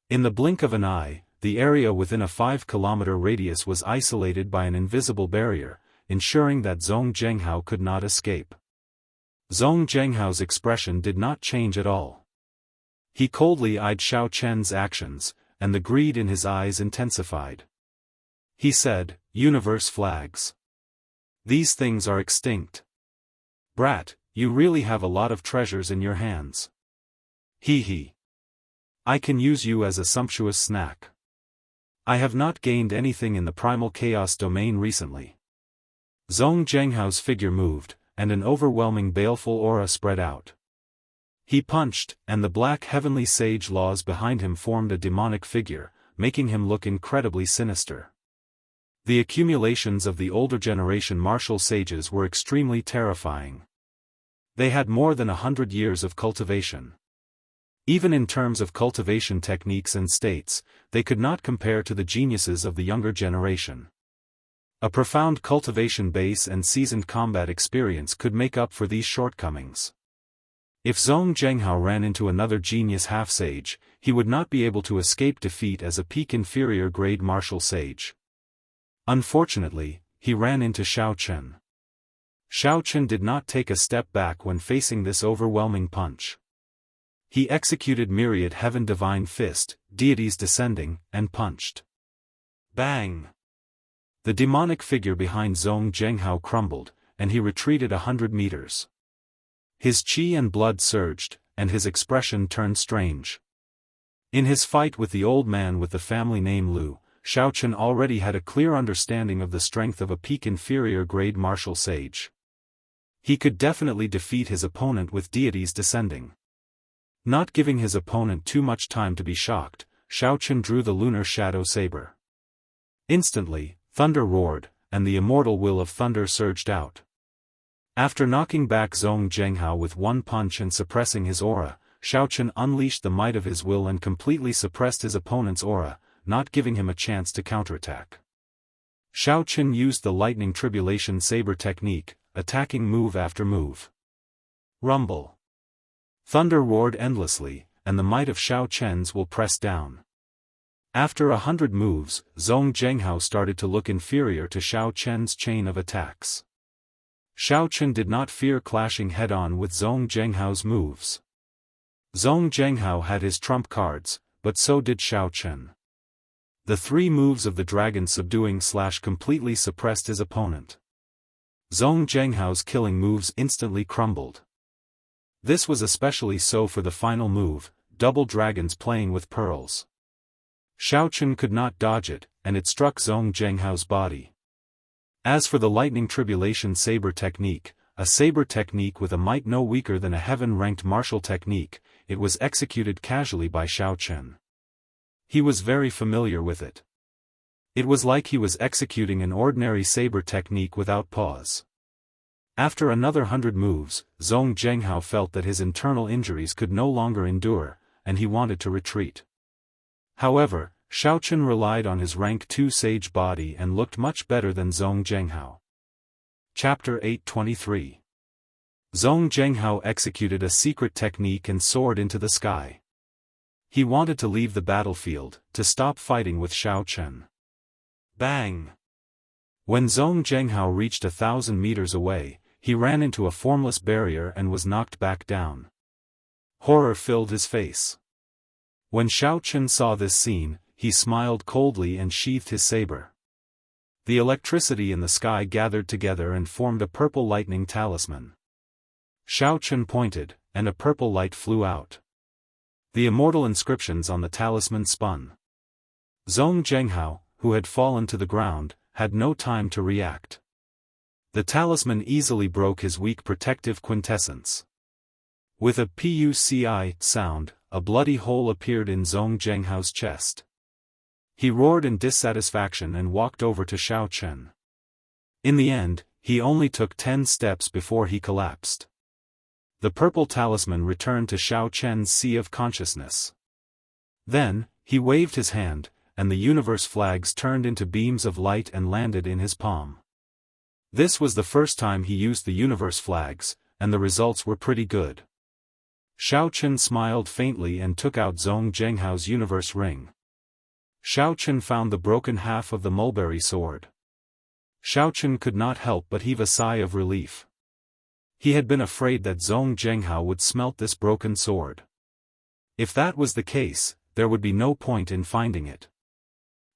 In the blink of an eye, the area within a 5-kilometer radius was isolated by an invisible barrier, ensuring that Zong Jianghu could not escape. Zong Jianghu's expression did not change at all. He coldly eyed Xiao Chen's actions, and the greed in his eyes intensified. He said, Universe flags. These things are extinct. Brat, you really have a lot of treasures in your hands. Hee hee. I can use you as a sumptuous snack. I have not gained anything in the primal chaos domain recently. Zong Jianghu's figure moved, and an overwhelming baleful aura spread out. He punched, and the black heavenly sage laws behind him formed a demonic figure, making him look incredibly sinister. The accumulations of the older generation martial sages were extremely terrifying. They had more than 100 years of cultivation. Even in terms of cultivation techniques and states, they could not compare to the geniuses of the younger generation. A profound cultivation base and seasoned combat experience could make up for these shortcomings. If Zhong Zhenghao ran into another genius half-sage, he would not be able to escape defeat as a peak inferior grade martial sage. Unfortunately, he ran into Xiao Chen. Xiao Chen did not take a step back when facing this overwhelming punch. He executed myriad heaven divine fist, deities descending, and punched. Bang! The demonic figure behind Zhong Zhenghao crumbled, and he retreated 100 meters. His qi and blood surged, and his expression turned strange. In his fight with the old man with the family name Lu, Xiao Chen already had a clear understanding of the strength of a peak inferior grade martial sage. He could definitely defeat his opponent with deities descending. Not giving his opponent too much time to be shocked, Xiao Chen drew the lunar shadow saber. Instantly, thunder roared, and the immortal will of thunder surged out. After knocking back Zhong Zhenghao with one punch and suppressing his aura, Xiao Chen unleashed the might of his will and completely suppressed his opponent's aura, not giving him a chance to counterattack. Xiao Chen used the lightning tribulation saber technique, attacking move after move. Rumble. Thunder roared endlessly, and the might of Xiao Chen's will pressed down. After 100 moves, Zhong Zhenghao started to look inferior to Xiao Chen's chain of attacks. Xiao Chen did not fear clashing head-on with Zhong Zhenghao's moves. Zhong Zhenghao had his trump cards, but so did Xiao Chen. The 3 moves of the dragon subduing / completely suppressed his opponent. Zhong Zhenghao's killing moves instantly crumbled. This was especially so for the final move, double dragons playing with pearls. Xiao Chen could not dodge it, and it struck Zhong Zhenghao's body. As for the lightning tribulation saber technique, a saber technique with a might no weaker than a heaven-ranked martial technique, it was executed casually by Xiao Chen. He was very familiar with it. It was like he was executing an ordinary saber technique without pause. After another 100 moves, Zhong Zhenghao felt that his internal injuries could no longer endure, and he wanted to retreat. However, Xiao Chen relied on his rank 2 sage body and looked much better than Zhong Zhenghao. Chapter 823. Zhong Zhenghao executed a secret technique and soared into the sky. He wanted to leave the battlefield, to stop fighting with Xiao Chen. Bang! When Zhong Zhenghao reached 1,000 meters away, he ran into a formless barrier and was knocked back down. Horror filled his face. When Xiao Chen saw this scene, he smiled coldly and sheathed his saber. The electricity in the sky gathered together and formed a purple lightning talisman. Xiao Chen pointed, and a purple light flew out. The immortal inscriptions on the talisman spun. Zhong Zhenghao, who had fallen to the ground, had no time to react. The talisman easily broke his weak protective quintessence. With a puci sound, a bloody hole appeared in Zhong Zhenghao's chest. He roared in dissatisfaction and walked over to Xiao Chen. In the end, he only took 10 steps before he collapsed. The purple talisman returned to Xiao Chen's sea of consciousness. Then, he waved his hand, and the universe flags turned into beams of light and landed in his palm. This was the first time he used the universe flags, and the results were pretty good. Xiao Chen smiled faintly and took out Zhong Zhenghao's universe ring. Xiao Chen found the broken half of the mulberry sword. Xiao Chen could not help but heave a sigh of relief. He had been afraid that Zhong Zhenghao would smelt this broken sword. If that was the case, there would be no point in finding it.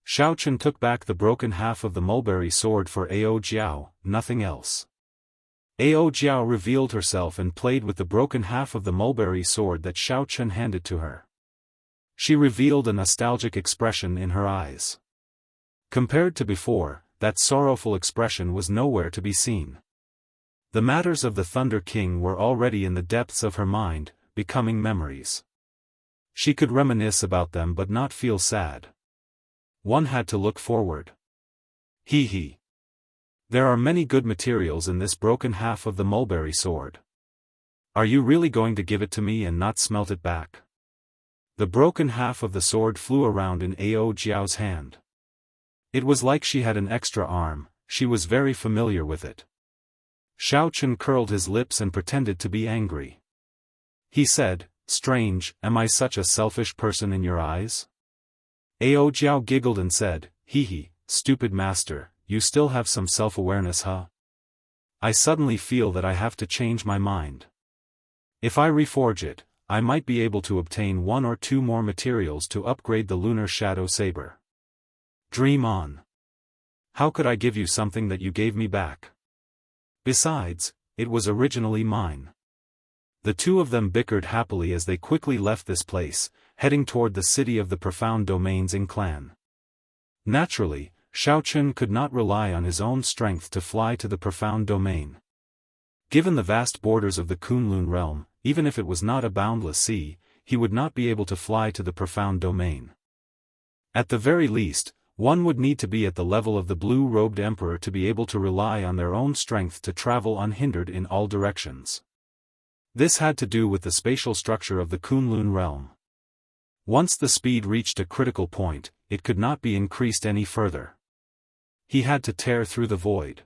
Xiao Chen took back the broken half of the mulberry sword for Ao Jiao, nothing else. Ao Jiao revealed herself and played with the broken half of the mulberry sword that Xiao Chen handed to her. She revealed a nostalgic expression in her eyes. Compared to before, that sorrowful expression was nowhere to be seen. The matters of the Thunder King were already in the depths of her mind, becoming memories. She could reminisce about them but not feel sad. One had to look forward. He. There are many good materials in this broken half of the mulberry sword. Are you really going to give it to me and not smelt it back? The broken half of the sword flew around in Ao Jiao's hand. It was like she had an extra arm, she was very familiar with it. Xiao Chen curled his lips and pretended to be angry. He said, "Strange, am I such a selfish person in your eyes?" Ao Jiao giggled and said, "Hee, stupid master, you still have some self-awareness, huh? I suddenly feel that I have to change my mind. If I reforge it, I might be able to obtain 1 or 2 more materials to upgrade the lunar shadow saber. Dream on. How could I give you something that you gave me back? Besides, it was originally mine." The two of them bickered happily as they quickly left this place, heading toward the city of the profound domains in clan. Naturally, Xiao Chen could not rely on his own strength to fly to the profound domain. Given the vast borders of the Kunlun realm, even if it was not a boundless sea, he would not be able to fly to the profound domain. At the very least, one would need to be at the level of the blue-robed emperor to be able to rely on their own strength to travel unhindered in all directions. This had to do with the spatial structure of the Kunlun realm. Once the speed reached a critical point, it could not be increased any further. He had to tear through the void.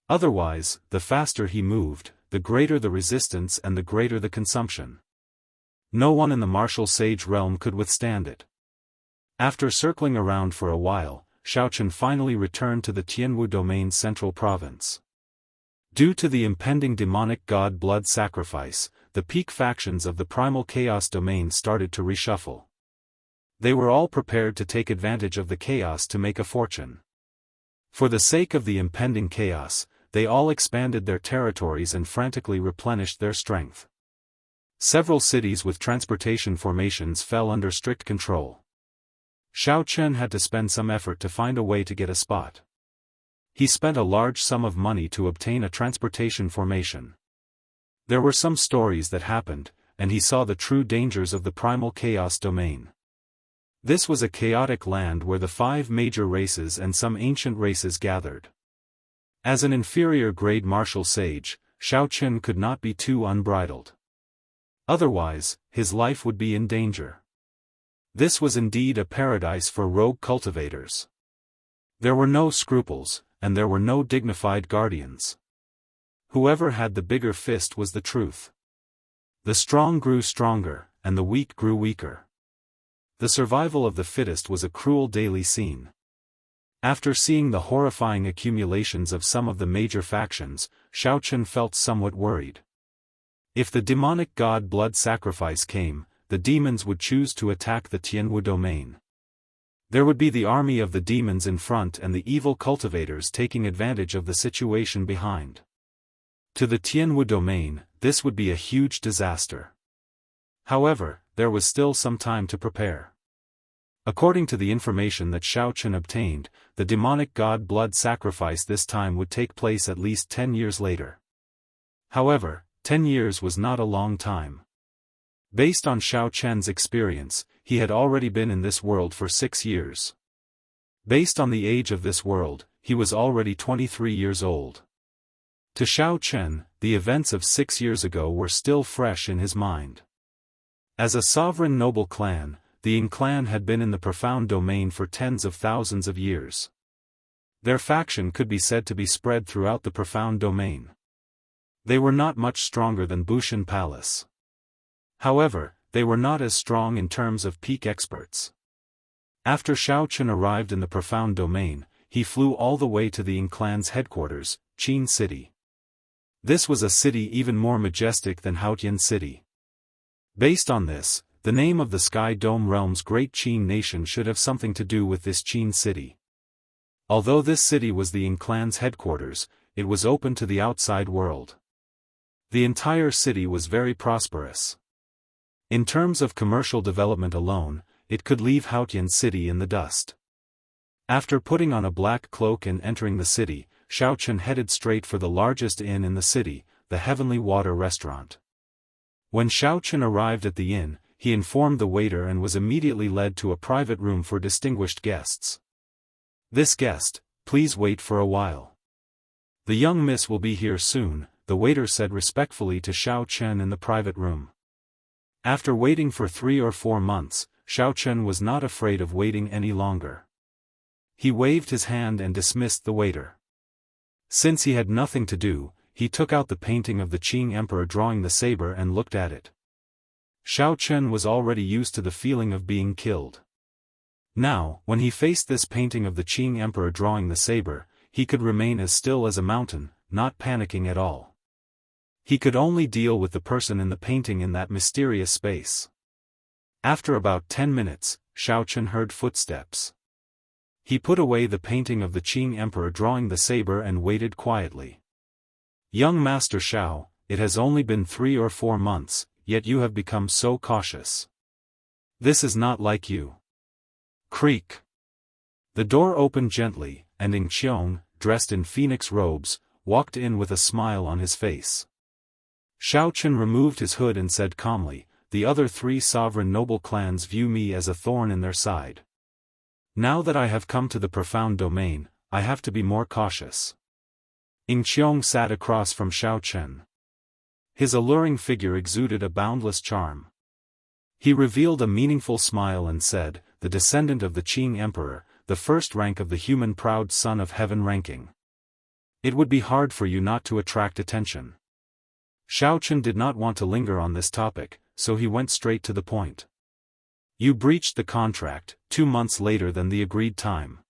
Otherwise, the faster he moved, the greater the resistance and the greater the consumption. No one in the martial sage realm could withstand it. After circling around for a while, Xiao Chen finally returned to the Tianwu domain's central province. Due to the impending demonic god blood sacrifice, the peak factions of the primal chaos domain started to reshuffle. They were all prepared to take advantage of the chaos to make a fortune. For the sake of the impending chaos, they all expanded their territories and frantically replenished their strength. Several cities with transportation formations fell under strict control. Xiao Chen had to spend some effort to find a way to get a spot. He spent a large sum of money to obtain a transportation formation. There were some stories that happened, and he saw the true dangers of the primal chaos domain. This was a chaotic land where the 5 major races and some ancient races gathered. As an inferior-grade martial sage, Xiao Chen could not be too unbridled. Otherwise, his life would be in danger. This was indeed a paradise for rogue cultivators. There were no scruples, and there were no dignified guardians. Whoever had the bigger fist was the truth. The strong grew stronger, and the weak grew weaker. The survival of the fittest was a cruel daily scene. After seeing the horrifying accumulations of some of the major factions, Xiao Chen felt somewhat worried. If the demonic god blood sacrifice came, the demons would choose to attack the Tianwu domain. There would be the army of the demons in front and the evil cultivators taking advantage of the situation behind. To the Tianwu domain, this would be a huge disaster. However, there was still some time to prepare. According to the information that Xiao Chen obtained, the demonic god blood sacrifice this time would take place at least 10 years later. However, 10 years was not a long time. Based on Xiao Chen's experience, he had already been in this world for 6 years. Based on the age of this world, he was already 23 years old. To Xiao Chen, the events of 6 years ago were still fresh in his mind. As a sovereign noble clan, the Ying clan had been in the profound domain for tens of thousands of years. Their faction could be said to be spread throughout the profound domain. They were not much stronger than Bushan Palace. However, they were not as strong in terms of peak experts. After Xiao Chen arrived in the profound domain, he flew all the way to the Ying clan's headquarters, Qin City. This was a city even more majestic than Haotian City. Based on this, the name of the Sky Dome Realm's great Qin nation should have something to do with this Qin City. Although this city was the Ying clan's headquarters, it was open to the outside world. The entire city was very prosperous. In terms of commercial development alone, it could leave Haotian City in the dust. After putting on a black cloak and entering the city, Xiao Chen headed straight for the largest inn in the city, the Heavenly Water Restaurant. When Xiao Chen arrived at the inn, he informed the waiter and was immediately led to a private room for distinguished guests. "This guest, please wait for a while. The young miss will be here soon," the waiter said respectfully to Xiao Chen in the private room. After waiting for 3 or 4 months, Xiao Chen was not afraid of waiting any longer. He waved his hand and dismissed the waiter. Since he had nothing to do, he took out the painting of the Qing emperor drawing the saber and looked at it. Xiao Chen was already used to the feeling of being killed. Now, when he faced this painting of the Qing emperor drawing the saber, he could remain as still as a mountain, not panicking at all. He could only deal with the person in the painting in that mysterious space. After about 10 minutes, Xiao Chen heard footsteps. He put away the painting of the Qing emperor drawing the saber and waited quietly. Young Master Xiao, it has only been 3 or 4 months, yet you have become so cautious. This is not like you. Creak. The door opened gently, and Ing Qiong, dressed in phoenix robes, walked in with a smile on his face. Xiao Chen removed his hood and said calmly, "The other 3 sovereign noble clans view me as a thorn in their side. Now that I have come to the profound domain, I have to be more cautious." Ing Qiong sat across from Xiao Chen. His alluring figure exuded a boundless charm. He revealed a meaningful smile and said, "The descendant of the Qing emperor, the first rank of the human proud son of heaven ranking. It would be hard for you not to attract attention." Xiao Chen did not want to linger on this topic, so he went straight to the point. "You breached the contract, 2 months later than the agreed time."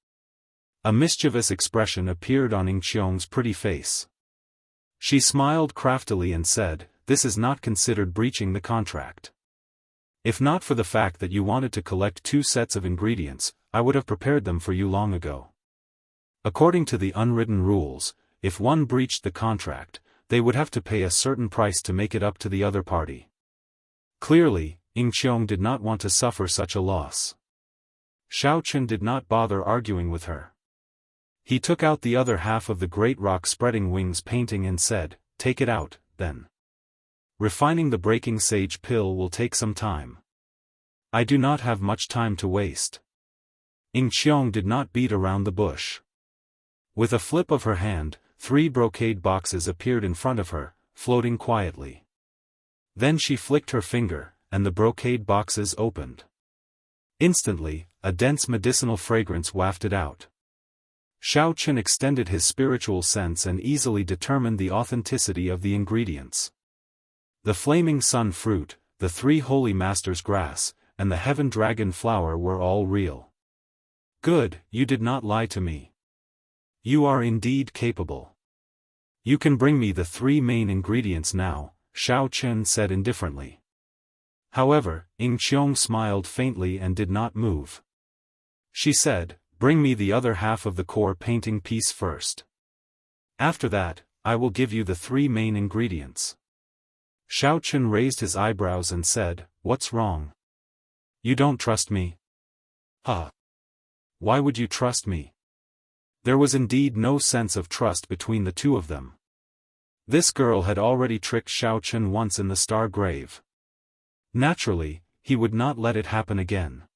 A mischievous expression appeared on Ing Qiong's pretty face. She smiled craftily and said, "This is not considered breaching the contract. If not for the fact that you wanted to collect 2 sets of ingredients, I would have prepared them for you long ago. According to the unwritten rules, if one breached the contract, they would have to pay a certain price to make it up to the other party." Clearly, Ing Qiong did not want to suffer such a loss. Xiao Chen did not bother arguing with her. He took out the other half of the great rock spreading wings painting and said, "Take it out, then. Refining the breaking sage pill will take some time. I do not have much time to waste." Ing Qiong did not beat around the bush. With a flip of her hand, 3 brocade boxes appeared in front of her, floating quietly. Then she flicked her finger, and the brocade boxes opened. Instantly, a dense medicinal fragrance wafted out. Xiao Chen extended his spiritual sense and easily determined the authenticity of the ingredients. The flaming sun fruit, the 3 holy masters' grass, and the heaven dragon flower were all real. "Good, you did not lie to me. You are indeed capable. You can bring me the 3 main ingredients now," Xiao Chen said indifferently. However, Ing Qiong smiled faintly and did not move. She said, "Bring me the other half of the core painting piece first. After that, I will give you the 3 main ingredients." Xiao Chen raised his eyebrows and said, "What's wrong? You don't trust me?" "Huh. Why would you trust me?" There was indeed no sense of trust between the two of them. This girl had already tricked Xiao Chen once in the Star Grave. Naturally, he would not let it happen again.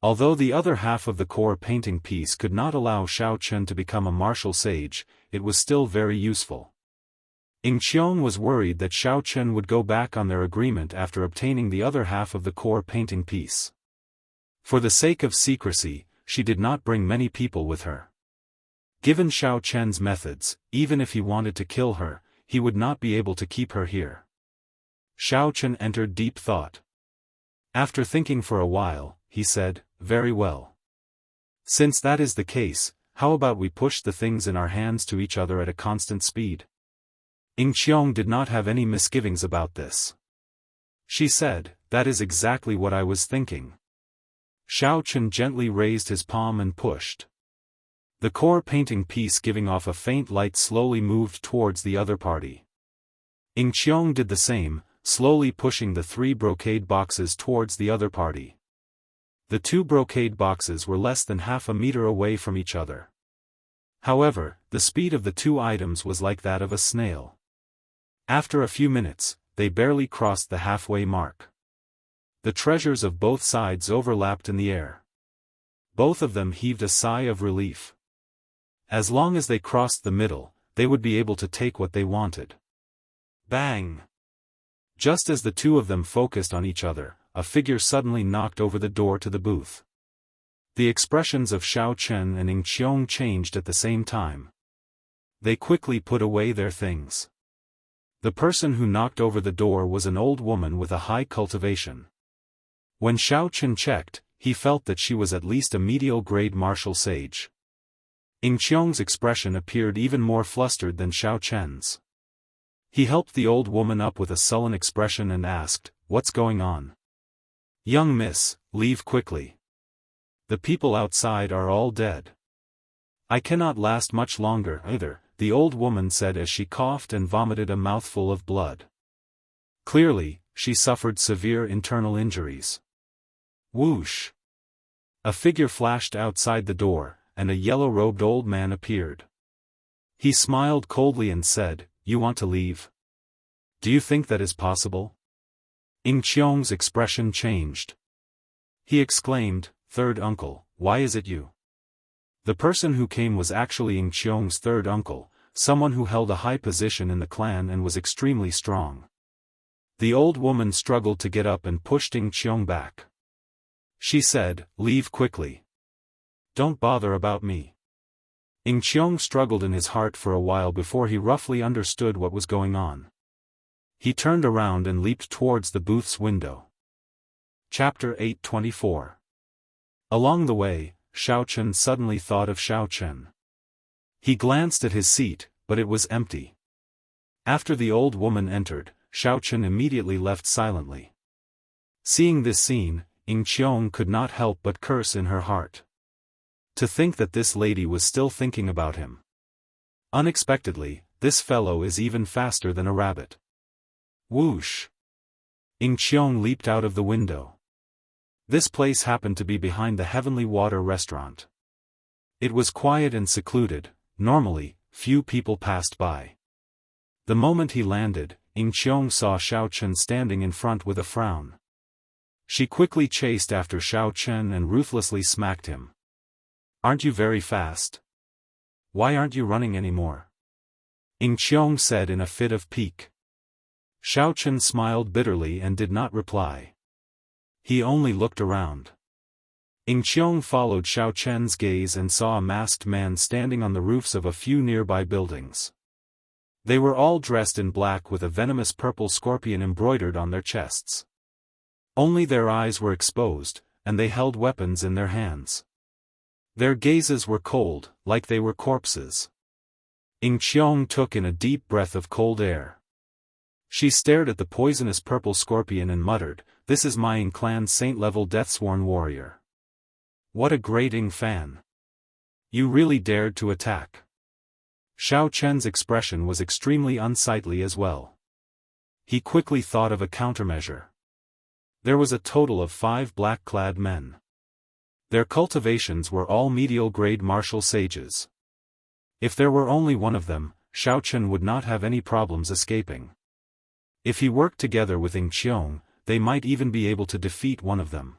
Although the other half of the core painting piece could not allow Xiao Chen to become a martial sage, it was still very useful. Ing Qiong was worried that Xiao Chen would go back on their agreement after obtaining the other half of the core painting piece. For the sake of secrecy, she did not bring many people with her. Given Xiao Chen's methods, even if he wanted to kill her, he would not be able to keep her here. Xiao Chen entered deep thought. After thinking for a while, he said, "Very well. Since that is the case, how about we push the things in our hands to each other at a constant speed?" Ing Qiong did not have any misgivings about this. She said, "That is exactly what I was thinking." Xiao Chen gently raised his palm and pushed. The core painting piece giving off a faint light slowly moved towards the other party. Ing Qiong did the same, slowly pushing the 3 brocade boxes towards the other party. The 2 brocade boxes were less than half a meter away from each other. However, the speed of the 2 items was like that of a snail. After a few minutes, they barely crossed the halfway mark. The treasures of both sides overlapped in the air. Both of them heaved a sigh of relief. As long as they crossed the middle, they would be able to take what they wanted. Bang! Just as the 2 of them focused on each other, a figure suddenly knocked over the door to the booth. The expressions of Xiao Chen and Ing Qiong changed at the same time. They quickly put away their things. The person who knocked over the door was an old woman with a high cultivation. When Xiao Chen checked, he felt that she was at least a medial-grade martial sage. Ying Qiong's expression appeared even more flustered than Xiao Chen's. He helped the old woman up with a sullen expression and asked, "What's going on?" "Young miss, leave quickly. The people outside are all dead." "I cannot last much longer either," the old woman said as she coughed and vomited a mouthful of blood. Clearly, she suffered severe internal injuries. Whoosh! A figure flashed outside the door, and a yellow-robed old man appeared. He smiled coldly and said, "You want to leave? Do you think that is possible?" Ying Qiong's expression changed. He exclaimed, "Third uncle, why is it you?" The person who came was actually Ying Qiong's third uncle, someone who held a high position in the clan and was extremely strong. The old woman struggled to get up and pushed Ying Qiong back. She said, "Leave quickly. Don't bother about me." Ying Qiong struggled in his heart for a while before he roughly understood what was going on. He turned around and leaped towards the booth's window. Chapter 824. Along the way, Xiao Chen suddenly thought of Xiao Chen. He glanced at his seat, but it was empty. After the old woman entered, Xiao Chen immediately left silently. Seeing this scene, Ying Qiong could not help but curse in her heart. To think that this lady was still thinking about him. Unexpectedly, this fellow is even faster than a rabbit. Whoosh! Ying Qiong leaped out of the window. This place happened to be behind the Heavenly Water restaurant. It was quiet and secluded. Normally, few people passed by. The moment he landed, Ying Qiong saw Xiao Chen standing in front with a frown. She quickly chased after Xiao Chen and ruthlessly smacked him. "Aren't you very fast? Why aren't you running anymore?" Ying Qiong said in a fit of pique. Xiao Chen smiled bitterly and did not reply. He only looked around. Ying Qiong followed Xiao Chen's gaze and saw a masked man standing on the roofs of a few nearby buildings. They were all dressed in black with a venomous purple scorpion embroidered on their chests. Only their eyes were exposed, and they held weapons in their hands. Their gazes were cold, like they were corpses. Ying Qiong took in a deep breath of cold air. She stared at the poisonous purple scorpion and muttered, "This is my Ying clan saint-level death-sworn warrior. What a great Ying fan. You really dared to attack." Xiao Chen's expression was extremely unsightly as well. He quickly thought of a countermeasure. There was a total of 5 black-clad men. Their cultivations were all medial-grade martial sages. If there were only one of them, Xiao Chen would not have any problems escaping. If he worked together with Ying Qiong, they might even be able to defeat one of them.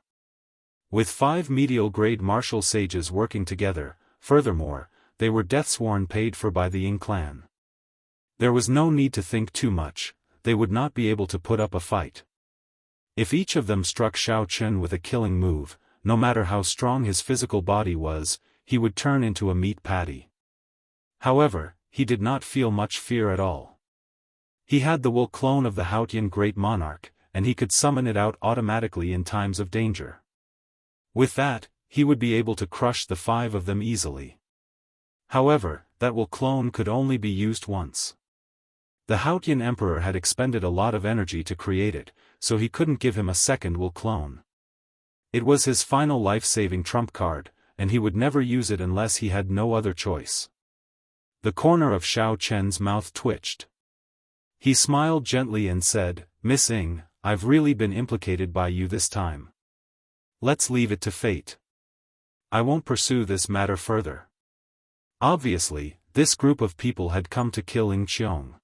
With 5 medial-grade martial sages working together, furthermore, they were death-sworn paid for by the Ying clan. There was no need to think too much, they would not be able to put up a fight. If each of them struck Xiao Chen with a killing move, no matter how strong his physical body was, he would turn into a meat patty. However, he did not feel much fear at all. He had the Will clone of the Haotian Great Monarch, and he could summon it out automatically in times of danger. With that, he would be able to crush the 5 of them easily. However, that Will clone could only be used once. The Haotian Emperor had expended a lot of energy to create it, so he couldn't give him a second Will clone. It was his final life-saving trump card, and he would never use it unless he had no other choice. The corner of Xiao Chen's mouth twitched. He smiled gently and said, "Miss Ying, I've really been implicated by you this time. Let's leave it to fate. I won't pursue this matter further." Obviously, this group of people had come to kill Ying Qiong.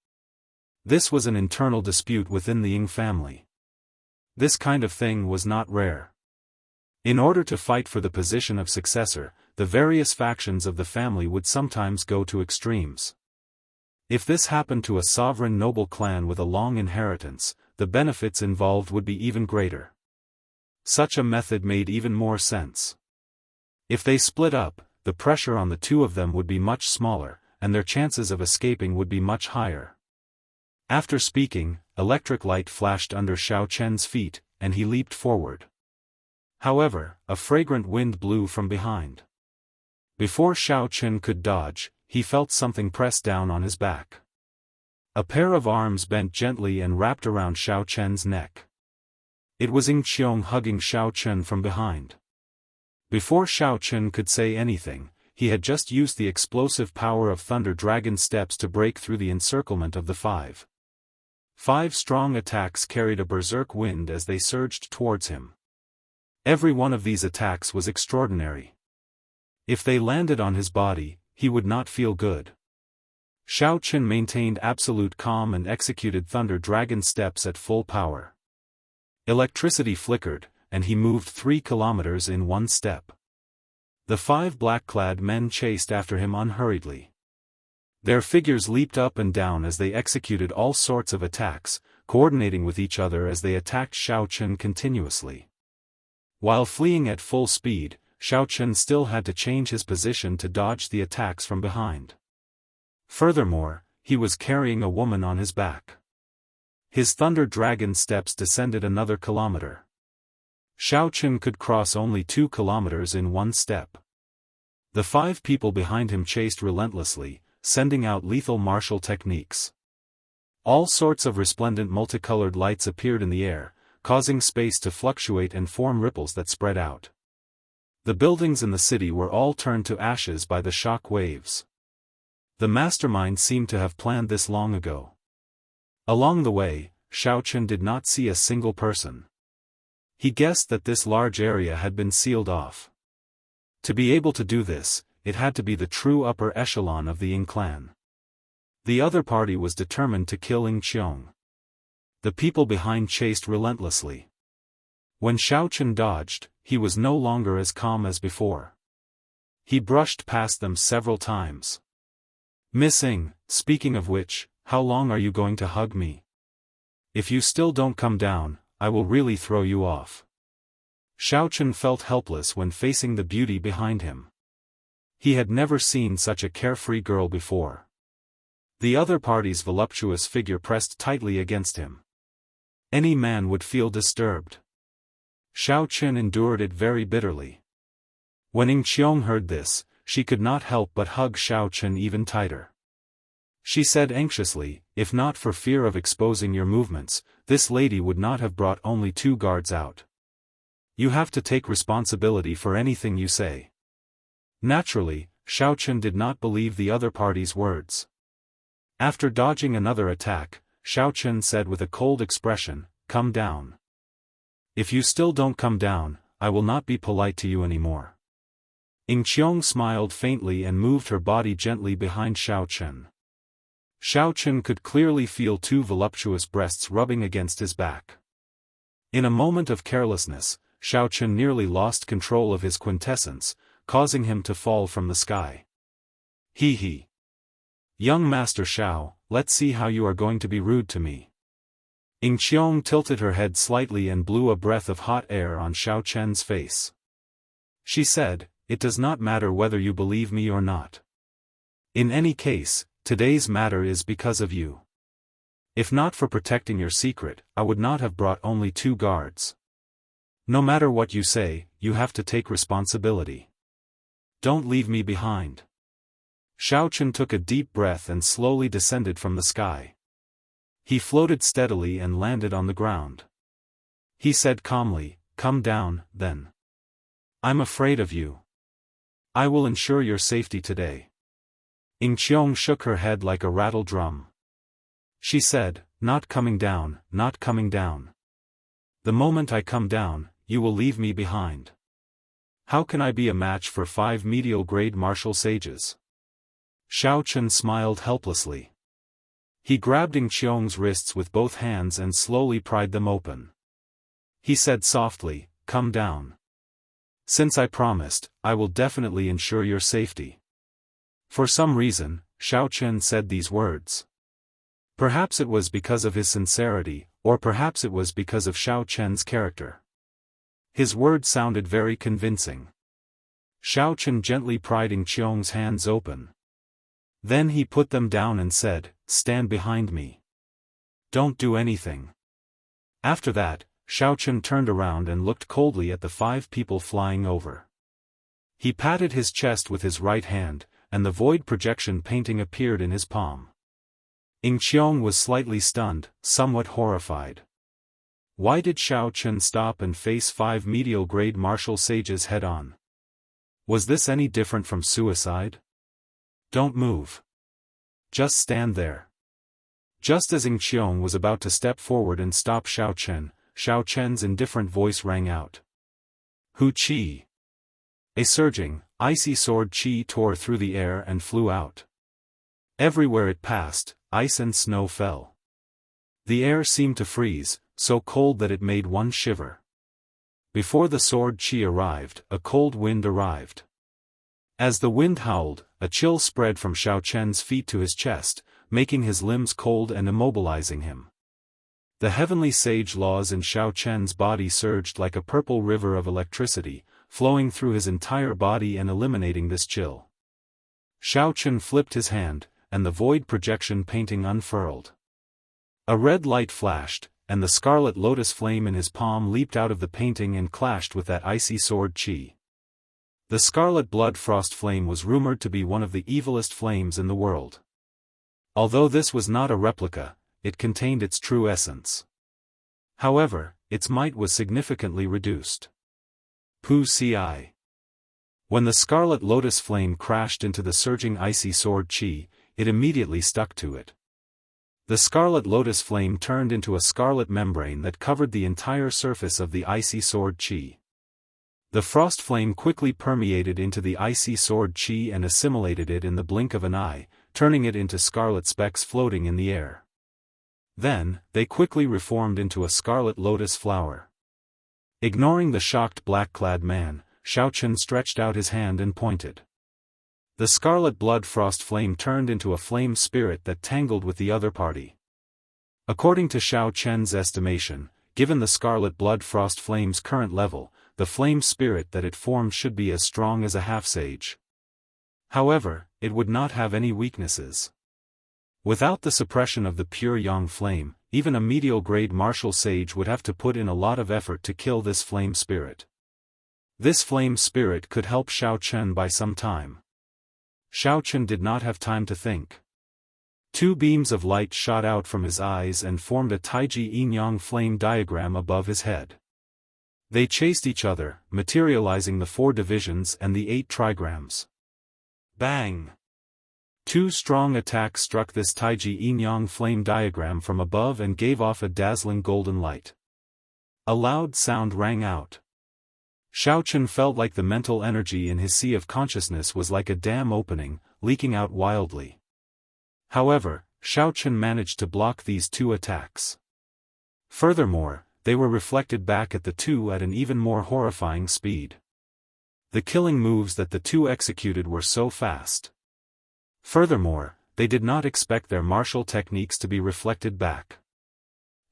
This was an internal dispute within the Ying family. This kind of thing was not rare. In order to fight for the position of successor, the various factions of the family would sometimes go to extremes. If this happened to a sovereign noble clan with a long inheritance, the benefits involved would be even greater. Such a method made even more sense. If they split up, the pressure on the 2 of them would be much smaller, and their chances of escaping would be much higher. After speaking, electric light flashed under Xiao Chen's feet, and he leaped forward. However, a fragrant wind blew from behind. Before Xiao Chen could dodge, he felt something press down on his back. A pair of arms bent gently and wrapped around Xiao Chen's neck. It was Ying Qiong hugging Xiao Chen from behind. Before Xiao Chen could say anything, he had just used the explosive power of Thunder Dragon steps to break through the encirclement of the five. 5 strong attacks carried a berserk wind as they surged towards him. Every one of these attacks was extraordinary. If they landed on his body, he would not feel good. Xiao Chen maintained absolute calm and executed Thunder Dragon steps at full power. Electricity flickered, and he moved 3 kilometers in one step. The 5 black-clad men chased after him unhurriedly. Their figures leaped up and down as they executed all sorts of attacks, coordinating with each other as they attacked Xiao Chen continuously. While fleeing at full speed, Xiao Chen still had to change his position to dodge the attacks from behind. Furthermore, he was carrying a woman on his back. His Thunder Dragon steps descended another kilometer. Xiao Chen could cross only 2 kilometers in one step. The 5 people behind him chased relentlessly, sending out lethal martial techniques. All sorts of resplendent multicolored lights appeared in the air, causing space to fluctuate and form ripples that spread out. The buildings in the city were all turned to ashes by the shock waves. The mastermind seemed to have planned this long ago. Along the way, Xiao Chen did not see a single person. He guessed that this large area had been sealed off. To be able to do this, it had to be the true upper echelon of the Ying clan. The other party was determined to kill Ying Qiong. The people behind chased relentlessly. When Xiao Chen dodged, he was no longer as calm as before. He brushed past them several times. "Miss Ying, speaking of which, how long are you going to hug me? If you still don't come down, I will really throw you off." Xiao Chen felt helpless when facing the beauty behind him. He had never seen such a carefree girl before. The other party's voluptuous figure pressed tightly against him. Any man would feel disturbed. Xiao Chen endured it very bitterly. When Ying Qiong heard this, she could not help but hug Xiao Chen even tighter. She said anxiously, "If not for fear of exposing your movements, this lady would not have brought only 2 guards out. You have to take responsibility for anything you say." Naturally, Xiao Chen did not believe the other party's words. After dodging another attack, Xiao Chen said with a cold expression, "Come down. If you still don't come down, I will not be polite to you anymore." Ying Qiong smiled faintly and moved her body gently behind Xiao Chen. Xiao Chen could clearly feel 2 voluptuous breasts rubbing against his back. In a moment of carelessness, Xiao Chen nearly lost control of his quintessence, causing him to fall from the sky. He. "Young Master Xiao, let's see how you are going to be rude to me." Ying Qiong tilted her head slightly and blew a breath of hot air on Xiao Chen's face. She said, "It does not matter whether you believe me or not. In any case, today's matter is because of you. If not for protecting your secret, I would not have brought only 2 guards. No matter what you say, you have to take responsibility. Don't leave me behind." Xiao Chen took a deep breath and slowly descended from the sky. He floated steadily and landed on the ground. He said calmly, "Come down, then. I'm afraid of you. I will ensure your safety today." Ying Qiong shook her head like a rattle drum. She said, "Not coming down, not coming down. The moment I come down, you will leave me behind. How can I be a match for 5 medial-grade martial sages?" Xiao Chen smiled helplessly. He grabbed Ying Qiong's wrists with both hands and slowly pried them open. He said softly, "Come down. Since I promised, I will definitely ensure your safety." For some reason, Xiao Chen said these words. Perhaps it was because of his sincerity, or perhaps it was because of Xiao Chen's character. His words sounded very convincing. Xiao Chen gently pried Ying Qiong's hands open. Then he put them down and said, "Stand behind me. Don't do anything." After that, Xiaochen turned around and looked coldly at the 5 people flying over. He patted his chest with his right hand, and the void projection painting appeared in his palm. Qiong was slightly stunned, somewhat horrified. Why did Xiaochen stop and face 5 medial-grade martial sages head-on? Was this any different from suicide? Don't move. Just stand there. Just as Qiong was about to step forward and stop Xiaochen's indifferent voice rang out. Hu Qi. A surging, icy sword Qi tore through the air and flew out. Everywhere it passed, ice and snow fell. The air seemed to freeze, so cold that it made one shiver. Before the sword Qi arrived, a cold wind arrived. As the wind howled, a chill spread from Xiaochen's feet to his chest, making his limbs cold and immobilizing him. The heavenly sage laws in Xiaochen's body surged like a purple river of electricity, flowing through his entire body and eliminating this chill. Xiaochen flipped his hand, and the void projection painting unfurled. A red light flashed, and the scarlet lotus flame in his palm leaped out of the painting and clashed with that icy sword Qi. The scarlet blood frost flame was rumored to be one of the evilest flames in the world. Although this was not a replica, it contained its true essence. However, its might was significantly reduced. Pu Ci. When the scarlet lotus flame crashed into the surging icy sword Qi, it immediately stuck to it. The scarlet lotus flame turned into a scarlet membrane that covered the entire surface of the icy sword Qi. The frost flame quickly permeated into the icy sword Qi and assimilated it in the blink of an eye, turning it into scarlet specks floating in the air. Then, they quickly reformed into a scarlet lotus flower. Ignoring the shocked black-clad man, Xiaochen stretched out his hand and pointed. The scarlet blood frost flame turned into a flame spirit that tangled with the other party. According to Xiaochen's estimation, given the scarlet blood frost flame's current level, the flame spirit that it formed should be as strong as a half-sage. However, it would not have any weaknesses. Without the suppression of the pure yang flame, even a medial-grade martial sage would have to put in a lot of effort to kill this flame spirit. This flame spirit could help Xiaochen by some time. Xiaochen did not have time to think. 2 beams of light shot out from his eyes and formed a Taiji yin-yang flame diagram above his head. They chased each other, materializing the 4 divisions and the 8 trigrams. Bang! 2 strong attacks struck this Taiji yin-yang flame diagram from above and gave off a dazzling golden light. A loud sound rang out. Xiaochen felt like the mental energy in his sea of consciousness was like a dam opening, leaking out wildly. However, Xiaochen managed to block these 2 attacks. Furthermore, they were reflected back at the 2 at an even more horrifying speed. The killing moves that the 2 executed were so fast. Furthermore, they did not expect their martial techniques to be reflected back.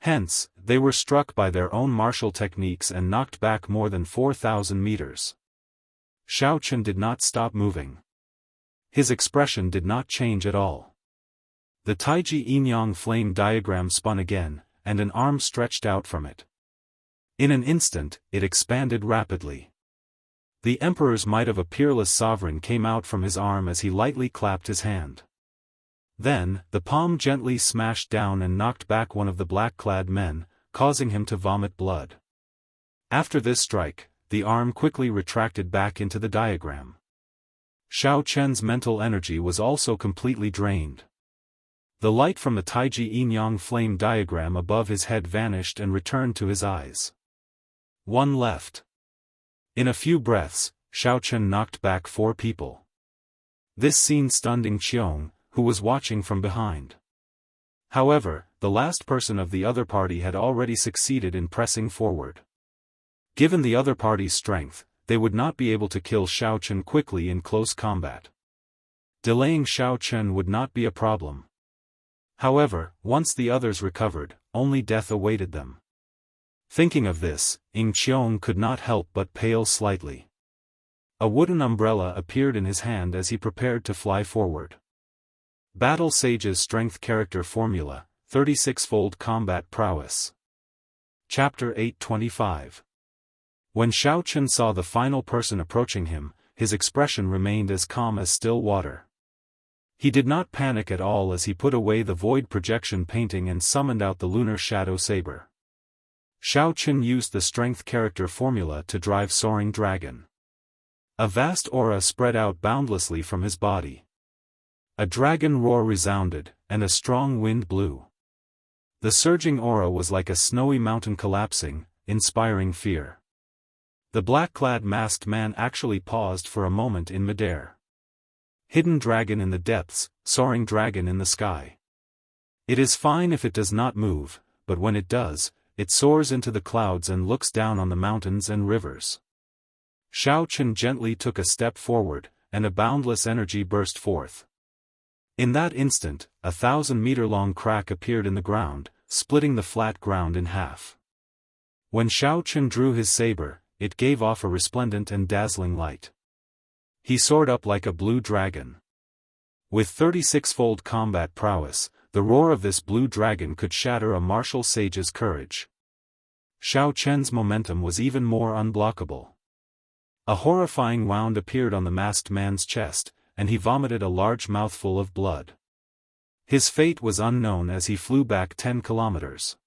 Hence, they were struck by their own martial techniques and knocked back more than 4,000 meters. Xiaochen did not stop moving. His expression did not change at all. The Taiji yin-yang flame diagram spun again, and an arm stretched out from it. In an instant, it expanded rapidly. The emperor's might of a peerless sovereign came out from his arm as he lightly clapped his hand. Then, the palm gently smashed down and knocked back one of the black-clad men, causing him to vomit blood. After this strike, the arm quickly retracted back into the diagram. Xiaochen's mental energy was also completely drained. The light from the Taiji yin-yang flame diagram above his head vanished and returned to his eyes. 1 left. In a few breaths, Xiaochen knocked back 4 people. This scene stunned Qiong, who was watching from behind. However, the last person of the other party had already succeeded in pressing forward. Given the other party's strength, they would not be able to kill Xiaochen quickly in close combat. Delaying Xiaochen would not be a problem. However, once the others recovered, only death awaited them. Thinking of this, Qiong could not help but pale slightly. A wooden umbrella appeared in his hand as he prepared to fly forward. Battle Sage's Strength Character Formula, 36-fold Combat Prowess. Chapter 825. When Xiao Chen saw the final person approaching him, his expression remained as calm as still water. He did not panic at all as he put away the void projection painting and summoned out the lunar shadow saber. Xiao Chen used the strength character formula to drive Soaring Dragon. A vast aura spread out boundlessly from his body. A dragon roar resounded, and a strong wind blew. The surging aura was like a snowy mountain collapsing, inspiring fear. The black-clad masked man actually paused for a moment in midair. Hidden dragon in the depths, soaring dragon in the sky. It is fine if it does not move, but when it does, it soars into the clouds and looks down on the mountains and rivers. Xiao Chen gently took a step forward, and a boundless energy burst forth. In that instant, a 1,000-meter-long crack appeared in the ground, splitting the flat ground in half. When Xiao Chen drew his saber, it gave off a resplendent and dazzling light. He soared up like a blue dragon. With 36-fold combat prowess, the roar of this blue dragon could shatter a martial sage's courage. Xiao Chen's momentum was even more unblockable. A horrifying wound appeared on the masked man's chest, and he vomited a large mouthful of blood. His fate was unknown as he flew back 10 kilometers.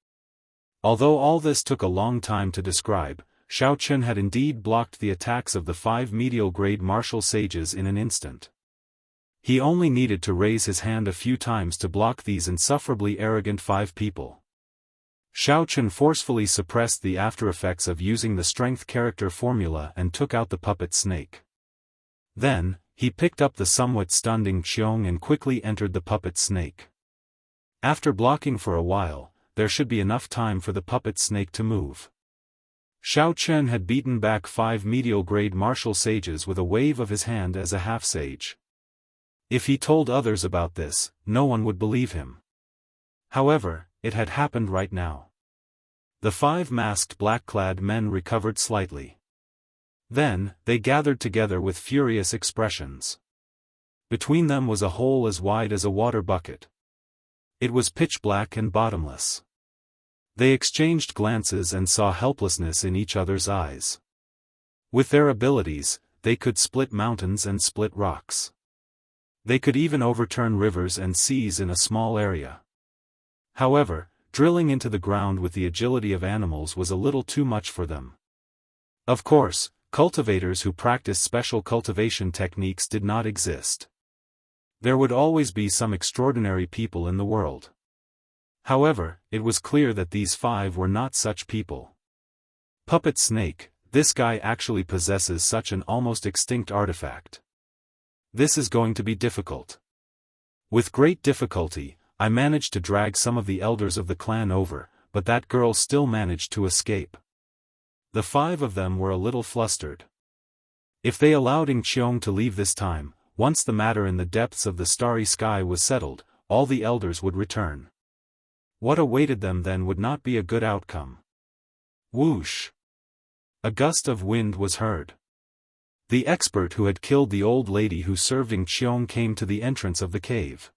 Although all this took a long time to describe, Xiao Chen had indeed blocked the attacks of the 5 medial-grade martial sages in an instant. He only needed to raise his hand a few times to block these insufferably arrogant 5 people. Xiao Chen forcefully suppressed the aftereffects of using the strength character formula and took out the puppet snake. Then, he picked up the somewhat stunned Qiong and quickly entered the puppet snake. After blocking for a while, there should be enough time for the puppet snake to move. Xiao Chen had beaten back 5 medial-grade martial sages with a wave of his hand as a half-sage. If he told others about this, no one would believe him. However, it had happened right now. The 5 masked black-clad men recovered slightly. Then, they gathered together with furious expressions. Between them was a hole as wide as a water bucket. It was pitch black and bottomless. They exchanged glances and saw helplessness in each other's eyes. With their abilities, they could split mountains and split rocks. They could even overturn rivers and seas in a small area. However, drilling into the ground with the agility of animals was a little too much for them. Of course, cultivators who practiced special cultivation techniques did not exist. There would always be some extraordinary people in the world. However, it was clear that these 5 were not such people. Puppet Snake, this guy actually possesses such an almost extinct artifact. This is going to be difficult. With great difficulty, I managed to drag some of the elders of the clan over, but that girl still managed to escape. The 5 of them were a little flustered. If they allowed Qiong to leave this time, once the matter in the depths of the starry sky was settled, all the elders would return. What awaited them then would not be a good outcome. Whoosh! A gust of wind was heard. The expert who had killed the old lady who served Qiong came to the entrance of the cave.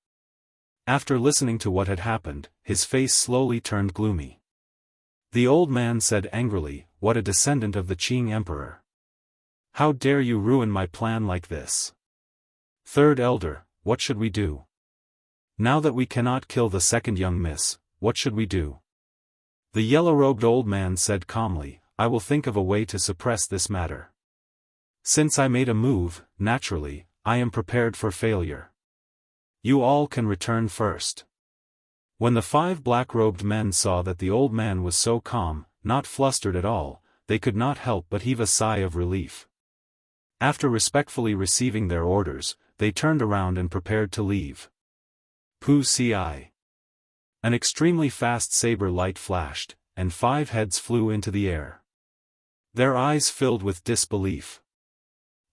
After listening to what had happened, his face slowly turned gloomy. The old man said angrily, "What a descendant of the Qing Emperor! How dare you ruin my plan like this? Third elder, what should we do? Now that we cannot kill the second young miss, what should we do?" The yellow-robed old man said calmly, "I will think of a way to suppress this matter. Since I made a move, naturally, I am prepared for failure. You all can return first." When the 5 black-robed men saw that the old man was so calm, not flustered at all, they could not help but heave a sigh of relief. After respectfully receiving their orders, they turned around and prepared to leave. Pu Ci. An extremely fast saber light flashed, and 5 heads flew into the air. Their eyes filled with disbelief.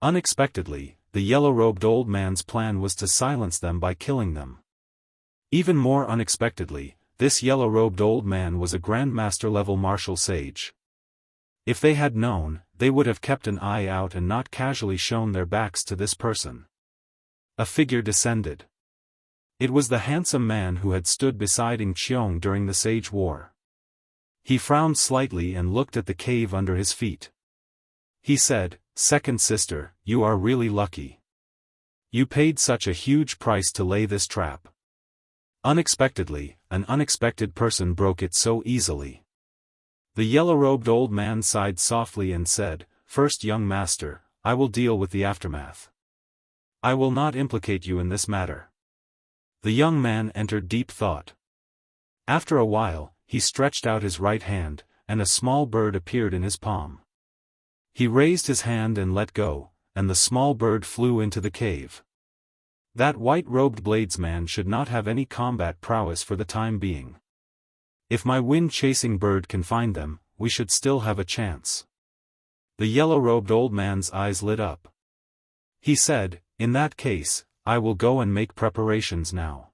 Unexpectedly, the yellow-robed old man's plan was to silence them by killing them. Even more unexpectedly, this yellow-robed old man was a Grandmaster-level martial sage. If they had known, they would have kept an eye out and not casually shown their backs to this person. A figure descended. It was the handsome man who had stood beside Xiong during the Sage War. He frowned slightly and looked at the cave under his feet. He said, "Second sister, you are really lucky. You paid such a huge price to lay this trap." Unexpectedly, an unexpected person broke it so easily. The yellow-robed old man sighed softly and said, "First, young master, I will deal with the aftermath. I will not implicate you in this matter." The young man entered deep thought. After a while, he stretched out his right hand, and a small bird appeared in his palm. He raised his hand and let go, and the small bird flew into the cave. That white-robed bladesman should not have any combat prowess for the time being. If my wind-chasing bird can find them, we should still have a chance. The yellow-robed old man's eyes lit up. He said, "In that case, I will go and make preparations now."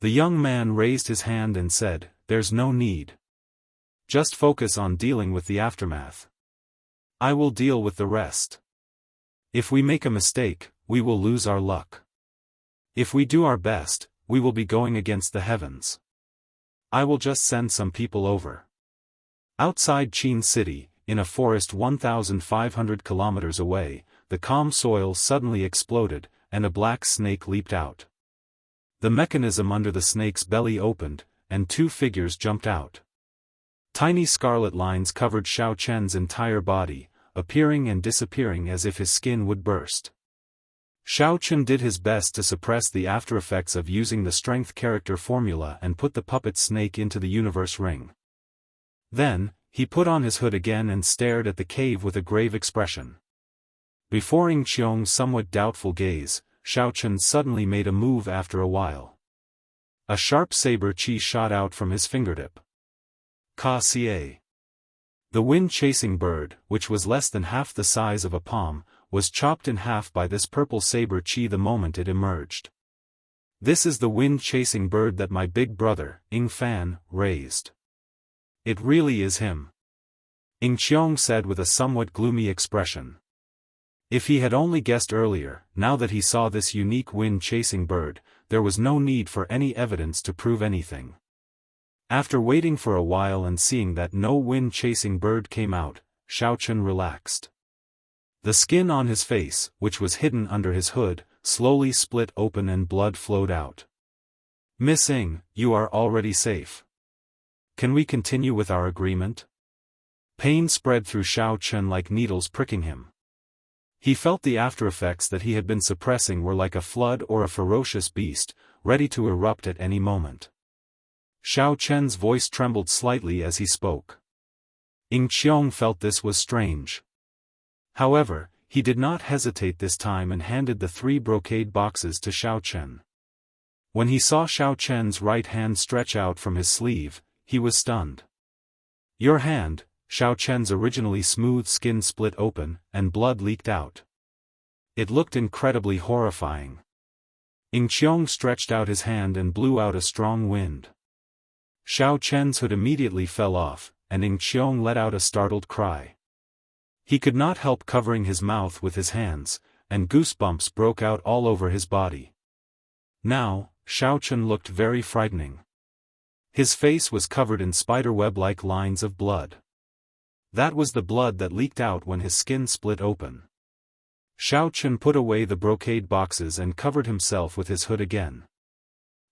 The young man raised his hand and said, "There's no need. Just focus on dealing with the aftermath. I will deal with the rest. If we make a mistake, we will lose our luck. If we do our best, we will be going against the heavens. I will just send some people over." Outside Qin City, in a forest 1,500 kilometers away, the calm soil suddenly exploded, and a black snake leaped out. The mechanism under the snake's belly opened, and two figures jumped out. Tiny scarlet lines covered Xiao Chen's entire body, appearing and disappearing as if his skin would burst. Xiao Chen did his best to suppress the after-effects of using the strength character formula and put the puppet snake into the universe ring. Then, he put on his hood again and stared at the cave with a grave expression. Before Xiong's somewhat doubtful gaze, Xiao Chen suddenly made a move after a while. A sharp saber chi shot out from his fingertip. Ka Xie. The wind-chasing bird, which was less than half the size of a palm, was chopped in half by this purple saber chi the moment it emerged. "This is the wind-chasing bird that my big brother, Ing Fan, raised. It really is him," Xiong said with a somewhat gloomy expression. If he had only guessed earlier, now that he saw this unique wind-chasing bird, there was no need for any evidence to prove anything. After waiting for a while and seeing that no wind-chasing bird came out, Xiao Chen relaxed. The skin on his face, which was hidden under his hood, slowly split open and blood flowed out. "Miss Ing, you are already safe. Can we continue with our agreement?" Pain spread through Xiao Chen like needles pricking him. He felt the after-effects that he had been suppressing were like a flood or a ferocious beast, ready to erupt at any moment. Xiao Chen's voice trembled slightly as he spoke. Xiong felt this was strange. However, he did not hesitate this time and handed the 3 brocade boxes to Xiao Chen. When he saw Xiao Chen's right hand stretch out from his sleeve, he was stunned. "Your hand." Xiao Chen's originally smooth skin split open, and blood leaked out. It looked incredibly horrifying. Xiong stretched out his hand and blew out a strong wind. Xiao Chen's hood immediately fell off, and Xiong let out a startled cry. He could not help covering his mouth with his hands, and goosebumps broke out all over his body. Now, Xiao Chen looked very frightening. His face was covered in spiderweb-like lines of blood. That was the blood that leaked out when his skin split open. Xiao Chen put away the brocade boxes and covered himself with his hood again.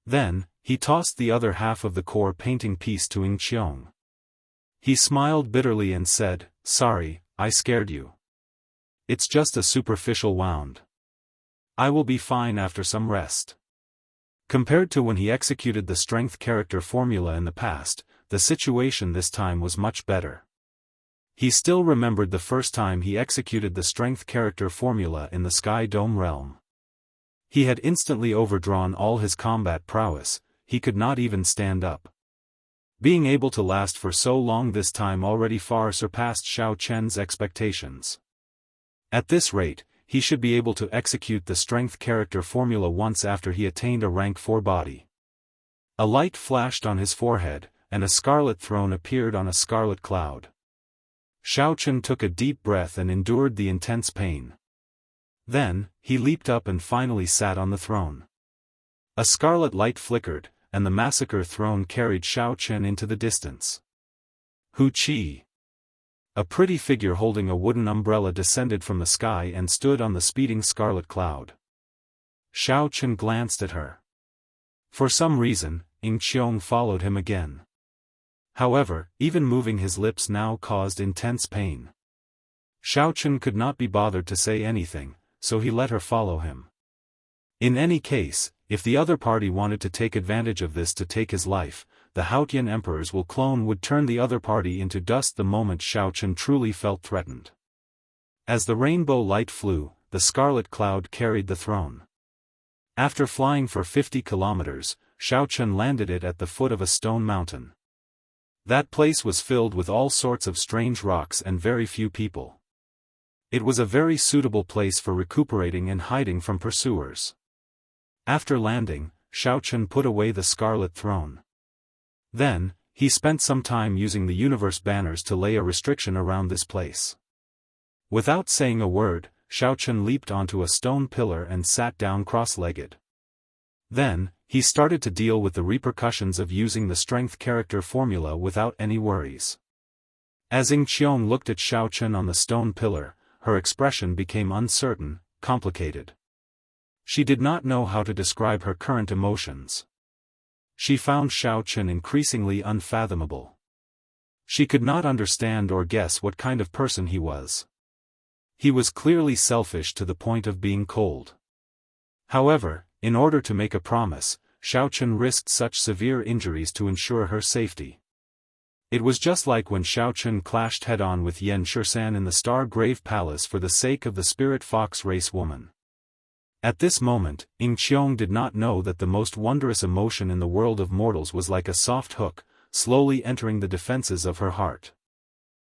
Then, he tossed the other half of the core painting piece to Xiong. He smiled bitterly and said, "Sorry, I scared you. It's just a superficial wound. I will be fine after some rest." Compared to when he executed the strength character formula in the past, the situation this time was much better. He still remembered the first time he executed the strength character formula in the Sky Dome realm. He had instantly overdrawn all his combat prowess, he could not even stand up. Being able to last for so long this time already far surpassed Xiao Chen's expectations. At this rate, he should be able to execute the strength character formula once after he attained a rank 4 body. A light flashed on his forehead, and a scarlet throne appeared on a scarlet cloud. Xiao Chen took a deep breath and endured the intense pain. Then, he leaped up and finally sat on the throne. A scarlet light flickered, and the massacre throne carried Xiao Chen into the distance. Hu Qi. A pretty figure holding a wooden umbrella descended from the sky and stood on the speeding scarlet cloud. Xiao Chen glanced at her. For some reason, Ing Qiong followed him again. However, even moving his lips now caused intense pain. Xiao Chen could not be bothered to say anything, so he let her follow him. In any case, if the other party wanted to take advantage of this to take his life, the Haotian emperor's will clone would turn the other party into dust the moment Xiao Chen truly felt threatened. As the rainbow light flew, the scarlet cloud carried the throne. After flying for 50 kilometers, Xiao Chen landed it at the foot of a stone mountain. That place was filled with all sorts of strange rocks and very few people. It was a very suitable place for recuperating and hiding from pursuers. After landing, Xiao Chen put away the scarlet throne. Then, he spent some time using the universe banners to lay a restriction around this place. Without saying a word, Xiao Chen leaped onto a stone pillar and sat down cross-legged. Then, he started to deal with the repercussions of using the strength character formula without any worries. As Ing Qiong looked at Xiao Chen on the stone pillar, her expression became uncertain, complicated. She did not know how to describe her current emotions. She found Xiao Chen increasingly unfathomable. She could not understand or guess what kind of person he was. He was clearly selfish to the point of being cold. However, in order to make a promise, Xiao Chen risked such severe injuries to ensure her safety. It was just like when Xiao Chen clashed head-on with Yan Shisan in the Star Grave Palace for the sake of the spirit fox race woman. At this moment, Ing Qiong did not know that the most wondrous emotion in the world of mortals was like a soft hook, slowly entering the defenses of her heart.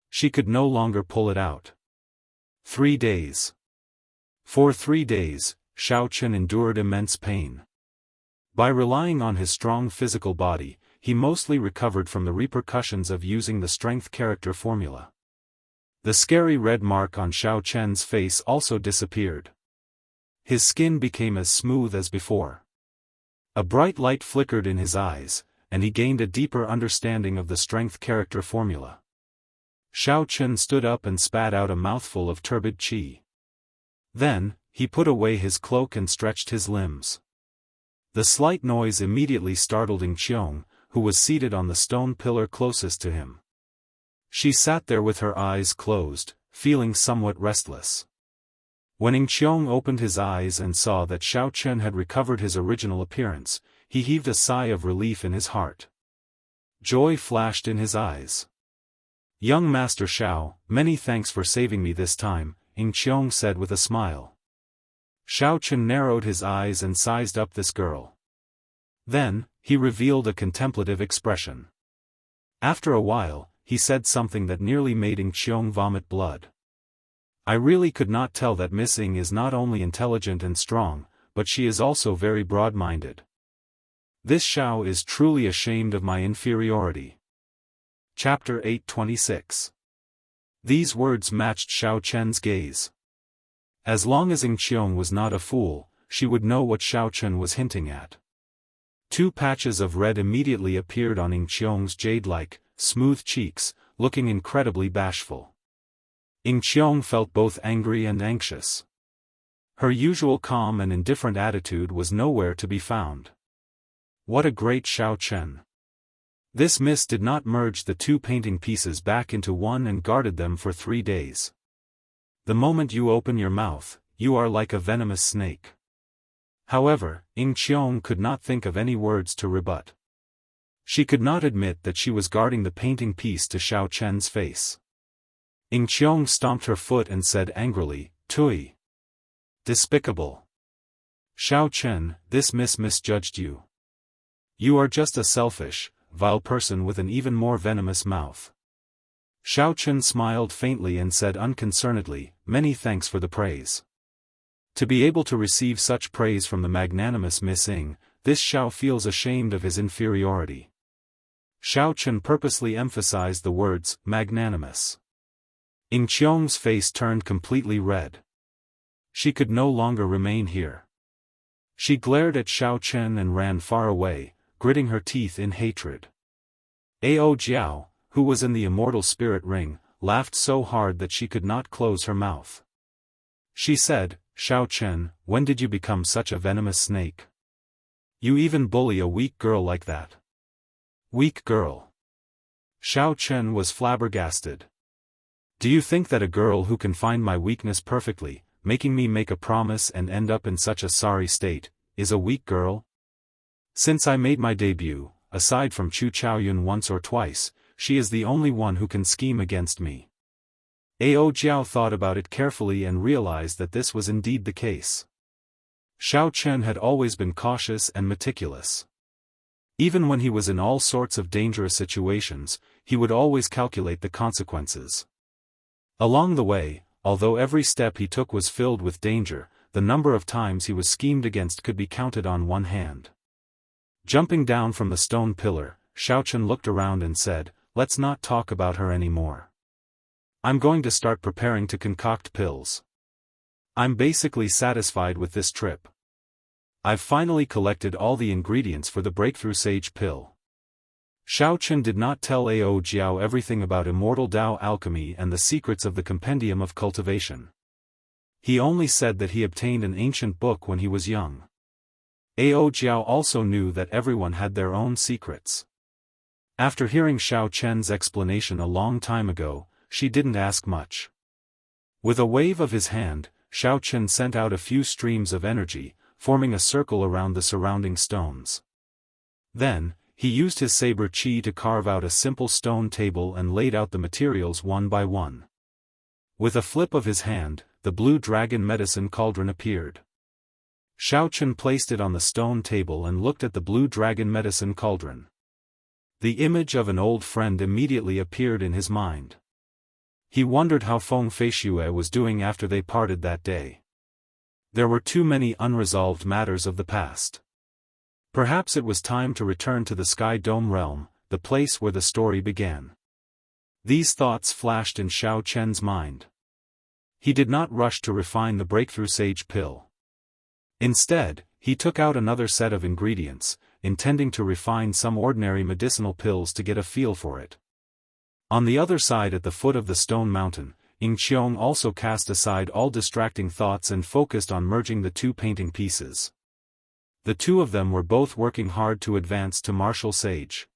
She could no longer pull it out. 3 days. For 3 days, Xiao Chen endured immense pain. By relying on his strong physical body, he mostly recovered from the repercussions of using the strength character formula. The scary red mark on Xiao Chen's face also disappeared. His skin became as smooth as before. A bright light flickered in his eyes, and he gained a deeper understanding of the strength character formula. Xiao Chen stood up and spat out a mouthful of turbid qi. Then, he put away his cloak and stretched his limbs. The slight noise immediately startled Ing Qiong, who was seated on the stone pillar closest to him. She sat there with her eyes closed, feeling somewhat restless. When Ing Qiong opened his eyes and saw that Xiao Chen had recovered his original appearance, he heaved a sigh of relief in his heart. Joy flashed in his eyes. "Young Master Xiao, many thanks for saving me this time," Ing Qiong said with a smile. Xiao Chen narrowed his eyes and sized up this girl. Then, he revealed a contemplative expression. After a while, he said something that nearly made Ing Qiong vomit blood. "I really could not tell that Miss Ing is not only intelligent and strong, but she is also very broad-minded. This Xiao is truly ashamed of my inferiority." Chapter 826. These words matched Xiao Chen's gaze. As long as Ing Qiong was not a fool, she would know what Xiao Chen was hinting at. 2 patches of red immediately appeared on Ing Qiong's jade-like, smooth cheeks, looking incredibly bashful. Ing Qiong felt both angry and anxious. Her usual calm and indifferent attitude was nowhere to be found. What a great Xiao Chen! This miss did not merge the 2 painting pieces back into one and guarded them for 3 days. The moment you open your mouth, you are like a venomous snake. However, Ing Qiong could not think of any words to rebut. She could not admit that she was guarding the painting piece to Xiao Chen's face. Ing Qiong stomped her foot and said angrily, "Tui! Despicable! Xiao Chen, this miss misjudged you. You are just a selfish, vile person with an even more venomous mouth." Xiao Chen smiled faintly and said unconcernedly, "Many thanks for the praise. To be able to receive such praise from the magnanimous Miss Ing, this Xiao feels ashamed of his inferiority." Xiao Chen purposely emphasized the words, magnanimous. Ing Qiong's face turned completely red. She could no longer remain here. She glared at Xiao Chen and ran far away, gritting her teeth in hatred. Ao Jiao, who was in the immortal spirit ring, laughed so hard that she could not close her mouth. She said, "Xiao Chen, when did you become such a venomous snake? You even bully a weak girl like that." Weak girl. Xiao Chen was flabbergasted. Do you think that a girl who can find my weakness perfectly, making me make a promise and end up in such a sorry state, is a weak girl? Since I made my debut, aside from Chu Chaoyun once or twice, she is the only one who can scheme against me. Ao Jiao thought about it carefully and realized that this was indeed the case. Xiao Chen had always been cautious and meticulous. Even when he was in all sorts of dangerous situations, he would always calculate the consequences. Along the way, although every step he took was filled with danger, the number of times he was schemed against could be counted on one hand. Jumping down from the stone pillar, Xiao Chen looked around and said, "Let's not talk about her anymore. I'm going to start preparing to concoct pills. I'm basically satisfied with this trip. I've finally collected all the ingredients for the breakthrough sage pill." Xiao Chen did not tell Ao Jiao everything about immortal Dao alchemy and the secrets of the compendium of cultivation. He only said that he obtained an ancient book when he was young. Ao Jiao also knew that everyone had their own secrets. After hearing Xiao Chen's explanation a long time ago, she didn't ask much. With a wave of his hand, Xiao Chen sent out a few streams of energy, forming a circle around the surrounding stones. Then, he used his saber chi to carve out a simple stone table and laid out the materials one by one. With a flip of his hand, the blue dragon medicine cauldron appeared. Xiao Chen placed it on the stone table and looked at the blue dragon medicine cauldron. The image of an old friend immediately appeared in his mind. He wondered how Feng Feishue was doing after they parted that day. There were too many unresolved matters of the past. Perhaps it was time to return to the Sky Dome realm, the place where the story began. These thoughts flashed in Xiao Chen's mind. He did not rush to refine the breakthrough sage pill. Instead, he took out another set of ingredients, intending to refine some ordinary medicinal pills to get a feel for it. On the other side at the foot of the stone mountain, Ying Qiong also cast aside all distracting thoughts and focused on merging the two painting pieces. The two of them were both working hard to advance to martial sage.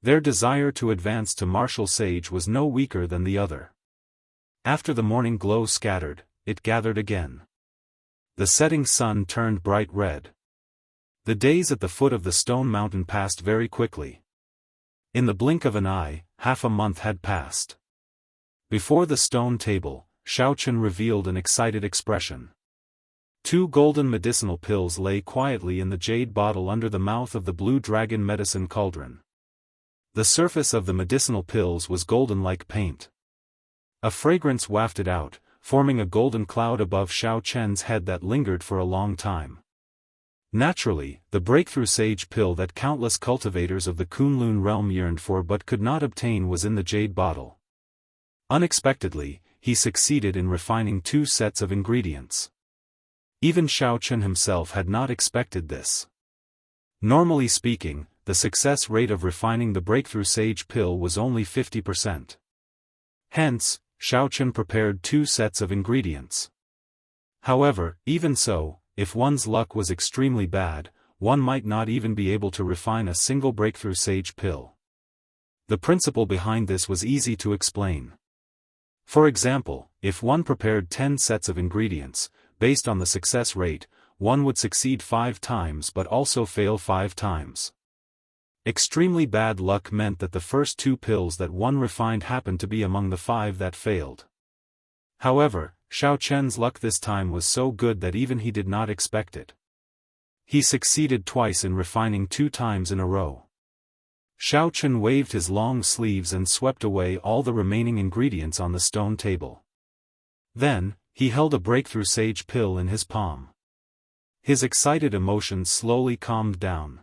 Their desire to advance to martial sage was no weaker than the other. After the morning glow scattered, it gathered again. The setting sun turned bright red. The days at the foot of the stone mountain passed very quickly. In the blink of an eye, half a month had passed. Before the stone table, Xiao Chen revealed an excited expression. 2 golden medicinal pills lay quietly in the jade bottle under the mouth of the blue dragon medicine cauldron. The surface of the medicinal pills was golden like paint. A fragrance wafted out, forming a golden cloud above Xiao Chen's head that lingered for a long time. Naturally, the breakthrough sage pill that countless cultivators of the Kunlun realm yearned for but could not obtain was in the jade bottle. Unexpectedly, he succeeded in refining 2 sets of ingredients. Even Xiao Chen himself had not expected this. Normally speaking, the success rate of refining the breakthrough sage pill was only 50%. Hence, Xiao Chen prepared 2 sets of ingredients. However, even so, if one's luck was extremely bad, one might not even be able to refine a single breakthrough sage pill. The principle behind this was easy to explain. For example, if one prepared 10 sets of ingredients, based on the success rate, one would succeed 5 times but also fail 5 times. Extremely bad luck meant that the first 2 pills that one refined happened to be among the 5 that failed. However, Xiao Chen's luck this time was so good that even he did not expect it. He succeeded twice in refining 2 times in a row. Xiao Chen waved his long sleeves and swept away all the remaining ingredients on the stone table. Then, he held a breakthrough sage pill in his palm. His excited emotions slowly calmed down.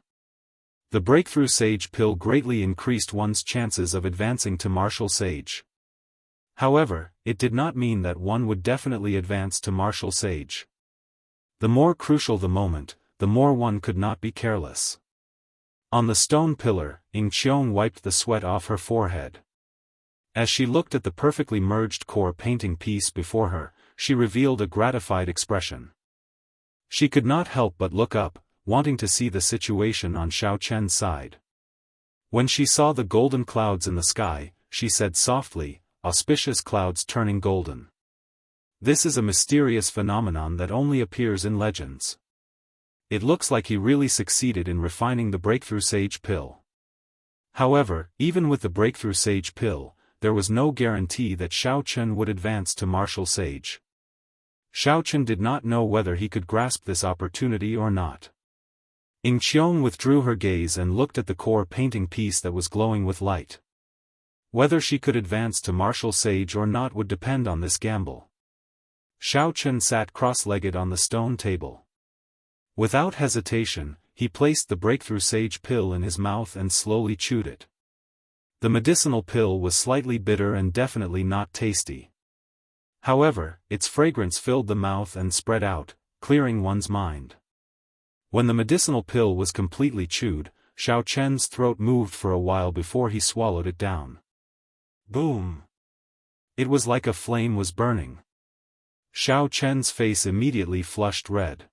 The breakthrough sage pill greatly increased one's chances of advancing to martial sage. However, it did not mean that one would definitely advance to martial sage. The more crucial the moment, the more one could not be careless. On the stone pillar, Qiong wiped the sweat off her forehead. As she looked at the perfectly merged core painting piece before her, she revealed a gratified expression. She could not help but look up, wanting to see the situation on Xiao Chen's side. When she saw the golden clouds in the sky, she said softly, "Auspicious clouds turning golden. This is a mysterious phenomenon that only appears in legends. It looks like he really succeeded in refining the breakthrough sage pill." However, even with the breakthrough sage pill, there was no guarantee that Xiao Chen would advance to martial sage. Xiao Chen did not know whether he could grasp this opportunity or not. Qiong withdrew her gaze and looked at the core painting piece that was glowing with light. Whether she could advance to martial sage or not would depend on this gamble. Xiao Chen sat cross-legged on the stone table. Without hesitation, he placed the breakthrough sage pill in his mouth and slowly chewed it. The medicinal pill was slightly bitter and definitely not tasty. However, its fragrance filled the mouth and spread out, clearing one's mind. When the medicinal pill was completely chewed, Xiao Chen's throat moved for a while before he swallowed it down. Boom! It was like a flame was burning. Xiao Chen's face immediately flushed red.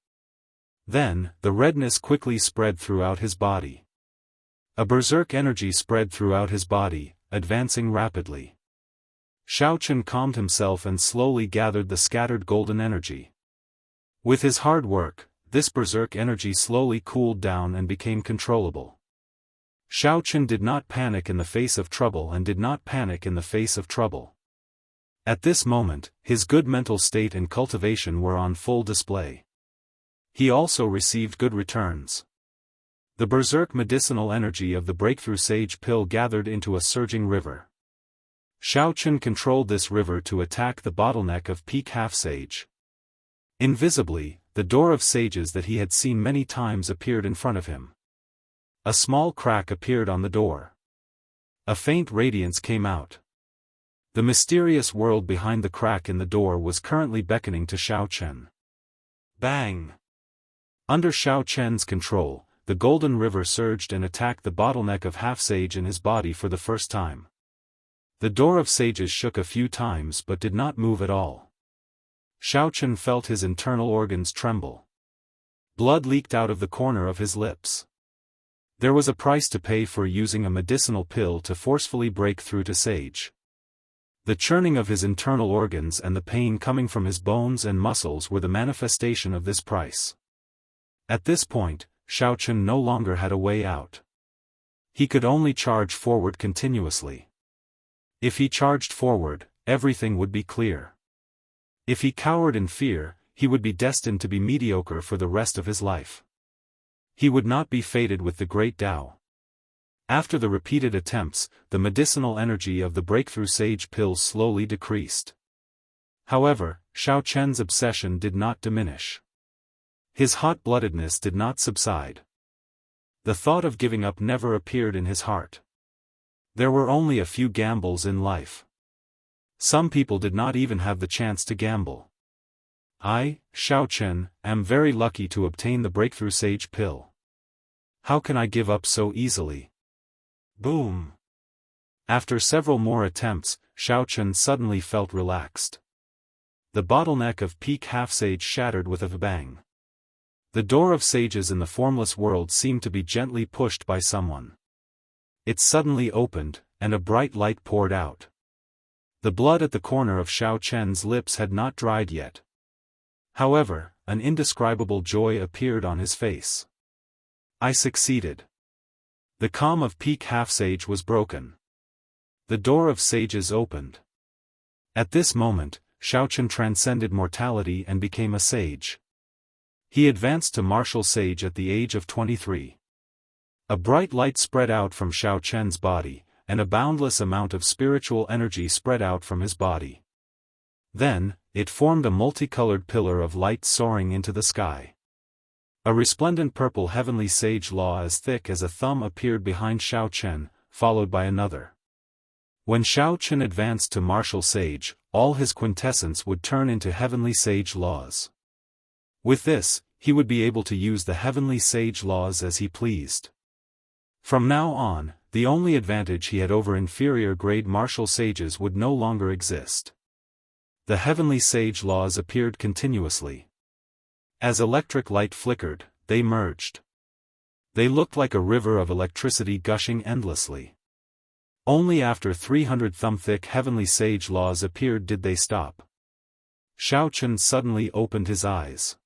Then, the redness quickly spread throughout his body. A berserk energy spread throughout his body, advancing rapidly. Xiao Chen calmed himself and slowly gathered the scattered golden energy. With his hard work, this berserk energy slowly cooled down and became controllable. Xiao Chen did not panic in the face of trouble and did not panic in the face of trouble. At this moment, his good mental state and cultivation were on full display. He also received good returns. The berserk medicinal energy of the breakthrough sage pill gathered into a surging river. Xiao Chen controlled this river to attack the bottleneck of peak half-sage. Invisibly, the door of sages that he had seen many times appeared in front of him. A small crack appeared on the door. A faint radiance came out. The mysterious world behind the crack in the door was currently beckoning to Xiao Chen. Bang! Under Xiao Chen's control, the golden river surged and attacked the bottleneck of half-sage in his body for the first time. The door of sages shook a few times but did not move at all. Xiao Chen felt his internal organs tremble. Blood leaked out of the corner of his lips. There was a price to pay for using a medicinal pill to forcefully break through to sage. The churning of his internal organs and the pain coming from his bones and muscles were the manifestation of this price. At this point, Xiao Chen no longer had a way out. He could only charge forward continuously. If he charged forward, everything would be clear. If he cowered in fear, he would be destined to be mediocre for the rest of his life. He would not be fated with the great Tao. After the repeated attempts, the medicinal energy of the breakthrough sage pill slowly decreased. However, Xiao Chen's obsession did not diminish. His hot-bloodedness did not subside. The thought of giving up never appeared in his heart. There were only a few gambles in life. Some people did not even have the chance to gamble. I, Xiao Chen, am very lucky to obtain the breakthrough sage pill. How can I give up so easily? Boom! After several more attempts, Xiao Chen suddenly felt relaxed. The bottleneck of peak half-sage shattered with a bang. The door of sages in the formless world seemed to be gently pushed by someone. It suddenly opened, and a bright light poured out. The blood at the corner of Xiao Chen's lips had not dried yet. However, an indescribable joy appeared on his face. I succeeded. The calm of peak half-sage was broken. The door of sages opened. At this moment, Xiao Chen transcended mortality and became a sage. He advanced to martial sage at the age of 23. A bright light spread out from Xiao Chen's body, and a boundless amount of spiritual energy spread out from his body. Then, it formed a multicolored pillar of light soaring into the sky. A resplendent purple heavenly sage law as thick as a thumb appeared behind Xiao Chen, followed by another. When Xiao Chen advanced to martial sage, all his quintessence would turn into heavenly sage laws. With this, he would be able to use the heavenly sage laws as he pleased. From now on, the only advantage he had over inferior grade martial sages would no longer exist. The heavenly sage laws appeared continuously. As electric light flickered, they merged. They looked like a river of electricity gushing endlessly. Only after 300 thumb-thick heavenly sage laws appeared did they stop. Xiaochen suddenly opened his eyes.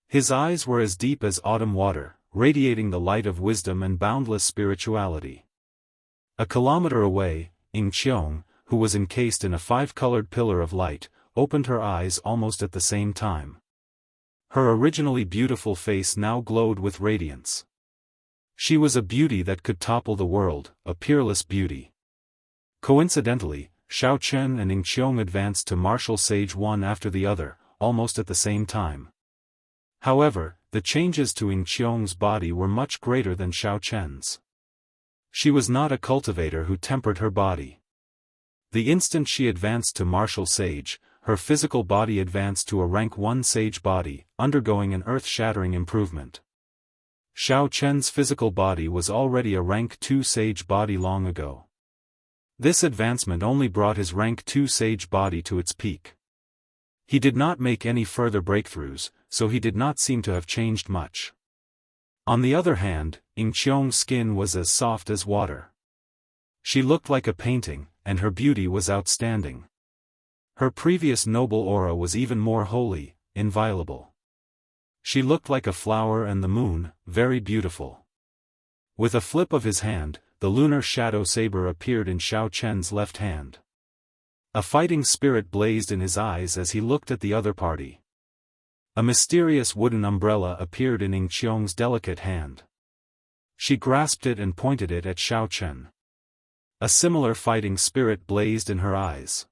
His eyes were as deep as autumn water, radiating the light of wisdom and boundless spirituality. A kilometer away, Ying Qiong, who was encased in a 5-colored pillar of light, opened her eyes almost at the same time. Her originally beautiful face now glowed with radiance. She was a beauty that could topple the world, a peerless beauty. Coincidentally, Xiaochen and Ying Qiong advanced to martial sage one after the other, almost at the same time. However, the changes to Ying Qiong's body were much greater than Xiaochen's. She was not a cultivator who tempered her body. The instant she advanced to martial sage, her physical body advanced to a rank 1 sage body, undergoing an earth-shattering improvement. Xiaochen's physical body was already a rank 2 sage body long ago. This advancement only brought his rank 2 sage body to its peak. He did not make any further breakthroughs, so he did not seem to have changed much. On the other hand, Ying Qiong's skin was as soft as water. She looked like a painting, and her beauty was outstanding. Her previous noble aura was even more holy, inviolable. She looked like a flower and the moon, very beautiful. With a flip of his hand, the lunar shadow saber appeared in Xiaochen's left hand. A fighting spirit blazed in his eyes as he looked at the other party. A mysterious wooden umbrella appeared in Ying Qiong's delicate hand. She grasped it and pointed it at Xiaochen. A similar fighting spirit blazed in her eyes.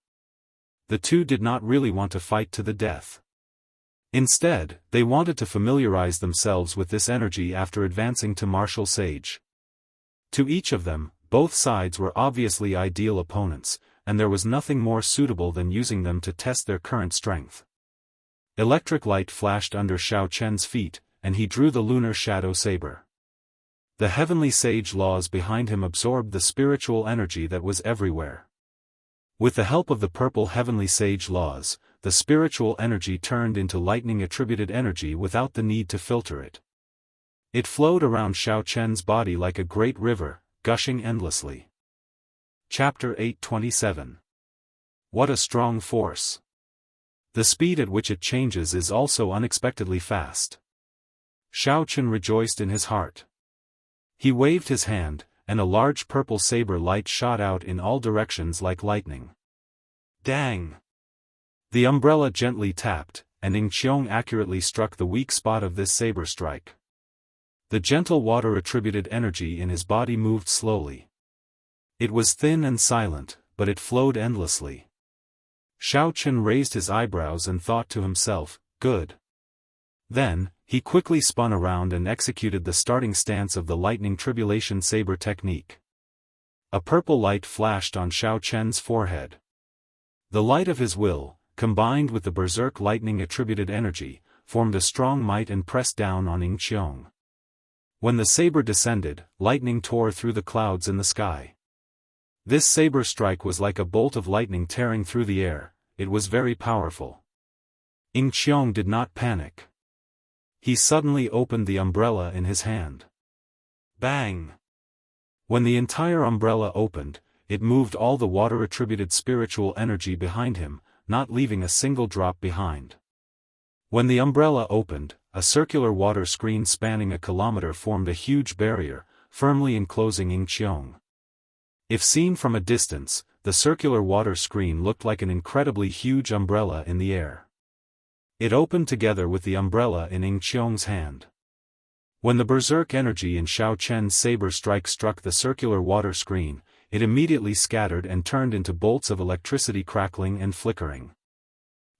The two did not really want to fight to the death. Instead, they wanted to familiarize themselves with this energy after advancing to martial sage. To each of them, both sides were obviously ideal opponents, and there was nothing more suitable than using them to test their current strength. Electric light flashed under Xiaochen's feet, and he drew the lunar shadow saber. The heavenly sage laws behind him absorbed the spiritual energy that was everywhere. With the help of the purple heavenly sage laws, the spiritual energy turned into lightning-attributed energy without the need to filter it. It flowed around Xiaochen's body like a great river, gushing endlessly. Chapter 827. What a strong force! The speed at which it changes is also unexpectedly fast. Xiaochen rejoiced in his heart. He waved his hand, and a large purple saber light shot out in all directions like lightning. Dang! The umbrella gently tapped, and Ying Qiong accurately struck the weak spot of this saber strike. The gentle water-attributed energy in his body moved slowly. It was thin and silent, but it flowed endlessly. Xiaochen raised his eyebrows and thought to himself, good. Then, he quickly spun around and executed the starting stance of the lightning tribulation saber technique. A purple light flashed on Xiaochen's forehead. The light of his will, combined with the berserk lightning-attributed energy, formed a strong might and pressed down on Ying Qiong. When the saber descended, lightning tore through the clouds in the sky. This saber strike was like a bolt of lightning tearing through the air. It was very powerful. Ying Qiong did not panic. He suddenly opened the umbrella in his hand. Bang! When the entire umbrella opened, it moved all the water-attributed spiritual energy behind him, not leaving a single drop behind. When the umbrella opened, a circular water screen spanning a kilometer formed a huge barrier, firmly enclosing Ying Qiong. If seen from a distance, the circular water screen looked like an incredibly huge umbrella in the air. It opened together with the umbrella in Ying Qiong's hand. When the berserk energy in Xiaochen's saber strike struck the circular water screen, it immediately scattered and turned into bolts of electricity crackling and flickering.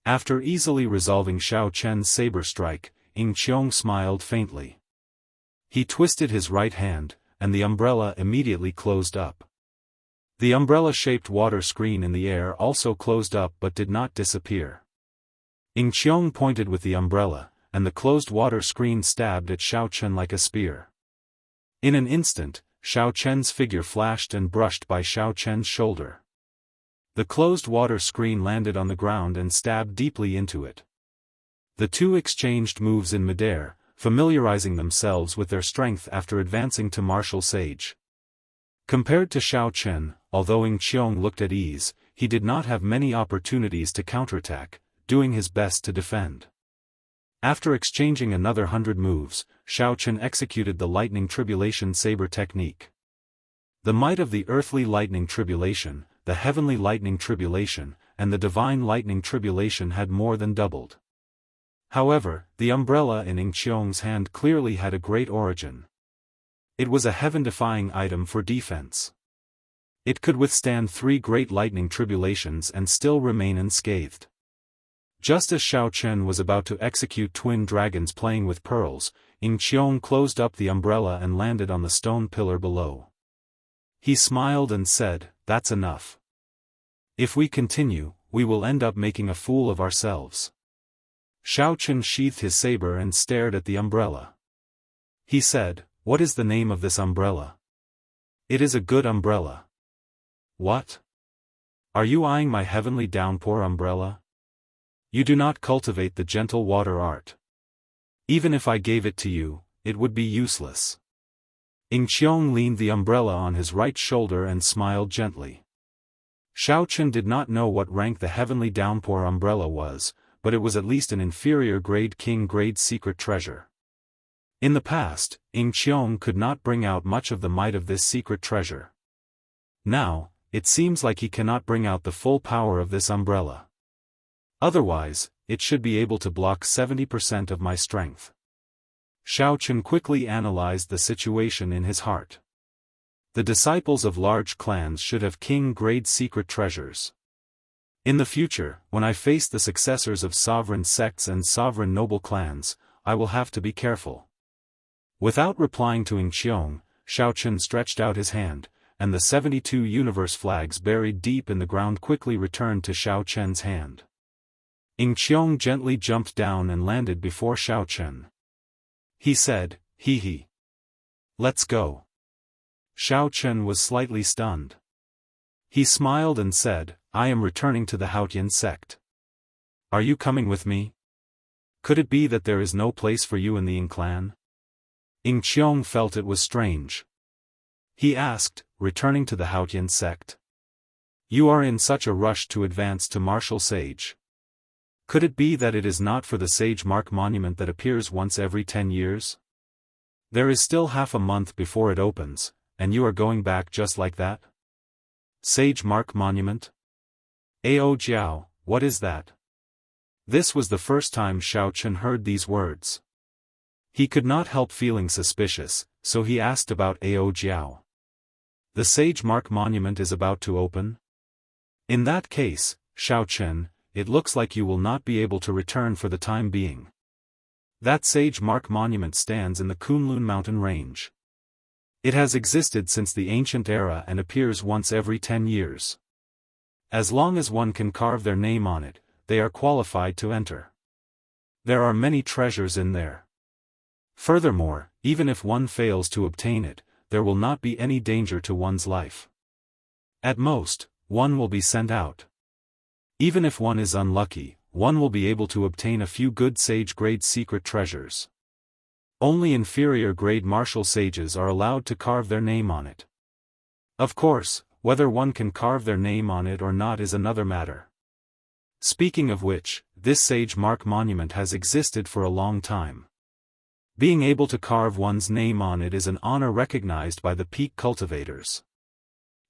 After easily resolving Xiaochen's saber strike, Ying Qiong smiled faintly. He twisted his right hand, and the umbrella immediately closed up. The umbrella-shaped water screen in the air also closed up but did not disappear. Ying Qiong pointed with the umbrella, and the closed water screen stabbed at Xiao Chen like a spear. In an instant, Xiao Chen's figure flashed and brushed by Xiao Chen's shoulder. The closed water screen landed on the ground and stabbed deeply into it. The two exchanged moves in midair, familiarizing themselves with their strength after advancing to martial sage. Compared to Xiao Chen, although Ing Qiong looked at ease, he did not have many opportunities to counterattack, doing his best to defend. After exchanging another 100 moves, Xiao Chen executed the lightning tribulation saber technique. The might of the earthly lightning tribulation, the heavenly lightning tribulation, and the divine lightning tribulation had more than doubled. However, the umbrella in Ing Qiong's hand clearly had a great origin. It was a heaven-defying item for defense. It could withstand 3 great lightning tribulations and still remain unscathed. Just as Xiao Chen was about to execute twin dragons playing with pearls, Ing Qiong closed up the umbrella and landed on the stone pillar below. He smiled and said, "That's enough. If we continue, we will end up making a fool of ourselves." Xiao Chen sheathed his saber and stared at the umbrella. He said, "What is the name of this umbrella?" "It is a good umbrella." "What? Are you eyeing my heavenly downpour umbrella? You do not cultivate the gentle water art. Even if I gave it to you, it would be useless." Ing Qiong leaned the umbrella on his right shoulder and smiled gently. Xiao Chen did not know what rank the heavenly downpour umbrella was, but it was at least an inferior grade king-grade secret treasure. In the past, Ing Qiong could not bring out much of the might of this secret treasure. Now, it seems like he cannot bring out the full power of this umbrella. Otherwise, it should be able to block 70% of my strength. Xiao Chen quickly analyzed the situation in his heart. The disciples of large clans should have king-grade secret treasures. In the future, when I face the successors of sovereign sects and sovereign noble clans, I will have to be careful. Without replying to Ing Qiong, Xiao Chen stretched out his hand, and the 72 universe flags buried deep in the ground quickly returned to Xiao Chen's hand. Ing Qiong gently jumped down and landed before Xiao Chen. He said, "Hee. Let's go." Xiao Chen was slightly stunned. He smiled and said, "I am returning to the Haotian sect. Are you coming with me? Could it be that there is no place for you in the Ing clan?" Ing Qiong felt it was strange. He asked, "Returning to the Haotian sect? You are in such a rush to advance to martial sage. Could it be that it is not for the sage mark monument that appears once every 10 years? There is still half a month before it opens, and you are going back just like that? Sage mark monument? Ao Jiao, what is that?" This was the first time Xiao Chen heard these words. He could not help feeling suspicious, so he asked about Ao Jiao. "The sage mark monument is about to open? In that case, Xiao Chen, it looks like you will not be able to return for the time being. That sage mark monument stands in the Kunlun mountain range. It has existed since the ancient era and appears once every 10 years. As long as one can carve their name on it, they are qualified to enter. There are many treasures in there. Furthermore, even if one fails to obtain it, there will not be any danger to one's life. At most, one will be sent out. Even if one is unlucky, one will be able to obtain a few good sage-grade secret treasures. Only inferior-grade martial sages are allowed to carve their name on it. Of course, whether one can carve their name on it or not is another matter. Speaking of which, this sage mark monument has existed for a long time. Being able to carve one's name on it is an honor recognized by the peak cultivators."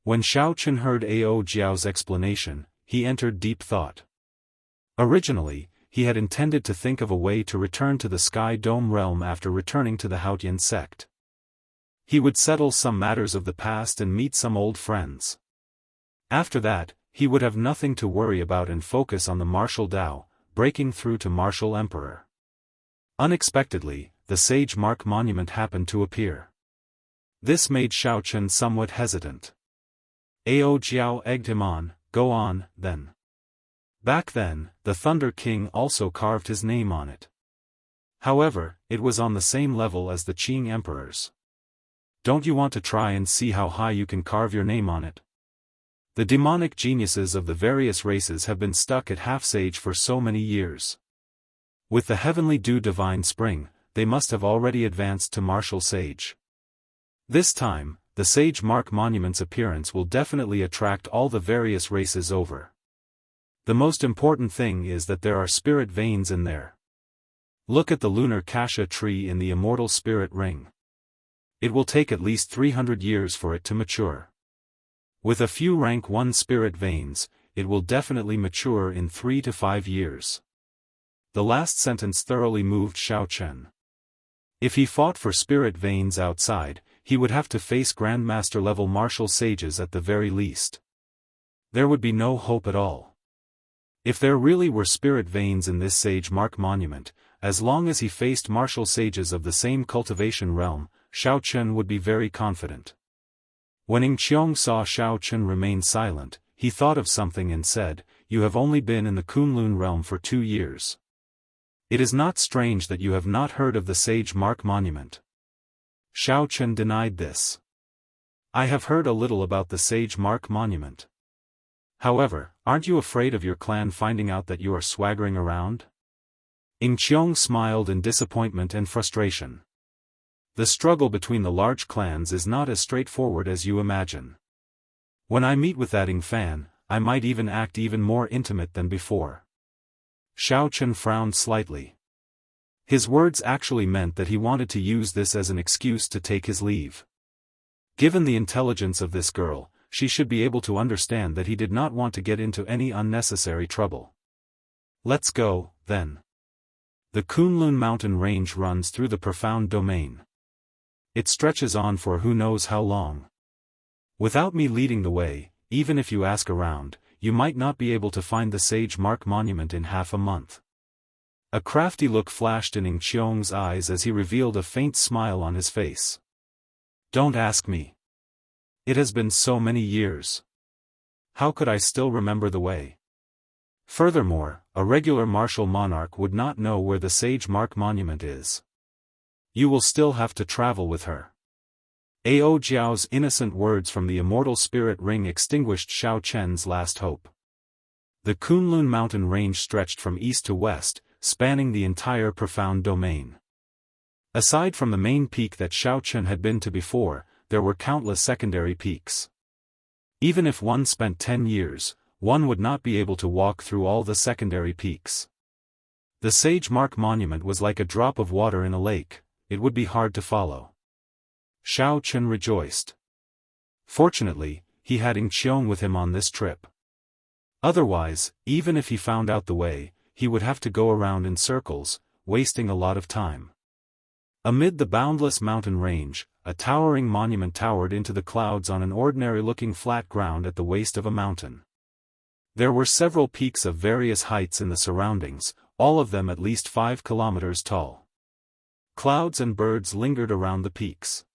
When Xiao Chen heard Ao Jiao's explanation, he entered deep thought. Originally, he had intended to think of a way to return to the Sky Dome realm after returning to the Haotian sect. He would settle some matters of the past and meet some old friends. After that, he would have nothing to worry about and focus on the martial Dao, breaking through to martial emperor. Unexpectedly, the sage mark monument happened to appear. This made Xiao Chen somewhat hesitant. Ao Jiao egged him on, "Go on, then." Back then, the Thunder King also carved his name on it. However, it was on the same level as the Qing emperors. Don't you want to try and see how high you can carve your name on it? The demonic geniuses of the various races have been stuck at half-sage for so many years. With the heavenly dew divine spring, they must have already advanced to martial sage. This time, the Sage Mark Monument's appearance will definitely attract all the various races over. The most important thing is that there are spirit veins in there. Look at the lunar cassia tree in the immortal spirit ring. It will take at least 300 years for it to mature. With a few rank 1 spirit veins, it will definitely mature in 3 to 5 years. The last sentence thoroughly moved Xiao Chen. If he fought for spirit veins outside, he would have to face Grandmaster-level martial sages at the very least. There would be no hope at all. If there really were spirit veins in this Sage Mark Monument, as long as he faced martial sages of the same cultivation realm, Xiao Chen would be very confident. When Ing Qiong saw Xiao Chen remain silent, he thought of something and said, "You have only been in the Kunlun realm for 2 years. It is not strange that you have not heard of the Sage Mark Monument." Xiao Chen denied this. "I have heard a little about the Sage Mark Monument. However, aren't you afraid of your clan finding out that you are swaggering around?" Ing Qiong smiled in disappointment and frustration. The struggle between the large clans is not as straightforward as you imagine. When I meet with that Ing Fan, I might even act even more intimate than before. Xiao Chen frowned slightly. His words actually meant that he wanted to use this as an excuse to take his leave. Given the intelligence of this girl, she should be able to understand that he did not want to get into any unnecessary trouble. Let's go, then. The Kunlun mountain range runs through the profound domain. It stretches on for who knows how long. Without me leading the way, even if you ask around, you might not be able to find the Sage Mark Monument in half a month. A crafty look flashed in Ing Qiong's eyes as he revealed a faint smile on his face. Don't ask me. It has been so many years. How could I still remember the way? Furthermore, a regular martial monarch would not know where the Sage Mark Monument is. You will still have to travel with her. Ao Jiao's innocent words from the immortal spirit ring extinguished Xiao Chen's last hope. The Kunlun mountain range stretched from east to west, spanning the entire profound domain. Aside from the main peak that Xiao Chen had been to before, there were countless secondary peaks. Even if one spent 10 years, one would not be able to walk through all the secondary peaks. The Sage Mark Monument was like a drop of water in a lake. It would be hard to follow. Xiao Chen rejoiced. Fortunately, he had Ing Qiong with him on this trip. Otherwise, even if he found out the way, he would have to go around in circles, wasting a lot of time. Amid the boundless mountain range, a towering monument towered into the clouds on an ordinary-looking flat ground at the waist of a mountain. There were several peaks of various heights in the surroundings, all of them at least 5 kilometers tall. Clouds and birds lingered around the peaks.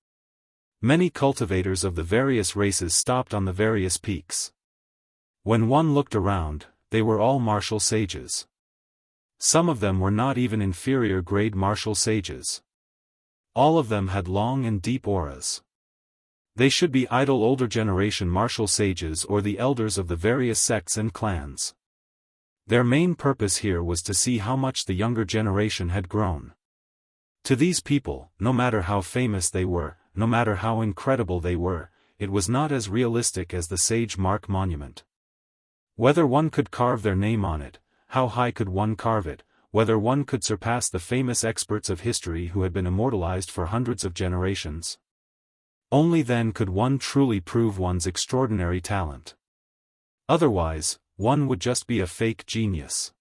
Many cultivators of the various races stopped on the various peaks. When one looked around, they were all martial sages. Some of them were not even inferior grade martial sages. All of them had long and deep auras. They should be idle older generation martial sages or the elders of the various sects and clans. Their main purpose here was to see how much the younger generation had grown. To these people, no matter how famous they were, no matter how incredible they were, it was not as realistic as the Sage Mark Monument. Whether one could carve their name on it, how high could one carve it, whether one could surpass the famous experts of history who had been immortalized for hundreds of generations. Only then could one truly prove one's extraordinary talent. Otherwise, one would just be a fake genius.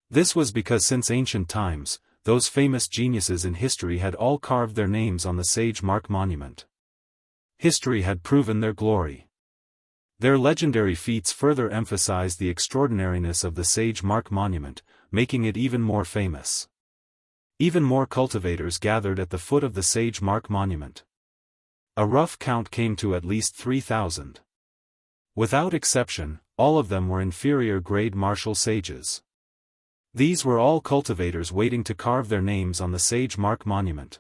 This was because since ancient times, those famous geniuses in history had all carved their names on the Sage Mark Monument. History had proven their glory. Their legendary feats further emphasized the extraordinariness of the Sage Mark Monument, making it even more famous. Even more cultivators gathered at the foot of the Sage Mark Monument. A rough count came to at least 3,000. Without exception, all of them were inferior grade martial sages. These were all cultivators waiting to carve their names on the sage mark monument.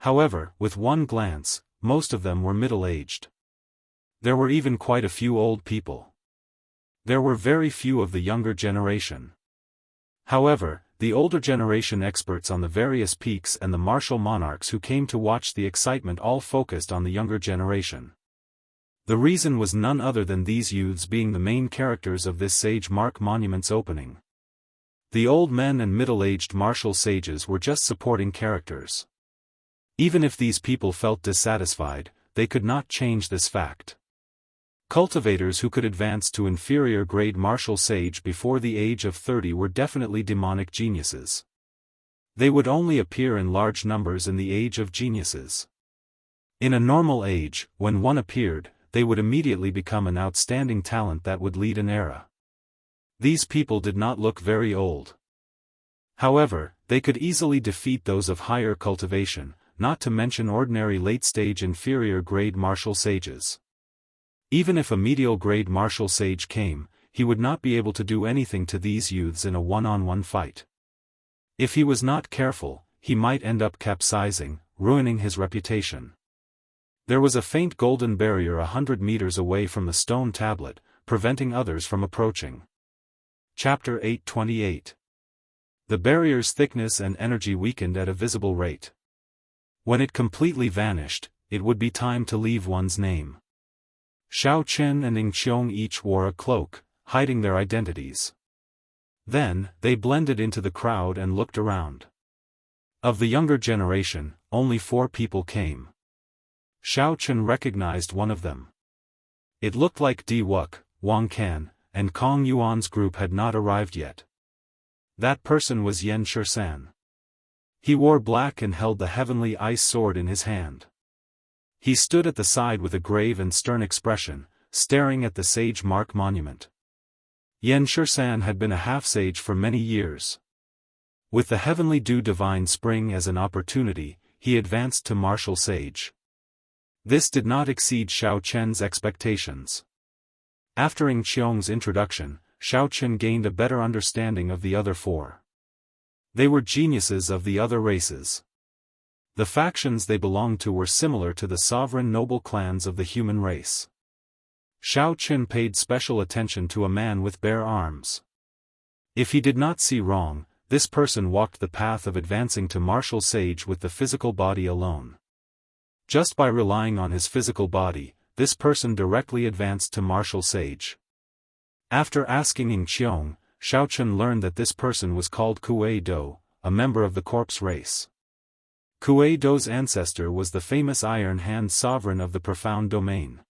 However, with one glance, most of them were middle-aged. There were even quite a few old people. There were very few of the younger generation. However, the older generation experts on the various peaks and the martial monarchs who came to watch the excitement all focused on the younger generation. The reason was none other than these youths being the main characters of this sage mark monument's opening. The old men and middle-aged martial sages were just supporting characters. Even if these people felt dissatisfied, they could not change this fact. Cultivators who could advance to inferior grade martial sage before the age of 30 were definitely demonic geniuses. They would only appear in large numbers in the age of geniuses. In a normal age, when one appeared, they would immediately become an outstanding talent that would lead an era. These people did not look very old. However, they could easily defeat those of higher cultivation, not to mention ordinary late-stage inferior grade martial sages. Even if a medial grade martial sage came, he would not be able to do anything to these youths in a one-on-one fight. If he was not careful, he might end up capsizing, ruining his reputation. There was a faint golden barrier 100 meters away from the stone tablet, preventing others from approaching. Chapter 828. The barrier's thickness and energy weakened at a visible rate. When it completely vanished, it would be time to leave one's name. Xiao Chen and Ing Qiong each wore a cloak, hiding their identities. Then, they blended into the crowd and looked around. Of the younger generation, only 4 people came. Xiao Chen recognized one of them. It looked like Di Wuk, Wang Can, and Kong Yuan's group had not arrived yet. That person was Yan Shisan. He wore black and held the heavenly ice sword in his hand. He stood at the side with a grave and stern expression, staring at the sage mark monument. Yan Shisan had been a half-sage for many years. With the heavenly dew divine spring as an opportunity, he advanced to martial sage. This did not exceed Xiao Chen's expectations. After Ing Qiong's introduction, Xiao Chen gained a better understanding of the other 4. They were geniuses of the other races. The factions they belonged to were similar to the sovereign noble clans of the human race. Xiao Chen paid special attention to a man with bare arms. If he did not see wrong, this person walked the path of advancing to martial sage with the physical body alone. Just by relying on his physical body, this person directly advanced to martial sage. After asking Ing Qiong, Xiao Chen learned that this person was called Kuei Do, a member of the corpse race. Kuei Do's ancestor was the famous Iron Hand sovereign of the Profound Domain.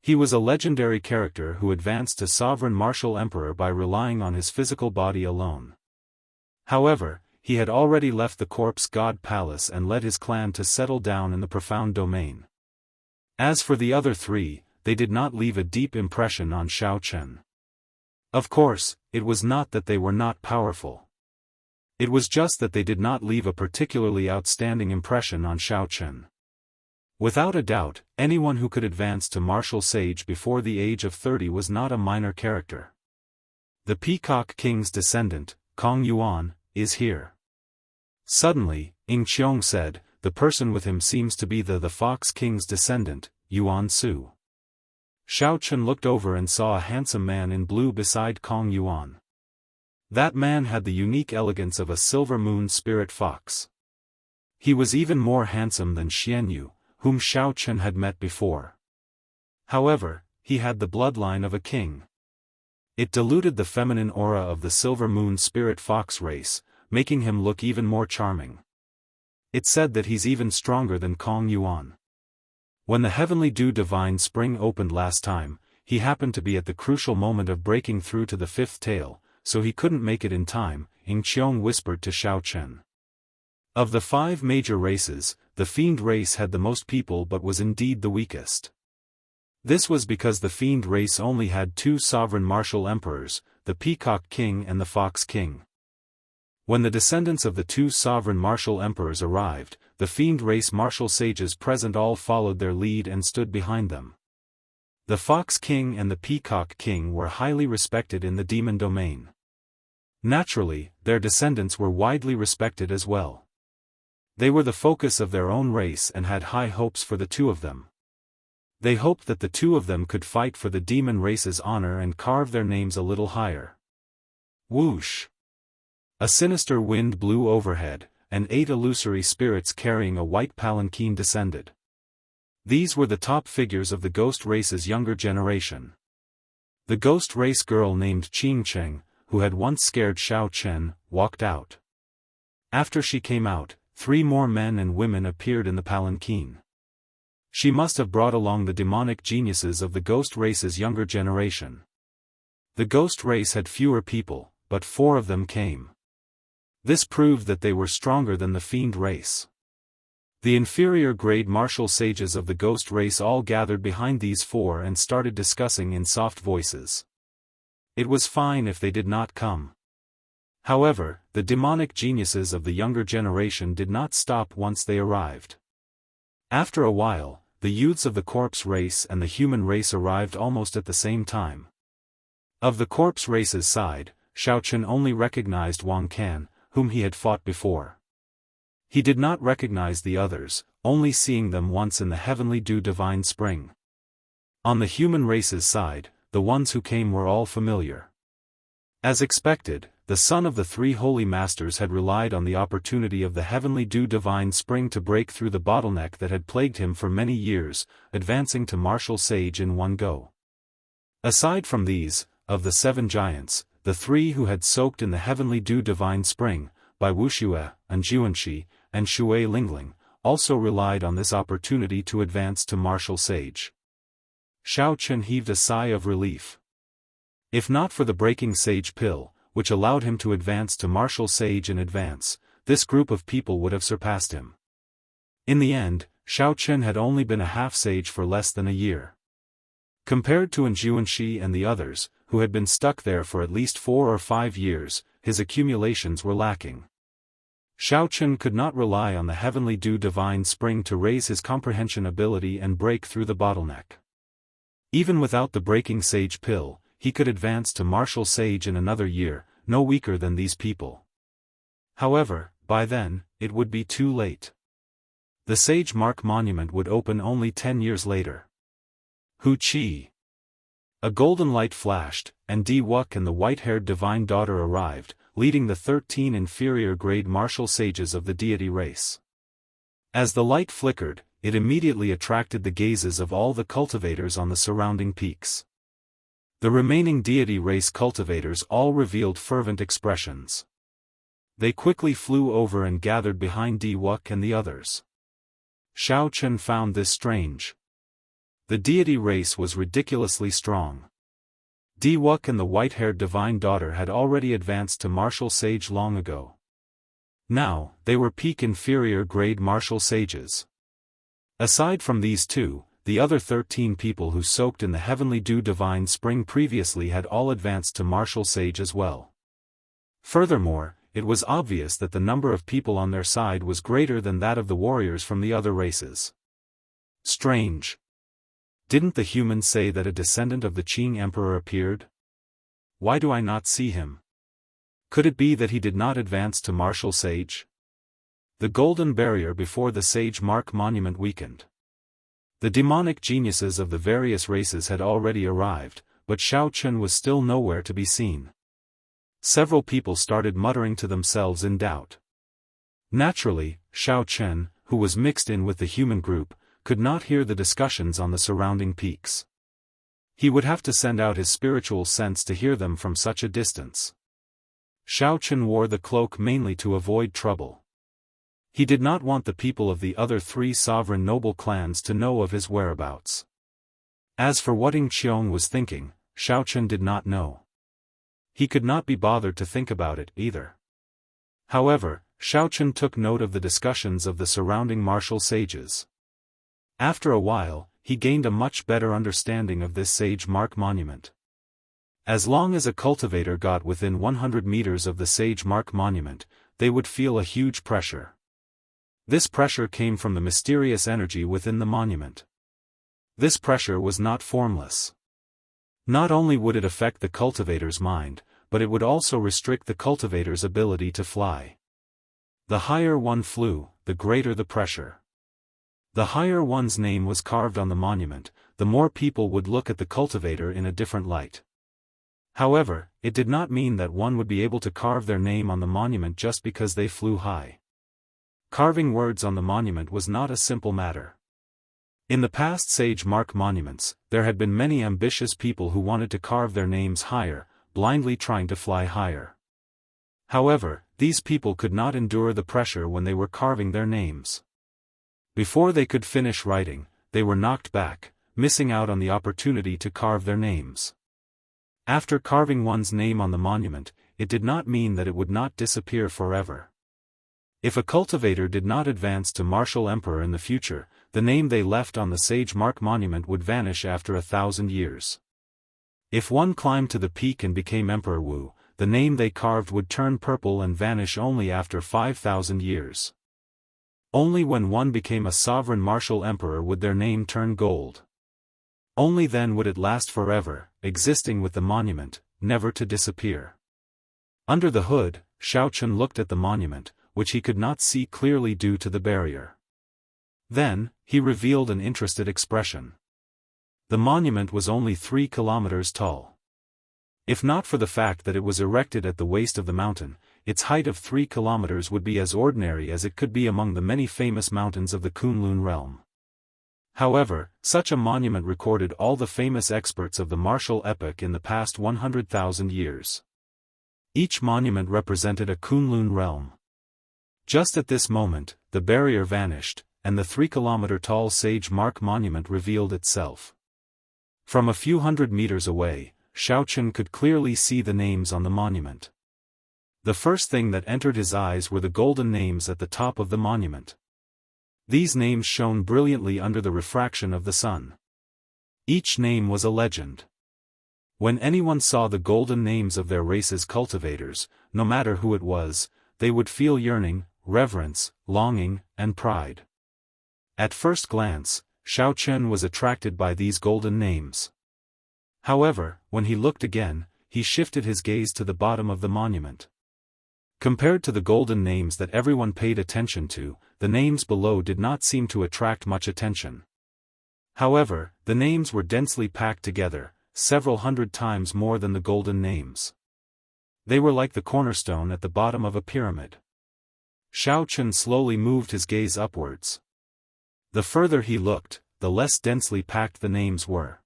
He was a legendary character who advanced to sovereign martial emperor by relying on his physical body alone. However, he had already left the corpse god palace and led his clan to settle down in the Profound Domain. As for the other 3, they did not leave a deep impression on Xiao Chen. Of course, it was not that they were not powerful. It was just that they did not leave a particularly outstanding impression on Xiao Chen. Without a doubt, anyone who could advance to martial sage before the age of 30 was not a minor character. The Peacock King's descendant, Kong Yuan, is here. Suddenly, Ing Qiong said, the person with him seems to be the Fox King's descendant, Yuan Su. Xiao Chen looked over and saw a handsome man in blue beside Kong Yuan. That man had the unique elegance of a silver moon spirit fox. He was even more handsome than Xianyu, whom Xiao Chen had met before. However, he had the bloodline of a king. It diluted the feminine aura of the silver moon spirit fox race, making him look even more charming. It said that he's even stronger than Kong Yuan. When the heavenly dew divine spring opened last time, he happened to be at the crucial moment of breaking through to the 5th tail, so he couldn't make it in time, Ing Qiong whispered to Xiao Chen. Of the 5 major races, the Fiend race had the most people but was indeed the weakest. This was because the Fiend race only had 2 sovereign martial emperors, the Peacock King and the Fox King. When the descendants of the 2 sovereign martial emperors arrived, the Fiend race martial sages present all followed their lead and stood behind them. The Fox King and the Peacock King were highly respected in the demon domain. Naturally, their descendants were widely respected as well. They were the focus of their own race and had high hopes for the two of them. They hoped that the two of them could fight for the demon race's honor and carve their names a little higher. Whoosh! A sinister wind blew overhead, and 8 illusory spirits carrying a white palanquin descended. These were the top figures of the ghost race's younger generation. The ghost race girl named Qing Cheng, who had once scared Xiao Chen, walked out. After she came out, 3 more men and women appeared in the palanquin. She must have brought along the demonic geniuses of the ghost race's younger generation. The ghost race had fewer people, but 4 of them came. This proved that they were stronger than the fiend race. The inferior grade martial sages of the ghost race all gathered behind these 4 and started discussing in soft voices. It was fine if they did not come. However, the demonic geniuses of the younger generation did not stop once they arrived. After a while, the youths of the corpse race and the human race arrived almost at the same time. Of the corpse race's side, Xiao Chen only recognized Wang Can, whom he had fought before. He did not recognize the others, only seeing them once in the heavenly dew divine spring. On the human race's side, the ones who came were all familiar. As expected, the son of the 3 holy masters had relied on the opportunity of the heavenly dew divine spring to break through the bottleneck that had plagued him for many years, advancing to martial sage in one go. Aside from these, of the 7 giants, the 3 who had soaked in the heavenly dew divine spring, by Wuxia Xianxia, and Shui Lingling, also relied on this opportunity to advance to martial sage. Xiao Chen heaved a sigh of relief. If not for the breaking sage pill, which allowed him to advance to martial sage in advance, this group of people would have surpassed him. In the end, Xiao Chen had only been a half-sage for less than a year. Compared to Xianxia and the others, who had been stuck there for at least 4 or 5 years, his accumulations were lacking. Xiao Chen could not rely on the heavenly dew divine spring to raise his comprehension ability and break through the bottleneck. Even without the breaking sage pill, he could advance to martial sage in another year, no weaker than these people. However, by then, it would be too late. The Sage Mark Monument would open only 10 years later. Hu Qi. A golden light flashed, and Di Wuk and the white-haired divine daughter arrived, leading the 13 inferior grade martial sages of the deity race. As the light flickered, it immediately attracted the gazes of all the cultivators on the surrounding peaks. The remaining deity race cultivators all revealed fervent expressions. They quickly flew over and gathered behind Di Wuk and the others. Xiao Chen found this strange. The deity race was ridiculously strong. Di Wuk and the white-haired divine daughter had already advanced to martial sage long ago. Now, they were peak inferior grade martial sages. Aside from these 2, the other 13 people who soaked in the heavenly dew divine spring previously had all advanced to martial sage as well. Furthermore, it was obvious that the number of people on their side was greater than that of the warriors from the other races. Strange. Didn't the humans say that a descendant of the Qing Emperor appeared? Why do I not see him? Could it be that he did not advance to martial sage? The golden barrier before the Sage Mark Monument weakened. The demonic geniuses of the various races had already arrived, but Xiao Chen was still nowhere to be seen. Several people started muttering to themselves in doubt. Naturally, Xiao Chen, who was mixed in with the human group, could not hear the discussions on the surrounding peaks. He would have to send out his spiritual sense to hear them from such a distance. Xiao Chen wore the cloak mainly to avoid trouble. He did not want the people of the other 3 sovereign noble clans to know of his whereabouts. As for what Ying Qiong was thinking, Xiao Chen did not know. He could not be bothered to think about it either. However, Xiao Chen took note of the discussions of the surrounding martial sages. After a while, he gained a much better understanding of this Sage Mark Monument. As long as a cultivator got within 100 meters of the Sage Mark Monument, they would feel a huge pressure. This pressure came from the mysterious energy within the monument. This pressure was not formless. Not only would it affect the cultivator's mind, but it would also restrict the cultivator's ability to fly. The higher one flew, the greater the pressure. The higher one's name was carved on the monument, the more people would look at the cultivator in a different light. However, it did not mean that one would be able to carve their name on the monument just because they flew high. Carving words on the monument was not a simple matter. In the past sage mark monuments, there had been many ambitious people who wanted to carve their names higher, blindly trying to fly higher. However, these people could not endure the pressure when they were carving their names. Before they could finish writing, they were knocked back, missing out on the opportunity to carve their names. After carving one's name on the monument, it did not mean that it would not disappear forever. If a cultivator did not advance to martial emperor in the future, the name they left on the sage mark monument would vanish after 1,000 years. If one climbed to the peak and became Emperor Wu, the name they carved would turn purple and vanish only after 5,000 years. Only when one became a sovereign martial emperor would their name turn gold. Only then would it last forever, existing with the monument, never to disappear. Under the hood, Xiaochun looked at the monument, which he could not see clearly due to the barrier. Then, he revealed an interested expression. The monument was only 3 kilometers tall. If not for the fact that it was erected at the waist of the mountain, its height of 3 kilometers would be as ordinary as it could be among the many famous mountains of the Kunlun realm. However, such a monument recorded all the famous experts of the martial epoch in the past 100,000 years. Each monument represented a Kunlun realm. Just at this moment, the barrier vanished, and the 3-kilometer-tall sage mark monument revealed itself. From a few hundred meters away, Xiaochun could clearly see the names on the monument. The first thing that entered his eyes were the golden names at the top of the monument. These names shone brilliantly under the refraction of the sun. Each name was a legend. When anyone saw the golden names of their race's cultivators, no matter who it was, they would feel yearning, reverence, longing, and pride. At first glance, Xiaochun was attracted by these golden names. However, when he looked again, he shifted his gaze to the bottom of the monument. Compared to the golden names that everyone paid attention to, the names below did not seem to attract much attention. However, the names were densely packed together, several hundred times more than the golden names. They were like the cornerstone at the bottom of a pyramid. Xiaochun slowly moved his gaze upwards. The further he looked, the less densely packed the names were.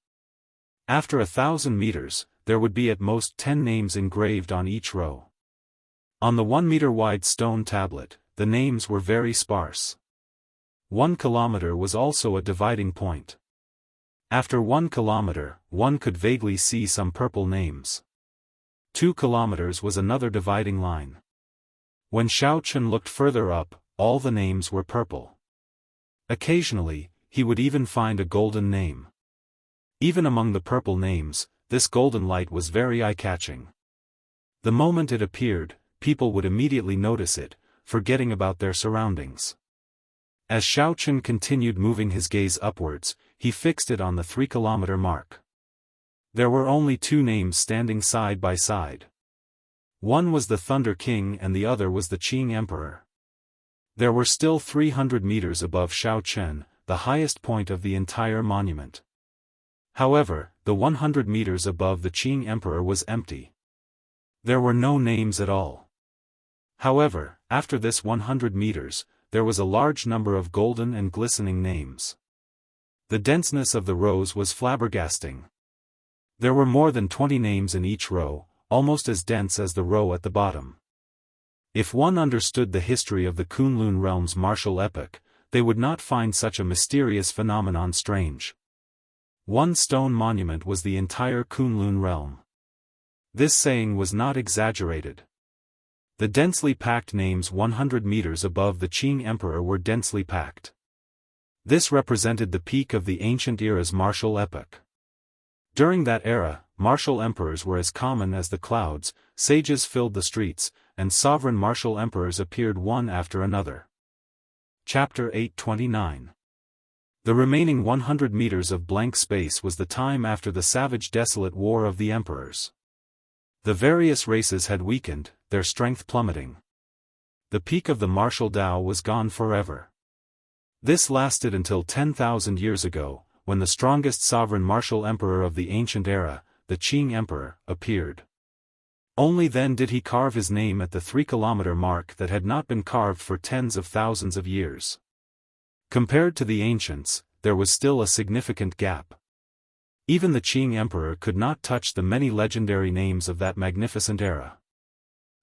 After 1,000 meters, there would be at most 10 names engraved on each row. On the 1-meter-wide stone tablet, the names were very sparse. 1 kilometer was also a dividing point. After 1 kilometer, one could vaguely see some purple names. 2 kilometers was another dividing line. When Xiaochun looked further up, all the names were purple. Occasionally, he would even find a golden name. Even among the purple names, this golden light was very eye-catching. The moment it appeared, people would immediately notice it, forgetting about their surroundings. As Xiaochun continued moving his gaze upwards, he fixed it on the 3-kilometer mark. There were only 2 names standing side by side. One was the Thunder King and the other was the Qing Emperor. There were still 300 meters above Xiaochun, the highest point of the entire monument. However, the 100 meters above the Qing Emperor was empty. There were no names at all. However, after this 100 meters, there was a large number of golden and glistening names. The denseness of the rows was flabbergasting. There were more than 20 names in each row, almost as dense as the row at the bottom. If one understood the history of the Kunlun realm's martial epoch, they would not find such a mysterious phenomenon strange. One stone monument was the entire Kunlun realm. This saying was not exaggerated. The densely packed names 100 meters above the Qing Emperor were densely packed. This represented the peak of the ancient era's martial epoch. During that era, martial emperors were as common as the clouds, sages filled the streets, and sovereign martial emperors appeared one after another. Chapter 829. The remaining 100 meters of blank space was the time after the savage desolate war of the emperors. The various races had weakened, their strength plummeting. The peak of the martial Dao was gone forever. This lasted until 10,000 years ago, when the strongest sovereign martial emperor of the ancient era, the Qing Emperor, appeared. Only then did he carve his name at the 3-kilometer mark that had not been carved for tens of thousands of years. Compared to the ancients, there was still a significant gap. Even the Qing Emperor could not touch the many legendary names of that magnificent era.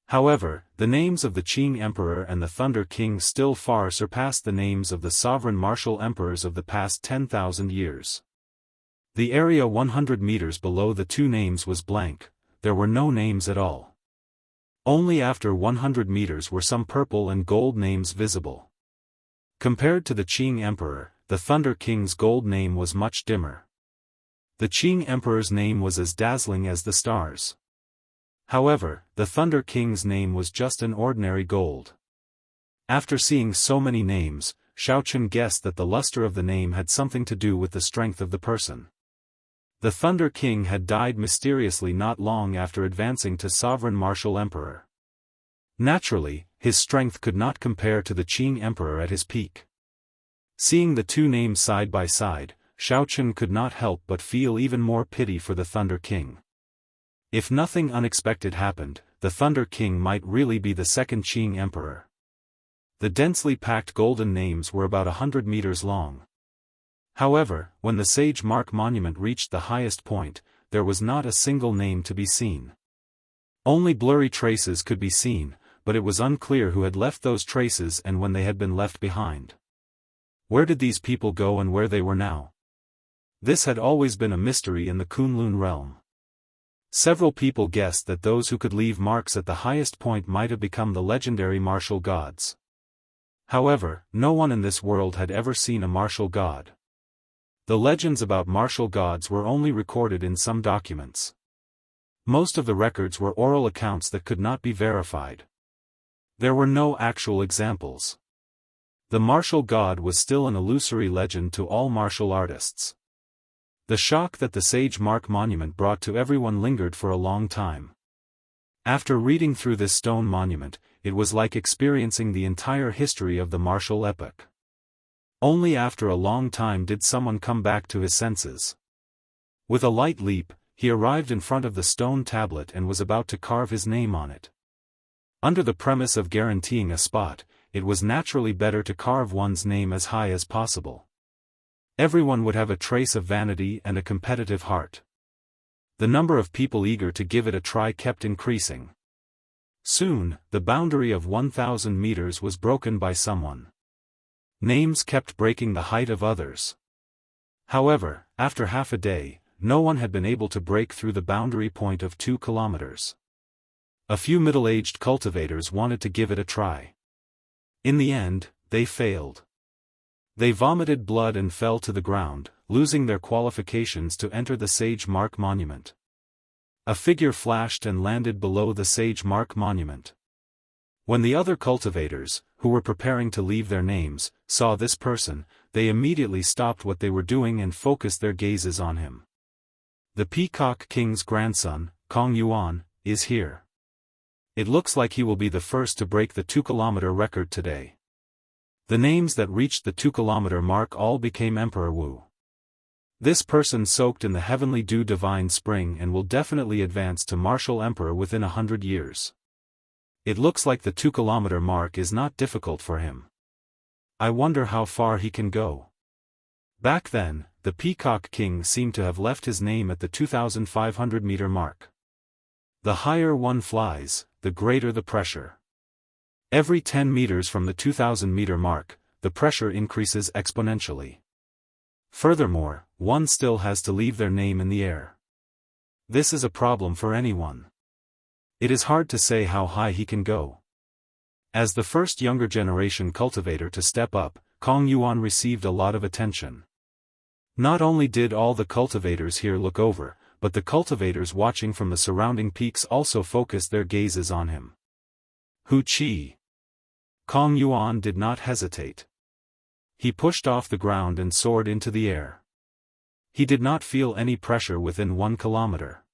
However, the names of the Qing Emperor and the Thunder King still far surpassed the names of the sovereign martial emperors of the past 10,000 years. The area 100 meters below the two names was blank, there were no names at all. Only after 100 meters were some purple and gold names visible. Compared to the Qing Emperor, the Thunder King's gold name was much dimmer. The Qing Emperor's name was as dazzling as the stars. However, the Thunder King's name was just an ordinary gold. After seeing so many names, Xiaochen guessed that the luster of the name had something to do with the strength of the person. The Thunder King had died mysteriously not long after advancing to sovereign martial emperor. Naturally, his strength could not compare to the Qing Emperor at his peak. Seeing the two names side by side, Xiaochen could not help but feel even more pity for the Thunder King. If nothing unexpected happened, the Thunder King might really be the second Qing Emperor. The densely packed golden names were about 100 meters long. However, when the Sage Mark Monument reached the highest point, there was not a single name to be seen. Only blurry traces could be seen, but it was unclear who had left those traces and when they had been left behind. Where did these people go and where they were now? This had always been a mystery in the Kunlun realm. Several people guessed that those who could leave marks at the highest point might have become the legendary martial gods. However, no one in this world had ever seen a martial god. The legends about martial gods were only recorded in some documents. Most of the records were oral accounts that could not be verified. There were no actual examples. The martial god was still an illusory legend to all martial artists. The shock that the Sage Mark Monument brought to everyone lingered for a long time. After reading through this stone monument, it was like experiencing the entire history of the martial epoch. Only after a long time did someone come back to his senses. With a light leap, he arrived in front of the stone tablet and was about to carve his name on it. Under the premise of guaranteeing a spot, it was naturally better to carve one's name as high as possible. Everyone would have a trace of vanity and a competitive heart. The number of people eager to give it a try kept increasing. Soon, the boundary of 1,000 meters was broken by someone. Names kept breaking the height of others. However, after half a day, no one had been able to break through the boundary point of 2 kilometers. A few middle-aged cultivators wanted to give it a try. In the end, they failed. They vomited blood and fell to the ground, losing their qualifications to enter the Sage Mark Monument. A figure flashed and landed below the Sage Mark Monument. When the other cultivators, who were preparing to leave their names, saw this person, they immediately stopped what they were doing and focused their gazes on him. The Peacock King's grandson, Kong Yuan, is here. It looks like he will be the first to break the 2-kilometer record today. The names that reached the 2-kilometer mark all became Emperor Wu. This person soaked in the heavenly dew divine spring and will definitely advance to martial emperor within 100 years. It looks like the 2-kilometer mark is not difficult for him. I wonder how far he can go. Back then, the Peacock King seemed to have left his name at the 2,500-meter mark. The higher one flies, the greater the pressure. Every 10 meters from the 2,000-meter mark, the pressure increases exponentially. Furthermore, one still has to leave their name in the air. This is a problem for anyone. It is hard to say how high he can go. As the first younger generation cultivator to step up, Kong Yuan received a lot of attention. Not only did all the cultivators here look over, but the cultivators watching from the surrounding peaks also focused their gazes on him. Hu Qi. Kong Yuan did not hesitate. He pushed off the ground and soared into the air. He did not feel any pressure within 1 kilometer.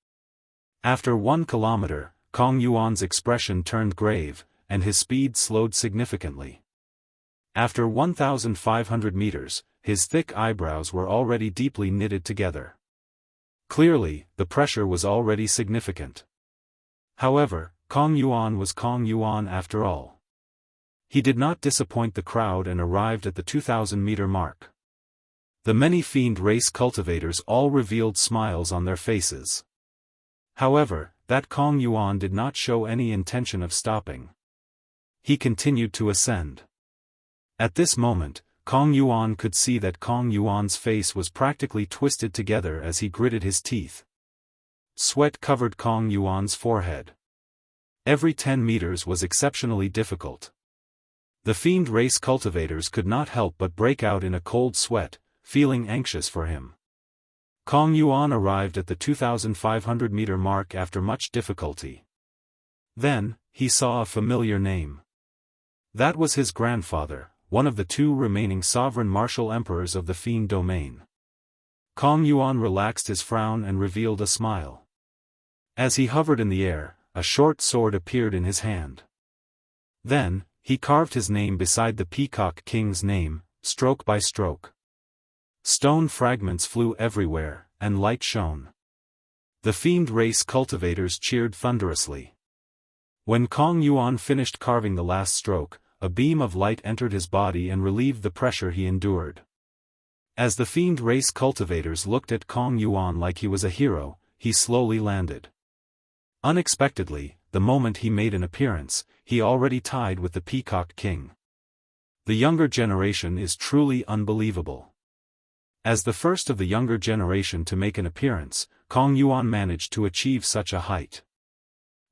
After 1 kilometer, Kong Yuan's expression turned grave, and his speed slowed significantly. After 1,500 meters, his thick eyebrows were already deeply knitted together. Clearly, the pressure was already significant. However, Kong Yuan was Kong Yuan after all. He did not disappoint the crowd and arrived at the 2,000-meter mark. The many fiend race cultivators all revealed smiles on their faces. However, that Kong Yuan did not show any intention of stopping. He continued to ascend. At this moment, Kong Yuan could see that Kong Yuan's face was practically twisted together as he gritted his teeth. Sweat covered Kong Yuan's forehead. Every 10 meters was exceptionally difficult. The fiend race cultivators could not help but break out in a cold sweat, feeling anxious for him. Kong Yuan arrived at the 2,500-meter mark after much difficulty. Then, he saw a familiar name. That was his grandfather, one of the 2 remaining sovereign martial emperors of the fiend domain. Kong Yuan relaxed his frown and revealed a smile. As he hovered in the air, a short sword appeared in his hand. Then, he carved his name beside the Peacock King's name, stroke by stroke. Stone fragments flew everywhere, and light shone. The fiend race cultivators cheered thunderously. When Kong Yuan finished carving the last stroke, a beam of light entered his body and relieved the pressure he endured. As the fiend race cultivators looked at Kong Yuan like he was a hero, he slowly landed. Unexpectedly, the moment he made an appearance, he already tied with the Peacock King. The younger generation is truly unbelievable. As the first of the younger generation to make an appearance, Kong Yuan managed to achieve such a height.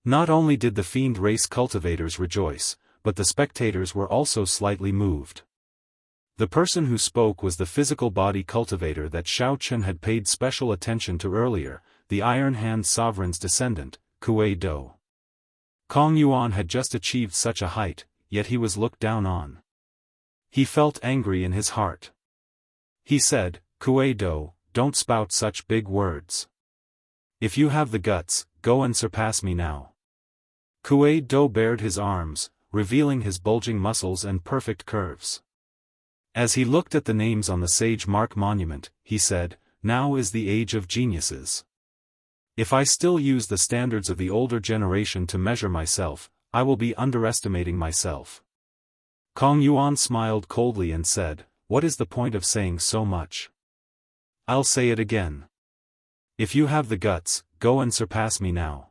Not only did the fiend race cultivators rejoice, but the spectators were also slightly moved. The person who spoke was the physical body cultivator that Xiao Chen had paid special attention to earlier, the Iron Hand Sovereign's descendant, Kuei Do. Kong Yuan had just achieved such a height, yet he was looked down on. He felt angry in his heart. He said, "Kuei Do, don't spout such big words. If you have the guts, go and surpass me now." Kuei Do bared his arms, revealing his bulging muscles and perfect curves. As he looked at the names on the Sage Mark monument, he said, "Now is the age of geniuses. If I still use the standards of the older generation to measure myself, I will be underestimating myself." Kong Yuan smiled coldly and said, "What is the point of saying so much? I'll say it again. If you have the guts, go and surpass me now."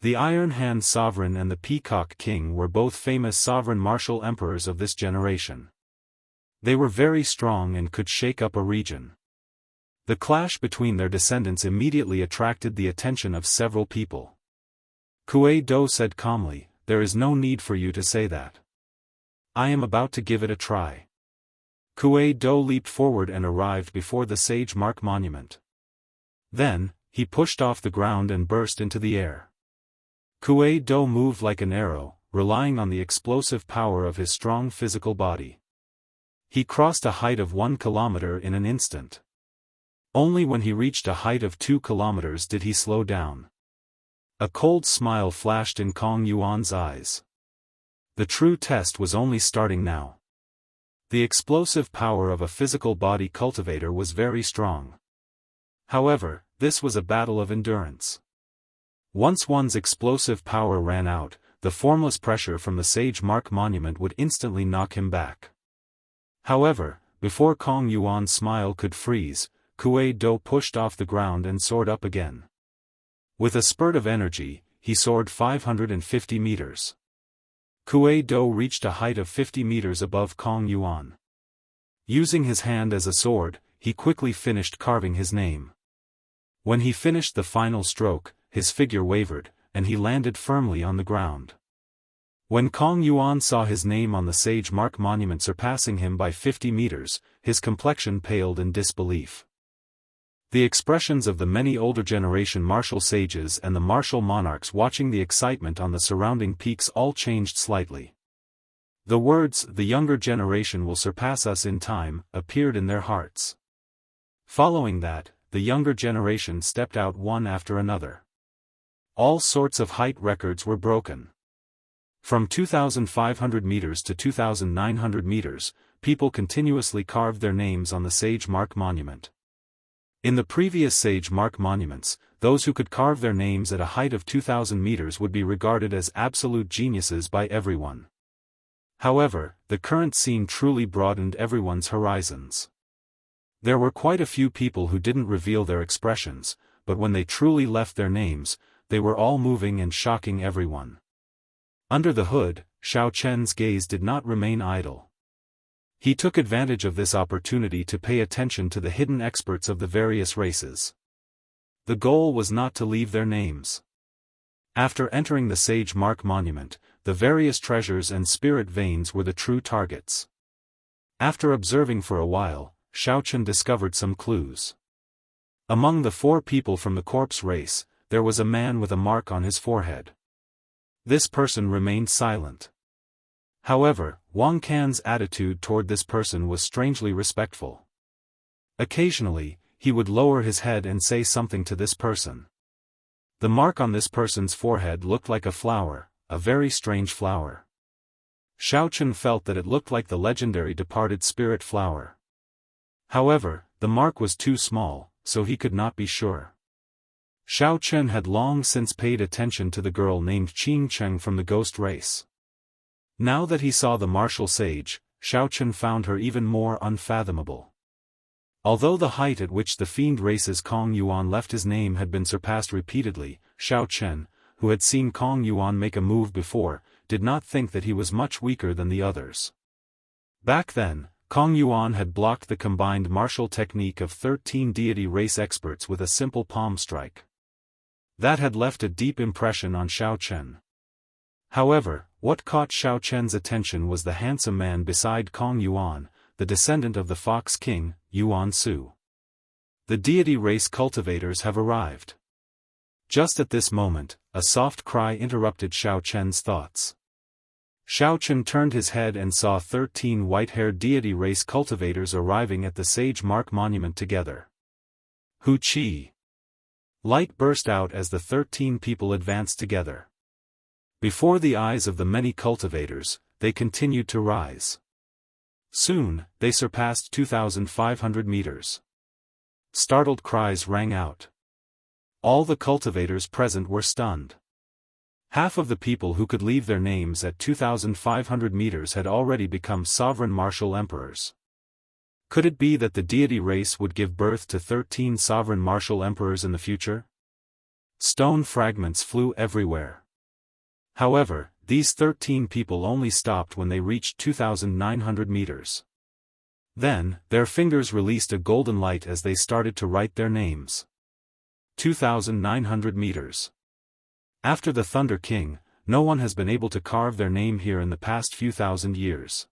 The Iron Hand Sovereign and the Peacock King were both famous sovereign martial emperors of this generation. They were very strong and could shake up a region. The clash between their descendants immediately attracted the attention of several people. Kuei Do said calmly, "There is no need for you to say that. I am about to give it a try." Kuei Do leaped forward and arrived before the Sage Mark monument. Then, he pushed off the ground and burst into the air. Kuei Do moved like an arrow, relying on the explosive power of his strong physical body. He crossed a height of 1 kilometer in an instant. Only when he reached a height of 2 kilometers did he slow down. A cold smile flashed in Kong Yuan's eyes. The true test was only starting now. The explosive power of a physical body cultivator was very strong. However, this was a battle of endurance. Once one's explosive power ran out, the formless pressure from the Sage Mark monument would instantly knock him back. However, before Kong Yuan's smile could freeze, Kuei Do pushed off the ground and soared up again. With a spurt of energy, he soared 550 meters. Kuei Do reached a height of 50 meters above Kong Yuan. Using his hand as a sword, he quickly finished carving his name. When he finished the final stroke, his figure wavered, and he landed firmly on the ground. When Kong Yuan saw his name on the Sage Mark monument surpassing him by 50 meters, his complexion paled in disbelief. The expressions of the many older generation martial sages and the martial monarchs watching the excitement on the surrounding peaks all changed slightly. The words, "The younger generation will surpass us in time," appeared in their hearts. Following that, the younger generation stepped out one after another. all sorts of height records were broken. From 2,500 meters to 2,900 meters, people continuously carved their names on the Sage Mark Monument. In the previous Sage Mark monuments, those who could carve their names at a height of 2,000 meters would be regarded as absolute geniuses by everyone. However, the current scene truly broadened everyone's horizons. There were quite a few people who didn't reveal their expressions, but when they truly left their names, they were all moving and shocking everyone. Under the hood, Xiao Chen's gaze did not remain idle. He took advantage of this opportunity to pay attention to the hidden experts of the various races. The goal was not to leave their names. After entering the Sage Mark Monument, the various treasures and spirit veins were the true targets. After observing for a while, Xiao Chen discovered some clues. Among the 4 people from the corpse race, there was a man with a mark on his forehead. This person remained silent. However, Wang Can's attitude toward this person was strangely respectful. Occasionally, he would lower his head and say something to this person. The mark on this person's forehead looked like a flower, a very strange flower. Xiao Chen felt that it looked like the legendary departed spirit flower. However, the mark was too small, so he could not be sure. Xiao Chen had long since paid attention to the girl named Qing Cheng from the ghost race. Now that he saw the martial sage, Xiao Chen found her even more unfathomable. Although the height at which the fiend race's Kong Yuan left his name had been surpassed repeatedly, Xiao Chen, who had seen Kong Yuan make a move before, did not think that he was much weaker than the others. Back then, Kong Yuan had blocked the combined martial technique of 13 deity race experts with a simple palm strike. That had left a deep impression on Xiao Chen. However, what caught Xiao Chen's attention was the handsome man beside Kong Yuan, the descendant of the Fox King, Yuan Su. The deity race cultivators have arrived. Just at this moment, a soft cry interrupted Xiao Chen's thoughts. Xiao Chen turned his head and saw 13 white-haired deity race cultivators arriving at the Sage Mark Monument together. Hu Qi! Light burst out as the 13 people advanced together. Before the eyes of the many cultivators, they continued to rise. Soon, they surpassed 2,500 meters. Startled cries rang out. All the cultivators present were stunned. Half of the people who could leave their names at 2,500 meters had already become sovereign martial emperors. Could it be that the deity race would give birth to 13 sovereign martial emperors in the future? Stone fragments flew everywhere. However, these 13 people only stopped when they reached 2,900 meters. Then, their fingers released a golden light as they started to write their names. 2,900 meters. After the Thunder King, no one has been able to carve their name here in the past few thousand years.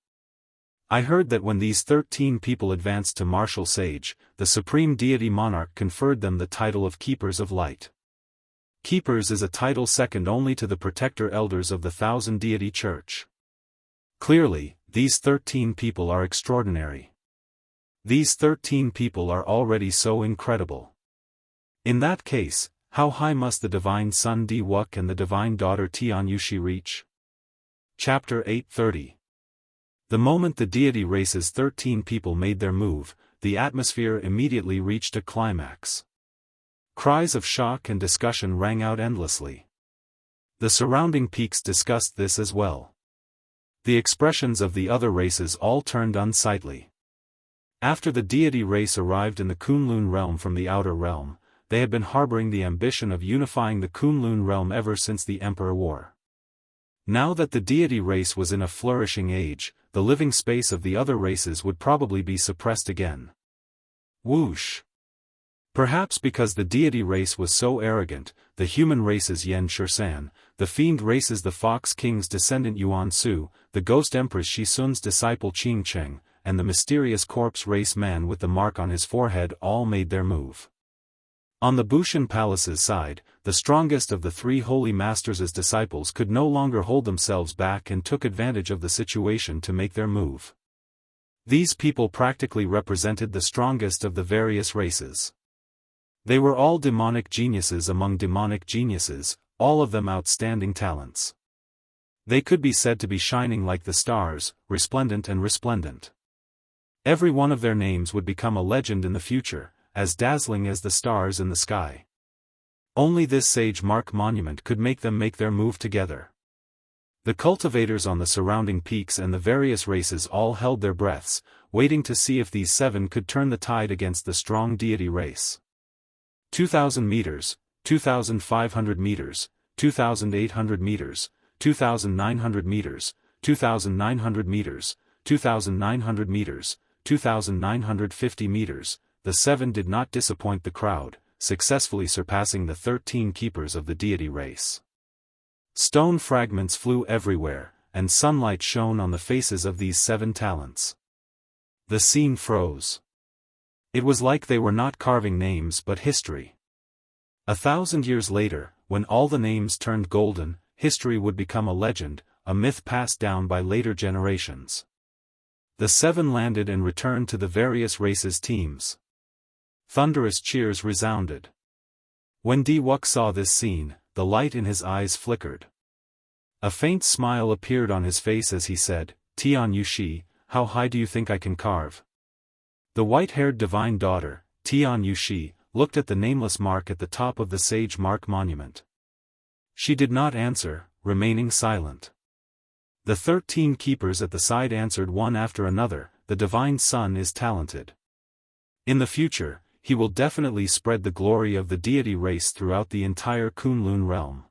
I heard that when these 13 people advanced to martial sage, the supreme deity monarch conferred them the title of Keepers of Light. Keepers is a title second only to the protector elders of the Thousand Deity Church. Clearly, these 13 people are extraordinary. These 13 people are already so incredible. In that case, how high must the divine son Di Wuk and the divine daughter Tian Yushi reach? Chapter 830. The moment the deity race's 13 people made their move, the atmosphere immediately reached a climax. Cries of shock and discussion rang out endlessly. The surrounding peaks discussed this as well. The expressions of the other races all turned unsightly. After the deity race arrived in the Kunlun realm from the outer realm, they had been harboring the ambition of unifying the Kunlun realm ever since the Emperor War. Now that the deity race was in a flourishing age, the living space of the other races would probably be suppressed again. Whoosh! Perhaps because the deity race was so arrogant, the human race's Yan Shursan, the fiend race's the Fox King's descendant Yuan Su, the ghost empress Shisun's disciple Qing Cheng, and the mysterious corpse race man with the mark on his forehead all made their move. On the Bushan Palace's side, the strongest of the 3 holy masters' disciples could no longer hold themselves back and took advantage of the situation to make their move. These people practically represented the strongest of the various races. They were all demonic geniuses among demonic geniuses, all of them outstanding talents. They could be said to be shining like the stars, resplendent and resplendent. Every one of their names would become a legend in the future, as dazzling as the stars in the sky. Only this sage mark monument could make them make their move together. The cultivators on the surrounding peaks and the various races all held their breaths, waiting to see if these 7 could turn the tide against the strong deity race. 2,000 meters, 2,500 meters, 2,800 meters, 2,900 meters, 2,900 meters, 2,900 meters, 2,950 meters, the 7 did not disappoint the crowd, successfully surpassing the 13 keepers of the deity race. Stone fragments flew everywhere, and sunlight shone on the faces of these 7 talents. The scene froze. It was like they were not carving names but history. 1,000 years later, when all the names turned golden, history would become a legend, a myth passed down by later generations. The 7 landed and returned to the various races' teams. Thunderous cheers resounded. When Diwuk saw this scene, the light in his eyes flickered. A faint smile appeared on his face as he said, "Tian Yushi, how high do you think I can carve?" The white-haired divine daughter, Tian Yushi, looked at the nameless mark at the top of the sage mark monument. She did not answer, remaining silent. The 13 keepers at the side answered one after another, "The divine son is talented. In the future, he will definitely spread the glory of the deity race throughout the entire Kunlun realm.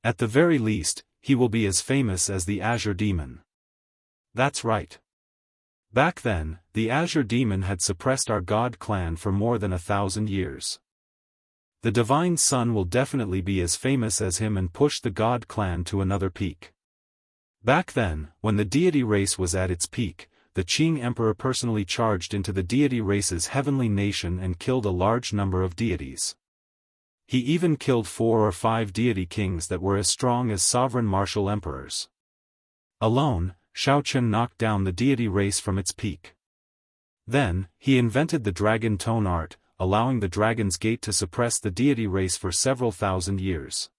At the very least, he will be as famous as the Azure Demon." That's right. Back then, the Azure Demon had suppressed our god clan for more than 1,000 years. The divine son will definitely be as famous as him and push the god clan to another peak. Back then, when the deity race was at its peak, the Qing Emperor personally charged into the deity race's heavenly nation and killed a large number of deities. He even killed 4 or 5 deity kings that were as strong as sovereign martial emperors. Alone, Shaochen knocked down the deity race from its peak. Then, he invented the dragon tone art, allowing the dragon's gate to suppress the deity race for several thousand years.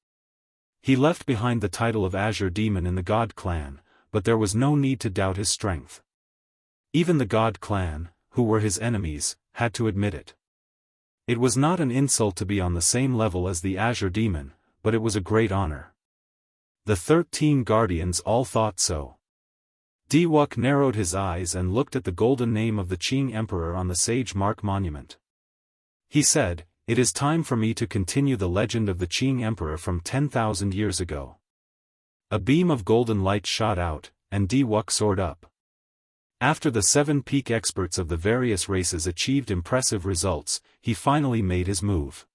He left behind the title of Azure Demon in the God clan, but there was no need to doubt his strength. Even the God clan, who were his enemies, had to admit it. It was not an insult to be on the same level as the Azure Demon, but it was a great honor. The 13 guardians all thought so. Diwuk narrowed his eyes and looked at the golden name of the Qing Emperor on the sage mark monument. He said, "It is time for me to continue the legend of the Qing Emperor from 10,000 years ago." A beam of golden light shot out, and Diwuk soared up. After the 7 peak experts of the various races achieved impressive results, he finally made his move.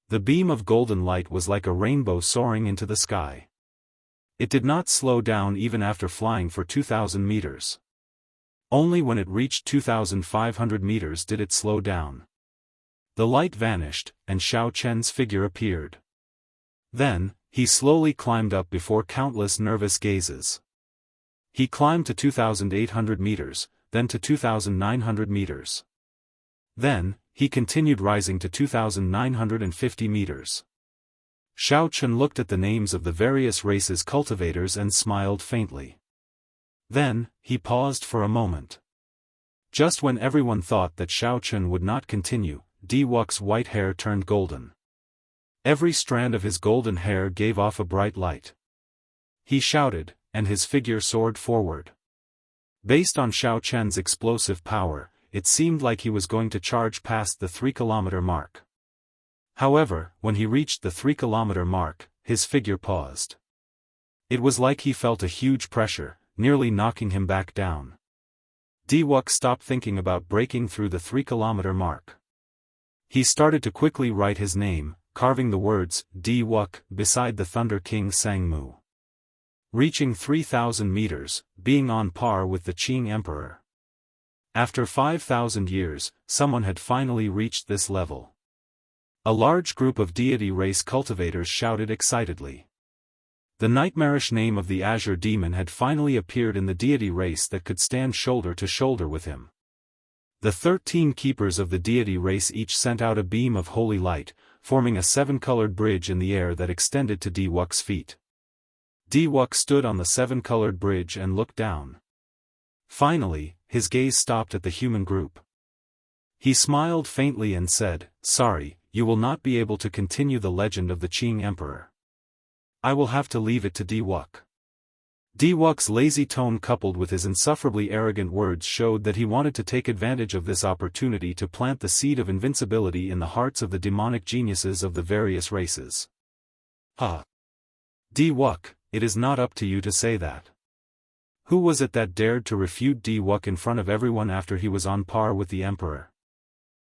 The beam of golden light was like a rainbow soaring into the sky. It did not slow down even after flying for 2,000 meters. Only when it reached 2,500 meters did it slow down. The light vanished, and Xiao Chen's figure appeared. Then, he slowly climbed up before countless nervous gazes. He climbed to 2,800 meters, then to 2,900 meters. Then, he continued rising to 2,950 meters. Xiao Chen looked at the names of the various races' cultivators and smiled faintly. Then, he paused for a moment. Just when everyone thought that Xiao Chen would not continue, Diwuk's white hair turned golden. Every strand of his golden hair gave off a bright light. He shouted, and his figure soared forward. Based on Xiao Chen's explosive power, it seemed like he was going to charge past the 3-kilometer mark. However, when he reached the 3-kilometer mark, his figure paused. It was like he felt a huge pressure, nearly knocking him back down. Diwuk stopped thinking about breaking through the 3-kilometer mark. He started to quickly write his name, carving the words, Diwuk, beside the Thunder King Sangmu. Reaching 3,000 meters, being on par with the Qing Emperor. After 5,000 years, someone had finally reached this level. A large group of deity race cultivators shouted excitedly. The nightmarish name of the Azure Demon had finally appeared in the deity race that could stand shoulder to shoulder with him. The 13 keepers of the deity race each sent out a beam of holy light, forming a seven-colored bridge in the air that extended to Diwuk's feet. Diwuk stood on the seven-colored bridge and looked down. Finally, his gaze stopped at the human group. He smiled faintly and said, "Sorry, you will not be able to continue the legend of the Qing Emperor. I will have to leave it to Diwuk." Diwuk's lazy tone coupled with his insufferably arrogant words showed that he wanted to take advantage of this opportunity to plant the seed of invincibility in the hearts of the demonic geniuses of the various races. Diwuk, it is not up to you to say that. Who was it that dared to refute Diwuk in front of everyone after he was on par with the Emperor?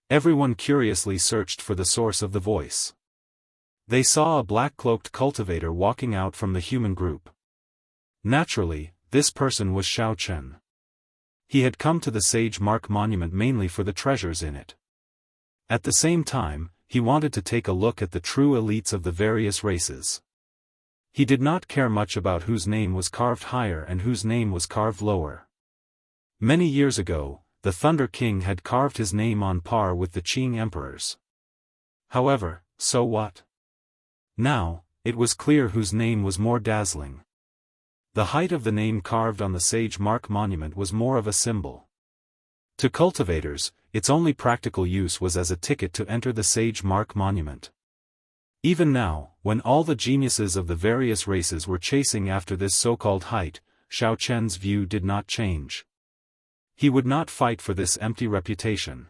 Everyone curiously searched for the source of the voice. They saw a black-cloaked cultivator walking out from the human group. Naturally, this person was Xiao Chen. He had come to the Sage Mark Monument mainly for the treasures in it. At the same time, he wanted to take a look at the true elites of the various races. He did not care much about whose name was carved higher and whose name was carved lower. Many years ago, the Thunder King had carved his name on par with the Qing emperors. However, so what? Now, it was clear whose name was more dazzling. The height of the name carved on the Sage Mark Monument was more of a symbol. To cultivators, its only practical use was as a ticket to enter the Sage Mark Monument. Even now, when all the geniuses of the various races were chasing after this so-called height, Xiao Chen's view did not change. He would not fight for this empty reputation.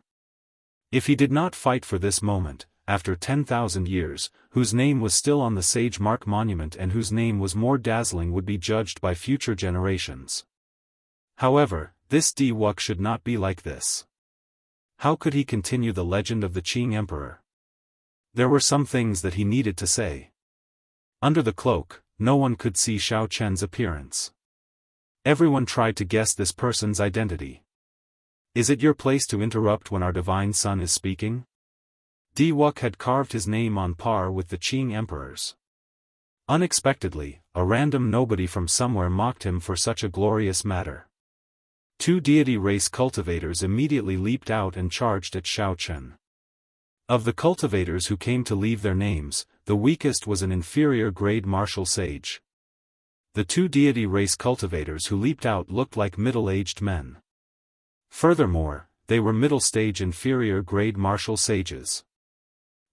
If he did not fight for this moment, after 10,000 years, whose name was still on the Sage Mark Monument and whose name was more dazzling would be judged by future generations. However, this Diwuk should not be like this. How could he continue the legend of the Qing Emperor? There were some things that he needed to say. Under the cloak, no one could see Xiao Chen's appearance. Everyone tried to guess this person's identity. Is it your place to interrupt when our divine son is speaking? Diwuk had carved his name on par with the Qing emperors. Unexpectedly, a random nobody from somewhere mocked him for such a glorious matter. Two deity race cultivators immediately leaped out and charged at Xiao Chen. Of the cultivators who came to leave their names, the weakest was an inferior grade martial sage. The two deity race cultivators who leaped out looked like middle-aged men. Furthermore, they were middle-stage inferior grade martial sages.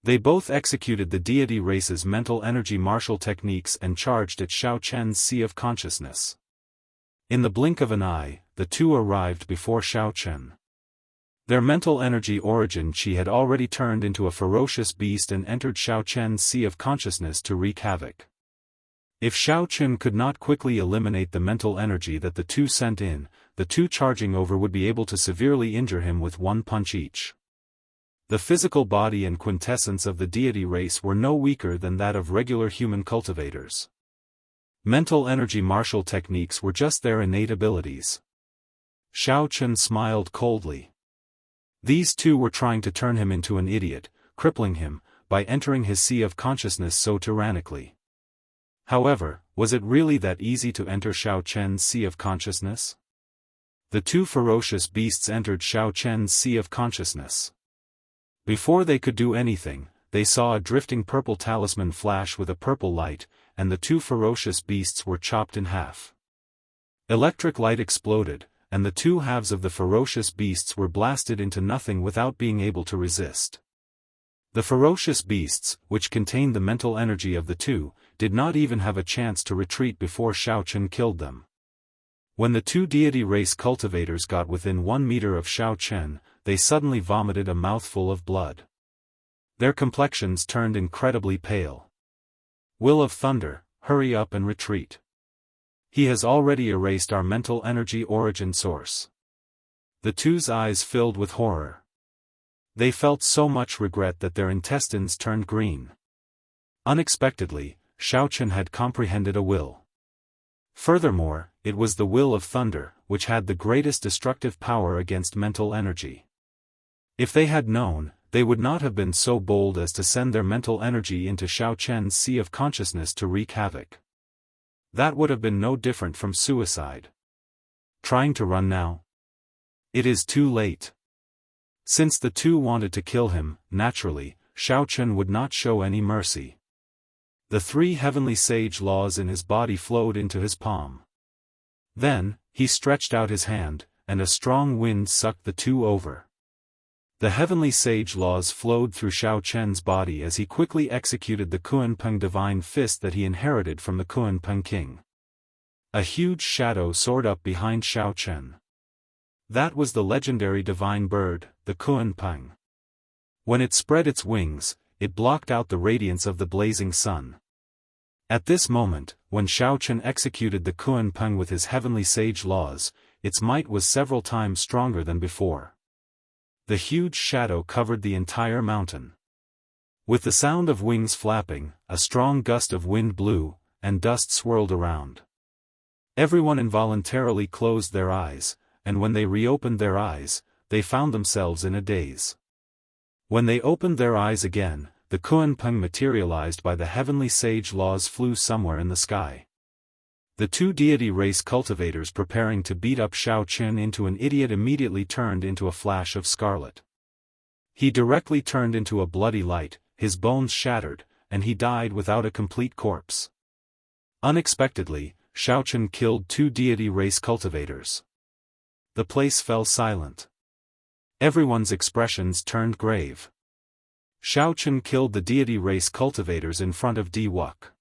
They both executed the deity race's mental energy martial techniques and charged at Xiao Chen's sea of consciousness. In the blink of an eye, the two arrived before Xiao Chen. Their mental energy origin chi had already turned into a ferocious beast and entered Xiao Chen's sea of consciousness to wreak havoc. If Xiao Chen could not quickly eliminate the mental energy that the two sent in, the two charging over would be able to severely injure him with one punch each. The physical body and quintessence of the deity race were no weaker than that of regular human cultivators. Mental energy martial techniques were just their innate abilities. Xiao Chen smiled coldly. These two were trying to turn him into an idiot, crippling him, by entering his sea of consciousness so tyrannically. However, was it really that easy to enter Xiao Chen's sea of consciousness? The two ferocious beasts entered Xiao Chen's sea of consciousness. Before they could do anything, they saw a drifting purple talisman flash with a purple light, and the two ferocious beasts were chopped in half. Electric light exploded, and the two halves of the ferocious beasts were blasted into nothing without being able to resist. The ferocious beasts, which contained the mental energy of the two, did not even have a chance to retreat before Xiao Chen killed them. When the two deity race cultivators got within 1 meter of Xiao Chen, they suddenly vomited a mouthful of blood. Their complexions turned incredibly pale. Will of Thunder, hurry up and retreat. He has already erased our mental energy origin source. The two's eyes filled with horror. They felt so much regret that their intestines turned green. Unexpectedly, Xiao Chen had comprehended a will. Furthermore, it was the will of Thunder, which had the greatest destructive power against mental energy. If they had known, they would not have been so bold as to send their mental energy into Xiao Chen's sea of consciousness to wreak havoc. That would have been no different from suicide. Trying to run now? It is too late. Since the two wanted to kill him, naturally, Xiao Chen would not show any mercy. The 3 heavenly sage laws in his body flowed into his palm. Then, he stretched out his hand, and a strong wind sucked the 2 over. The heavenly sage laws flowed through Xiao Chen's body as he quickly executed the Kunpeng divine fist that he inherited from the Kunpeng king. A huge shadow soared up behind Xiao Chen. That was the legendary divine bird, the Kunpeng. When it spread its wings, it blocked out the radiance of the blazing sun. At this moment, when Xiao Chen executed the Kunpeng with his heavenly sage laws, its might was several times stronger than before. The huge shadow covered the entire mountain. With the sound of wings flapping, a strong gust of wind blew, and dust swirled around. Everyone involuntarily closed their eyes, and when they reopened their eyes, they found themselves in a daze. When they opened their eyes again, the Kunpeng materialized by the heavenly sage laws flew somewhere in the sky. The 2 deity race cultivators preparing to beat up Xiao Chen into an idiot immediately turned into a flash of scarlet. He directly turned into a bloody light, his bones shattered, and he died without a complete corpse. Unexpectedly, Xiao Chen killed 2 deity race cultivators. The place fell silent. Everyone's expressions turned grave. Xiao Chen killed the deity race cultivators in front of Di Wuk.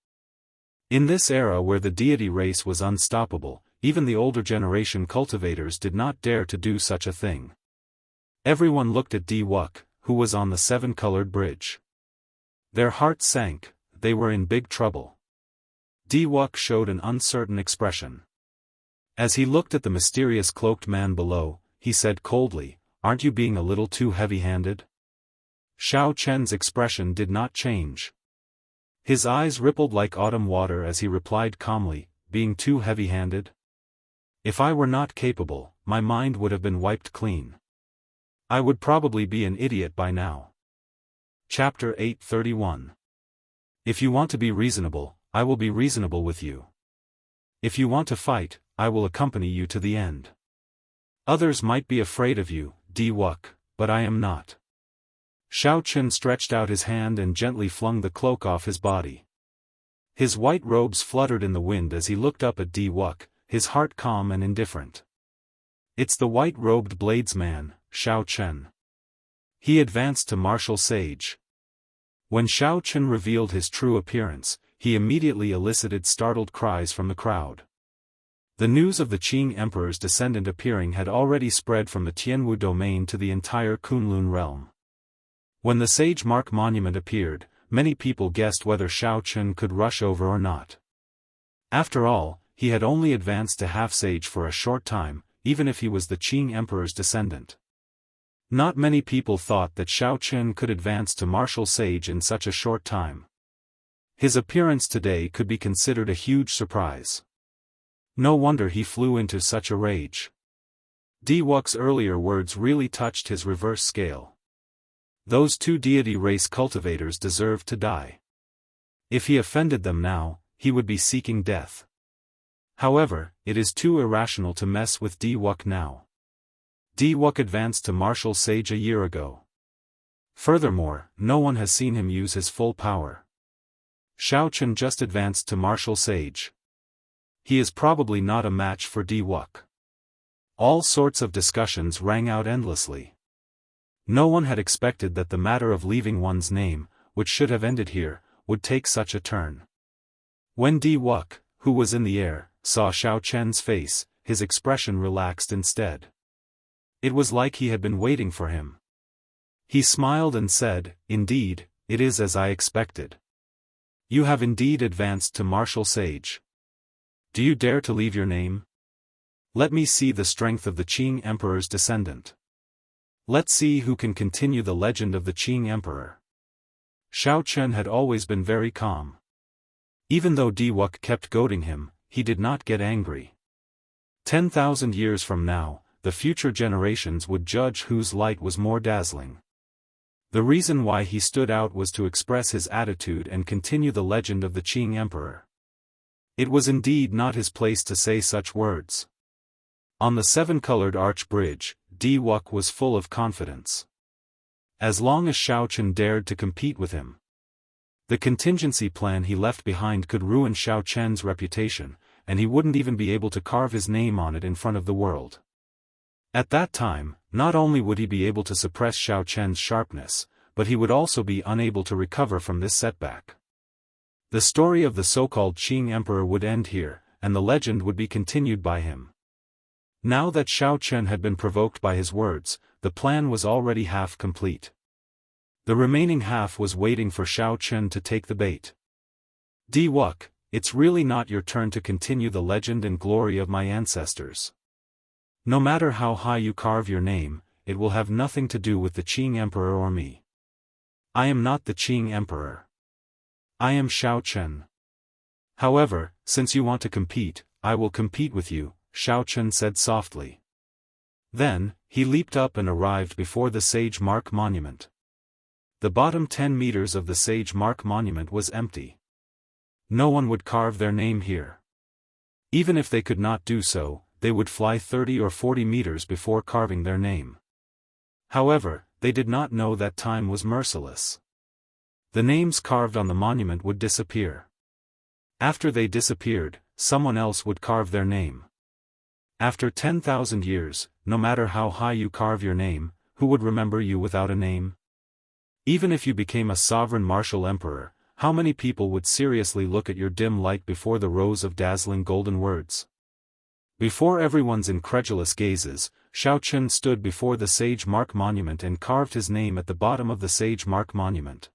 In this era where the deity race was unstoppable, even the older generation cultivators did not dare to do such a thing. Everyone looked at Di Wuk, who was on the 7-colored bridge. Their hearts sank, they were in big trouble. Di Wuk showed an uncertain expression. As he looked at the mysterious cloaked man below, he said coldly, "Aren't you being a little too heavy-handed?" Xiao Chen's expression did not change. His eyes rippled like autumn water as he replied calmly, "Being too heavy-handed? If I were not capable, my mind would have been wiped clean. I would probably be an idiot by now." Chapter 831. If you want to be reasonable, I will be reasonable with you. If you want to fight, I will accompany you to the end. Others might be afraid of you, Di Wuk, but I am not. Xiao Chen stretched out his hand and gently flung the cloak off his body. His white robes fluttered in the wind as he looked up at Di Wuk, his heart calm and indifferent. "It's the white-robed bladesman, Xiao Chen." He advanced to martial sage. When Xiao Chen revealed his true appearance, he immediately elicited startled cries from the crowd. The news of the Qing Emperor's descendant appearing had already spread from the Tianwu domain to the entire Kunlun realm. When the Sage Mark monument appeared, many people guessed whether Xiao Chen could rush over or not. After all, he had only advanced to half-sage for a short time, even if he was the Qing Emperor's descendant. Not many people thought that Xiao Chen could advance to martial sage in such a short time. His appearance today could be considered a huge surprise. No wonder he flew into such a rage. Di Wuk's earlier words really touched his reverse scale. Those 2 deity race cultivators deserved to die. If he offended them now, he would be seeking death. However, it is too irrational to mess with Di Wuk now. Di Wuk advanced to martial sage a year ago. Furthermore, no one has seen him use his full power. Xiao Chen just advanced to martial sage. He is probably not a match for Di Wuk. All sorts of discussions rang out endlessly. No one had expected that the matter of leaving one's name, which should have ended here, would take such a turn. When Di Wuk, who was in the air, saw Xiao Chen's face, his expression relaxed instead. It was like he had been waiting for him. He smiled and said, "Indeed, it is as I expected. You have indeed advanced to martial sage. Do you dare to leave your name? Let me see the strength of the Qing Emperor's descendant. Let's see who can continue the legend of the Qing Emperor." Xiao Chen had always been very calm. Even though Di Wuk kept goading him, he did not get angry. 10,000 years from now, the future generations would judge whose light was more dazzling. The reason why he stood out was to express his attitude and continue the legend of the Qing Emperor. It was indeed not his place to say such words. On the 7-colored arch bridge, Di Wuk was full of confidence. as long as Xiao Chen dared to compete with him. The contingency plan he left behind could ruin Xiao Chen's reputation, and he wouldn't even be able to carve his name on it in front of the world. At that time, not only would he be able to suppress Xiao Chen's sharpness, but he would also be unable to recover from this setback. The story of the so-called Qing Emperor would end here, and the legend would be continued by him. Now that Xiao Chen had been provoked by his words, the plan was already half complete. The remaining half was waiting for Xiao Chen to take the bait. Wuk, it's really not your turn to continue the legend and glory of my ancestors. No matter how high you carve your name, it will have nothing to do with the Qing Emperor or me. I am not the Qing Emperor. I am Xiao Chen. However, since you want to compete, I will compete with you, Xiao Chen said softly. Then, he leaped up and arrived before the Sage Mark Monument. The bottom 10 meters of the Sage Mark Monument was empty. No one would carve their name here. Even if they could not do so, they would fly 30 or 40 meters before carving their name. However, they did not know that time was merciless. The names carved on the monument would disappear. After they disappeared, someone else would carve their name. After 10,000 years, no matter how high you carve your name, who would remember you without a name? Even if you became a sovereign martial emperor, how many people would seriously look at your dim light before the rows of dazzling golden words? Before everyone's incredulous gazes, Xiao Chen stood before the Sage Mark Monument and carved his name at the bottom of the Sage Mark Monument.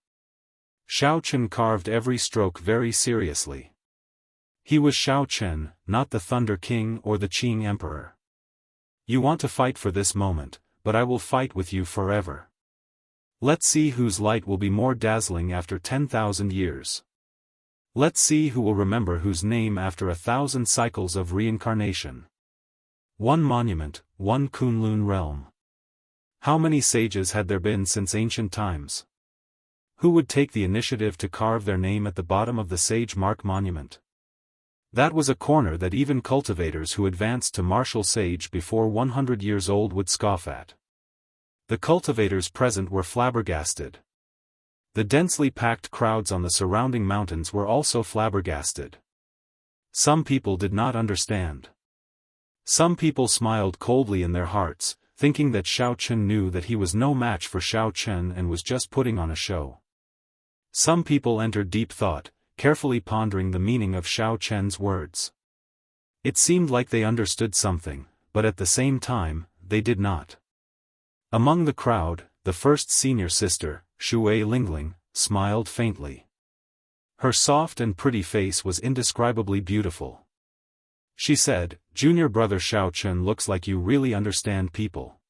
Xiao Chen carved every stroke very seriously. He was Xiao Chen, not the Thunder King or the Qing Emperor. You want to fight for this moment, but I will fight with you forever. Let's see whose light will be more dazzling after 10,000 years. Let's see who will remember whose name after 1,000 cycles of reincarnation. One monument, one Kunlun realm. How many sages had there been since ancient times? Who would take the initiative to carve their name at the bottom of the Sage Mark Monument? That was a corner that even cultivators who advanced to martial sage before 100 years old would scoff at. The cultivators present were flabbergasted. The densely packed crowds on the surrounding mountains were also flabbergasted. Some people did not understand. Some people smiled coldly in their hearts, thinking that Xiao Chen knew that he was no match for Xiao Chen and was just putting on a show. Some people entered deep thought, carefully pondering the meaning of Xiao Chen's words. It seemed like they understood something, but at the same time, they did not. Among the crowd, the first senior sister, Shui Lingling, smiled faintly. Her soft and pretty face was indescribably beautiful. She said, "Junior brother Xiao Chen looks like you really understand people.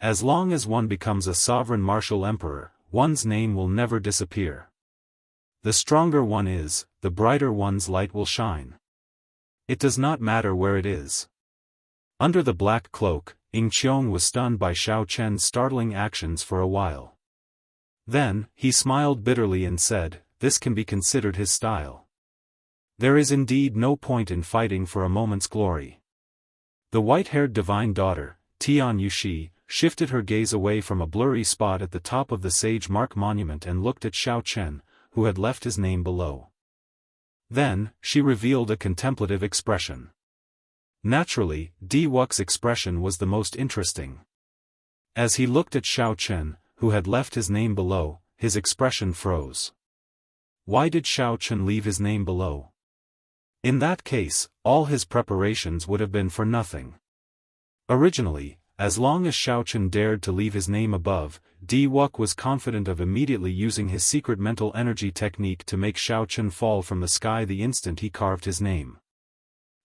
As long as one becomes a sovereign martial emperor, one's name will never disappear. The stronger one is, the brighter one's light will shine. It does not matter where it is." Under the black cloak, Ying Qiong was stunned by Xiao Chen's startling actions for a while. Then, he smiled bitterly and said, "This can be considered his style. There is indeed no point in fighting for a moment's glory." The white-haired divine daughter, Tian Yuxi, shifted her gaze away from a blurry spot at the top of the Sage Mark Monument and looked at Xiao Chen, who had left his name below. Then, she revealed a contemplative expression. Naturally, Wuk's expression was the most interesting. As he looked at Xiao Chen, who had left his name below, his expression froze. Why did Xiao Chen leave his name below? In that case, all his preparations would have been for nothing. Originally, as long as Xiao Chen dared to leave his name above, Wuk was confident of immediately using his secret mental energy technique to make Xiao Chen fall from the sky the instant he carved his name.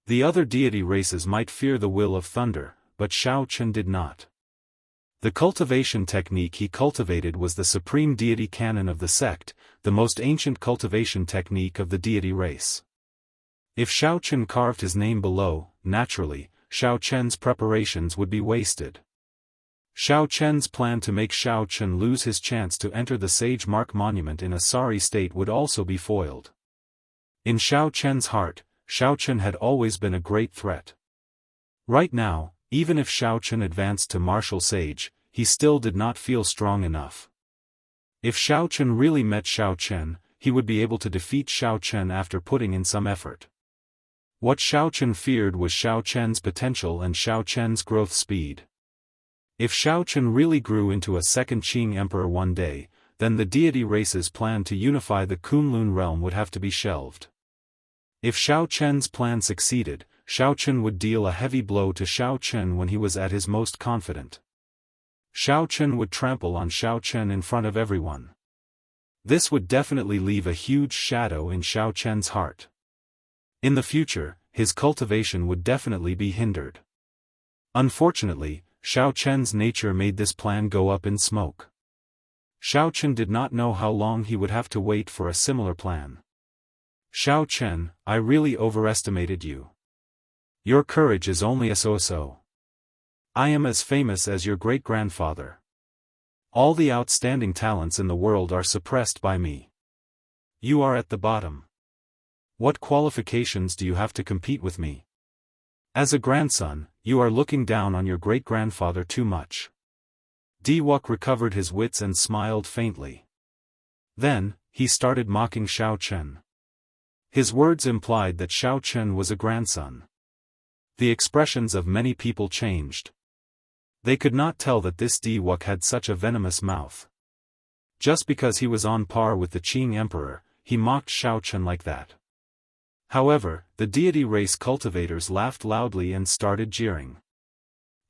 The other deity races might fear the will of thunder, but Xiao Chen did not. The cultivation technique he cultivated was the supreme deity canon of the sect, the most ancient cultivation technique of the deity race. If Xiao Chen carved his name below, naturally, Xiao Chen's preparations would be wasted. Xiao Chen's plan to make Xiao Chen lose his chance to enter the Sage Mark Monument in a sorry state would also be foiled. In Xiao Chen's heart, Xiao Chen had always been a great threat. Right now, even if Xiao Chen advanced to martial sage, he still did not feel strong enough. If Xiao Chen really met Xiao Chen, he would be able to defeat Xiao Chen after putting in some effort. What Xiao Chen feared was Xiao Chen's potential and Xiao Chen's growth speed. If Xiao Chen really grew into a second Qing emperor one day, then the deity race's plan to unify the Kunlun realm would have to be shelved. If Xiao Chen's plan succeeded, Xiao Chen would deal a heavy blow to Xiao Chen when he was at his most confident. Xiao Chen would trample on Xiao Chen in front of everyone. This would definitely leave a huge shadow in Xiao Chen's heart. In the future, his cultivation would definitely be hindered. Unfortunately, Xiao Chen's nature made this plan go up in smoke. Xiao Chen did not know how long he would have to wait for a similar plan. Xiao Chen, I really overestimated you. Your courage is only a so-so. I am as famous as your great-grandfather. All the outstanding talents in the world are suppressed by me. You are at the bottom. What qualifications do you have to compete with me? As a grandson, you are looking down on your great-grandfather too much. Diwuk recovered his wits and smiled faintly. Then, he started mocking Xiao Chen. His words implied that Xiao Chen was a grandson. The expressions of many people changed. They could not tell that this Diwuk had such a venomous mouth. Just because he was on par with the Qing emperor, he mocked Xiao Chen like that. However, the deity race cultivators laughed loudly and started jeering.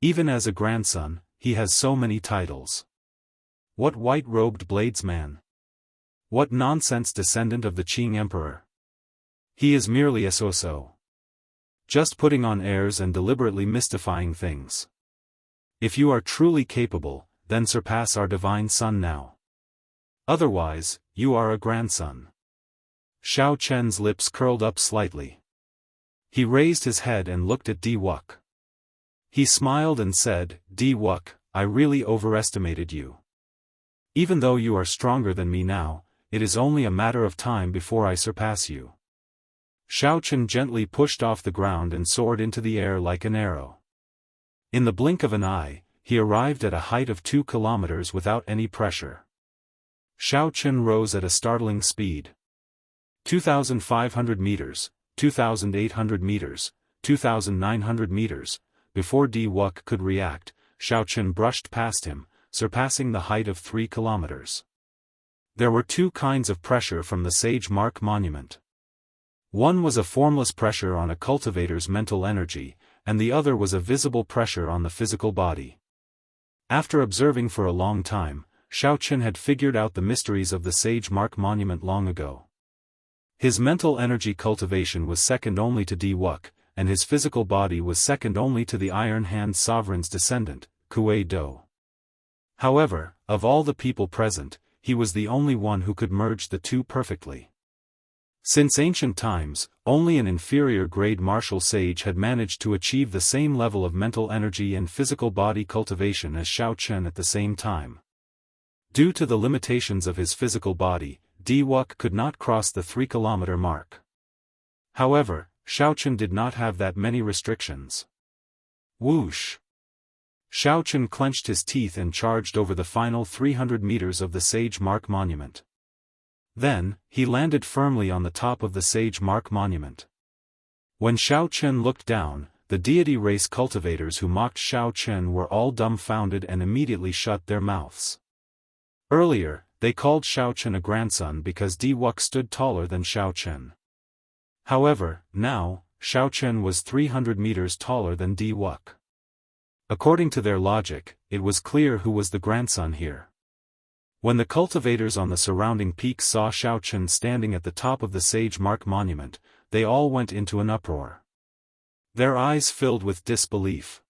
Even as a grandson, he has so many titles. What white-robed bladesman? What nonsense descendant of the Qing emperor? He is merely a so-so. Just putting on airs and deliberately mystifying things. If you are truly capable, then surpass our divine son now. Otherwise, you are a grandson. Xiao Chen's lips curled up slightly. He raised his head and looked at Diwuk. He smiled and said, Diwuk, I really overestimated you. Even though you are stronger than me now, it is only a matter of time before I surpass you. Xiao Chen gently pushed off the ground and soared into the air like an arrow. In the blink of an eye, he arrived at a height of 2 kilometers without any pressure. Xiao Chen rose at a startling speed. 2,500 meters, 2,800 meters, 2,900 meters, before Diwuk could react, Xiao Chen brushed past him, surpassing the height of 3 kilometers. There were 2 kinds of pressure from the Sage Mark Monument. One was a formless pressure on a cultivator's mental energy, and the other was a visible pressure on the physical body. After observing for a long time, Xiao Chen had figured out the mysteries of the Sage Mark Monument long ago. His mental energy cultivation was second only to Diwuk, and his physical body was second only to the Iron Hand Sovereign's descendant, Kuei Do. However, of all the people present, he was the only one who could merge the two perfectly. Since ancient times, only an inferior-grade martial sage had managed to achieve the same level of mental energy and physical body cultivation as Xiao Chen at the same time. Due to the limitations of his physical body, Diwuk could not cross the 3-kilometer mark. However, Xiao Chen did not have that many restrictions. Whoosh! Xiao Chen clenched his teeth and charged over the final 300 meters of the Sage Mark Monument. Then, he landed firmly on the top of the Sage Mark Monument. When Xiao Chen looked down, the deity race cultivators who mocked Xiao Chen were all dumbfounded and immediately shut their mouths. Earlier, they called Xiao Chen a grandson because Diwuk stood taller than Xiao Chen. However, now, Xiao Chen was 300 meters taller than Diwuk. According to their logic, it was clear who was the grandson here. When the cultivators on the surrounding peaks saw Xiao Chen standing at the top of the Sage Mark Monument, they all went into an uproar. Their eyes filled with disbelief.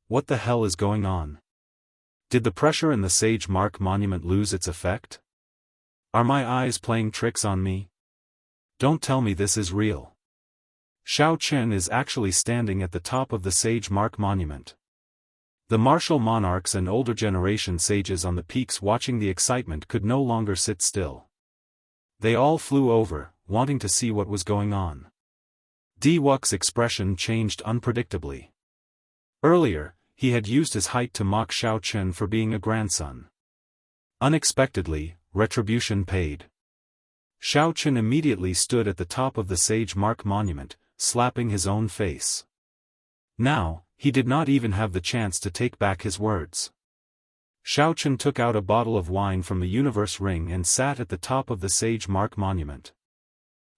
What the hell is going on? Did the pressure in the Sage Mark Monument lose its effect? Are my eyes playing tricks on me? Don't tell me this is real. Xiao Chen is actually standing at the top of the Sage Mark Monument. The martial monarchs and older generation sages on the peaks watching the excitement could no longer sit still. They all flew over, wanting to see what was going on. Diwuk's expression changed unpredictably. Earlier, he had used his height to mock Xiao Chen for being a grandson. Unexpectedly, retribution paid. Xiao Chen immediately stood at the top of the sage mark monument, slapping his own face. Now, he did not even have the chance to take back his words. Xiao Chen took out a bottle of wine from the universe ring and sat at the top of the sage mark monument.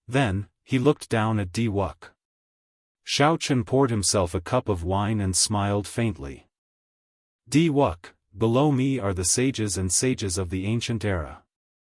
Then, he looked down at Di Wuk. Xiao Chen poured himself a cup of wine and smiled faintly. Di Wuk, below me are the sages and sages of the ancient era.